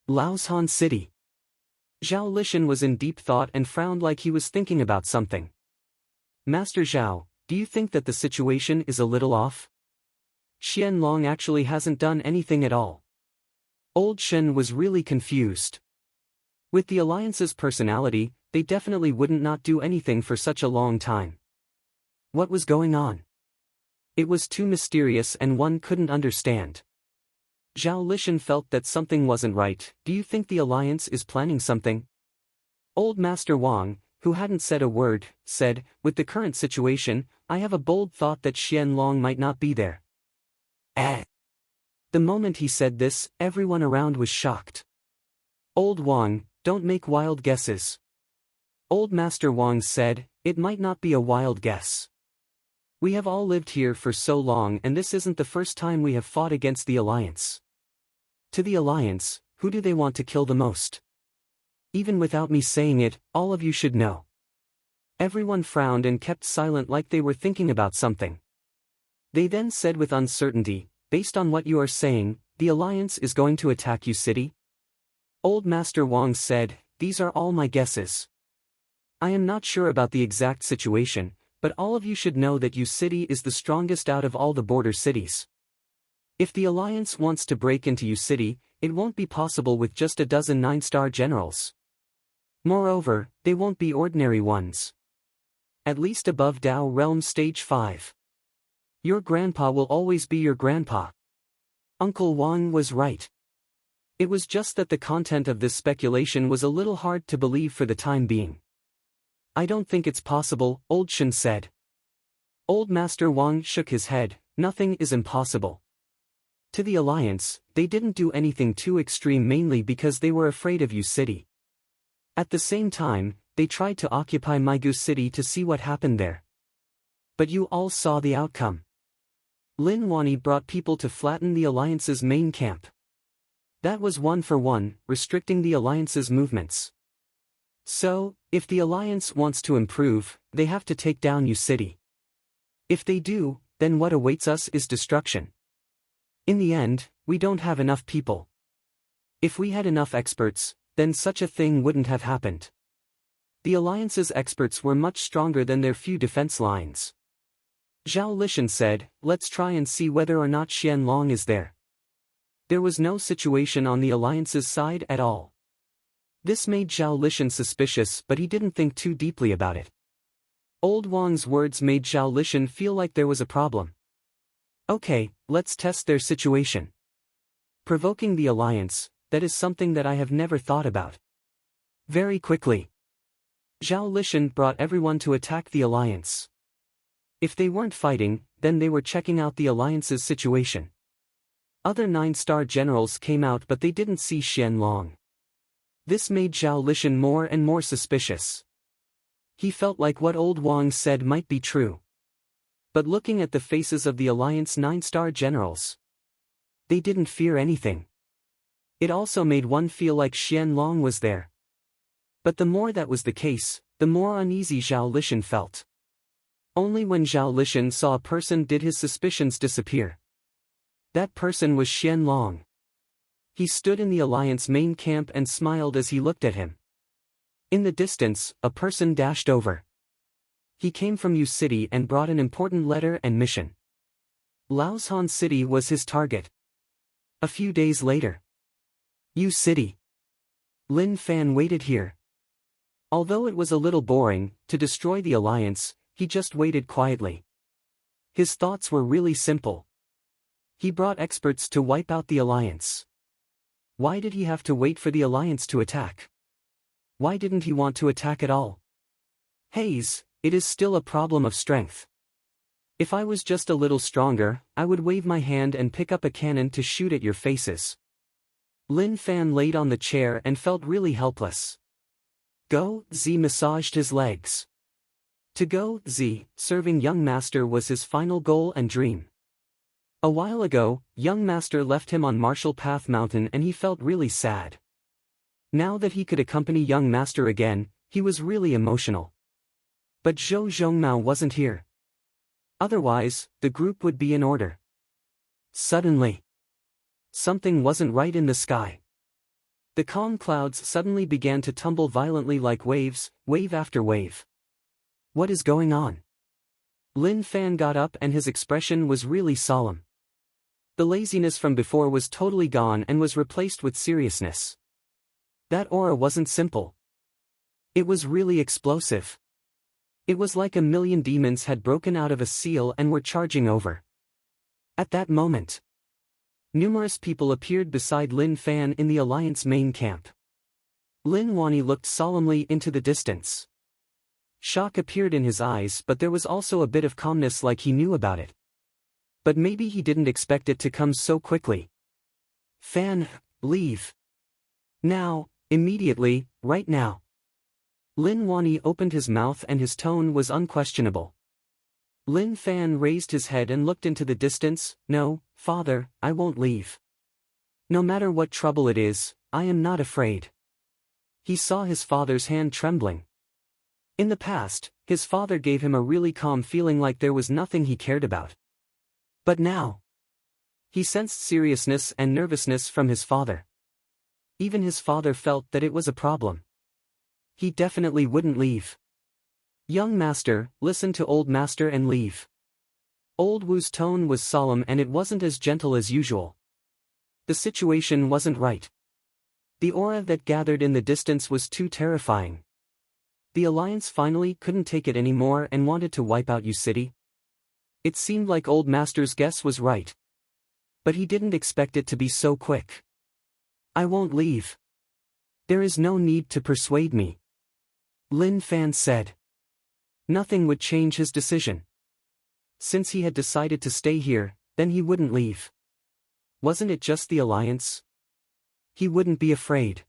Laoshan City. Zhao Lishan was in deep thought and frowned like he was thinking about something. Master Zhao, do you think that the situation is a little off? Xianlong actually hasn't done anything at all. Old Shen was really confused. With the Alliance's personality, they definitely wouldn't not do anything for such a long time. What was going on? It was too mysterious and one couldn't understand. Zhao Lishan felt that something wasn't right. Do you think the Alliance is planning something? Old Master Wang, who hadn't said a word, said, with the current situation, I have a bold thought that Xianlong might not be there. The moment he said this, everyone around was shocked. Old Wang, don't make wild guesses. Old Master Wang said, it might not be a wild guess. We have all lived here for so long and this isn't the first time we have fought against the Alliance. To the Alliance, who do they want to kill the most? Even without me saying it, all of you should know. Everyone frowned and kept silent like they were thinking about something. They then said with uncertainty, based on what you are saying, the Alliance is going to attack Yu City? Old Master Wang said, these are all my guesses. I am not sure about the exact situation, but all of you should know that Yu City is the strongest out of all the border cities. If the Alliance wants to break into Yu City, it won't be possible with just a dozen 9-star generals. Moreover, they won't be ordinary ones. At least above Dao Realm Stage 5. Your grandpa will always be your grandpa. Uncle Wang was right. It was just that the content of this speculation was a little hard to believe for the time being. I don't think it's possible, Old Shen said. Old Master Wang shook his head, nothing is impossible. To the Alliance, they didn't do anything too extreme mainly because they were afraid of Yu City. At the same time, they tried to occupy Maigu City to see what happened there. But you all saw the outcome. Lin Wani brought people to flatten the Alliance's main camp. That was 1-for-1, restricting the Alliance's movements. So, if the Alliance wants to improve, they have to take down Yu City. If they do, then what awaits us is destruction. In the end, we don't have enough people. If we had enough experts, then such a thing wouldn't have happened. The Alliance's experts were much stronger than their few defense lines. Zhao Lishan said, let's try and see whether or not Xianlong is there. There was no situation on the Alliance's side at all. This made Zhao Lishan suspicious, but he didn't think too deeply about it. Old Wang's words made Zhao Lishan feel like there was a problem. Okay, let's test their situation. Provoking the Alliance, that is something that I have never thought about. Very quickly, Zhao Lishan brought everyone to attack the Alliance. If they weren't fighting, then they were checking out the Alliance's situation. Other 9-star generals came out, but they didn't see Xianlong. This made Zhao Lishan more and more suspicious. He felt like what old Wang said might be true. But looking at the faces of the Alliance 9-star generals, they didn't fear anything. It also made one feel like Xianlong was there. But the more that was the case, the more uneasy Zhao Lishan felt. Only when Zhao Lishan saw a person did his suspicions disappear. That person was Xianlong. He stood in the Alliance main camp and smiled as he looked at him. In the distance, a person dashed over. He came from Yu City and brought an important letter and mission. Laoshan City was his target. A few days later. Yu City. Lin Fan waited here. Although it was a little boring, to destroy the Alliance, he just waited quietly. His thoughts were really simple. He brought experts to wipe out the Alliance. Why did he have to wait for the Alliance to attack? Why didn't he want to attack at all? Hayes, it is still a problem of strength. If I was just a little stronger, I would wave my hand and pick up a cannon to shoot at your faces. Lin Fan laid on the chair and felt really helpless. Go, Z massaged his legs. To go, Z, serving young master was his final goal and dream. A while ago, young master left him on Marshall Path Mountain and he felt really sad. Now that he could accompany young master again, he was really emotional. But Zhou Zhongmao wasn't here. Otherwise, the group would be in order. Suddenly, something wasn't right in the sky. The calm clouds suddenly began to tumble violently like waves, wave after wave. What is going on? Lin Fan got up and his expression was really solemn. The laziness from before was totally gone and was replaced with seriousness. That aura wasn't simple. It was really explosive. It was like a million demons had broken out of a seal and were charging over. At that moment, numerous people appeared beside Lin Fan in the Alliance main camp. Lin Wani looked solemnly into the distance. Shock appeared in his eyes, but there was also a bit of calmness, like he knew about it. But maybe he didn't expect it to come so quickly. Fan, leave. Now, immediately, right now. Lin Wani opened his mouth and his tone was unquestionable. Lin Fan raised his head and looked into the distance. No, father, I won't leave. No matter what trouble it is, I am not afraid. He saw his father's hand trembling. In the past, his father gave him a really calm feeling, like there was nothing he cared about. But now, he sensed seriousness and nervousness from his father. Even his father felt that it was a problem. He definitely wouldn't leave. Young master, listen to old master and leave. Old Wu's tone was solemn and it wasn't as gentle as usual. The situation wasn't right. The aura that gathered in the distance was too terrifying. The Alliance finally couldn't take it anymore and wanted to wipe out Yu City. It seemed like old master's guess was right. But he didn't expect it to be so quick. I won't leave. There is no need to persuade me. Lin Fan said. Nothing would change his decision. Since he had decided to stay here, then he wouldn't leave. Wasn't it just the Alliance? He wouldn't be afraid.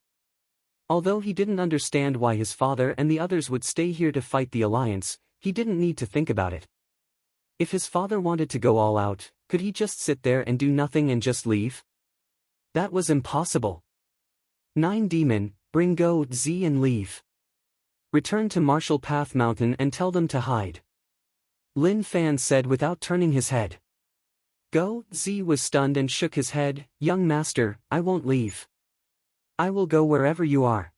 Although he didn't understand why his father and the others would stay here to fight the Alliance, he didn't need to think about it. If his father wanted to go all out, could he just sit there and do nothing and just leave? That was impossible. 9 Demon, bring Go Z and leave. Return to Marshall Path Mountain and tell them to hide. Lin Fan said without turning his head. Go Z was stunned and shook his head. Young master, I won't leave. I will go wherever you are.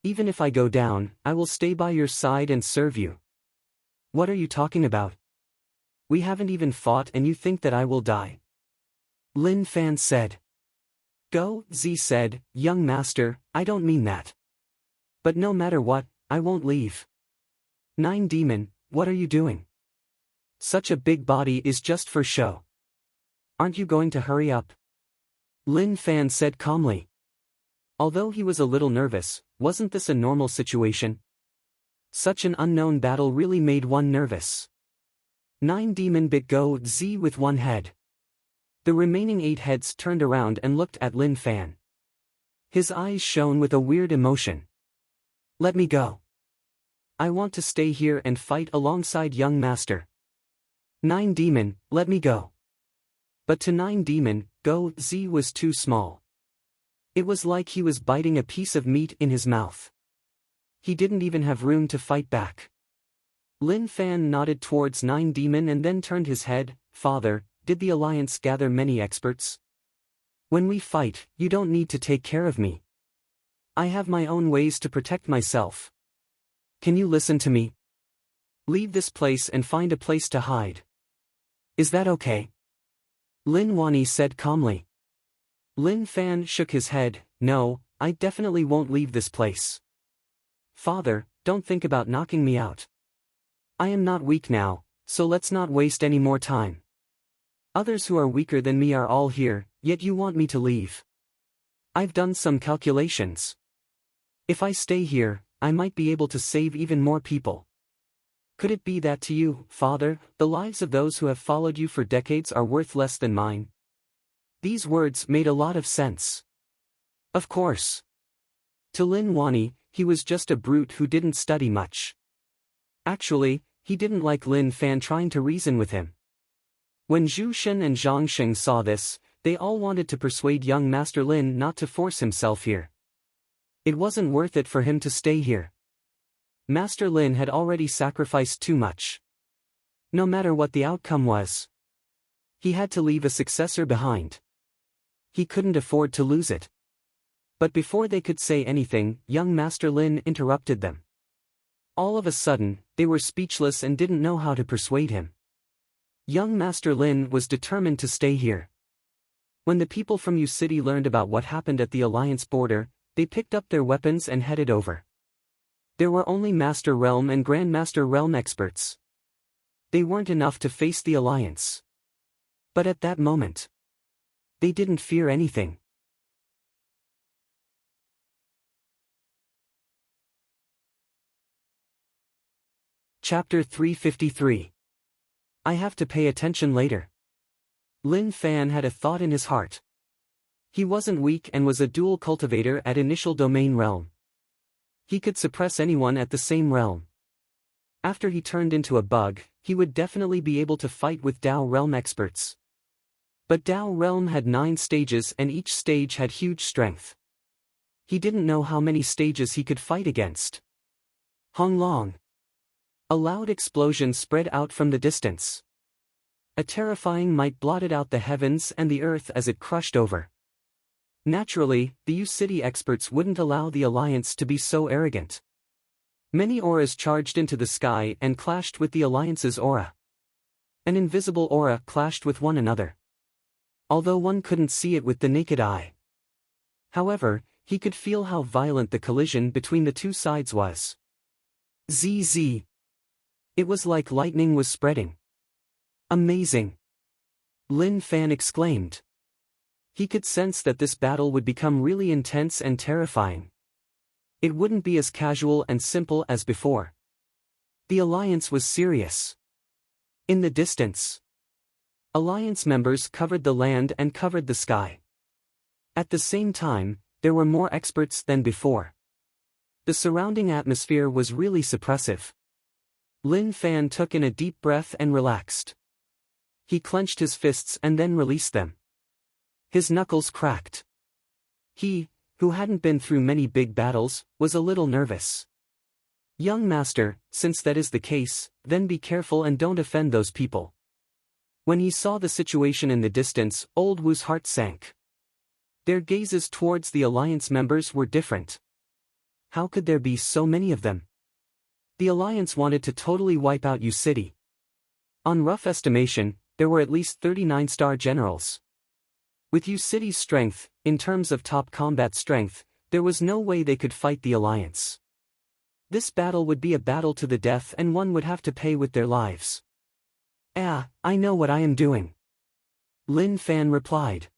Even if I go down, I will stay by your side and serve you. What are you talking about? We haven't even fought and you think that I will die? Lin Fan said. Go Z said, young master, I don't mean that. But no matter what, I won't leave. 9 Demon, what are you doing? Such a big body is just for show. Aren't you going to hurry up? Lin Fan said calmly. Although he was a little nervous, wasn't this a normal situation? Such an unknown battle really made one nervous. 9 Demon bit Go Z with one head. The remaining 8 heads turned around and looked at Lin Fan. His eyes shone with a weird emotion. Let me go. I want to stay here and fight alongside young master. 9 Demon, let me go. But to 9 Demon, Go Z was too small. It was like he was biting a piece of meat in his mouth. He didn't even have room to fight back. Lin Fan nodded towards 9 Demon and then turned his head. Father, did the Alliance gather many experts? When we fight, you don't need to take care of me. I have my own ways to protect myself. Can you listen to me? Leave this place and find a place to hide. Is that okay? Lin Wani said calmly. Lin Fan shook his head. No, I definitely won't leave this place. Father, don't think about knocking me out. I am not weak now, so let's not waste any more time. Others who are weaker than me are all here, yet you want me to leave. I've done some calculations. If I stay here, I might be able to save even more people. Could it be that to you, Father, the lives of those who have followed you for decades are worth less than mine? These words made a lot of sense. Of course. To Lin Wani, he was just a brute who didn't study much. Actually, he didn't like Lin Fan trying to reason with him. When Zhu Shen and Zhang Sheng saw this, they all wanted to persuade young Master Lin not to force himself here. It wasn't worth it for him to stay here. Master Lin had already sacrificed too much. No matter what the outcome was, he had to leave a successor behind. He couldn't afford to lose it. But before they could say anything, young Master Lin interrupted them. All of a sudden, they were speechless and didn't know how to persuade him. Young Master Lin was determined to stay here. When the people from Yu City learned about what happened at the Alliance border, they picked up their weapons and headed over. There were only Master Realm and Grandmaster Realm experts. They weren't enough to face the Alliance. But at that moment, they didn't fear anything. Chapter 353. I have to pay attention later. Lin Fan had a thought in his heart. He wasn't weak and was a dual cultivator at initial domain realm. He could suppress anyone at the same realm. After he turned into a bug, he would definitely be able to fight with Dao realm experts. But Dao realm had 9 stages and each stage had huge strength. He didn't know how many stages he could fight against. Hong Long. A loud explosion spread out from the distance. A terrifying might blotted out the heavens and the earth as it crushed over. Naturally, the Yu City experts wouldn't allow the Alliance to be so arrogant. Many auras charged into the sky and clashed with the Alliance's aura. An invisible aura clashed with one another. Although one couldn't see it with the naked eye. However, he could feel how violent the collision between the two sides was. ZZ. It was like lightning was spreading. Amazing! Lin Fan exclaimed. He could sense that this battle would become really intense and terrifying. It wouldn't be as casual and simple as before. The Alliance was serious. In the distance, Alliance members covered the land and covered the sky. At the same time, there were more experts than before. The surrounding atmosphere was really suppressive. Lin Fan took in a deep breath and relaxed. He clenched his fists and then released them. His knuckles cracked. He, who hadn't been through many big battles, was a little nervous. Young master, since that is the case, then be careful and don't offend those people. When he saw the situation in the distance, Old Wu's heart sank. Their gazes towards the Alliance members were different. How could there be so many of them? The Alliance wanted to totally wipe out Yu City. On rough estimation, there were at least 39 star generals. With Yu City's strength, in terms of top combat strength, there was no way they could fight the Alliance. This battle would be a battle to the death and one would have to pay with their lives. "Ah, I know what I am doing," Lin Fan replied.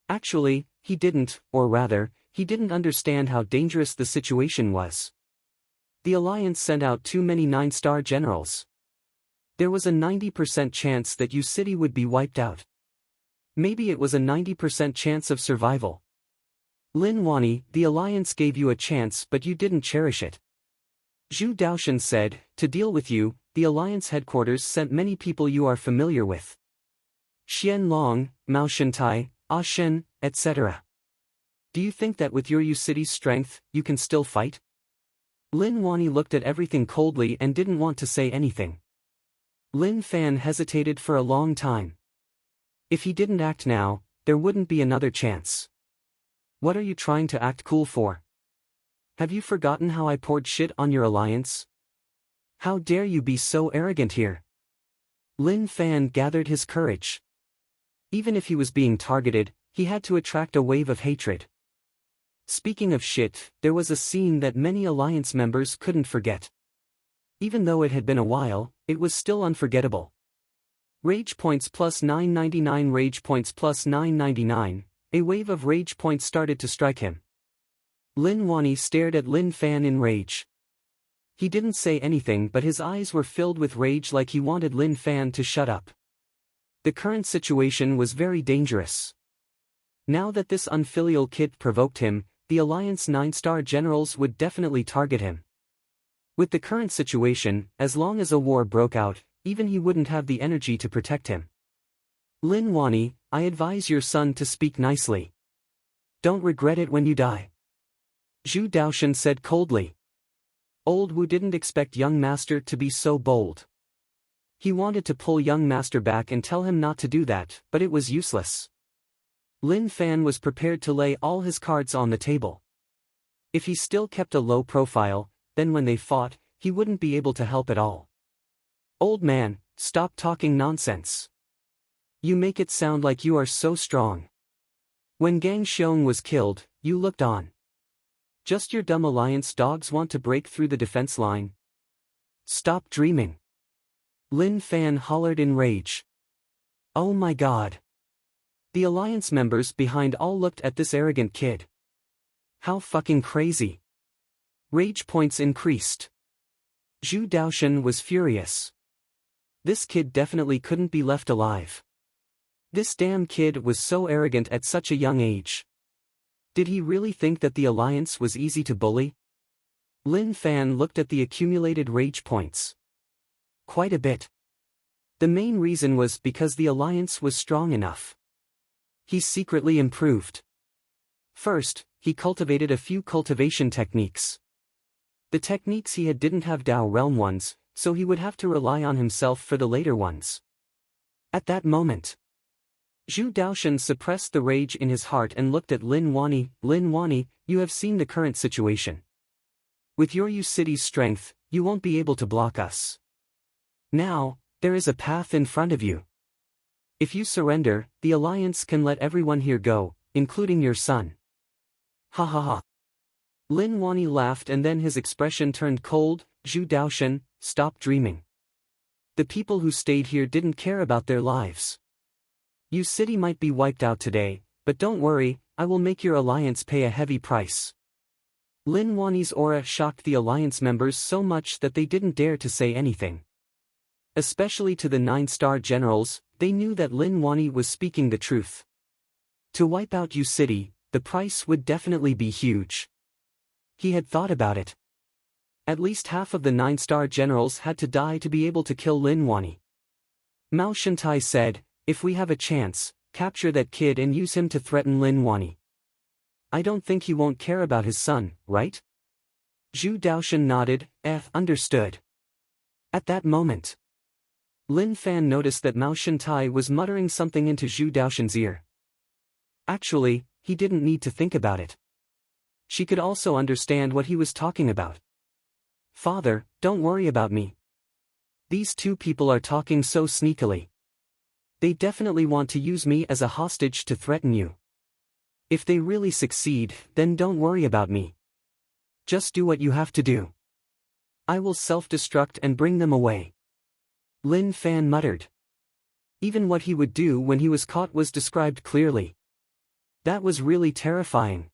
Actually, he didn't, or rather, he didn't understand how dangerous the situation was. The Alliance sent out too many 9-star generals. There was a 90% chance that Yu City would be wiped out. Maybe it was a 90% chance of survival. Lin Wani, the Alliance gave you a chance but you didn't cherish it. Zhu Daoshan said, to deal with you, the Alliance headquarters sent many people you are familiar with. Xian Long, Mao Shentai, Ah Shen, etc. Do you think that with your Yu City's strength, you can still fight? Lin Wani looked at everything coldly and didn't want to say anything. Lin Fan hesitated for a long time. If he didn't act now, there wouldn't be another chance. What are you trying to act cool for? Have you forgotten how I poured shit on your Alliance? How dare you be so arrogant here? Lin Fan gathered his courage. Even if he was being targeted, he had to attract a wave of hatred. Speaking of shit, there was a scene that many Alliance members couldn't forget. Even though it had been a while, it was still unforgettable. Rage points plus 999, rage points plus 999, a wave of rage points started to strike him. Lin Wani stared at Lin Fan in rage. He didn't say anything but his eyes were filled with rage like he wanted Lin Fan to shut up. The current situation was very dangerous. Now that this unfilial kid provoked him, the Alliance 9-star generals would definitely target him. With the current situation, as long as a war broke out, even he wouldn't have the energy to protect him. Lin Wani, I advise your son to speak nicely. Don't regret it when you die. Zhu Daoshan said coldly. Old Wu didn't expect young master to be so bold. He wanted to pull young master back and tell him not to do that, but it was useless. Lin Fan was prepared to lay all his cards on the table. If he still kept a low profile, then when they fought, he wouldn't be able to help at all. Old man, stop talking nonsense. You make it sound like you are so strong. When Gang Xiong was killed, you looked on. Just your dumb Alliance dogs want to break through the defense line. Stop dreaming. Lin Fan hollered in rage. Oh my god. The Alliance members behind all looked at this arrogant kid. How fucking crazy. Rage points increased. Zhu Daoshan was furious. This kid definitely couldn't be left alive. This damn kid was so arrogant at such a young age. Did he really think that the Alliance was easy to bully? Lin Fan looked at the accumulated rage points. Quite a bit. The main reason was because the Alliance was strong enough. He secretly improved. First, he cultivated a few cultivation techniques. The techniques he had didn't have Dao Realm ones, so he would have to rely on himself for the later ones. At that moment, Zhu Daoshan suppressed the rage in his heart and looked at Lin Wani. Lin Wani, you have seen the current situation. With your Yu City's strength, you won't be able to block us. Now, there is a path in front of you. If you surrender, the Alliance can let everyone here go, including your son. Ha ha ha. Lin Wani laughed and then his expression turned cold. Zhu Daoshan, stop dreaming. The people who stayed here didn't care about their lives. Yu City might be wiped out today, but don't worry, I will make your Alliance pay a heavy price. Lin Wani's aura shocked the Alliance members so much that they didn't dare to say anything. Especially to the 9-star generals, they knew that Lin Wani was speaking the truth. To wipe out Yu City, the price would definitely be huge. He had thought about it. At least half of the 9-star generals had to die to be able to kill Lin Wani. Mao Shantai said, if we have a chance, capture that kid and use him to threaten Lin Wani. I don't think he won't care about his son, right? Zhu Daoshan nodded, understood. At that moment, Lin Fan noticed that Mao Shantai was muttering something into Zhu Daoshan's ear. Actually, he didn't need to think about it. She could also understand what he was talking about. Father, don't worry about me. These two people are talking so sneakily. They definitely want to use me as a hostage to threaten you. If they really succeed, then don't worry about me. Just do what you have to do. I will self-destruct and bring them away. Lin Fan muttered. Even what he would do when he was caught was described clearly. That was really terrifying.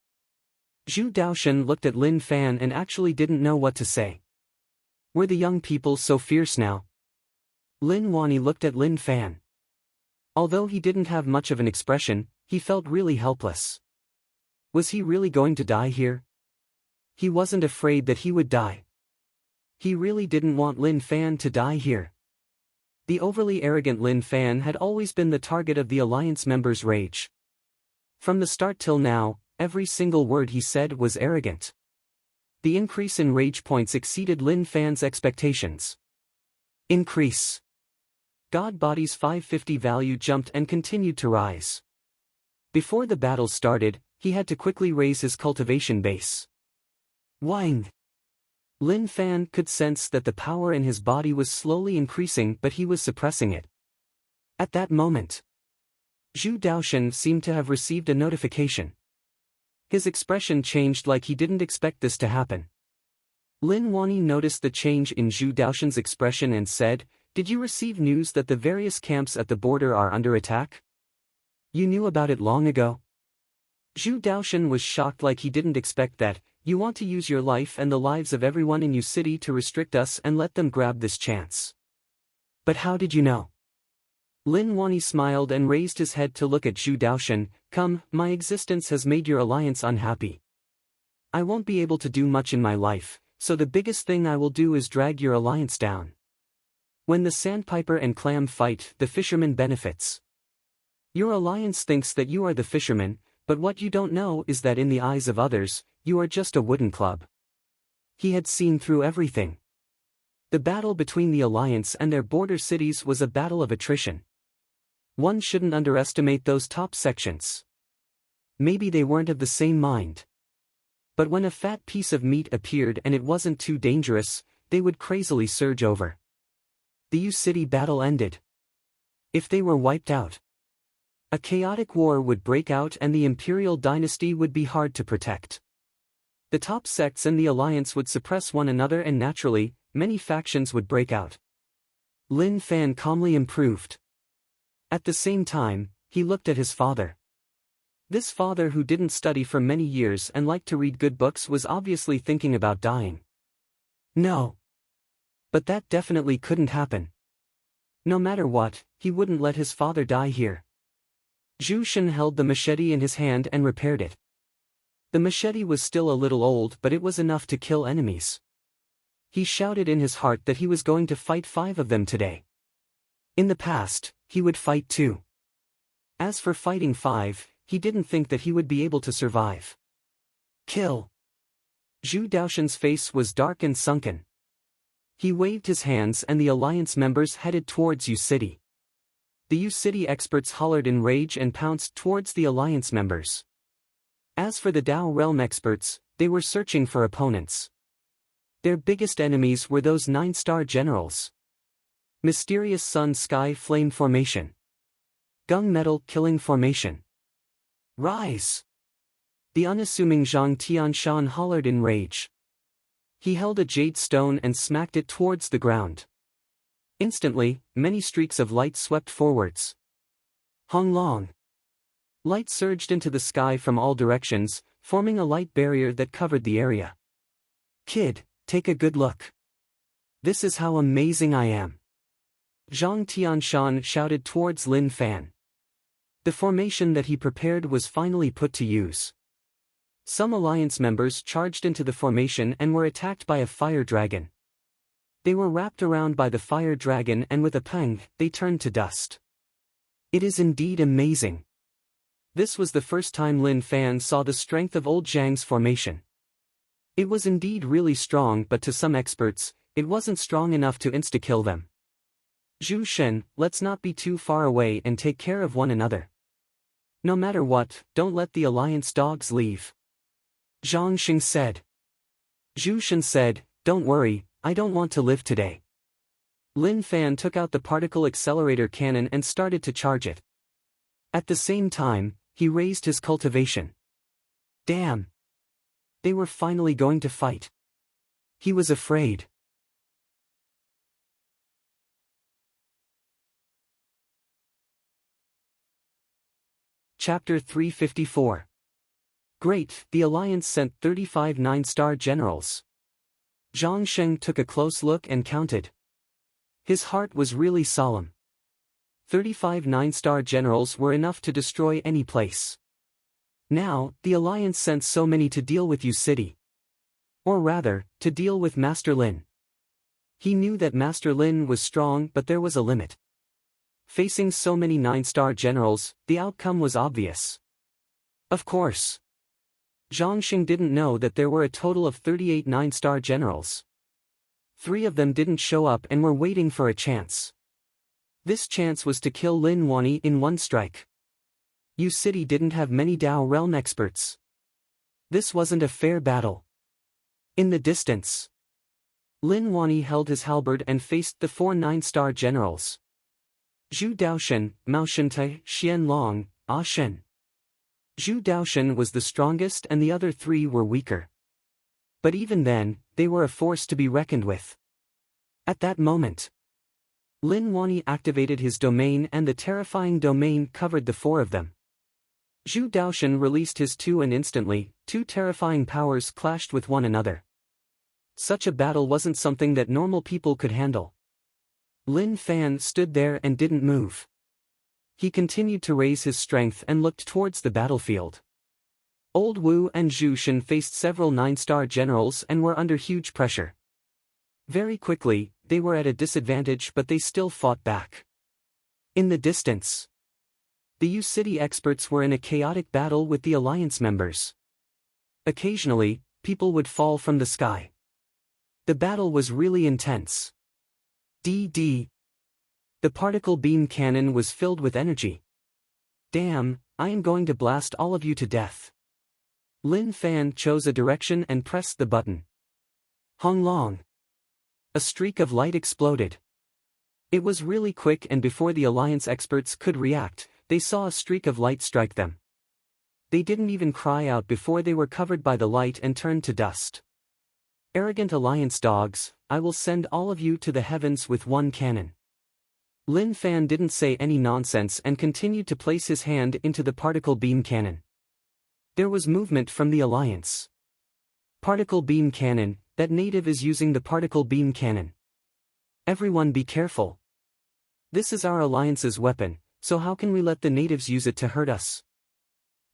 Zhu Daoshan looked at Lin Fan and actually didn't know what to say. Were the young people so fierce now? Lin Wani looked at Lin Fan. Although he didn't have much of an expression, he felt really helpless. Was he really going to die here? He wasn't afraid that he would die. He really didn't want Lin Fan to die here. The overly arrogant Lin Fan had always been the target of the alliance members' rage. From the start till now, every single word he said was arrogant. The increase in rage points exceeded Lin Fan's expectations. Increase. God Body's 550 value jumped and continued to rise. Before the battle started, he had to quickly raise his cultivation base. Wang. Lin Fan could sense that the power in his body was slowly increasing, but he was suppressing it. At that moment, Zhu Daoshan seemed to have received a notification. His expression changed like he didn't expect this to happen. Lin Wani noticed the change in Zhu Daoshan's expression and said, "Did you receive news that the various camps at the border are under attack? You knew about it long ago?" Zhu Daoshan was shocked like he didn't expect that. "You want to use your life and the lives of everyone in your city to restrict us and let them grab this chance. But how did you know?" Lin Wani smiled and raised his head to look at Zhu Daoshan. "Come, my existence has made your alliance unhappy. I won't be able to do much in my life, so the biggest thing I will do is drag your alliance down. When the sandpiper and clam fight, the fisherman benefits. Your alliance thinks that you are the fisherman, but what you don't know is that in the eyes of others, you are just a wooden club." He had seen through everything. The battle between the alliance and their border cities was a battle of attrition. One shouldn't underestimate those top sections. Maybe they weren't of the same mind. But when a fat piece of meat appeared and it wasn't too dangerous, they would crazily surge over. The U-City battle ended. If they were wiped out, a chaotic war would break out and the imperial dynasty would be hard to protect. The top sects and the alliance would suppress one another and naturally, many factions would break out. Lin Fan calmly improved. At the same time, he looked at his father. This father who didn't study for many years and liked to read good books was obviously thinking about dying. No. But that definitely couldn't happen. No matter what, he wouldn't let his father die here. Zhu Shen held the machete in his hand and repaired it. The machete was still a little old, but it was enough to kill enemies. He shouted in his heart that he was going to fight 5 of them today. In the past, he would fight 2. As for fighting 5, he didn't think that he would be able to survive. Kill. Zhu Daoshan's face was dark and sunken. He waved his hands and the alliance members headed towards U-City. The U-City experts hollered in rage and pounced towards the alliance members. As for the Dao Realm experts, they were searching for opponents. Their biggest enemies were those 9-star generals. Mysterious Sun Sky Flame Formation. Gung Metal Killing Formation. Rise! The unassuming Zhang Tianshan hollered in rage. He held a jade stone and smacked it towards the ground. Instantly, many streaks of light swept forwards. Hong Long. Light surged into the sky from all directions, forming a light barrier that covered the area. "Kid, take a good look. This is how amazing I am." Zhang Tianshan shouted towards Lin Fan. The formation that he prepared was finally put to use. Some Alliance members charged into the formation and were attacked by a fire dragon. They were wrapped around by the fire dragon and with a pang, they turned to dust. It is indeed amazing. This was the first time Lin Fan saw the strength of old Zhang's formation. It was indeed really strong, but to some experts, it wasn't strong enough to insta-kill them. Zhu Shen, let's not be too far away and take care of one another. No matter what, don't let the Alliance dogs leave. Zhang Xing said. Zhu Shen said, don't worry, I don't want to live today. Lin Fan took out the particle accelerator cannon and started to charge it. At the same time, he raised his cultivation. Damn! They were finally going to fight. He was afraid. Chapter 354. Great, the Alliance sent 35 9-star generals. Zhang Sheng took a close look and counted. His heart was really solemn. 35 9-star generals were enough to destroy any place. Now, the Alliance sent so many to deal with Yu City. Or rather, to deal with Master Lin. He knew that Master Lin was strong, but there was a limit. Facing so many 9-star generals, the outcome was obvious. Of course. Zhang Xing didn't know that there were a total of 38 9-star generals. 3 of them didn't show up and were waiting for a chance. This chance was to kill Lin Wani in one strike. Yu City didn't have many Dao realm experts. This wasn't a fair battle. In the distance, Lin Wani held his halberd and faced the 4 9-star generals. Zhu Daoshen, Mao Shentai, Xian Long, Ah Shen. Zhu Daoshen was the strongest and the other 3 were weaker. But even then, they were a force to be reckoned with. At that moment, Lin Wani activated his domain and the terrifying domain covered the 4 of them. Zhu Daoshen released his 2 and instantly, 2 terrifying powers clashed with one another. Such a battle wasn't something that normal people could handle. Lin Fan stood there and didn't move. He continued to raise his strength and looked towards the battlefield. Old Wu and Zhu Shen faced several 9-star generals and were under huge pressure. Very quickly, they were at a disadvantage, but they still fought back. In the distance, the Yu City experts were in a chaotic battle with the Alliance members. Occasionally, people would fall from the sky. The battle was really intense. DD. The particle beam cannon was filled with energy. Damn, I am going to blast all of you to death. Lin Fan chose a direction and pressed the button. Hong Long. A streak of light exploded. It was really quick, and before the Alliance experts could react, they saw a streak of light strike them. They didn't even cry out before they were covered by the light and turned to dust. Arrogant Alliance dogs, I will send all of you to the heavens with one cannon. Lin Fan didn't say any nonsense and continued to place his hand into the particle beam cannon. There was movement from the Alliance. Particle beam cannon, that native is using the particle beam cannon. Everyone be careful. This is our Alliance's weapon, so how can we let the natives use it to hurt us?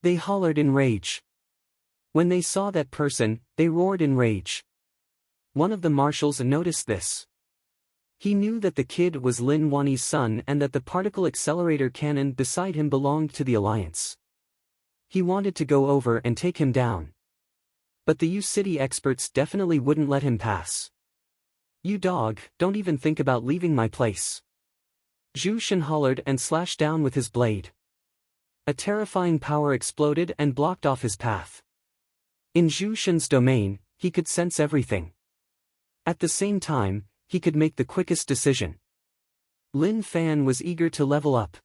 They hollered in rage. When they saw that person, they roared in rage. One of the marshals noticed this. He knew that the kid was Lin Wani's son and that the particle accelerator cannon beside him belonged to the Alliance. He wanted to go over and take him down. But the Yu City experts definitely wouldn't let him pass. You dog, don't even think about leaving my place. Zhu Shen hollered and slashed down with his blade. A terrifying power exploded and blocked off his path. In Zhu Shen's domain, he could sense everything. At the same time, he could make the quickest decision. Lin Fan was eager to level up.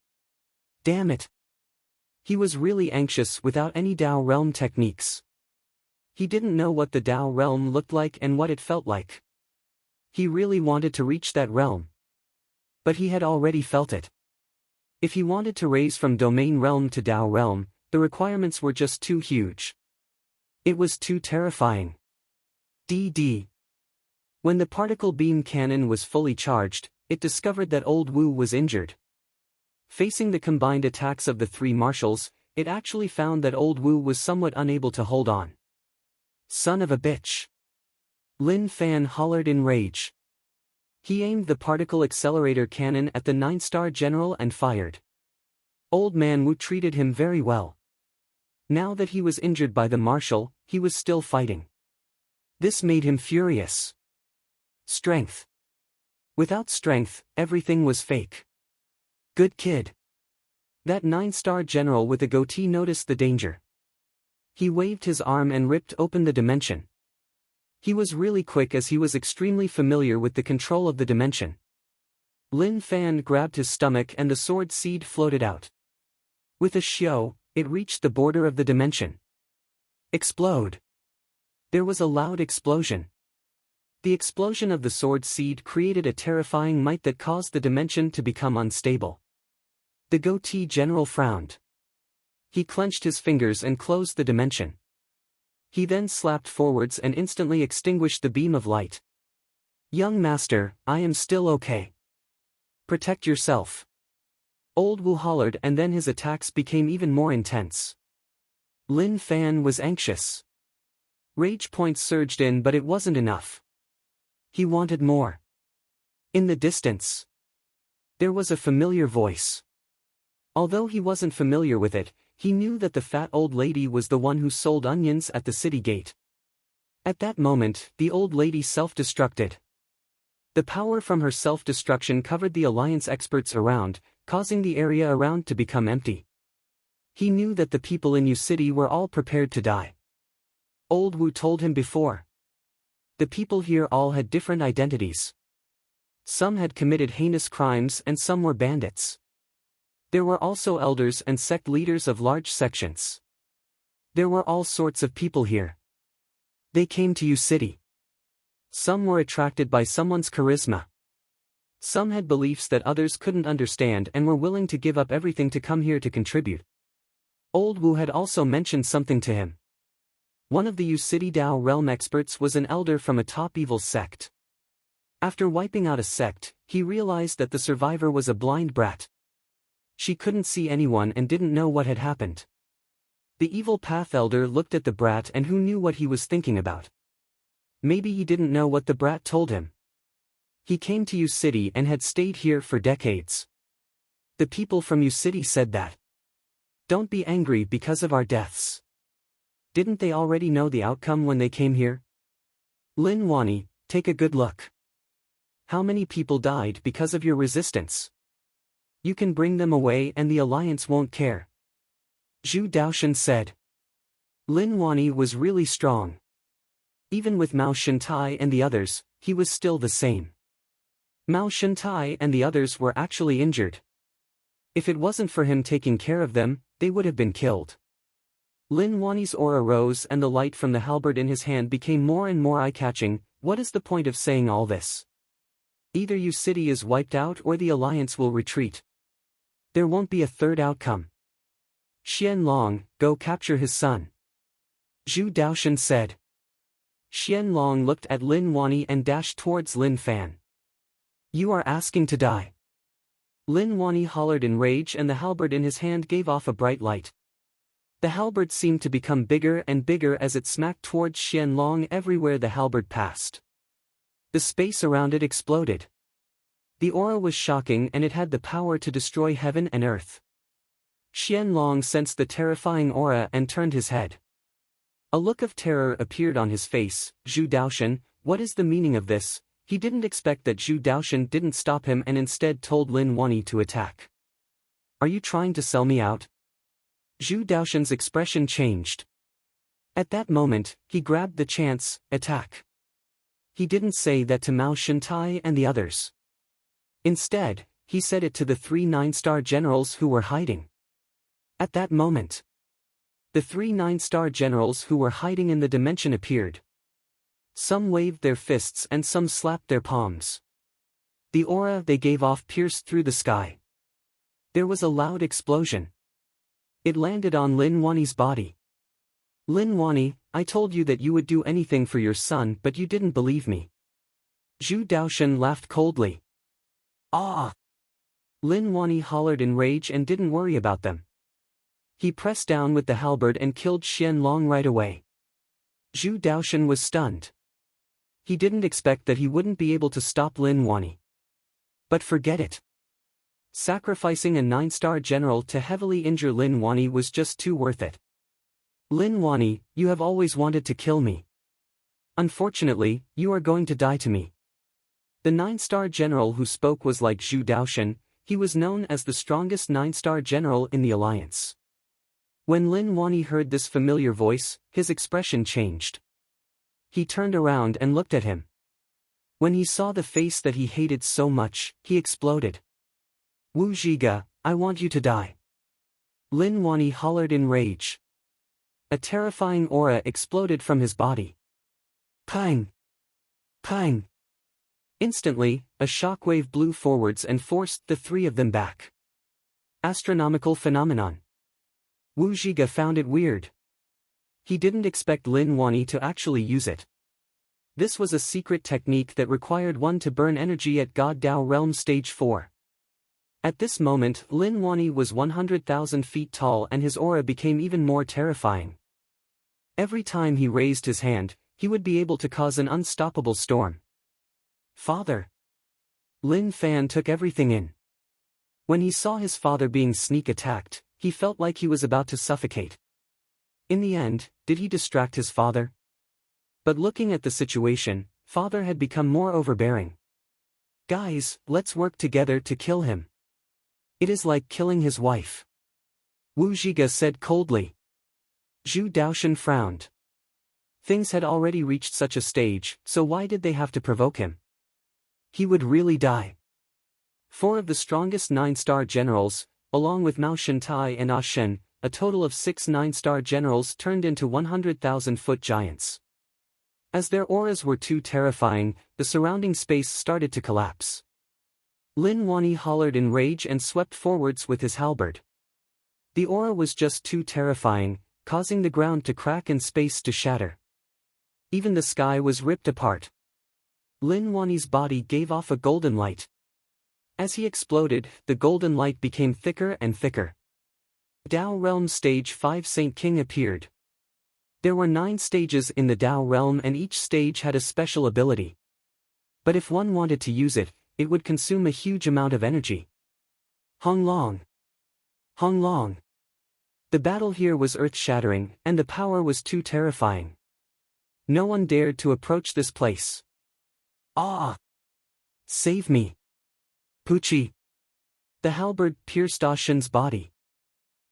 Damn it. He was really anxious without any Dao realm techniques. He didn't know what the Dao realm looked like and what it felt like. He really wanted to reach that realm. But he had already felt it. If he wanted to raise from domain realm to Dao realm, the requirements were just too huge. It was too terrifying. DD. When the particle beam cannon was fully charged, it discovered that old Wu was injured. Facing the combined attacks of the 3 marshals, it actually found that old Wu was somewhat unable to hold on. Son of a bitch! Lin Fan hollered in rage. He aimed the particle accelerator cannon at the 9-star general and fired. Old Man Wu treated him very well. Now that he was injured by the marshal, he was still fighting. This made him furious. Strength. Without strength, everything was fake. Good kid. That 9-star general with a goatee noticed the danger. He waved his arm and ripped open the dimension. He was really quick as he was extremely familiar with the control of the dimension. Lin Fan grabbed his stomach and the sword seed floated out. With a xiao, it reached the border of the dimension. Explode! There was a loud explosion. The explosion of the sword seed created a terrifying might that caused the dimension to become unstable. The goatee general frowned. He clenched his fingers and closed the dimension. He then slapped forwards and instantly extinguished the beam of light. Young master, I am still okay. Protect yourself. Old Wu hollered and then his attacks became even more intense. Lin Fan was anxious. Rage points surged in but it wasn't enough. He wanted more. In the distance, there was a familiar voice. Although he wasn't familiar with it, he knew that the fat old lady was the one who sold onions at the city gate. At that moment, the old lady self-destructed. The power from her self-destruction covered the Alliance experts around, causing the area around to become empty. He knew that the people in U City were all prepared to die. Old Wu told him before. The people here all had different identities. Some had committed heinous crimes and some were bandits. There were also elders and sect leaders of large sections. There were all sorts of people here. They came to U City. Some were attracted by someone's charisma. Some had beliefs that others couldn't understand and were willing to give up everything to come here to contribute. Old Wu had also mentioned something to him. One of the U City Dao realm experts was an elder from a top evil sect. After wiping out a sect, he realized that the survivor was a blind brat. She couldn't see anyone and didn't know what had happened. The evil path elder looked at the brat and who knew what he was thinking about. Maybe he didn't know what the brat told him. He came to U City and had stayed here for decades. The people from U City said that. Don't be angry because of our deaths. Didn't they already know the outcome when they came here? Lin Wani, take a good look. How many people died because of your resistance? You can bring them away and the Alliance won't care. Zhu Daoshan said. Lin Wani was really strong. Even with Mao Shantai and the others, he was still the same. Mao Shantai and the others were actually injured. If it wasn't for him taking care of them, they would have been killed. Lin Wani's aura rose and the light from the halberd in his hand became more and more eye-catching. What is the point of saying all this? Either U City is wiped out or the Alliance will retreat. There won't be a third outcome. Xian Long, go capture his son. Zhu Daoshan said. Xian Long looked at Lin Wani and dashed towards Lin Fan. You are asking to die. Lin Wani hollered in rage and the halberd in his hand gave off a bright light. The halberd seemed to become bigger and bigger as it smacked towards Xian Long everywhere the halberd passed. The space around it exploded. The aura was shocking and it had the power to destroy heaven and earth. Xian Long sensed the terrifying aura and turned his head. A look of terror appeared on his face. Zhu Daoshan, what is the meaning of this? He didn't expect that Zhu Daoshan didn't stop him and instead told Lin Wani to attack. Are you trying to sell me out? Zhu Daoshan's expression changed. At that moment, he grabbed the chance, attack. He didn't say that to Mao Shantai and the others. Instead, he said it to the 3 9-star generals who were hiding. At that moment, the 3 9-star generals who were hiding in the dimension appeared. Some waved their fists and some slapped their palms. The aura they gave off pierced through the sky. There was a loud explosion. It landed on Lin Wani's body. Lin Wani, I told you that you would do anything for your son but you didn't believe me. Zhu Daoshan laughed coldly. Ah! Lin Wani hollered in rage and didn't worry about them. He pressed down with the halberd and killed Xian Long right away. Zhu Daoshan was stunned. He didn't expect that he wouldn't be able to stop Lin Wani. But forget it. Sacrificing a 9-star general to heavily injure Lin Wani was just too worth it. Lin Wani, you have always wanted to kill me. Unfortunately, you are going to die to me. The 9-star general who spoke was like Zhu Daoshan. He was known as the strongest 9-star general in the alliance. When Lin Wani heard this familiar voice, his expression changed. He turned around and looked at him. When he saw the face that he hated so much, he exploded. Wu Zhiga, I want you to die. Lin Wani hollered in rage. A terrifying aura exploded from his body. Pang! Pang! Instantly, a shockwave blew forwards and forced the three of them back. Astronomical phenomenon. Wu Zhiga found it weird. He didn't expect Lin Wani to actually use it. This was a secret technique that required one to burn energy at God Dao Realm Stage 4. At this moment, Lin Wani was 100,000 feet tall and his aura became even more terrifying. Every time he raised his hand, he would be able to cause an unstoppable storm. Father. Lin Fan took everything in. When he saw his father being sneak attacked, he felt like he was about to suffocate. In the end, did he distract his father? But looking at the situation, father had become more overbearing. Guys, let's work together to kill him. It is like killing his wife. Wu Zhiga said coldly. Zhu Daoshan frowned. Things had already reached such a stage, so why did they have to provoke him? He would really die. 4 of the strongest 9-star generals, along with Mao Shentai and Ah Shen, a total of 6 9-star generals turned into 100,000-foot giants. As their auras were too terrifying, the surrounding space started to collapse. Lin Wani hollered in rage and swept forwards with his halberd. The aura was just too terrifying, causing the ground to crack and space to shatter. Even the sky was ripped apart. Lin Wani's body gave off a golden light. As he exploded, the golden light became thicker and thicker. Dao Realm Stage 5 Saint King appeared. There were 9 stages in the Dao Realm and each stage had a special ability. But if one wanted to use it, it would consume a huge amount of energy. Hong Long. Hong Long. The battle here was earth-shattering, and the power was too terrifying. No one dared to approach this place. Ah! Save me! Pucci! The halberd pierced Ah Shen's body.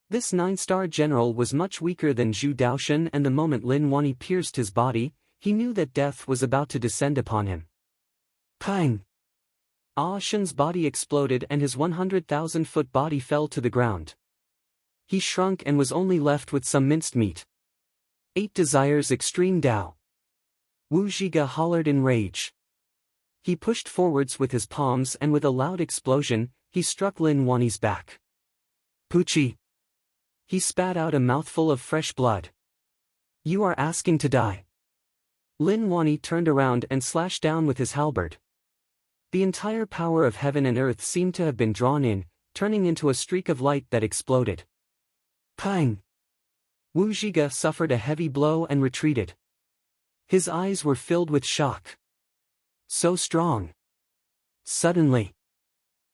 This 9-star general was much weaker than Zhu Daoshan, and the moment Lin Wani pierced his body, he knew that death was about to descend upon him. Pang! Ah Shen's body exploded and his 100,000-foot body fell to the ground. He shrunk and was only left with some minced meat. 8 Desires Extreme Dao. Wu Zhiga hollered in rage. He pushed forwards with his palms and with a loud explosion, he struck Lin Wani's back. Pucci! He spat out a mouthful of fresh blood. You are asking to die. Lin Wani turned around and slashed down with his halberd. The entire power of heaven and earth seemed to have been drawn in, turning into a streak of light that exploded. Pang! Wu Zhiga suffered a heavy blow and retreated. His eyes were filled with shock. So strong. Suddenly,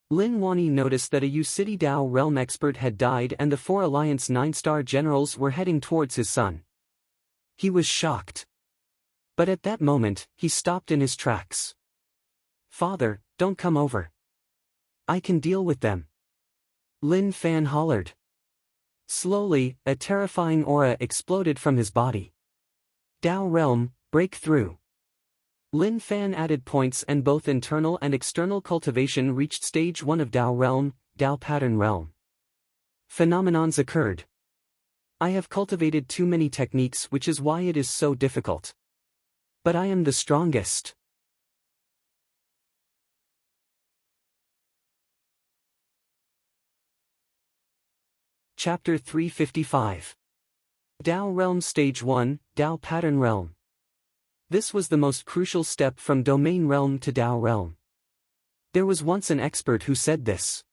Lin Wani noticed that a U-City Dao Realm expert had died and the 4 Alliance 9-star generals were heading towards his son. He was shocked. But at that moment, he stopped in his tracks. Father, don't come over. I can deal with them. Lin Fan hollered. Slowly, a terrifying aura exploded from his body. Dao Realm, break through. Lin Fan added points and both internal and external cultivation reached stage 1 of Dao Realm, Dao Pattern Realm. Phenomenons occurred. I have cultivated too many techniques, which is why it is so difficult. But I am the strongest. Chapter 355. Dao Realm Stage 1, Dao Pattern Realm. This was the most crucial step from Domain Realm to Dao Realm. There was once an expert who said this.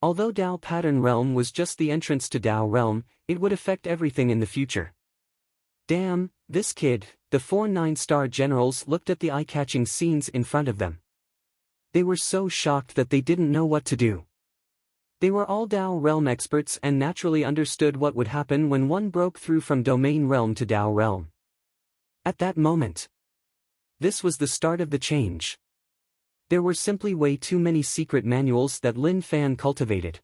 Although Dao Pattern Realm was just the entrance to Dao Realm, it would affect everything in the future. Damn, this kid, the 4 9-star generals looked at the eye-catching scenes in front of them. They were so shocked that they didn't know what to do. They were all Dao Realm experts and naturally understood what would happen when one broke through from Domain Realm to Dao Realm. At that moment, this was the start of the change. There were simply way too many secret manuals that Lin Fan cultivated.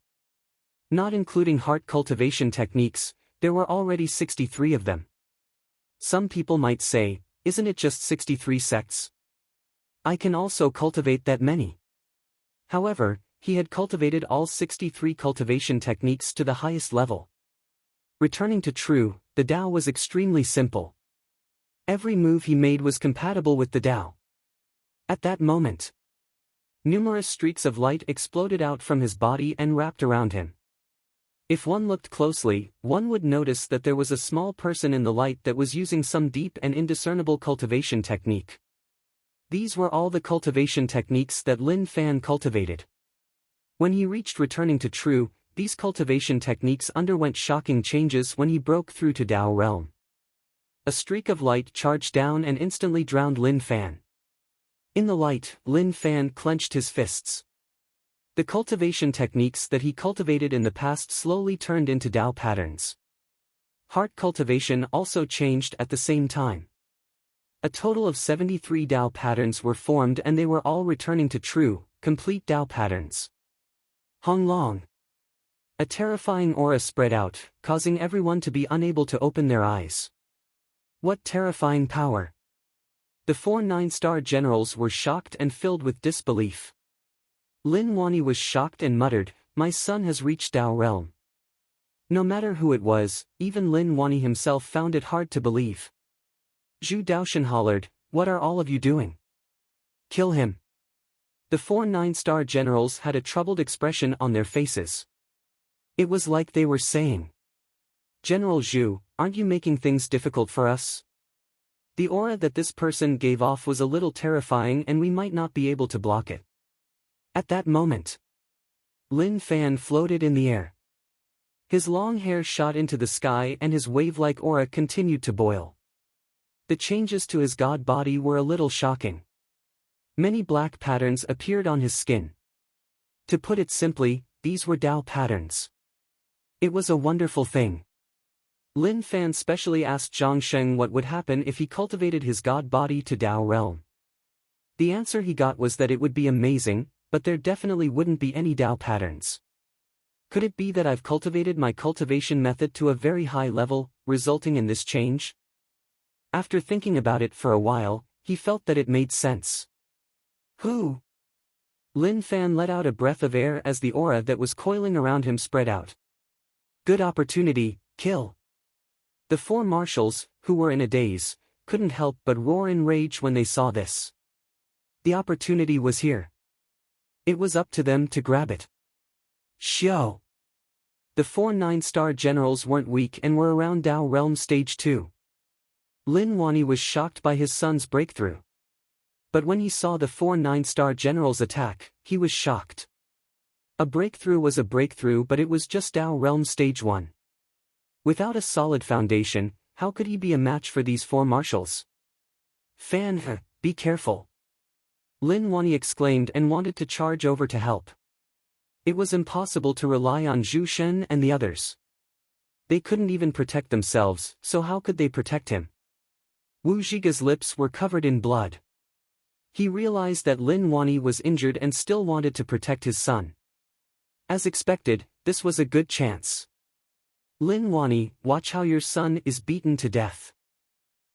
Not including heart cultivation techniques, there were already 63 of them. Some people might say, isn't it just 63 sects? I can also cultivate that many. However, he had cultivated all 63 cultivation techniques to the highest level. Returning to true, the Dao was extremely simple. Every move he made was compatible with the Dao. At that moment, numerous streaks of light exploded out from his body and wrapped around him. If one looked closely, one would notice that there was a small person in the light that was using some deep and indiscernible cultivation technique. These were all the cultivation techniques that Lin Fan cultivated. When he reached returning to true, these cultivation techniques underwent shocking changes when he broke through to Dao Realm. A streak of light charged down and instantly drowned Lin Fan. In the light, Lin Fan clenched his fists. The cultivation techniques that he cultivated in the past slowly turned into Dao patterns. Heart cultivation also changed at the same time. A total of 73 Dao patterns were formed and they were all returning to true, complete Dao patterns. Hong Long. A terrifying aura spread out, causing everyone to be unable to open their eyes. What terrifying power! The 4 9-star generals were shocked and filled with disbelief. Lin Wani was shocked and muttered, "My son has reached Dao Realm." No matter who it was, even Lin Wani himself found it hard to believe. Zhu Daoshan hollered, "What are all of you doing? Kill him." The 4 9-star generals had a troubled expression on their faces. It was like they were saying, "General Zhu, aren't you making things difficult for us?" The aura that this person gave off was a little terrifying and we might not be able to block it. At that moment, Lin Fan floated in the air. His long hair shot into the sky and his wave-like aura continued to boil. The changes to his god body were a little shocking. Many black patterns appeared on his skin. To put it simply, these were Dao patterns. It was a wonderful thing. Lin Fan specially asked Zhang Sheng what would happen if he cultivated his god body to Dao Realm. The answer he got was that it would be amazing, but there definitely wouldn't be any Dao patterns. Could it be that I've cultivated my cultivation method to a very high level, resulting in this change? After thinking about it for a while, he felt that it made sense. Who? Lin Fan let out a breath of air as the aura that was coiling around him spread out. Good opportunity, kill. The 4 marshals, who were in a daze, couldn't help but roar in rage when they saw this. The opportunity was here. It was up to them to grab it. Xiao. The 4 9-star generals weren't weak and were around Dao Realm Stage 2. Lin Wani was shocked by his son's breakthrough. But when he saw the 4 9-star generals attack, he was shocked. A breakthrough was a breakthrough, but it was just Dao Realm Stage 1. Without a solid foundation, how could he be a match for these 4 marshals? Fan, be careful. Lin Wani exclaimed and wanted to charge over to help. It was impossible to rely on Zhu Shen and the others. They couldn't even protect themselves, so how could they protect him? Wu Zhiga's lips were covered in blood. He realized that Lin Wani was injured and still wanted to protect his son. As expected, this was a good chance. Lin Wani, watch how your son is beaten to death.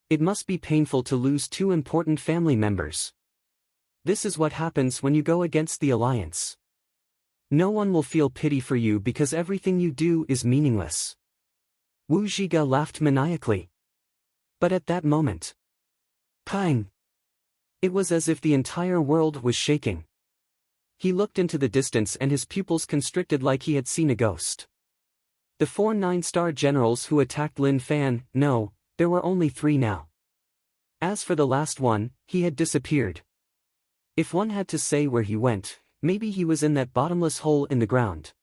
It must be painful to lose 2 important family members. This is what happens when you go against the alliance. No one will feel pity for you because everything you do is meaningless. Wu Zhiga laughed maniacally. But at that moment, pang! It was as if the entire world was shaking. He looked into the distance and his pupils constricted like he had seen a ghost. The 4 9-star generals who attacked Lin Fan, no, there were only 3 now. As for the last one, he had disappeared. If one had to say where he went, maybe he was in that bottomless hole in the ground.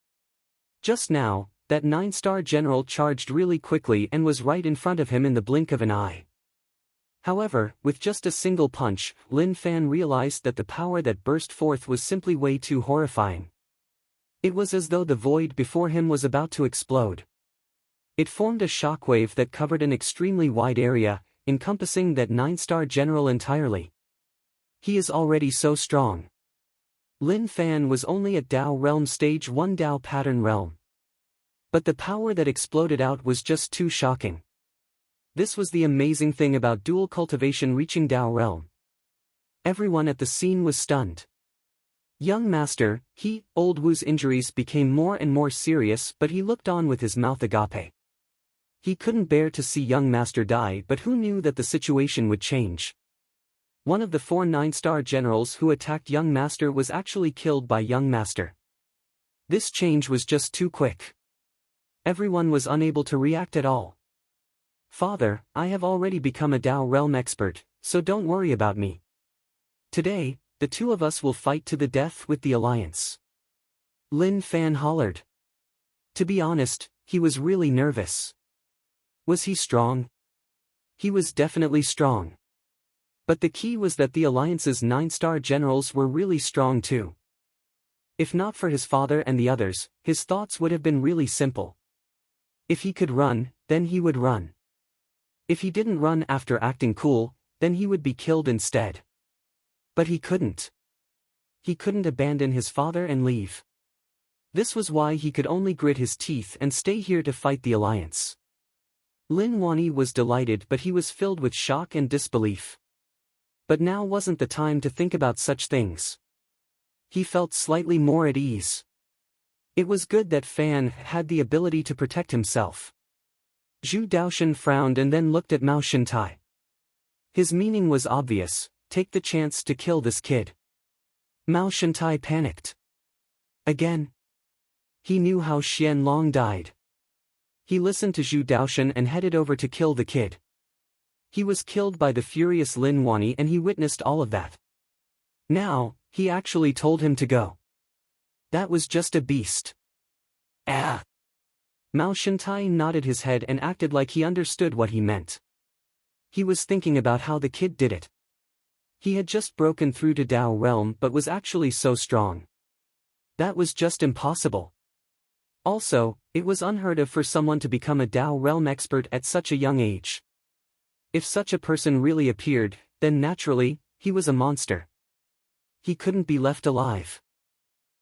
Just now, that 9-star general charged really quickly and was right in front of him in the blink of an eye. However, with just a single punch, Lin Fan realized that the power that burst forth was simply way too horrifying. It was as though the void before him was about to explode. It formed a shockwave that covered an extremely wide area, encompassing that 9-star general entirely. He is already so strong. Lin Fan was only at Dao Realm Stage 1 Dao Pattern Realm. But the power that exploded out was just too shocking. This was the amazing thing about dual cultivation reaching Dao Realm. Everyone at the scene was stunned. Young Master, Old Wu's injuries became more and more serious, but he looked on with his mouth agape. He couldn't bear to see Young Master die, but who knew that the situation would change? One of the 4 9-star generals who attacked Young Master was actually killed by Young Master. This change was just too quick. Everyone was unable to react at all. Father, I have already become a Dao Realm expert, so don't worry about me. Today, the two of us will fight to the death with the Alliance. Lin Fan hollered. To be honest, he was really nervous. Was he strong? He was definitely strong. But the key was that the Alliance's 9-star generals were really strong too. If not for his father and the others, his thoughts would have been really simple. If he could run, then he would run. If he didn't run after acting cool, then he would be killed instead. But he couldn't. He couldn't abandon his father and leave. This was why he could only grit his teeth and stay here to fight the Alliance. Lin Wani was delighted, but he was filled with shock and disbelief. But now wasn't the time to think about such things. He felt slightly more at ease. It was good that Fan had the ability to protect himself. Zhu Daoshan frowned and then looked at Mao Shintai. His meaning was obvious: take the chance to kill this kid. Mao Shintai panicked. Again? He knew how Xian Long died. He listened to Zhu Daoshan and headed over to kill the kid. He was killed by the furious Lin Wani and he witnessed all of that. Now, he actually told him to go. That was just a beast. Ah! Mao Shintai nodded his head and acted like he understood what he meant. He was thinking about how the kid did it. He had just broken through to Dao Realm but was actually so strong. That was just impossible. Also, it was unheard of for someone to become a Dao Realm expert at such a young age. If such a person really appeared, then naturally, he was a monster. He couldn't be left alive.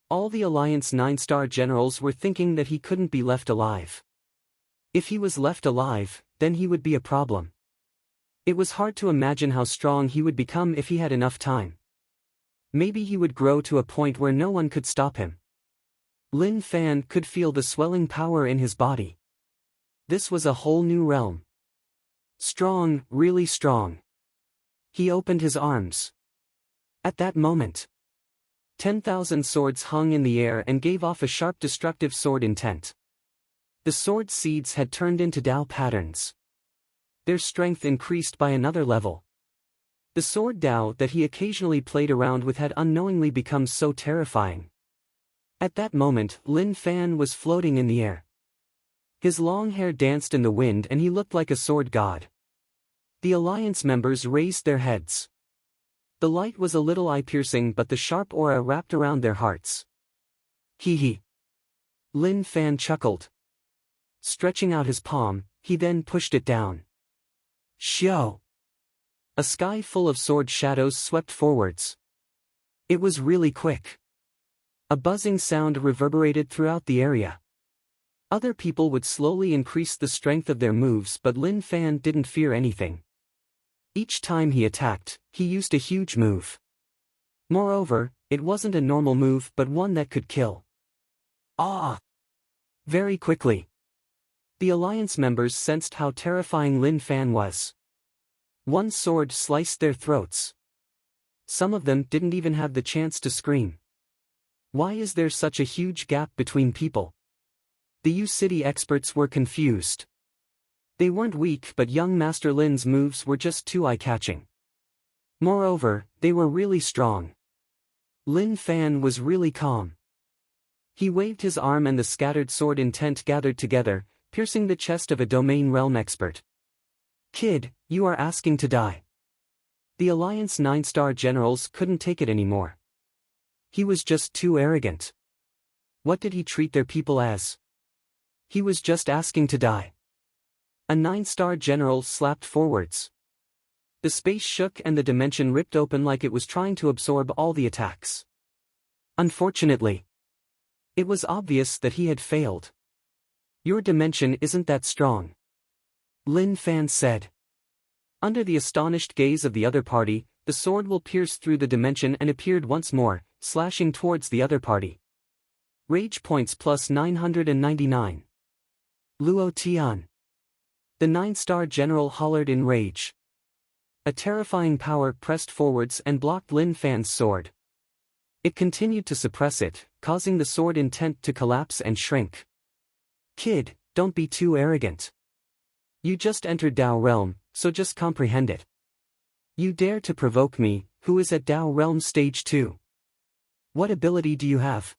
All the Alliance 9-star generals were thinking that he couldn't be left alive. If he was left alive, then he would be a problem. It was hard to imagine how strong he would become if he had enough time. Maybe he would grow to a point where no one could stop him. Lin Fan could feel the swelling power in his body. This was a whole new realm. Strong, really strong. He opened his arms. At that moment, 10,000 swords hung in the air and gave off a sharp destructive sword intent. The sword seeds had turned into Dao patterns. Their strength increased by another level. The sword Dao that he occasionally played around with had unknowingly become so terrifying. At that moment, Lin Fan was floating in the air. His long hair danced in the wind and he looked like a sword god. The Alliance members raised their heads. The light was a little eye-piercing, but the sharp aura wrapped around their hearts. Hee hee. Lin Fan chuckled. Stretching out his palm, he then pushed it down. Xiao. A sky full of sword shadows swept forwards. It was really quick. A buzzing sound reverberated throughout the area. Other people would slowly increase the strength of their moves, but Lin Fan didn't fear anything. Each time he attacked, he used a huge move. Moreover, it wasn't a normal move but one that could kill. Ah! Very quickly. The Alliance members sensed how terrifying Lin Fan was. One sword sliced their throats. Some of them didn't even have the chance to scream. Why is there such a huge gap between people? The U-City experts were confused. They weren't weak, but young Master Lin's moves were just too eye-catching. Moreover, they were really strong. Lin Fan was really calm. He waved his arm and the scattered sword intent gathered together, piercing the chest of a domain realm expert. Kid, you are asking to die. The Alliance 9-star generals couldn't take it anymore. He was just too arrogant. What did he treat their people as? He was just asking to die. A 9-star general slapped forwards. The space shook and the dimension ripped open like it was trying to absorb all the attacks. Unfortunately, it was obvious that he had failed. Your dimension isn't that strong, Lin Fan said. Under the astonished gaze of the other party, the sword will pierce through the dimension and appeared once more, slashing towards the other party. Rage points plus 999. Luo Tian. The 9-star general hollered in rage. A terrifying power pressed forwards and blocked Lin Fan's sword. It continued to suppress it, causing the sword intent to collapse and shrink. Kid, don't be too arrogant. You just entered Dao Realm, so just comprehend it. You dare to provoke me, who is at Dao Realm Stage 2. What ability do you have?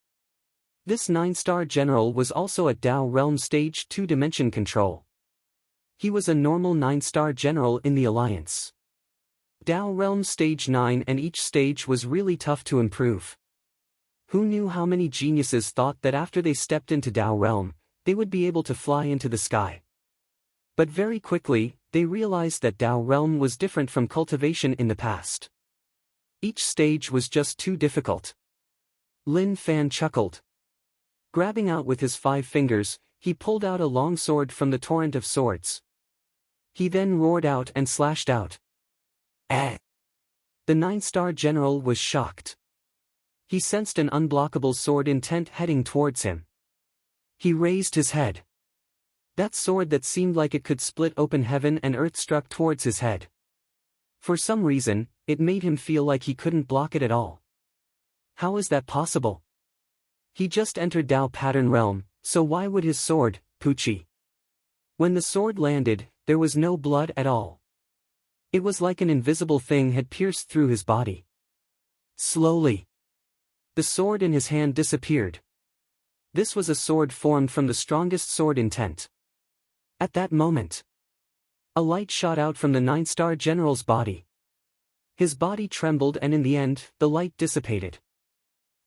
This 9-star general was also at Dao Realm Stage 2 Dimension Control. He was a normal 9-star general in the Alliance. Dao Realm Stage 9 and each stage was really tough to improve. Who knew how many geniuses thought that after they stepped into Dao Realm, they would be able to fly into the sky. But very quickly, they realized that Dao Realm was different from cultivation in the past. Each stage was just too difficult. Lin Fan chuckled. Grabbing out with his 5 fingers, he pulled out a long sword from the torrent of swords. He then roared out and slashed out. Eh! The 9-star general was shocked. He sensed an unblockable sword intent heading towards him. He raised his head. That sword that seemed like it could split open heaven and earth struck towards his head. For some reason, it made him feel like he couldn't block it at all. How is that possible? He just entered Dao Pattern Realm, so why would his sword, Pucci? When the sword landed, there was no blood at all. It was like an invisible thing had pierced through his body. Slowly, the sword in his hand disappeared. This was a sword formed from the strongest sword intent. At that moment, a light shot out from the 9-star general's body. His body trembled and in the end, the light dissipated.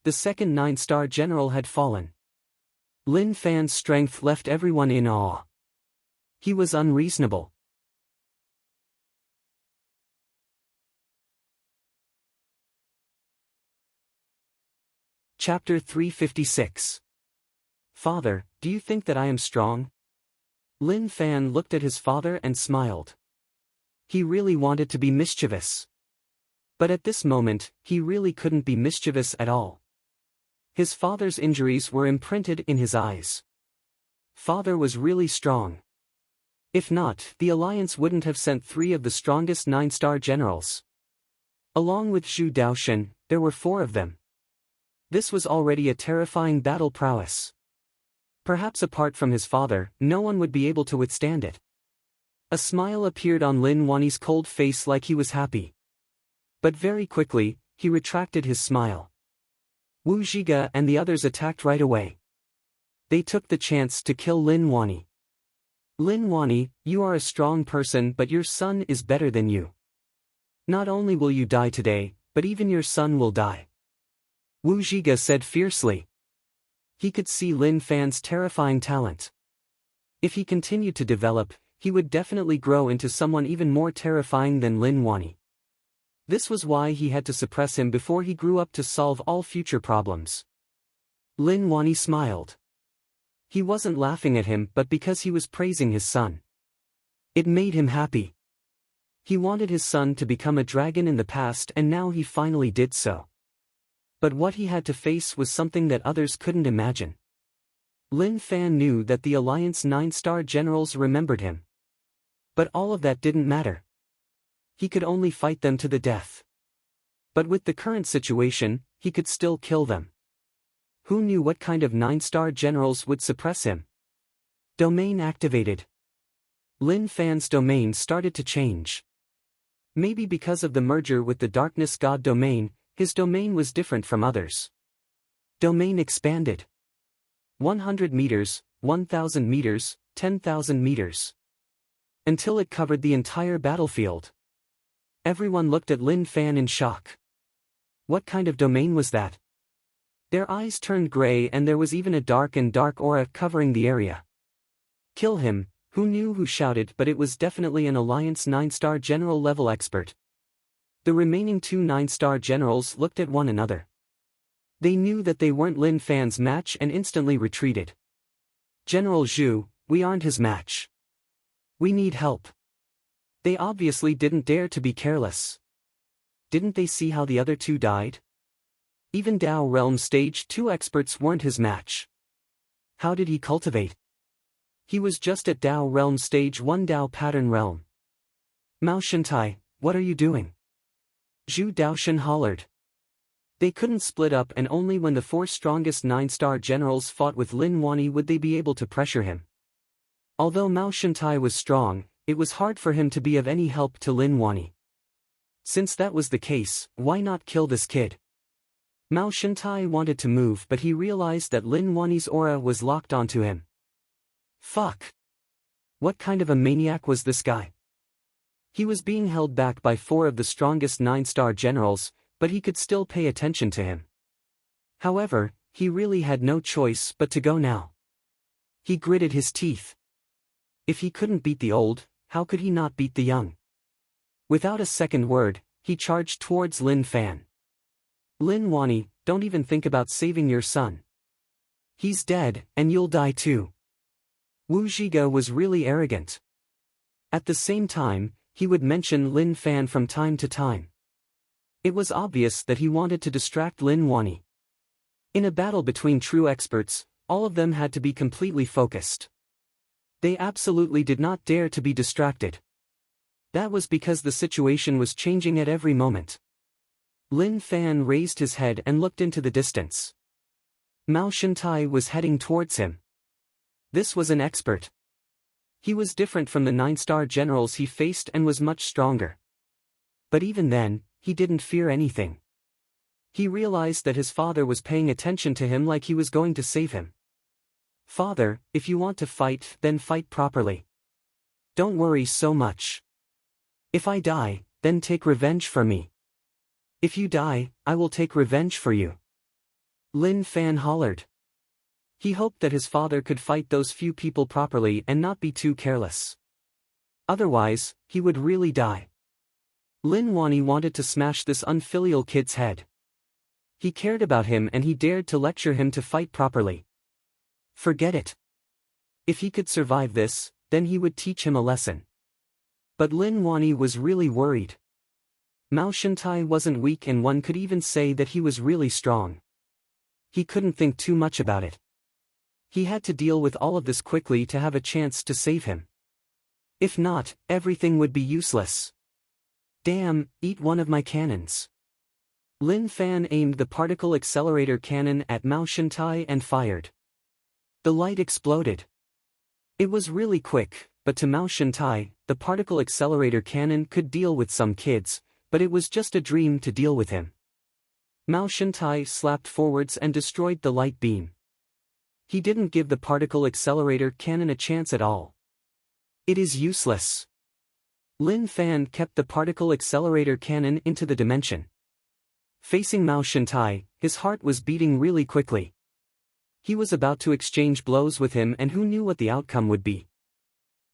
The second 9-star general had fallen. Lin Fan's strength left everyone in awe. He was unreasonable. Chapter 356. Father, do you think that I am strong? Lin Fan looked at his father and smiled. He really wanted to be mischievous. But at this moment, he really couldn't be mischievous at all. His father's injuries were imprinted in his eyes. Father was really strong. If not, the Alliance wouldn't have sent 3 of the strongest 9-star generals. Along with Zhu Daoshen, there were 4 of them. This was already a terrifying battle prowess. Perhaps apart from his father, no one would be able to withstand it. A smile appeared on Lin Wani's cold face like he was happy. But very quickly, he retracted his smile. Wu Zhiga and the others attacked right away. They took the chance to kill Lin Wani. Lin Wani, you are a strong person but your son is better than you. Not only will you die today, but even your son will die. Wu Zhiga said fiercely. He could see Lin Fan's terrifying talent. If he continued to develop, he would definitely grow into someone even more terrifying than Lin Wani. This was why he had to suppress him before he grew up to solve all future problems. Lin Wani smiled. He wasn't laughing at him but because he was praising his son. It made him happy. He wanted his son to become a dragon in the past and now he finally did so. But what he had to face was something that others couldn't imagine. Lin Fan knew that the Alliance 9-star generals remembered him. But all of that didn't matter. He could only fight them to the death. But with the current situation, he could still kill them. Who knew what kind of 9-star generals would suppress him? Domain activated. Lin Fan's domain started to change. Maybe because of the merger with the Darkness God domain, his domain was different from others. Domain expanded. 100 meters, 1,000 meters, 10,000 meters. Until it covered the entire battlefield. Everyone looked at Lin Fan in shock. What kind of domain was that? Their eyes turned gray and there was even a dark aura covering the area. Kill him, who knew who shouted, but it was definitely an Alliance 9-star general level expert. The remaining 2 9-star generals looked at one another. They knew that they weren't Lin Fan's match and instantly retreated. General Zhu, we aren't his match. We need help. They obviously didn't dare to be careless. Didn't they see how the other 2 died? Even Dao Realm Stage 2 experts weren't his match. How did he cultivate? He was just at Dao Realm Stage 1 Dao Pattern Realm. Mao Shantai, what are you doing? Zhu Daoshan hollered. They couldn't split up, and only when the 4 strongest 9-star generals fought with Lin Wani would they be able to pressure him. Although Mao Shantai was strong, it was hard for him to be of any help to Lin Wani. Since that was the case, why not kill this kid? Mao Shantai wanted to move, but he realized that Lin Wani's aura was locked onto him. Fuck. What kind of a maniac was this guy? He was being held back by 4 of the strongest 9-star generals, but he could still pay attention to him. However, he really had no choice but to go now. He gritted his teeth. If he couldn't beat the old, how could he not beat the young? Without a second word, he charged towards Lin Fan. Lin Wani, don't even think about saving your son. He's dead, and you'll die too. Wu Zhiga was really arrogant. At the same time, he would mention Lin Fan from time to time. It was obvious that he wanted to distract Lin Wani. In a battle between true experts, all of them had to be completely focused. They absolutely did not dare to be distracted. That was because the situation was changing at every moment. Lin Fan raised his head and looked into the distance. Mao Shantai was heading towards him. This was an expert. He was different from the 9-star generals he faced and was much stronger. But even then, he didn't fear anything. He realized that his father was paying attention to him like he was going to save him. Father, if you want to fight, then fight properly. Don't worry so much. If I die, then take revenge for me. If you die, I will take revenge for you. Lin Fan hollered. He hoped that his father could fight those few people properly and not be too careless. Otherwise, he would really die. Lin Wani wanted to smash this unfilial kid's head. He cared about him and he dared to lecture him to fight properly. Forget it. If he could survive this, then he would teach him a lesson. But Lin Wani was really worried. Mao Shantai wasn't weak, and one could even say that he was really strong. He couldn't think too much about it. He had to deal with all of this quickly to have a chance to save him. If not, everything would be useless. Damn, eat one of my cannons. Lin Fan aimed the particle accelerator cannon at Mao Shantai and fired. The light exploded. It was really quick, but to Mao Shantai, the particle accelerator cannon could deal with some kids, but it was just a dream to deal with him. Mao Shantai slapped forwards and destroyed the light beam. He didn't give the particle accelerator cannon a chance at all. It is useless. Lin Fan kept the particle accelerator cannon into the dimension. Facing Mao Shantai, his heart was beating really quickly. He was about to exchange blows with him, and who knew what the outcome would be.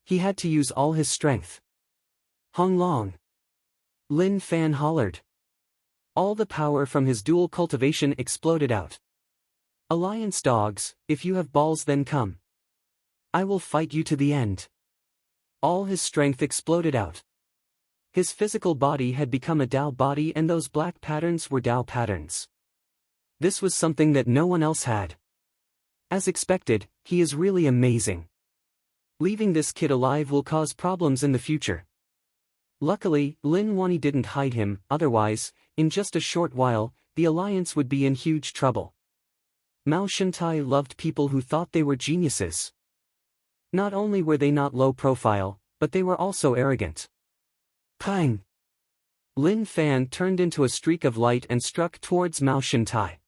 He had to use all his strength. Hong Long. Lin Fan hollered. All the power from his dual cultivation exploded out. Alliance dogs, if you have balls then come. I will fight you to the end. All his strength exploded out. His physical body had become a Dao body, and those black patterns were Dao patterns. This was something that no one else had. As expected, he is really amazing. Leaving this kid alive will cause problems in the future. Luckily, Lin Wani didn't hide him, otherwise, in just a short while, the Alliance would be in huge trouble. Mao Shantai loved people who thought they were geniuses. Not only were they not low profile, but they were also arrogant. Pang! Lin Fan turned into a streak of light and struck towards Mao Shantai.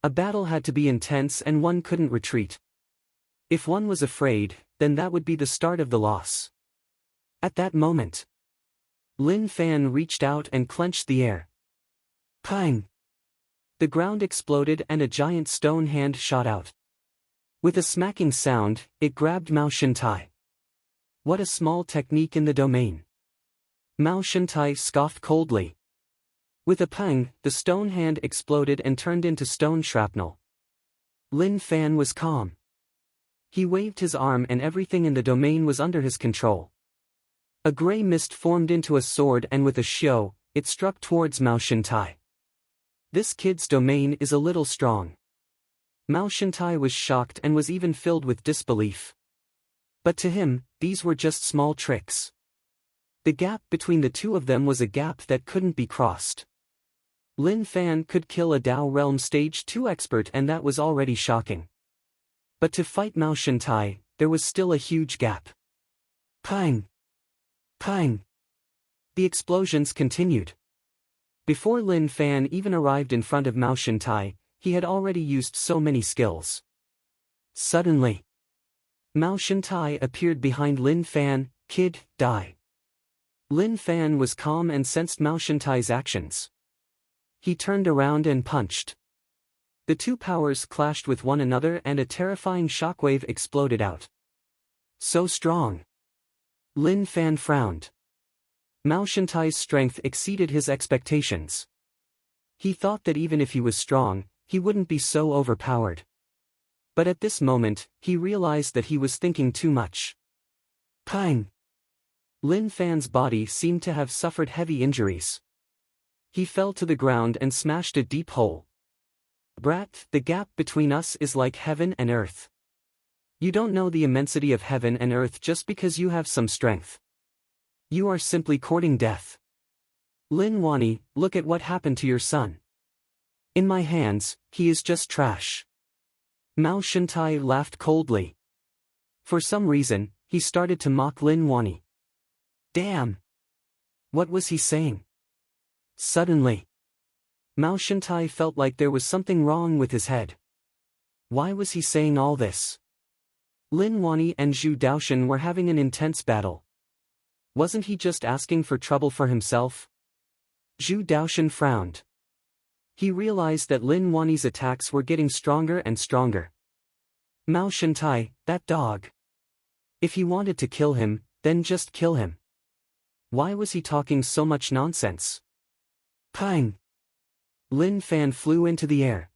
A battle had to be intense and one couldn't retreat. If one was afraid, then that would be the start of the loss. At that moment, Lin Fan reached out and clenched the air. Pang! The ground exploded and a giant stone hand shot out. With a smacking sound, it grabbed Mao Shintai. What a small technique in the domain. Mao Shintai scoffed coldly. With a pang, the stone hand exploded and turned into stone shrapnel. Lin Fan was calm. He waved his arm and everything in the domain was under his control. A gray mist formed into a sword and with a xiao, it struck towards Mao Shintai. This kid's domain is a little strong. Mao Shintai was shocked and was even filled with disbelief. But to him, these were just small tricks. The gap between the two of them was a gap that couldn't be crossed. Lin Fan could kill a Dao Realm Stage 2 expert and that was already shocking. But to fight Mao Shintai, there was still a huge gap. Pang! Pang! The explosions continued. Before Lin Fan even arrived in front of Mao Shintai, he had already used so many skills. Suddenly, Mao Shintai appeared behind Lin Fan. Kid, die. Lin Fan was calm and sensed Mao Shintai's actions. He turned around and punched. The two powers clashed with one another and a terrifying shockwave exploded out. So strong. Lin Fan frowned. Mao Shintai's strength exceeded his expectations. He thought that even if he was strong, he wouldn't be so overpowered. But at this moment, he realized that he was thinking too much. Pang! Lin Fan's body seemed to have suffered heavy injuries. He fell to the ground and smashed a deep hole. Brat, the gap between us is like heaven and earth. You don't know the immensity of heaven and earth just because you have some strength. You are simply courting death. Lin Wani, look at what happened to your son. In my hands, he is just trash. Mao Shintai laughed coldly. For some reason, he started to mock Lin Wani. Damn! What was he saying? Suddenly, Mao Shintai felt like there was something wrong with his head. Why was he saying all this? Lin Wani and Zhu Daoshan were having an intense battle. Wasn't he just asking for trouble for himself? Zhu Daoshan frowned. He realized that Lin Wani's attacks were getting stronger and stronger. Mao Shintai, that dog. If he wanted to kill him, then just kill him. Why was he talking so much nonsense? Pang! Lin Fan flew into the air.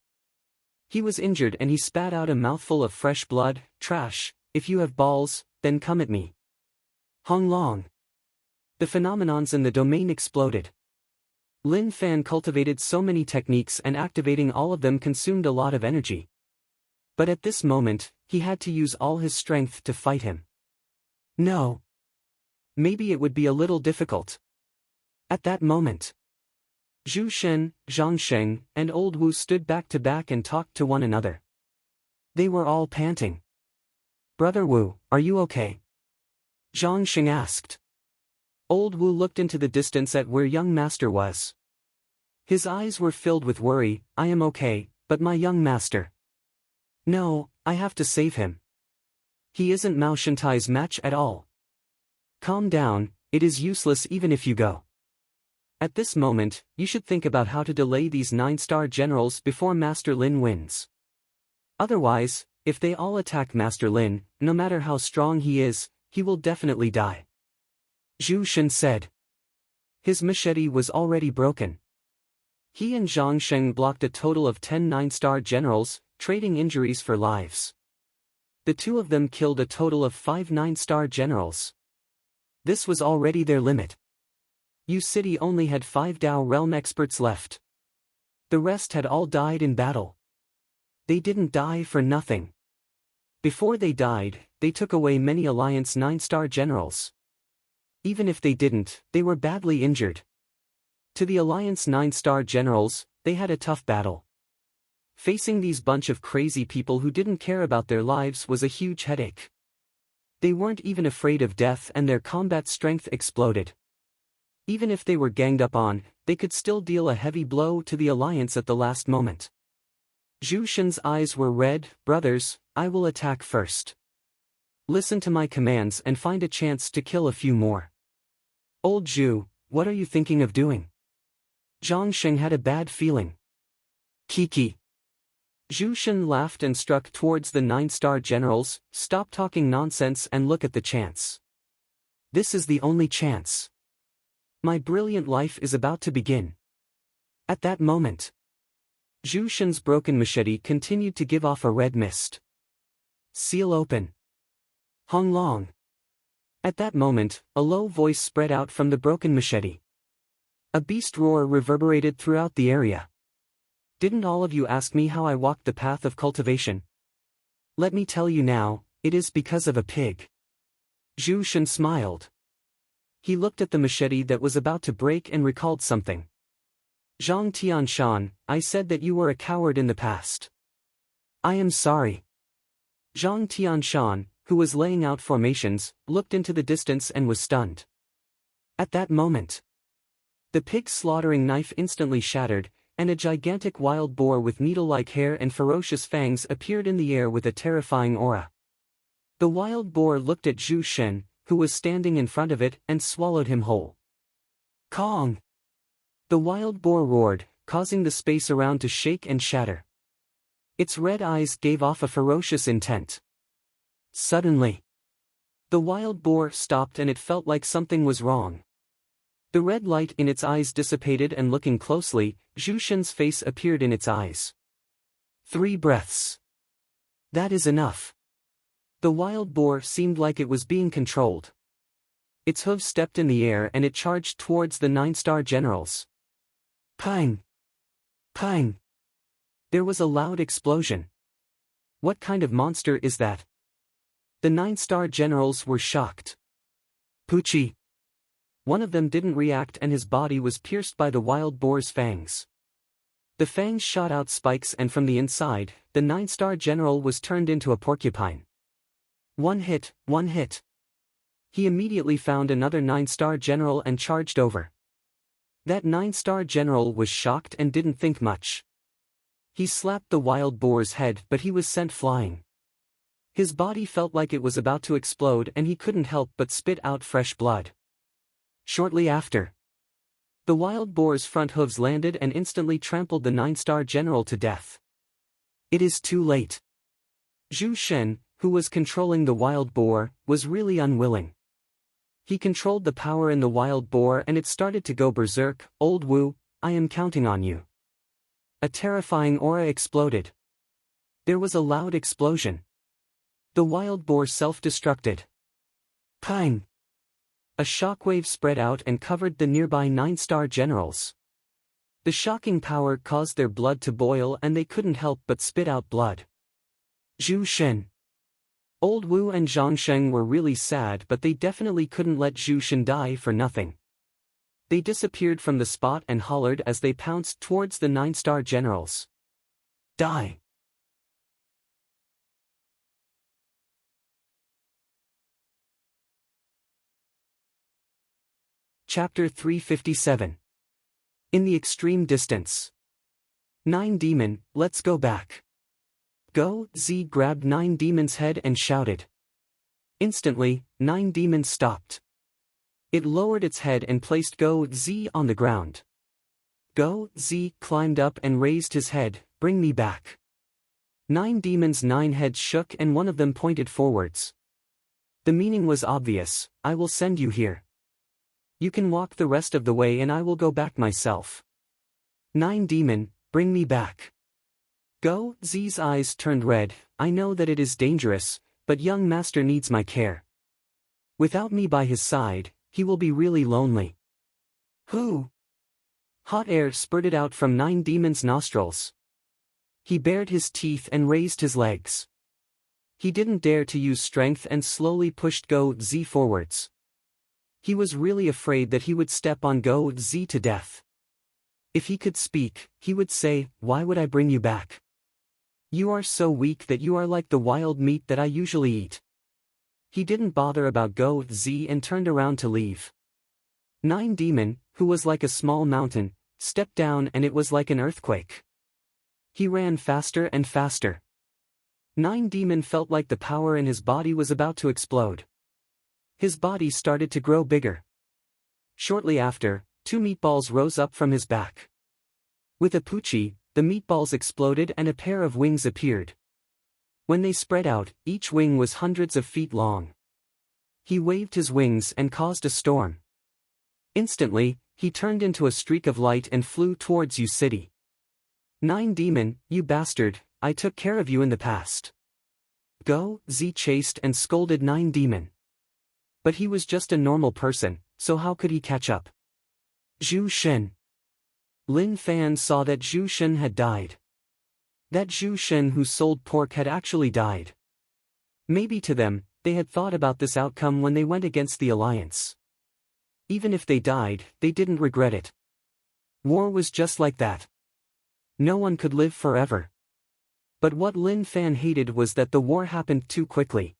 He was injured and he spat out a mouthful of fresh blood. Trash, if you have balls, then come at me. Hong Long. The phenomenons in the domain exploded. Lin Fan cultivated so many techniques and activating all of them consumed a lot of energy. But at this moment, he had to use all his strength to fight him. No. Maybe it would be a little difficult. At that moment, Zhu Shen, Zhang Sheng, and Old Wu stood back to back and talked to one another. They were all panting. Brother Wu, are you okay? Zhang Sheng asked. Old Wu looked into the distance at where young master was. His eyes were filled with worry. I am okay, but my young master. No, I have to save him. He isn't Mao Shintai's match at all. Calm down, it is useless even if you go. At this moment, you should think about how to delay these 9-star generals before Master Lin wins. Otherwise, if they all attack Master Lin, no matter how strong he is, he will definitely die. Zhu Shen said. His machete was already broken. He and Zhang Sheng blocked a total of 10 9-star generals, trading injuries for lives. The two of them killed a total of 5 9-star generals. This was already their limit. Yu City only had 5 Dao Realm experts left. The rest had all died in battle. They didn't die for nothing. Before they died, they took away many Alliance 9-star generals. Even if they didn't, they were badly injured. To the Alliance 9-star generals, they had a tough battle. Facing these bunch of crazy people who didn't care about their lives was a huge headache. They weren't even afraid of death and their combat strength exploded. Even if they were ganged up on, they could still deal a heavy blow to the Alliance at the last moment. Zhu Shen's eyes were red. Brothers, I will attack first. Listen to my commands and find a chance to kill a few more. Old Zhu, what are you thinking of doing? Zhang Sheng had a bad feeling. Kiki. Zhu Shen laughed and struck towards the 9-star generals. Stop talking nonsense and look at the chance. This is the only chance. My brilliant life is about to begin. At that moment, Zhu Shen's broken machete continued to give off a red mist. Seal open. Hong Long. At that moment, a low voice spread out from the broken machete. A beast roar reverberated throughout the area. Didn't all of you ask me how I walked the path of cultivation? Let me tell you now, it is because of a pig. Zhu Shen smiled. He looked at the machete that was about to break and recalled something. Zhang Tianshan, I said that you were a coward in the past. I am sorry. Zhang Tianshan, who was laying out formations, looked into the distance and was stunned. At that moment, the pig's slaughtering knife instantly shattered, and a gigantic wild boar with needle-like hair and ferocious fangs appeared in the air with a terrifying aura. The wild boar looked at Zhu Shen, who was standing in front of it, and swallowed him whole. Kong! The wild boar roared, causing the space around to shake and shatter. Its red eyes gave off a ferocious intent. Suddenly, the wild boar stopped and it felt like something was wrong. The red light in its eyes dissipated and looking closely, Zhu Shen's face appeared in its eyes. 3 breaths. That is enough. The wild boar seemed like it was being controlled. Its hooves stepped in the air and it charged towards the 9-star generals. Pang! Pang! There was a loud explosion. What kind of monster is that? The 9-star generals were shocked. Pucci! One of them didn't react and his body was pierced by the wild boar's fangs. The fangs shot out spikes and from the inside, the 9-star general was turned into a porcupine. One hit. He immediately found another 9-star general and charged over. That 9-star general was shocked and didn't think much. He slapped the wild boar's head but he was sent flying. His body felt like it was about to explode and he couldn't help but spit out fresh blood. Shortly after, the wild boar's front hooves landed and instantly trampled the 9-star general to death. It is too late. Zhu Shen, who was controlling the wild boar, was really unwilling. He controlled the power in the wild boar and it started to go berserk. Old Wu, I am counting on you. A terrifying aura exploded. There was a loud explosion. The wild boar self-destructed. Pang! A shockwave spread out and covered the nearby 9-star generals. The shocking power caused their blood to boil and they couldn't help but spit out blood. Zhu Shen. Old Wu and Zhang Sheng were really sad but they definitely couldn't let Zhu Shen die for nothing. They disappeared from the spot and hollered as they pounced towards the 9-star generals. Die! Chapter 357. In the extreme distance. 9 Demon, let's go back. Go, Z grabbed 9 Demon's head and shouted. Instantly, 9 Demons stopped. It lowered its head and placed Go Z on the ground. Go Z climbed up and raised his head, bring me back. 9 Demons' 9 heads shook and one of them pointed forwards. The meaning was obvious, I will send you here. You can walk the rest of the way and I will go back myself. 9 Demon, bring me back. Go Z's eyes turned red, I know that it is dangerous, but young master needs my care. Without me by his side, he will be really lonely. Who? Hot air spurted out from 9 Demon's nostrils. He bared his teeth and raised his legs. He didn't dare to use strength and slowly pushed Go Z forwards. He was really afraid that he would step on Go Z to death. If he could speak, he would say, why would I bring you back? You are so weak that you are like the wild meat that I usually eat. He didn't bother about Go Z and turned around to leave. 9 Demon, who was like a small mountain, stepped down and it was like an earthquake. He ran faster and faster. Nine Demon felt like the power in his body was about to explode. His body started to grow bigger. Shortly after, two meatballs rose up from his back. With a poochie, the meatballs exploded and a pair of wings appeared. When they spread out, each wing was hundreds of feet long. He waved his wings and caused a storm. Instantly, he turned into a streak of light and flew towards you city. Nine Demon, you bastard, I took care of you in the past. Go, Z chased and scolded Nine Demon. But he was just a normal person, so how could he catch up? Zhu Shen. Lin Fan saw that Zhu Shen had died. That Zhu Shen who sold pork had actually died. Maybe to them, they had thought about this outcome when they went against the alliance. Even if they died, they didn't regret it. War was just like that. No one could live forever. But what Lin Fan hated was that the war happened too quickly.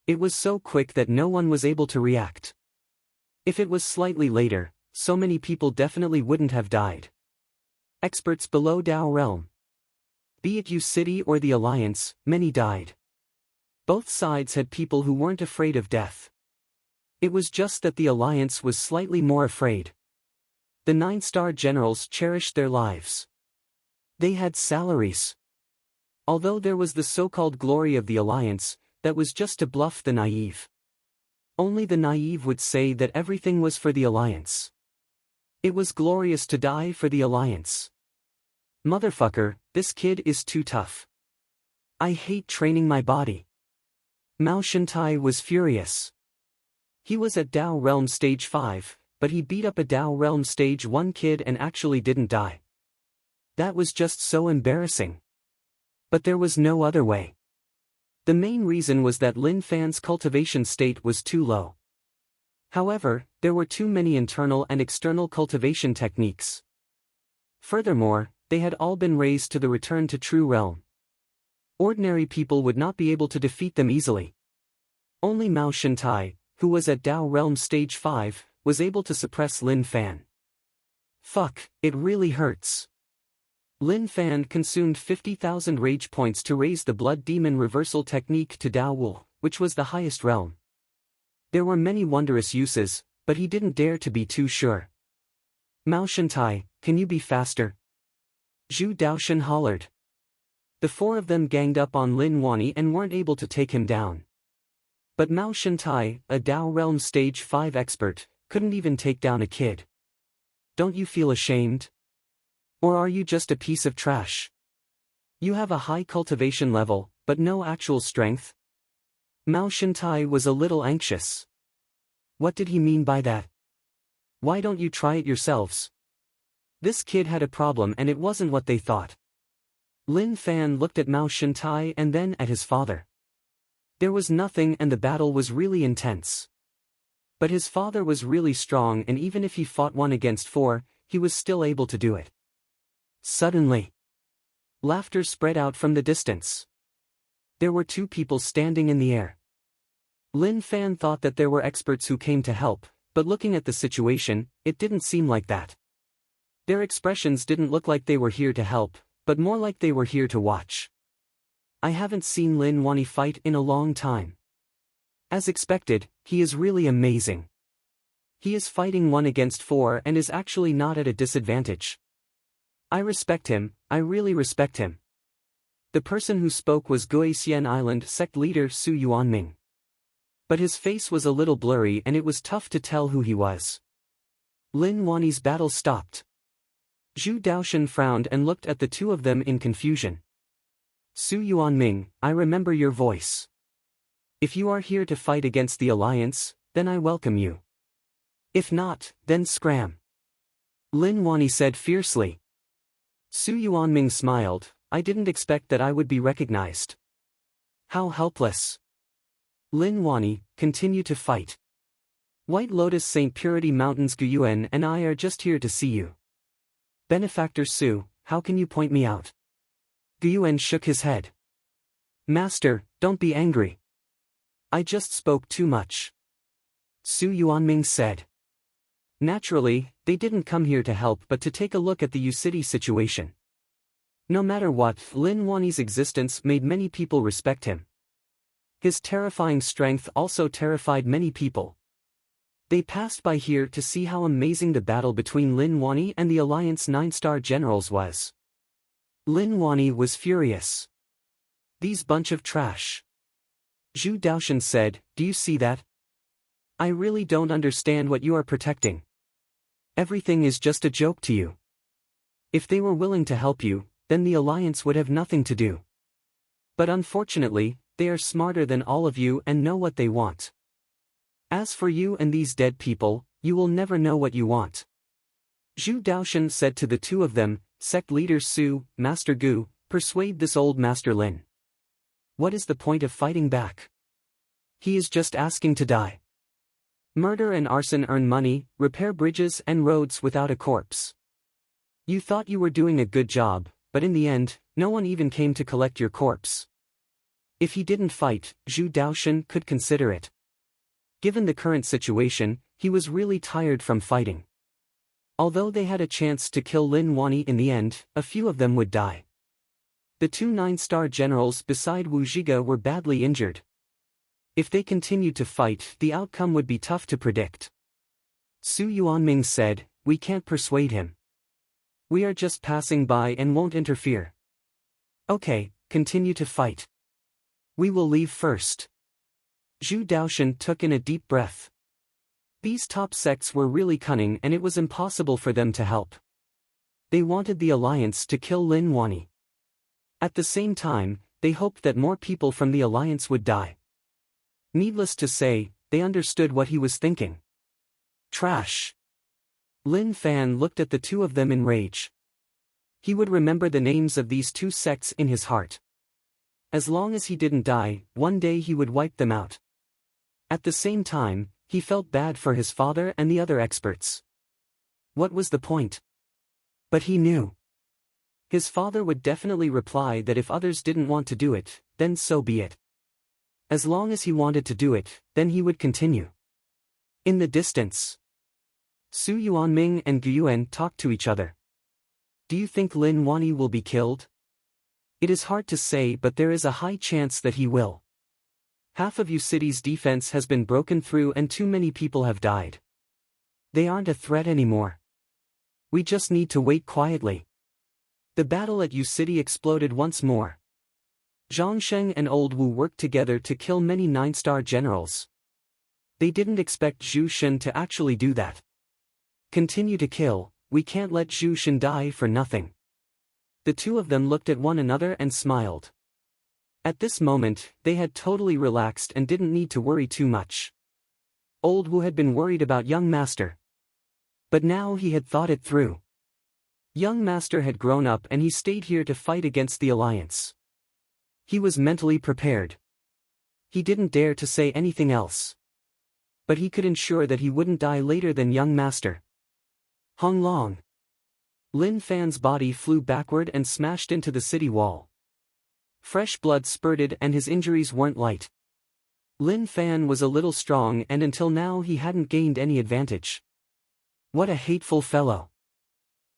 It was so quick that no one was able to react. If it was slightly later, so many people definitely wouldn't have died. Experts below Dao Realm. Be it you city or the alliance, many died. Both sides had people who weren't afraid of death. It was just that the alliance was slightly more afraid. The 9-star generals cherished their lives. They had salaries. Although there was the so-called glory of the alliance, that was just to bluff the naive. Only the naive would say that everything was for the alliance. It was glorious to die for the alliance. Motherfucker, this kid is too tough. I hate training my body. Mao Shantai was furious. He was at Dao Realm Stage 5, but he beat up a Dao Realm Stage 1 kid and actually didn't die. That was just so embarrassing. But there was no other way. The main reason was that Lin Fan's cultivation state was too low. However, there were too many internal and external cultivation techniques. Furthermore, they had all been raised to the return to true realm. Ordinary people would not be able to defeat them easily. Only Mao Shantai, who was at Dao Realm Stage 5, was able to suppress Lin Fan. Fuck, it really hurts. Lin Fan consumed 50,000 rage points to raise the Blood Demon reversal technique to Dao Wu, which was the highest realm. There were many wondrous uses, but he didn't dare to be too sure. Mao Shantai, can you be faster? Zhu Daoshan hollered. The four of them ganged up on Lin Wani and weren't able to take him down. But Mao Shantai, a Dao Realm Stage 5 expert, couldn't even take down a kid. Don't you feel ashamed? Or are you just a piece of trash? You have a high cultivation level, but no actual strength? Mao Shantai was a little anxious. What did he mean by that? Why don't you try it yourselves? This kid had a problem and it wasn't what they thought. Lin Fan looked at Mao Shantai and then at his father. There was nothing and the battle was really intense. But his father was really strong and even if he fought 1 against 4, he was still able to do it. Suddenly, laughter spread out from the distance. There were 2 people standing in the air. Lin Fan thought that there were experts who came to help, but looking at the situation, it didn't seem like that. Their expressions didn't look like they were here to help, but more like they were here to watch. I haven't seen Lin Wani fight in a long time. As expected, he is really amazing. He is fighting 1 against 4 and is actually not at a disadvantage. I respect him, I really respect him. The person who spoke was Guixian Island sect leader Su Yuanming. But his face was a little blurry and it was tough to tell who he was. Lin Wani's battle stopped. Zhu Daoshan frowned and looked at the 2 of them in confusion. Su Yuanming, I remember your voice. If you are here to fight against the alliance, then I welcome you. If not, then scram. Lin Wani said fiercely. Su Yuanming smiled, I didn't expect that I would be recognized. How helpless. Lin Wani, continue to fight. White Lotus St. Purity Mountains Guyuan and I are just here to see you. Benefactor Su, how can you point me out? Guyuan shook his head. Master, don't be angry. I just spoke too much. Su Yuanming said. Naturally, they didn't come here to help but to take a look at the U-City situation. No matter what, Lin Wani's existence made many people respect him. His terrifying strength also terrified many people. They passed by here to see how amazing the battle between Lin Wani and the Alliance 9-star generals was. Lin Wani was furious. These bunch of trash. Zhu Daoshan said, do you see that? I really don't understand what you are protecting. Everything is just a joke to you. If they were willing to help you, then the Alliance would have nothing to do. But unfortunately, they are smarter than all of you and know what they want. As for you and these dead people, you will never know what you want. Zhu Daoshan said to the two of them, Sect Leader Su, Master Gu, persuade this old Master Lin. What is the point of fighting back? He is just asking to die. Murder and arson earn money, repair bridges and roads without a corpse. You thought you were doing a good job, but in the end, no one even came to collect your corpse. If he didn't fight, Zhu Daoshan could consider it. Given the current situation, he was really tired from fighting. Although they had a chance to kill Lin Wani in the end, a few of them would die. The two 9-star generals beside Wu Zhiga were badly injured. If they continued to fight, the outcome would be tough to predict. Su Yuanming said, we can't persuade him. We are just passing by and won't interfere. Okay, continue to fight. We will leave first. Zhu Daoshan took in a deep breath. These top sects were really cunning and it was impossible for them to help. They wanted the Alliance to kill Lin Wani. At the same time, they hoped that more people from the Alliance would die. Needless to say, they understood what he was thinking. Trash. Lin Fan looked at the two of them in rage. He would remember the names of these two sects in his heart. As long as he didn't die, one day he would wipe them out. At the same time, he felt bad for his father and the other experts. What was the point? But he knew. His father would definitely reply that if others didn't want to do it, then so be it. As long as he wanted to do it, then he would continue. In the distance, Su Yuanming and Gu Yuan talked to each other. Do you think Lin Wani will be killed? It is hard to say, but there is a high chance that he will. Half of Yu City's defense has been broken through and too many people have died. They aren't a threat anymore. We just need to wait quietly. The battle at Yu City exploded once more. Zhang Sheng and Old Wu worked together to kill many 9-star generals. They didn't expect Zhu Shen to actually do that. Continue to kill, we can't let Zhu Shen die for nothing. The two of them looked at one another and smiled. At this moment, they had totally relaxed and didn't need to worry too much. Old Wu had been worried about young Master. But now he had thought it through. Young Master had grown up and he stayed here to fight against the Alliance. He was mentally prepared. He didn't dare to say anything else. But he could ensure that he wouldn't die later than young Master. Hong Long. Lin Fan's body flew backward and smashed into the city wall. Fresh blood spurted and his injuries weren't light. Lin Fan was a little strong and until now he hadn't gained any advantage. What a hateful fellow.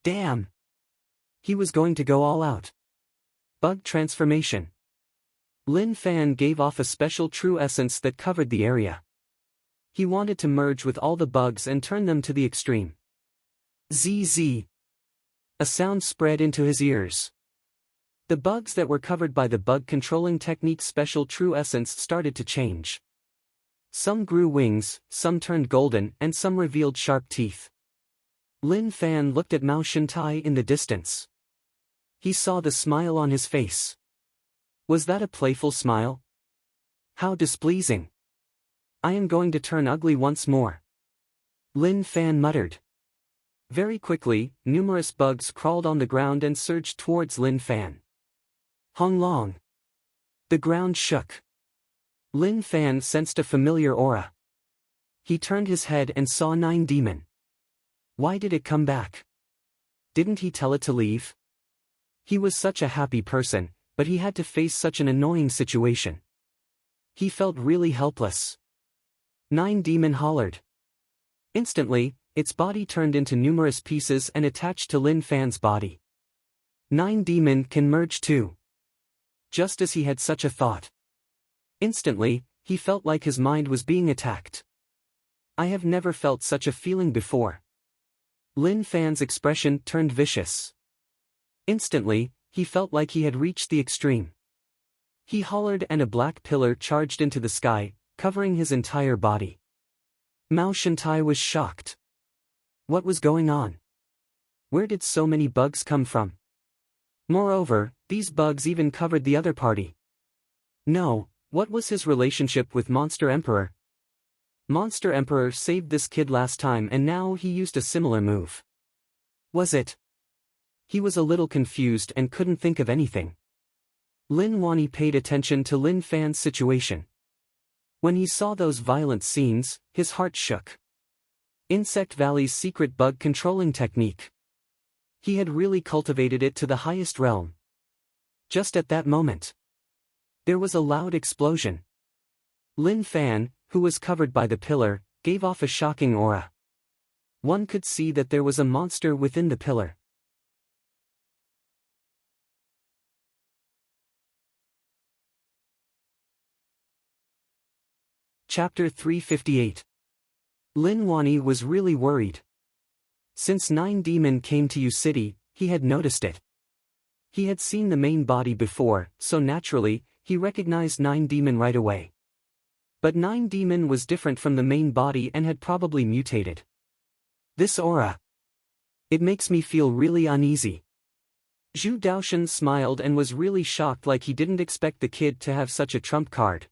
Damn. He was going to go all out. Bug transformation. Lin Fan gave off a special true essence that covered the area. He wanted to merge with all the bugs and turn them to the extreme. ZZ. A sound spread into his ears. The bugs that were covered by the bug controlling technique's special true essence started to change. Some grew wings, some turned golden, and some revealed sharp teeth. Lin Fan looked at Mao Shintai in the distance. He saw the smile on his face. Was that a playful smile? How displeasing. I am going to turn ugly once more. Lin Fan muttered. Very quickly, numerous bugs crawled on the ground and surged towards Lin Fan. Hong Long. The ground shook. Lin Fan sensed a familiar aura. He turned his head and saw 9 Demon. Why did it come back? Didn't he tell it to leave? He was such a happy person, but he had to face such an annoying situation. He felt really helpless. 9 Demon hollered. Instantly, its body turned into numerous pieces and attached to Lin Fan's body. Nine Demon can merge too. Just as he had such a thought. Instantly, he felt like his mind was being attacked. I have never felt such a feeling before. Lin Fan's expression turned vicious. Instantly, he felt like he had reached the extreme. He hollered and a black pillar charged into the sky, covering his entire body. Mao Shantai was shocked. What was going on? Where did so many bugs come from? Moreover, these bugs even covered the other party. No, what was his relationship with Monster Emperor? Monster Emperor saved this kid last time and now he used a similar move. Was it? He was a little confused and couldn't think of anything. Lin Wani paid attention to Lin Fan's situation. When he saw those violent scenes, his heart shook. Insect Valley's secret bug controlling technique. He had really cultivated it to the highest realm. Just at that moment, there was a loud explosion. Lin Fan, who was covered by the pillar, gave off a shocking aura. One could see that there was a monster within the pillar. Chapter 358. Lin Wani was really worried. Since Nine Demon came to U City, he had noticed it. He had seen the main body before, so naturally, he recognized Nine Demon right away. But Nine Demon was different from the main body and had probably mutated. This aura. It makes me feel really uneasy. Zhu Daoshan smiled and was really shocked, like he didn't expect the kid to have such a trump card.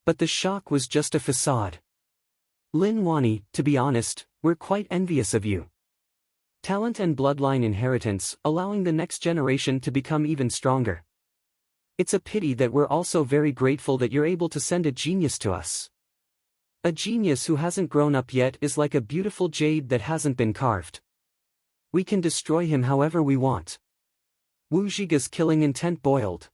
But the shock was just a facade. Lin Wani, to be honest, we're quite envious of you. Talent and bloodline inheritance, allowing the next generation to become even stronger. It's a pity that we're also very grateful that you're able to send a genius to us. A genius who hasn't grown up yet is like a beautiful jade that hasn't been carved. We can destroy him however we want. Wu Zhiga's killing intent boiled.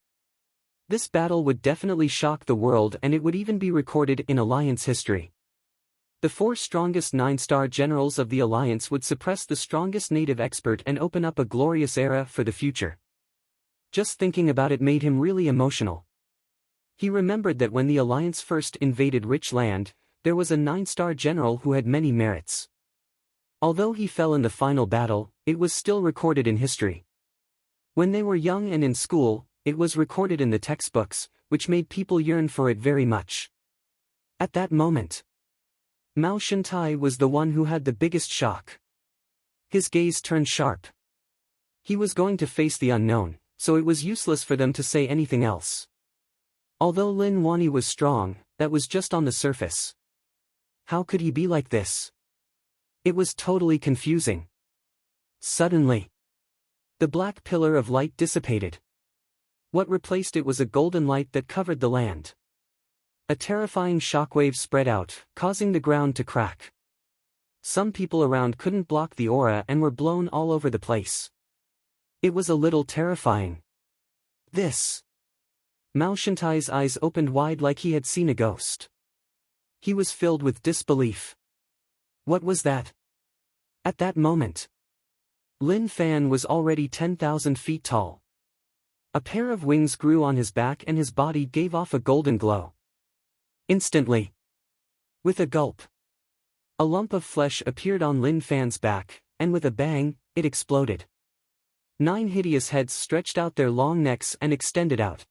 This battle would definitely shock the world and it would even be recorded in Alliance history. The 4 strongest 9-star generals of the Alliance would suppress the strongest native expert and open up a glorious era for the future. Just thinking about it made him really emotional. He remembered that when the Alliance first invaded Rich Land, there was a 9-star general who had many merits. Although he fell in the final battle, it was still recorded in history. When they were young and in school, it was recorded in the textbooks, which made people yearn for it very much. At that moment, Mao Shantai was the one who had the biggest shock. His gaze turned sharp. He was going to face the unknown, so it was useless for them to say anything else. Although Lin Wani was strong, that was just on the surface. How could he be like this? It was totally confusing. Suddenly, the black pillar of light dissipated. What replaced it was a golden light that covered the land. A terrifying shockwave spread out, causing the ground to crack. Some people around couldn't block the aura and were blown all over the place. It was a little terrifying. This. Mao Shantai's eyes opened wide like he had seen a ghost. He was filled with disbelief. What was that? At that moment, Lin Fan was already 10,000 feet tall. A pair of wings grew on his back and his body gave off a golden glow. Instantly, with a gulp, a lump of flesh appeared on Lin Fan's back, and with a bang, it exploded. 9 hideous heads stretched out their long necks and extended out.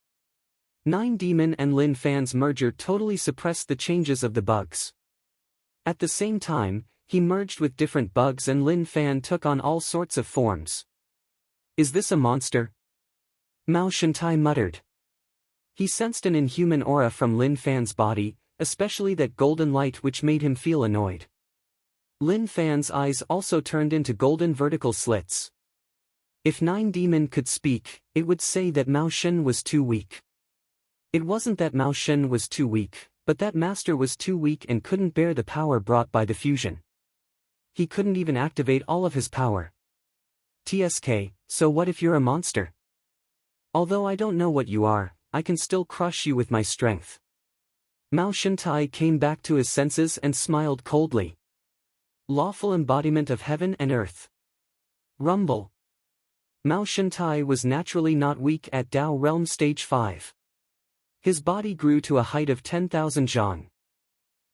9 Demon and Lin Fan's merger totally suppressed the changes of the bugs. At the same time, he merged with different bugs and Lin Fan took on all sorts of forms. Is this a monster? Mao Shantai muttered. He sensed an inhuman aura from Lin Fan's body, especially that golden light which made him feel annoyed. Lin Fan's eyes also turned into golden vertical slits. If 9 Demon could speak, it would say that Mao Shen was too weak. It wasn't that Mao Shen was too weak, but that master was too weak and couldn't bear the power brought by the fusion. He couldn't even activate all of his power. TSK, so what if you're a monster? Although I don't know what you are, I can still crush you with my strength. Mao Shantai came back to his senses and smiled coldly. Lawful embodiment of heaven and earth. Rumble. Mao Shantai was naturally not weak at Tao Realm Stage 5. His body grew to a height of 10,000 zhang.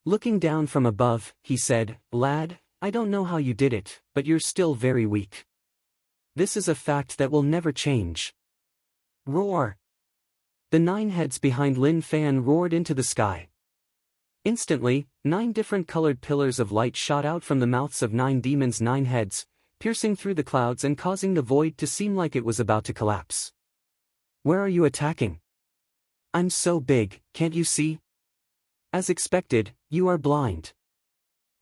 Looking down from above, he said, "Lad, I don't know how you did it, but you're still very weak. This is a fact that will never change." Roar! The 9 heads behind Lin Fan roared into the sky. Instantly, 9 different colored pillars of light shot out from the mouths of 9 demons' 9 heads, piercing through the clouds and causing the void to seem like it was about to collapse. "Where are you attacking? I'm so big, can't you see?" "As expected, you are blind."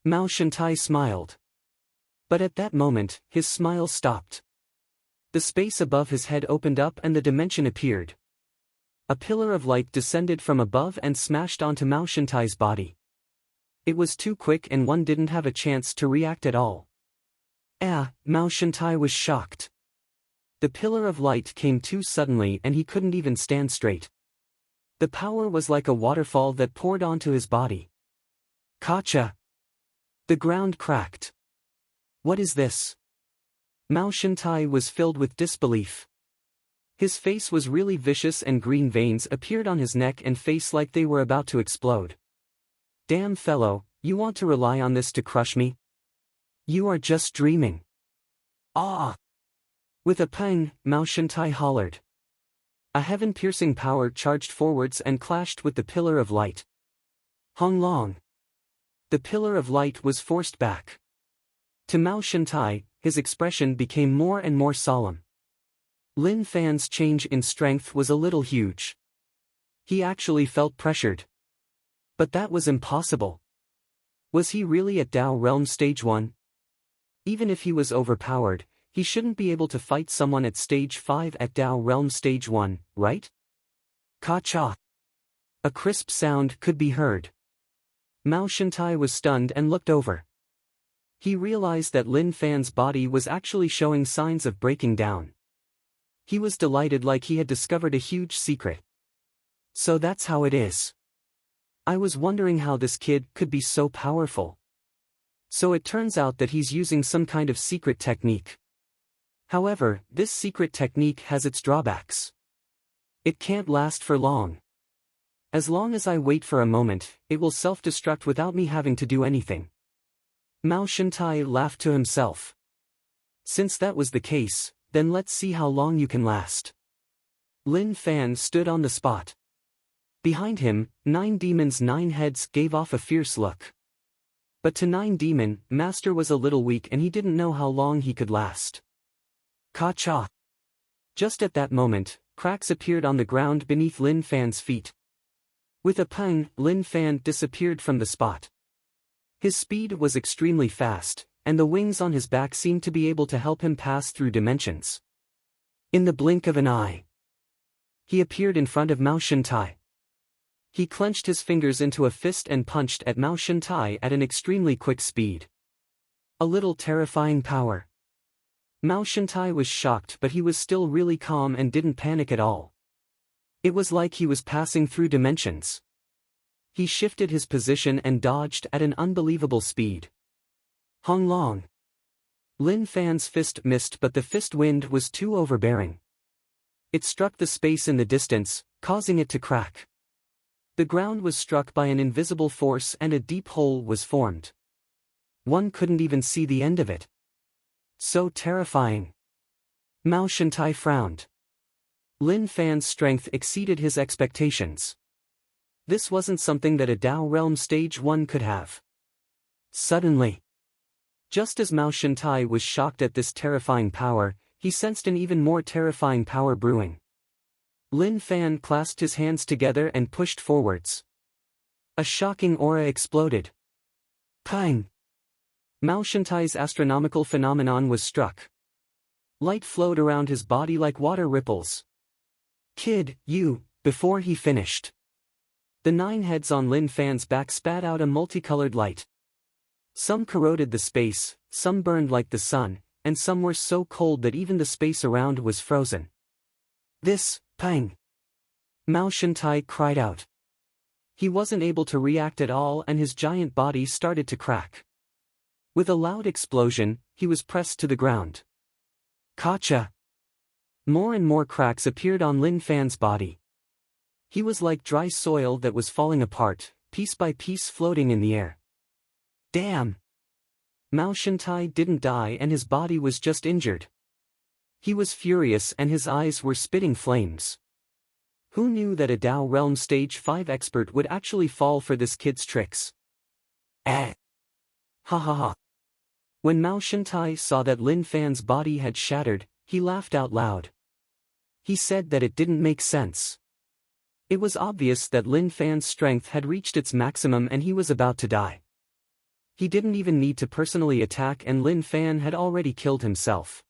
Mao Shantai smiled. But at that moment, his smile stopped. The space above his head opened up and the dimension appeared. A pillar of light descended from above and smashed onto Mao Shantai's body. It was too quick and one didn't have a chance to react at all. Mao Shantai was shocked. The pillar of light came too suddenly and he couldn't even stand straight. The power was like a waterfall that poured onto his body. Kacha! The ground cracked. What is this? Mao Shantai was filled with disbelief. His face was really vicious and green veins appeared on his neck and face like they were about to explode. "Damn fellow, you want to rely on this to crush me? You are just dreaming." "Ah!" With a pang, Mao Shantai hollered. A heaven-piercing power charged forwards and clashed with the pillar of light. Hong Long. The pillar of light was forced back. To Mao Shantai, his expression became more and more solemn. Lin Fan's change in strength was a little huge. He actually felt pressured. But that was impossible. Was he really at Tao Realm Stage 1? Even if he was overpowered, he shouldn't be able to fight someone at Stage 5 at Tao Realm Stage 1, right? Ka-cha! A crisp sound could be heard. Mao Shantai was stunned and looked over. He realized that Lin Fan's body was actually showing signs of breaking down. He was delighted like he had discovered a huge secret. So that's how it is. I was wondering how this kid could be so powerful. So it turns out that he's using some kind of secret technique. However, this secret technique has its drawbacks. It can't last for long. As long as I wait for a moment, it will self-destruct without me having to do anything. Mao Shantai laughed to himself. Since that was the case, then let's see how long you can last. Lin Fan stood on the spot. Behind him, 9 demons' 9 heads gave off a fierce look. But to 9 demon, Master was a little weak and he didn't know how long he could last. Ka-cha! Just at that moment, cracks appeared on the ground beneath Lin Fan's feet. With a pang, Lin Fan disappeared from the spot. His speed was extremely fast, and the wings on his back seemed to be able to help him pass through dimensions. In the blink of an eye, he appeared in front of Mao Shantai. He clenched his fingers into a fist and punched at Mao Shantai at an extremely quick speed. A little terrifying power. Mao Shantai was shocked, but he was still really calm and didn't panic at all. It was like he was passing through dimensions. He shifted his position and dodged at an unbelievable speed. Hong Long. Lin Fan's fist missed, but the fist wind was too overbearing. It struck the space in the distance, causing it to crack. The ground was struck by an invisible force and a deep hole was formed. One couldn't even see the end of it. So terrifying. Mao Shantai frowned. Lin Fan's strength exceeded his expectations. This wasn't something that a Tao Realm Stage 1 could have. Suddenly, just as Mao Shantai was shocked at this terrifying power, he sensed an even more terrifying power brewing. Lin Fan clasped his hands together and pushed forwards. A shocking aura exploded. Pang! Mao Shantai's astronomical phenomenon was struck. Light flowed around his body like water ripples. Kid, you, before he finished. The 9 heads on Lin Fan's back spat out a multicolored light. Some corroded the space, some burned like the sun, and some were so cold that even the space around was frozen. This, pang! Mao Shantai cried out. He wasn't able to react at all and his giant body started to crack. With a loud explosion, he was pressed to the ground. Kacha! More and more cracks appeared on Lin Fan's body. He was like dry soil that was falling apart, piece by piece floating in the air. Damn! Mao Shantai didn't die and his body was just injured. He was furious and his eyes were spitting flames. Who knew that a Dao Realm Stage 5 expert would actually fall for this kid's tricks? Ha ha ha. When Mao Shantai saw that Lin Fan's body had shattered, he laughed out loud. He said that it didn't make sense. It was obvious that Lin Fan's strength had reached its maximum and he was about to die. He didn't even need to personally attack and Lin Fan had already killed himself.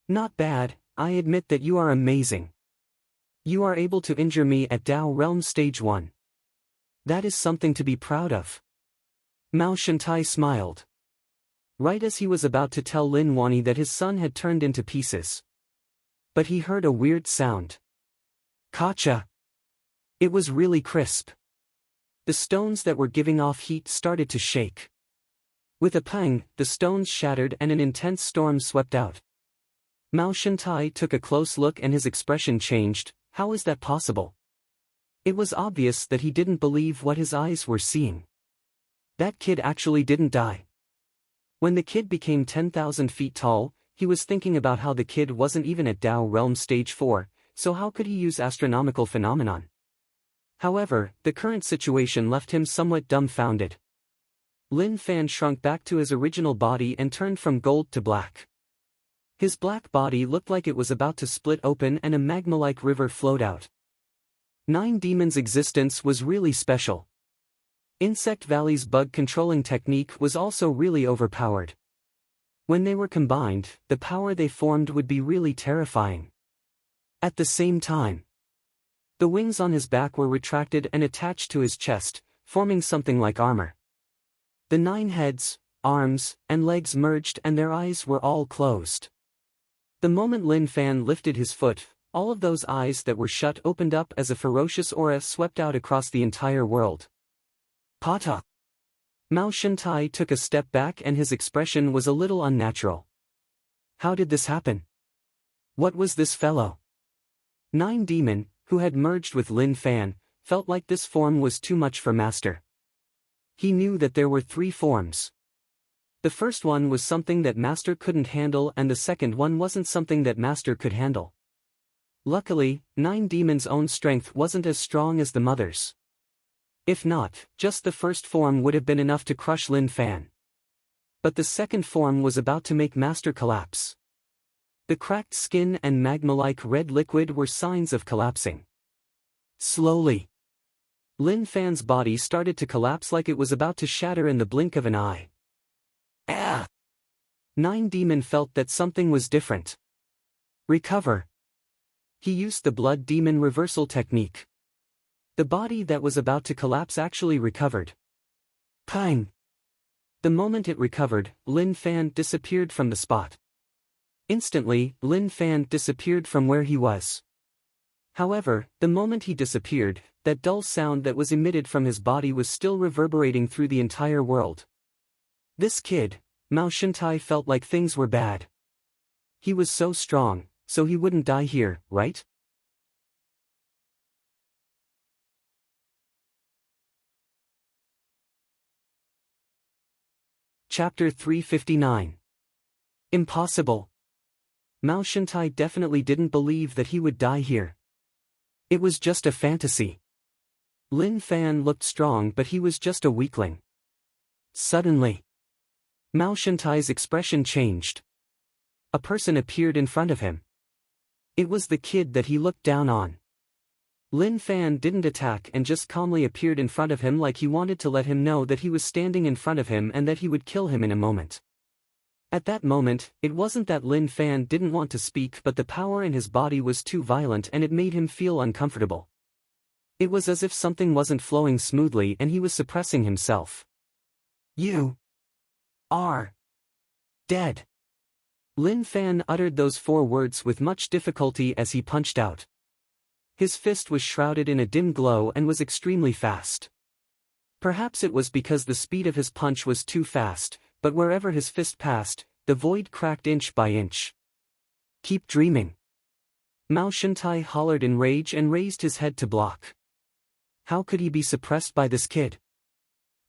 Not bad, I admit that you are amazing. You are able to injure me at Dao Realm Stage 1. That is something to be proud of. Mao Shantai smiled. Right as he was about to tell Lin Wani that his son had turned into pieces. But he heard a weird sound. Kacha! It was really crisp. The stones that were giving off heat started to shake. With a pang, the stones shattered and an intense storm swept out. Mao Shantai took a close look and his expression changed. How is that possible? It was obvious that he didn't believe what his eyes were seeing. That kid actually didn't die. When the kid became 10,000 feet tall, he was thinking about how the kid wasn't even at Dao Realm Stage 4, so how could he use astronomical phenomenon? However, the current situation left him somewhat dumbfounded. Lin Fan shrunk back to his original body and turned from gold to black. His black body looked like it was about to split open and a magma-like river flowed out. Nine Demons' existence was really special. Insect Valley's bug controlling technique was also really overpowered. When they were combined, the power they formed would be really terrifying. At the same time, the wings on his back were retracted and attached to his chest, forming something like armor. The 9 heads, arms, and legs merged and their eyes were all closed. The moment Lin Fan lifted his foot, all of those eyes that were shut opened up as a ferocious aura swept out across the entire world. Pata! Mao Shantai took a step back and his expression was a little unnatural. How did this happen? What was this fellow? 9 Demon, who had merged with Lin Fan, felt like this form was too much for Master. He knew that there were 3 forms. The first one was something that Master couldn't handle and the second one wasn't something that Master could handle. Luckily, 9 Demon's own strength wasn't as strong as the mother's. If not, just the first form would have been enough to crush Lin Fan. But the second form was about to make Master collapse. The cracked skin and magma-like red liquid were signs of collapsing. Slowly, Lin Fan's body started to collapse like it was about to shatter in the blink of an eye. Ah! 9 Demon felt that something was different. Recover. He used the Blood Demon reversal technique. The body that was about to collapse actually recovered. Pang! The moment it recovered, Lin Fan disappeared from the spot. Instantly, Lin Fan disappeared from where he was. However, the moment he disappeared, that dull sound that was emitted from his body was still reverberating through the entire world. This kid, Mao Shantai felt like things were bad. He was so strong, so he wouldn't die here, right? Chapter 359. Impossible. Mao Shantai definitely didn't believe that he would die here. It was just a fantasy. Lin Fan looked strong but he was just a weakling. Suddenly, Mao Shantai's expression changed. A person appeared in front of him. It was the kid that he looked down on. Lin Fan didn't attack and just calmly appeared in front of him like he wanted to let him know that he was standing in front of him and that he would kill him in a moment. At that moment, it wasn't that Lin Fan didn't want to speak but the power in his body was too violent and it made him feel uncomfortable. It was as if something wasn't flowing smoothly and he was suppressing himself. You are dead. Lin Fan uttered those 4 words with much difficulty as he punched out. His fist was shrouded in a dim glow and was extremely fast. Perhaps it was because the speed of his punch was too fast, but wherever his fist passed, the void cracked inch by inch. Keep dreaming. Mao Shantai hollered in rage and raised his head to block. How could he be suppressed by this kid?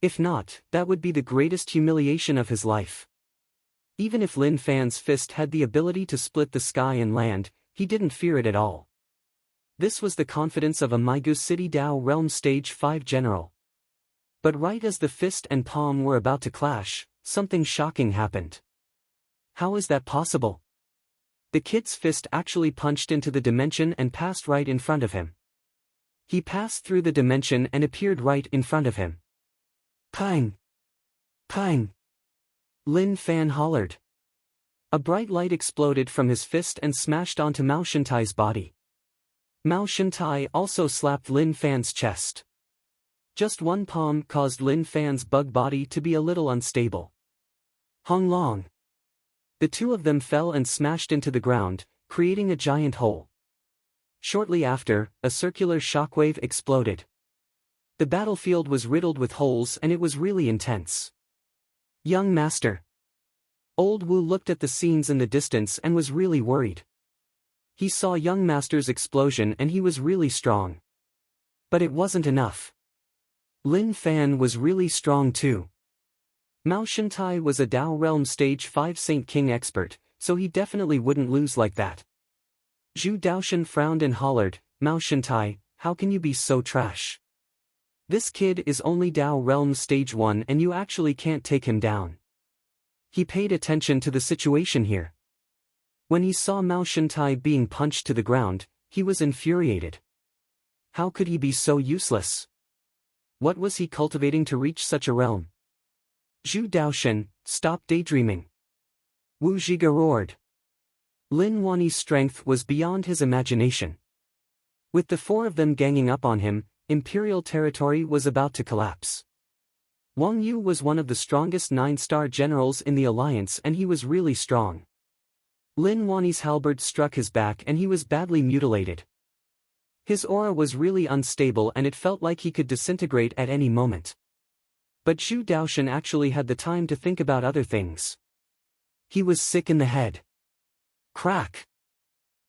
If not, that would be the greatest humiliation of his life. Even if Lin Fan's fist had the ability to split the sky and land, he didn't fear it at all. This was the confidence of a Migu City Dao Realm Stage 5 general. But right as the fist and palm were about to clash, something shocking happened. How is that possible? The kid's fist actually punched into the dimension and passed right in front of him. He passed through the dimension and appeared right in front of him. Pang! Pang! Lin Fan hollered. A bright light exploded from his fist and smashed onto Mao Shantai's body. Mao Shantai also slapped Lin Fan's chest. Just one palm caused Lin Fan's bug body to be a little unstable. Hung Long. The two of them fell and smashed into the ground, creating a giant hole. Shortly after, a circular shockwave exploded. The battlefield was riddled with holes and it was really intense. Young Master. Old Wu looked at the scenes in the distance and was really worried. He saw Young Master's explosion and he was really strong. But it wasn't enough. Lin Fan was really strong too. Mao Shantai was a Dao Realm Stage 5 Saint King expert, so he definitely wouldn't lose like that. Zhu Daoshan frowned and hollered, Mao Shantai, how can you be so trash? This kid is only Dao Realm Stage 1 and you actually can't take him down. He paid attention to the situation here. When he saw Mao Shantai being punched to the ground, he was infuriated. How could he be so useless? What was he cultivating to reach such a realm? Zhu Daoshan, stop daydreaming. Wu Zhiga roared. Lin Wani's strength was beyond his imagination. With the four of them ganging up on him, Imperial territory was about to collapse. Wang Yu was one of the strongest 9-star generals in the alliance and he was really strong. Lin Wani's halberd struck his back and he was badly mutilated. His aura was really unstable and it felt like he could disintegrate at any moment. But Zhu Daoshan actually had the time to think about other things. He was sick in the head. Crack!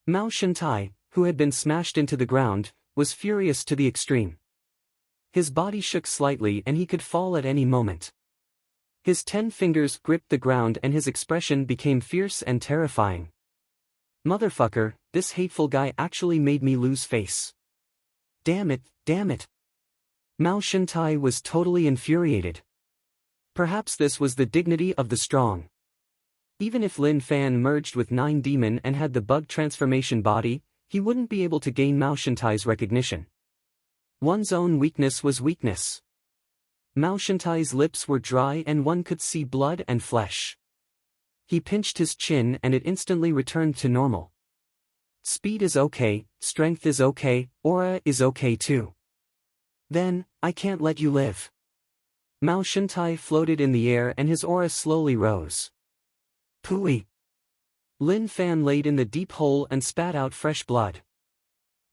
Mao Shantai, who had been smashed into the ground, was furious to the extreme. His body shook slightly and he could fall at any moment. His 10 fingers gripped the ground and his expression became fierce and terrifying. Motherfucker, this hateful guy actually made me lose face. Damn it, damn it. Mao Shantai was totally infuriated. Perhaps this was the dignity of the strong. Even if Lin Fan merged with 9 Demon and had the bug transformation body, he wouldn't be able to gain Mao Shantai's recognition. One's own weakness was weakness. Mao Shantai's lips were dry and one could see blood and flesh. He pinched his chin and it instantly returned to normal. Speed is okay, strength is okay, aura is okay too. Then, I can't let you live. Mao Shantai floated in the air and his aura slowly rose. Pooey. Lin Fan laid in the deep hole and spat out fresh blood.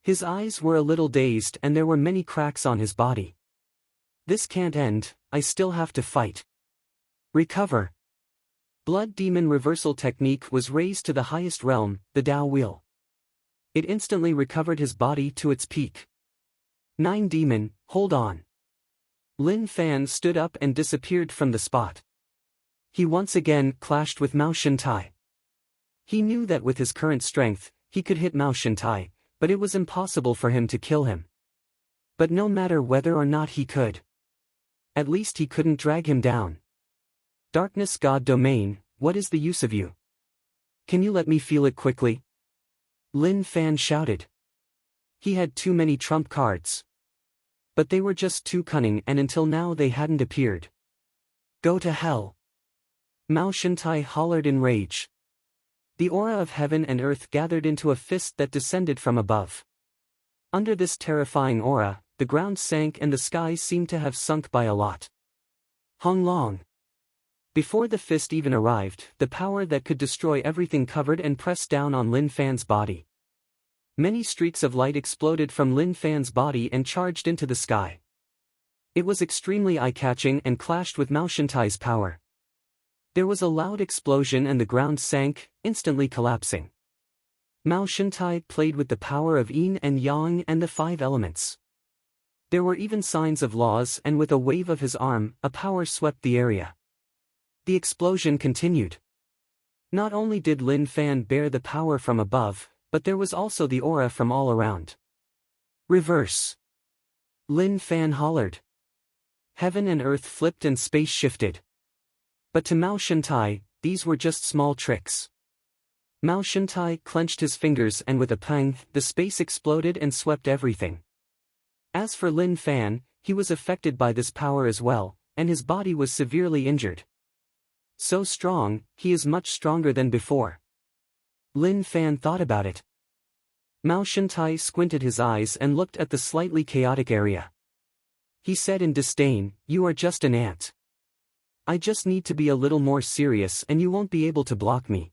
His eyes were a little dazed and there were many cracks on his body. This can't end, I still have to fight. Recover. Blood Demon Reversal Technique was raised to the highest realm, the Dao Wheel. It instantly recovered his body to its peak. 9 Demon, hold on. Lin Fan stood up and disappeared from the spot. He once again clashed with Mao Shantai. He knew that with his current strength, he could hit Mao Shantai, but it was impossible for him to kill him. But no matter whether or not he could. At least he couldn't drag him down. Darkness God Domain, what is the use of you? Can you let me feel it quickly? Lin Fan shouted. He had too many trump cards. But they were just too cunning and until now they hadn't appeared. Go to hell. Mao Shantai hollered in rage. The aura of heaven and earth gathered into a fist that descended from above. Under this terrifying aura, the ground sank and the sky seemed to have sunk by a lot. Hung Long. Before the fist even arrived, the power that could destroy everything covered and pressed down on Lin Fan's body. Many streaks of light exploded from Lin Fan's body and charged into the sky. It was extremely eye-catching and clashed with Mao Shantai's power. There was a loud explosion and the ground sank, instantly collapsing. Mao Shintai played with the power of yin and yang and the 5 elements. There were even signs of laws, and with a wave of his arm, a power swept the area. The explosion continued. Not only did Lin Fan bear the power from above, but there was also the aura from all around. Reverse. Lin Fan hollered. Heaven and earth flipped and space shifted. But to Mao Shintai, these were just small tricks. Mao Shintai clenched his fingers and with a pang, the space exploded and swept everything. As for Lin Fan, he was affected by this power as well, and his body was severely injured. So strong, he is much stronger than before. Lin Fan thought about it. Mao Shintai squinted his eyes and looked at the slightly chaotic area. He said in disdain, "You are just an ant. I just need to be a little more serious and you won't be able to block me.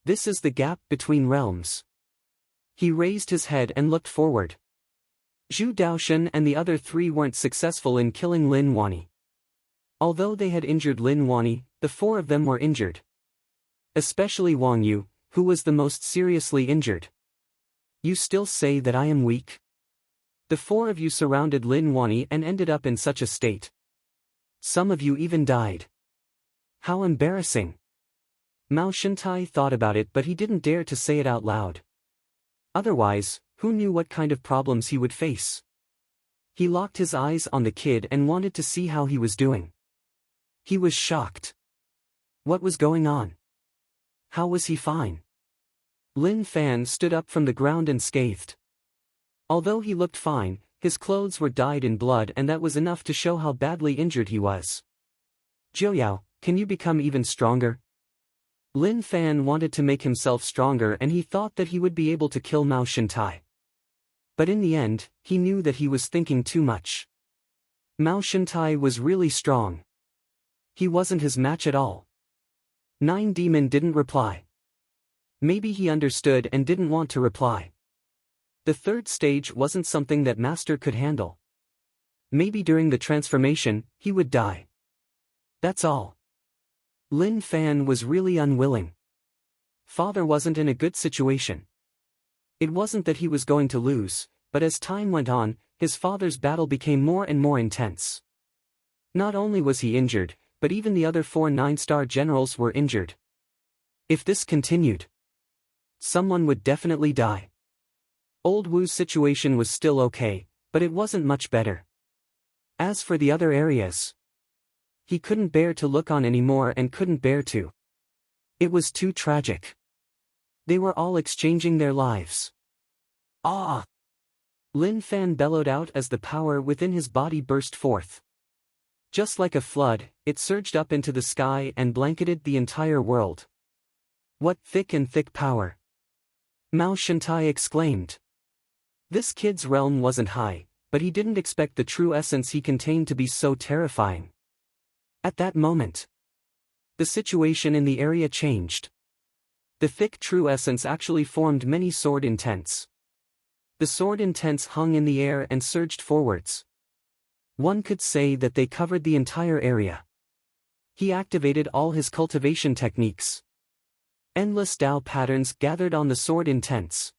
This is the gap between realms." He raised his head and looked forward. Zhu Daoshan and the other 3 weren't successful in killing Lin Wani. Although they had injured Lin Wani, the 4 of them were injured. Especially Wang Yu, who was the most seriously injured. "You still say that I am weak?" The 4 of you surrounded Lin Wani and ended up in such a state. Some of you even died. How embarrassing. Mao Shintai thought about it, but he didn't dare to say it out loud. Otherwise, who knew what kind of problems he would face? He locked his eyes on the kid and wanted to see how he was doing. He was shocked. What was going on? How was he fine? Lin Fan stood up from the ground and scathed. Although he looked fine, his clothes were dyed in blood, and that was enough to show how badly injured he was. "Jiuyao, can you become even stronger?" Lin Fan wanted to make himself stronger, and he thought that he would be able to kill Mao Shintai. But in the end, he knew that he was thinking too much. Mao Shintai was really strong. He wasn't his match at all. Nine Demon didn't reply. Maybe he understood and didn't want to reply. The 3rd stage wasn't something that Master could handle. Maybe during the transformation, he would die. That's all. Lin Fan was really unwilling. Father wasn't in a good situation. It wasn't that he was going to lose, but as time went on, his father's battle became more and more intense. Not only was he injured, but even the other 4 9-star generals were injured. If this continued, someone would definitely die. Old Wu's situation was still okay, but it wasn't much better. As for the other areas, he couldn't bear to look on anymore and couldn't bear to. It was too tragic. They were all exchanging their lives. Ah! Lin Fan bellowed out as the power within his body burst forth. Just like a flood, it surged up into the sky and blanketed the entire world. What thick and thick power! Mao Shintai exclaimed. This kid's realm wasn't high, but he didn't expect the true essence he contained to be so terrifying. At that moment, the situation in the area changed. The thick true essence actually formed many sword intents. The sword intents hung in the air and surged forwards. One could say that they covered the entire area. He activated all his cultivation techniques. Endless Tao patterns gathered on the sword intents.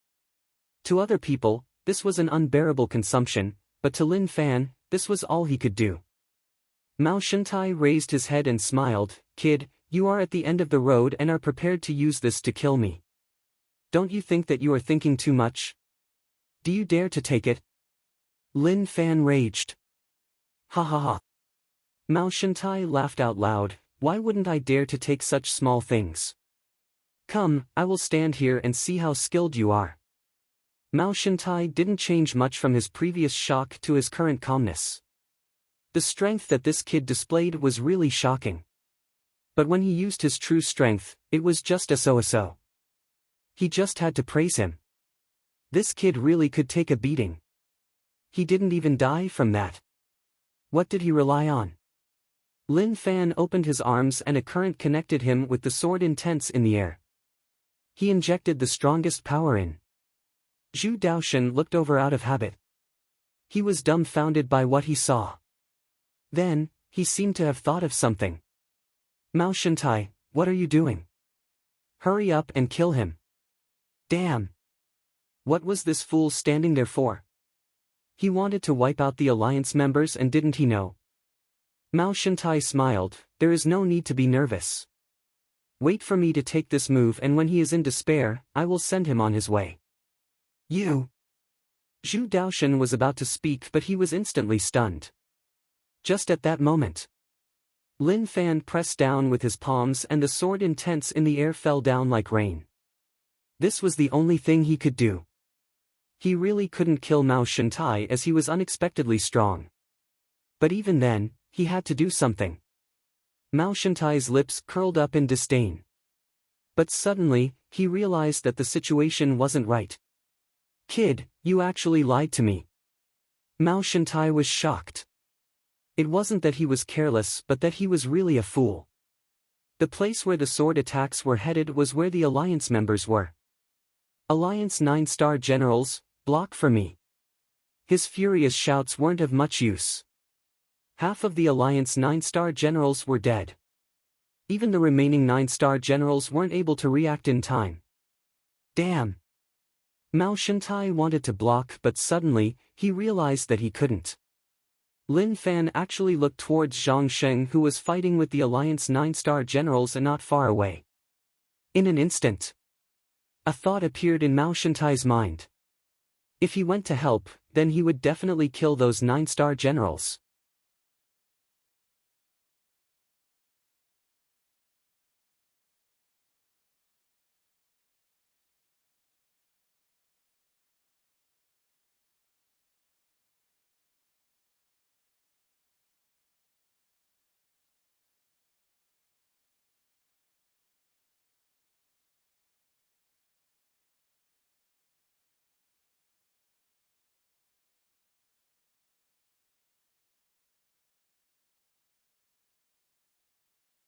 To other people, this was an unbearable consumption, but to Lin Fan, this was all he could do. Mao Shintai raised his head and smiled. "Kid, you are at the end of the road and are prepared to use this to kill me. Don't you think that you are thinking too much? Do you dare to take it?" Lin Fan raged. "Ha ha ha." Mao Shintai laughed out loud. "Why wouldn't I dare to take such small things? Come, I will stand here and see how skilled you are." Mao Shintai didn't change much from his previous shock to his current calmness. The strength that this kid displayed was really shocking. But when he used his true strength, it was just a so-so. He just had to praise him. This kid really could take a beating. He didn't even die from that. What did he rely on? Lin Fan opened his arms and a current connected him with the sword intents in the air. He injected the strongest power in. Zhu Daoshan looked over out of habit. He was dumbfounded by what he saw. Then, he seemed to have thought of something. "Mao Shintai, what are you doing? Hurry up and kill him." Damn! What was this fool standing there for? He wanted to wipe out the alliance members, and didn't he know? Mao Shantai smiled. There is no need to be nervous. Wait for me to take this move, and when he is in despair, I will send him on his way. You! Zhu Daoshan was about to speak, but he was instantly stunned. Just at that moment, Lin Fan pressed down with his palms, and the sword intense in the air fell down like rain. This was the only thing he could do. He really couldn't kill Mao Shantai, as he was unexpectedly strong. But even then, he had to do something. Mao Shantai's lips curled up in disdain. But suddenly, he realized that the situation wasn't right. Kid, you actually lied to me. Mao Shantai was shocked. It wasn't that he was careless, but that he was really a fool. The place where the sword attacks were headed was where the Alliance members were. Alliance 9-star generals, block for me. His furious shouts weren't of much use. Half of the Alliance 9-star generals were dead. Even the remaining 9-star generals weren't able to react in time. Damn! Mao Shantai wanted to block, but suddenly, he realized that he couldn't. Lin Fan actually looked towards Zhang Sheng, who was fighting with the Alliance 9-star generals and not far away. In an instant, a thought appeared in Mao Shantai's mind. If he went to help, then he would definitely kill those 9-star generals.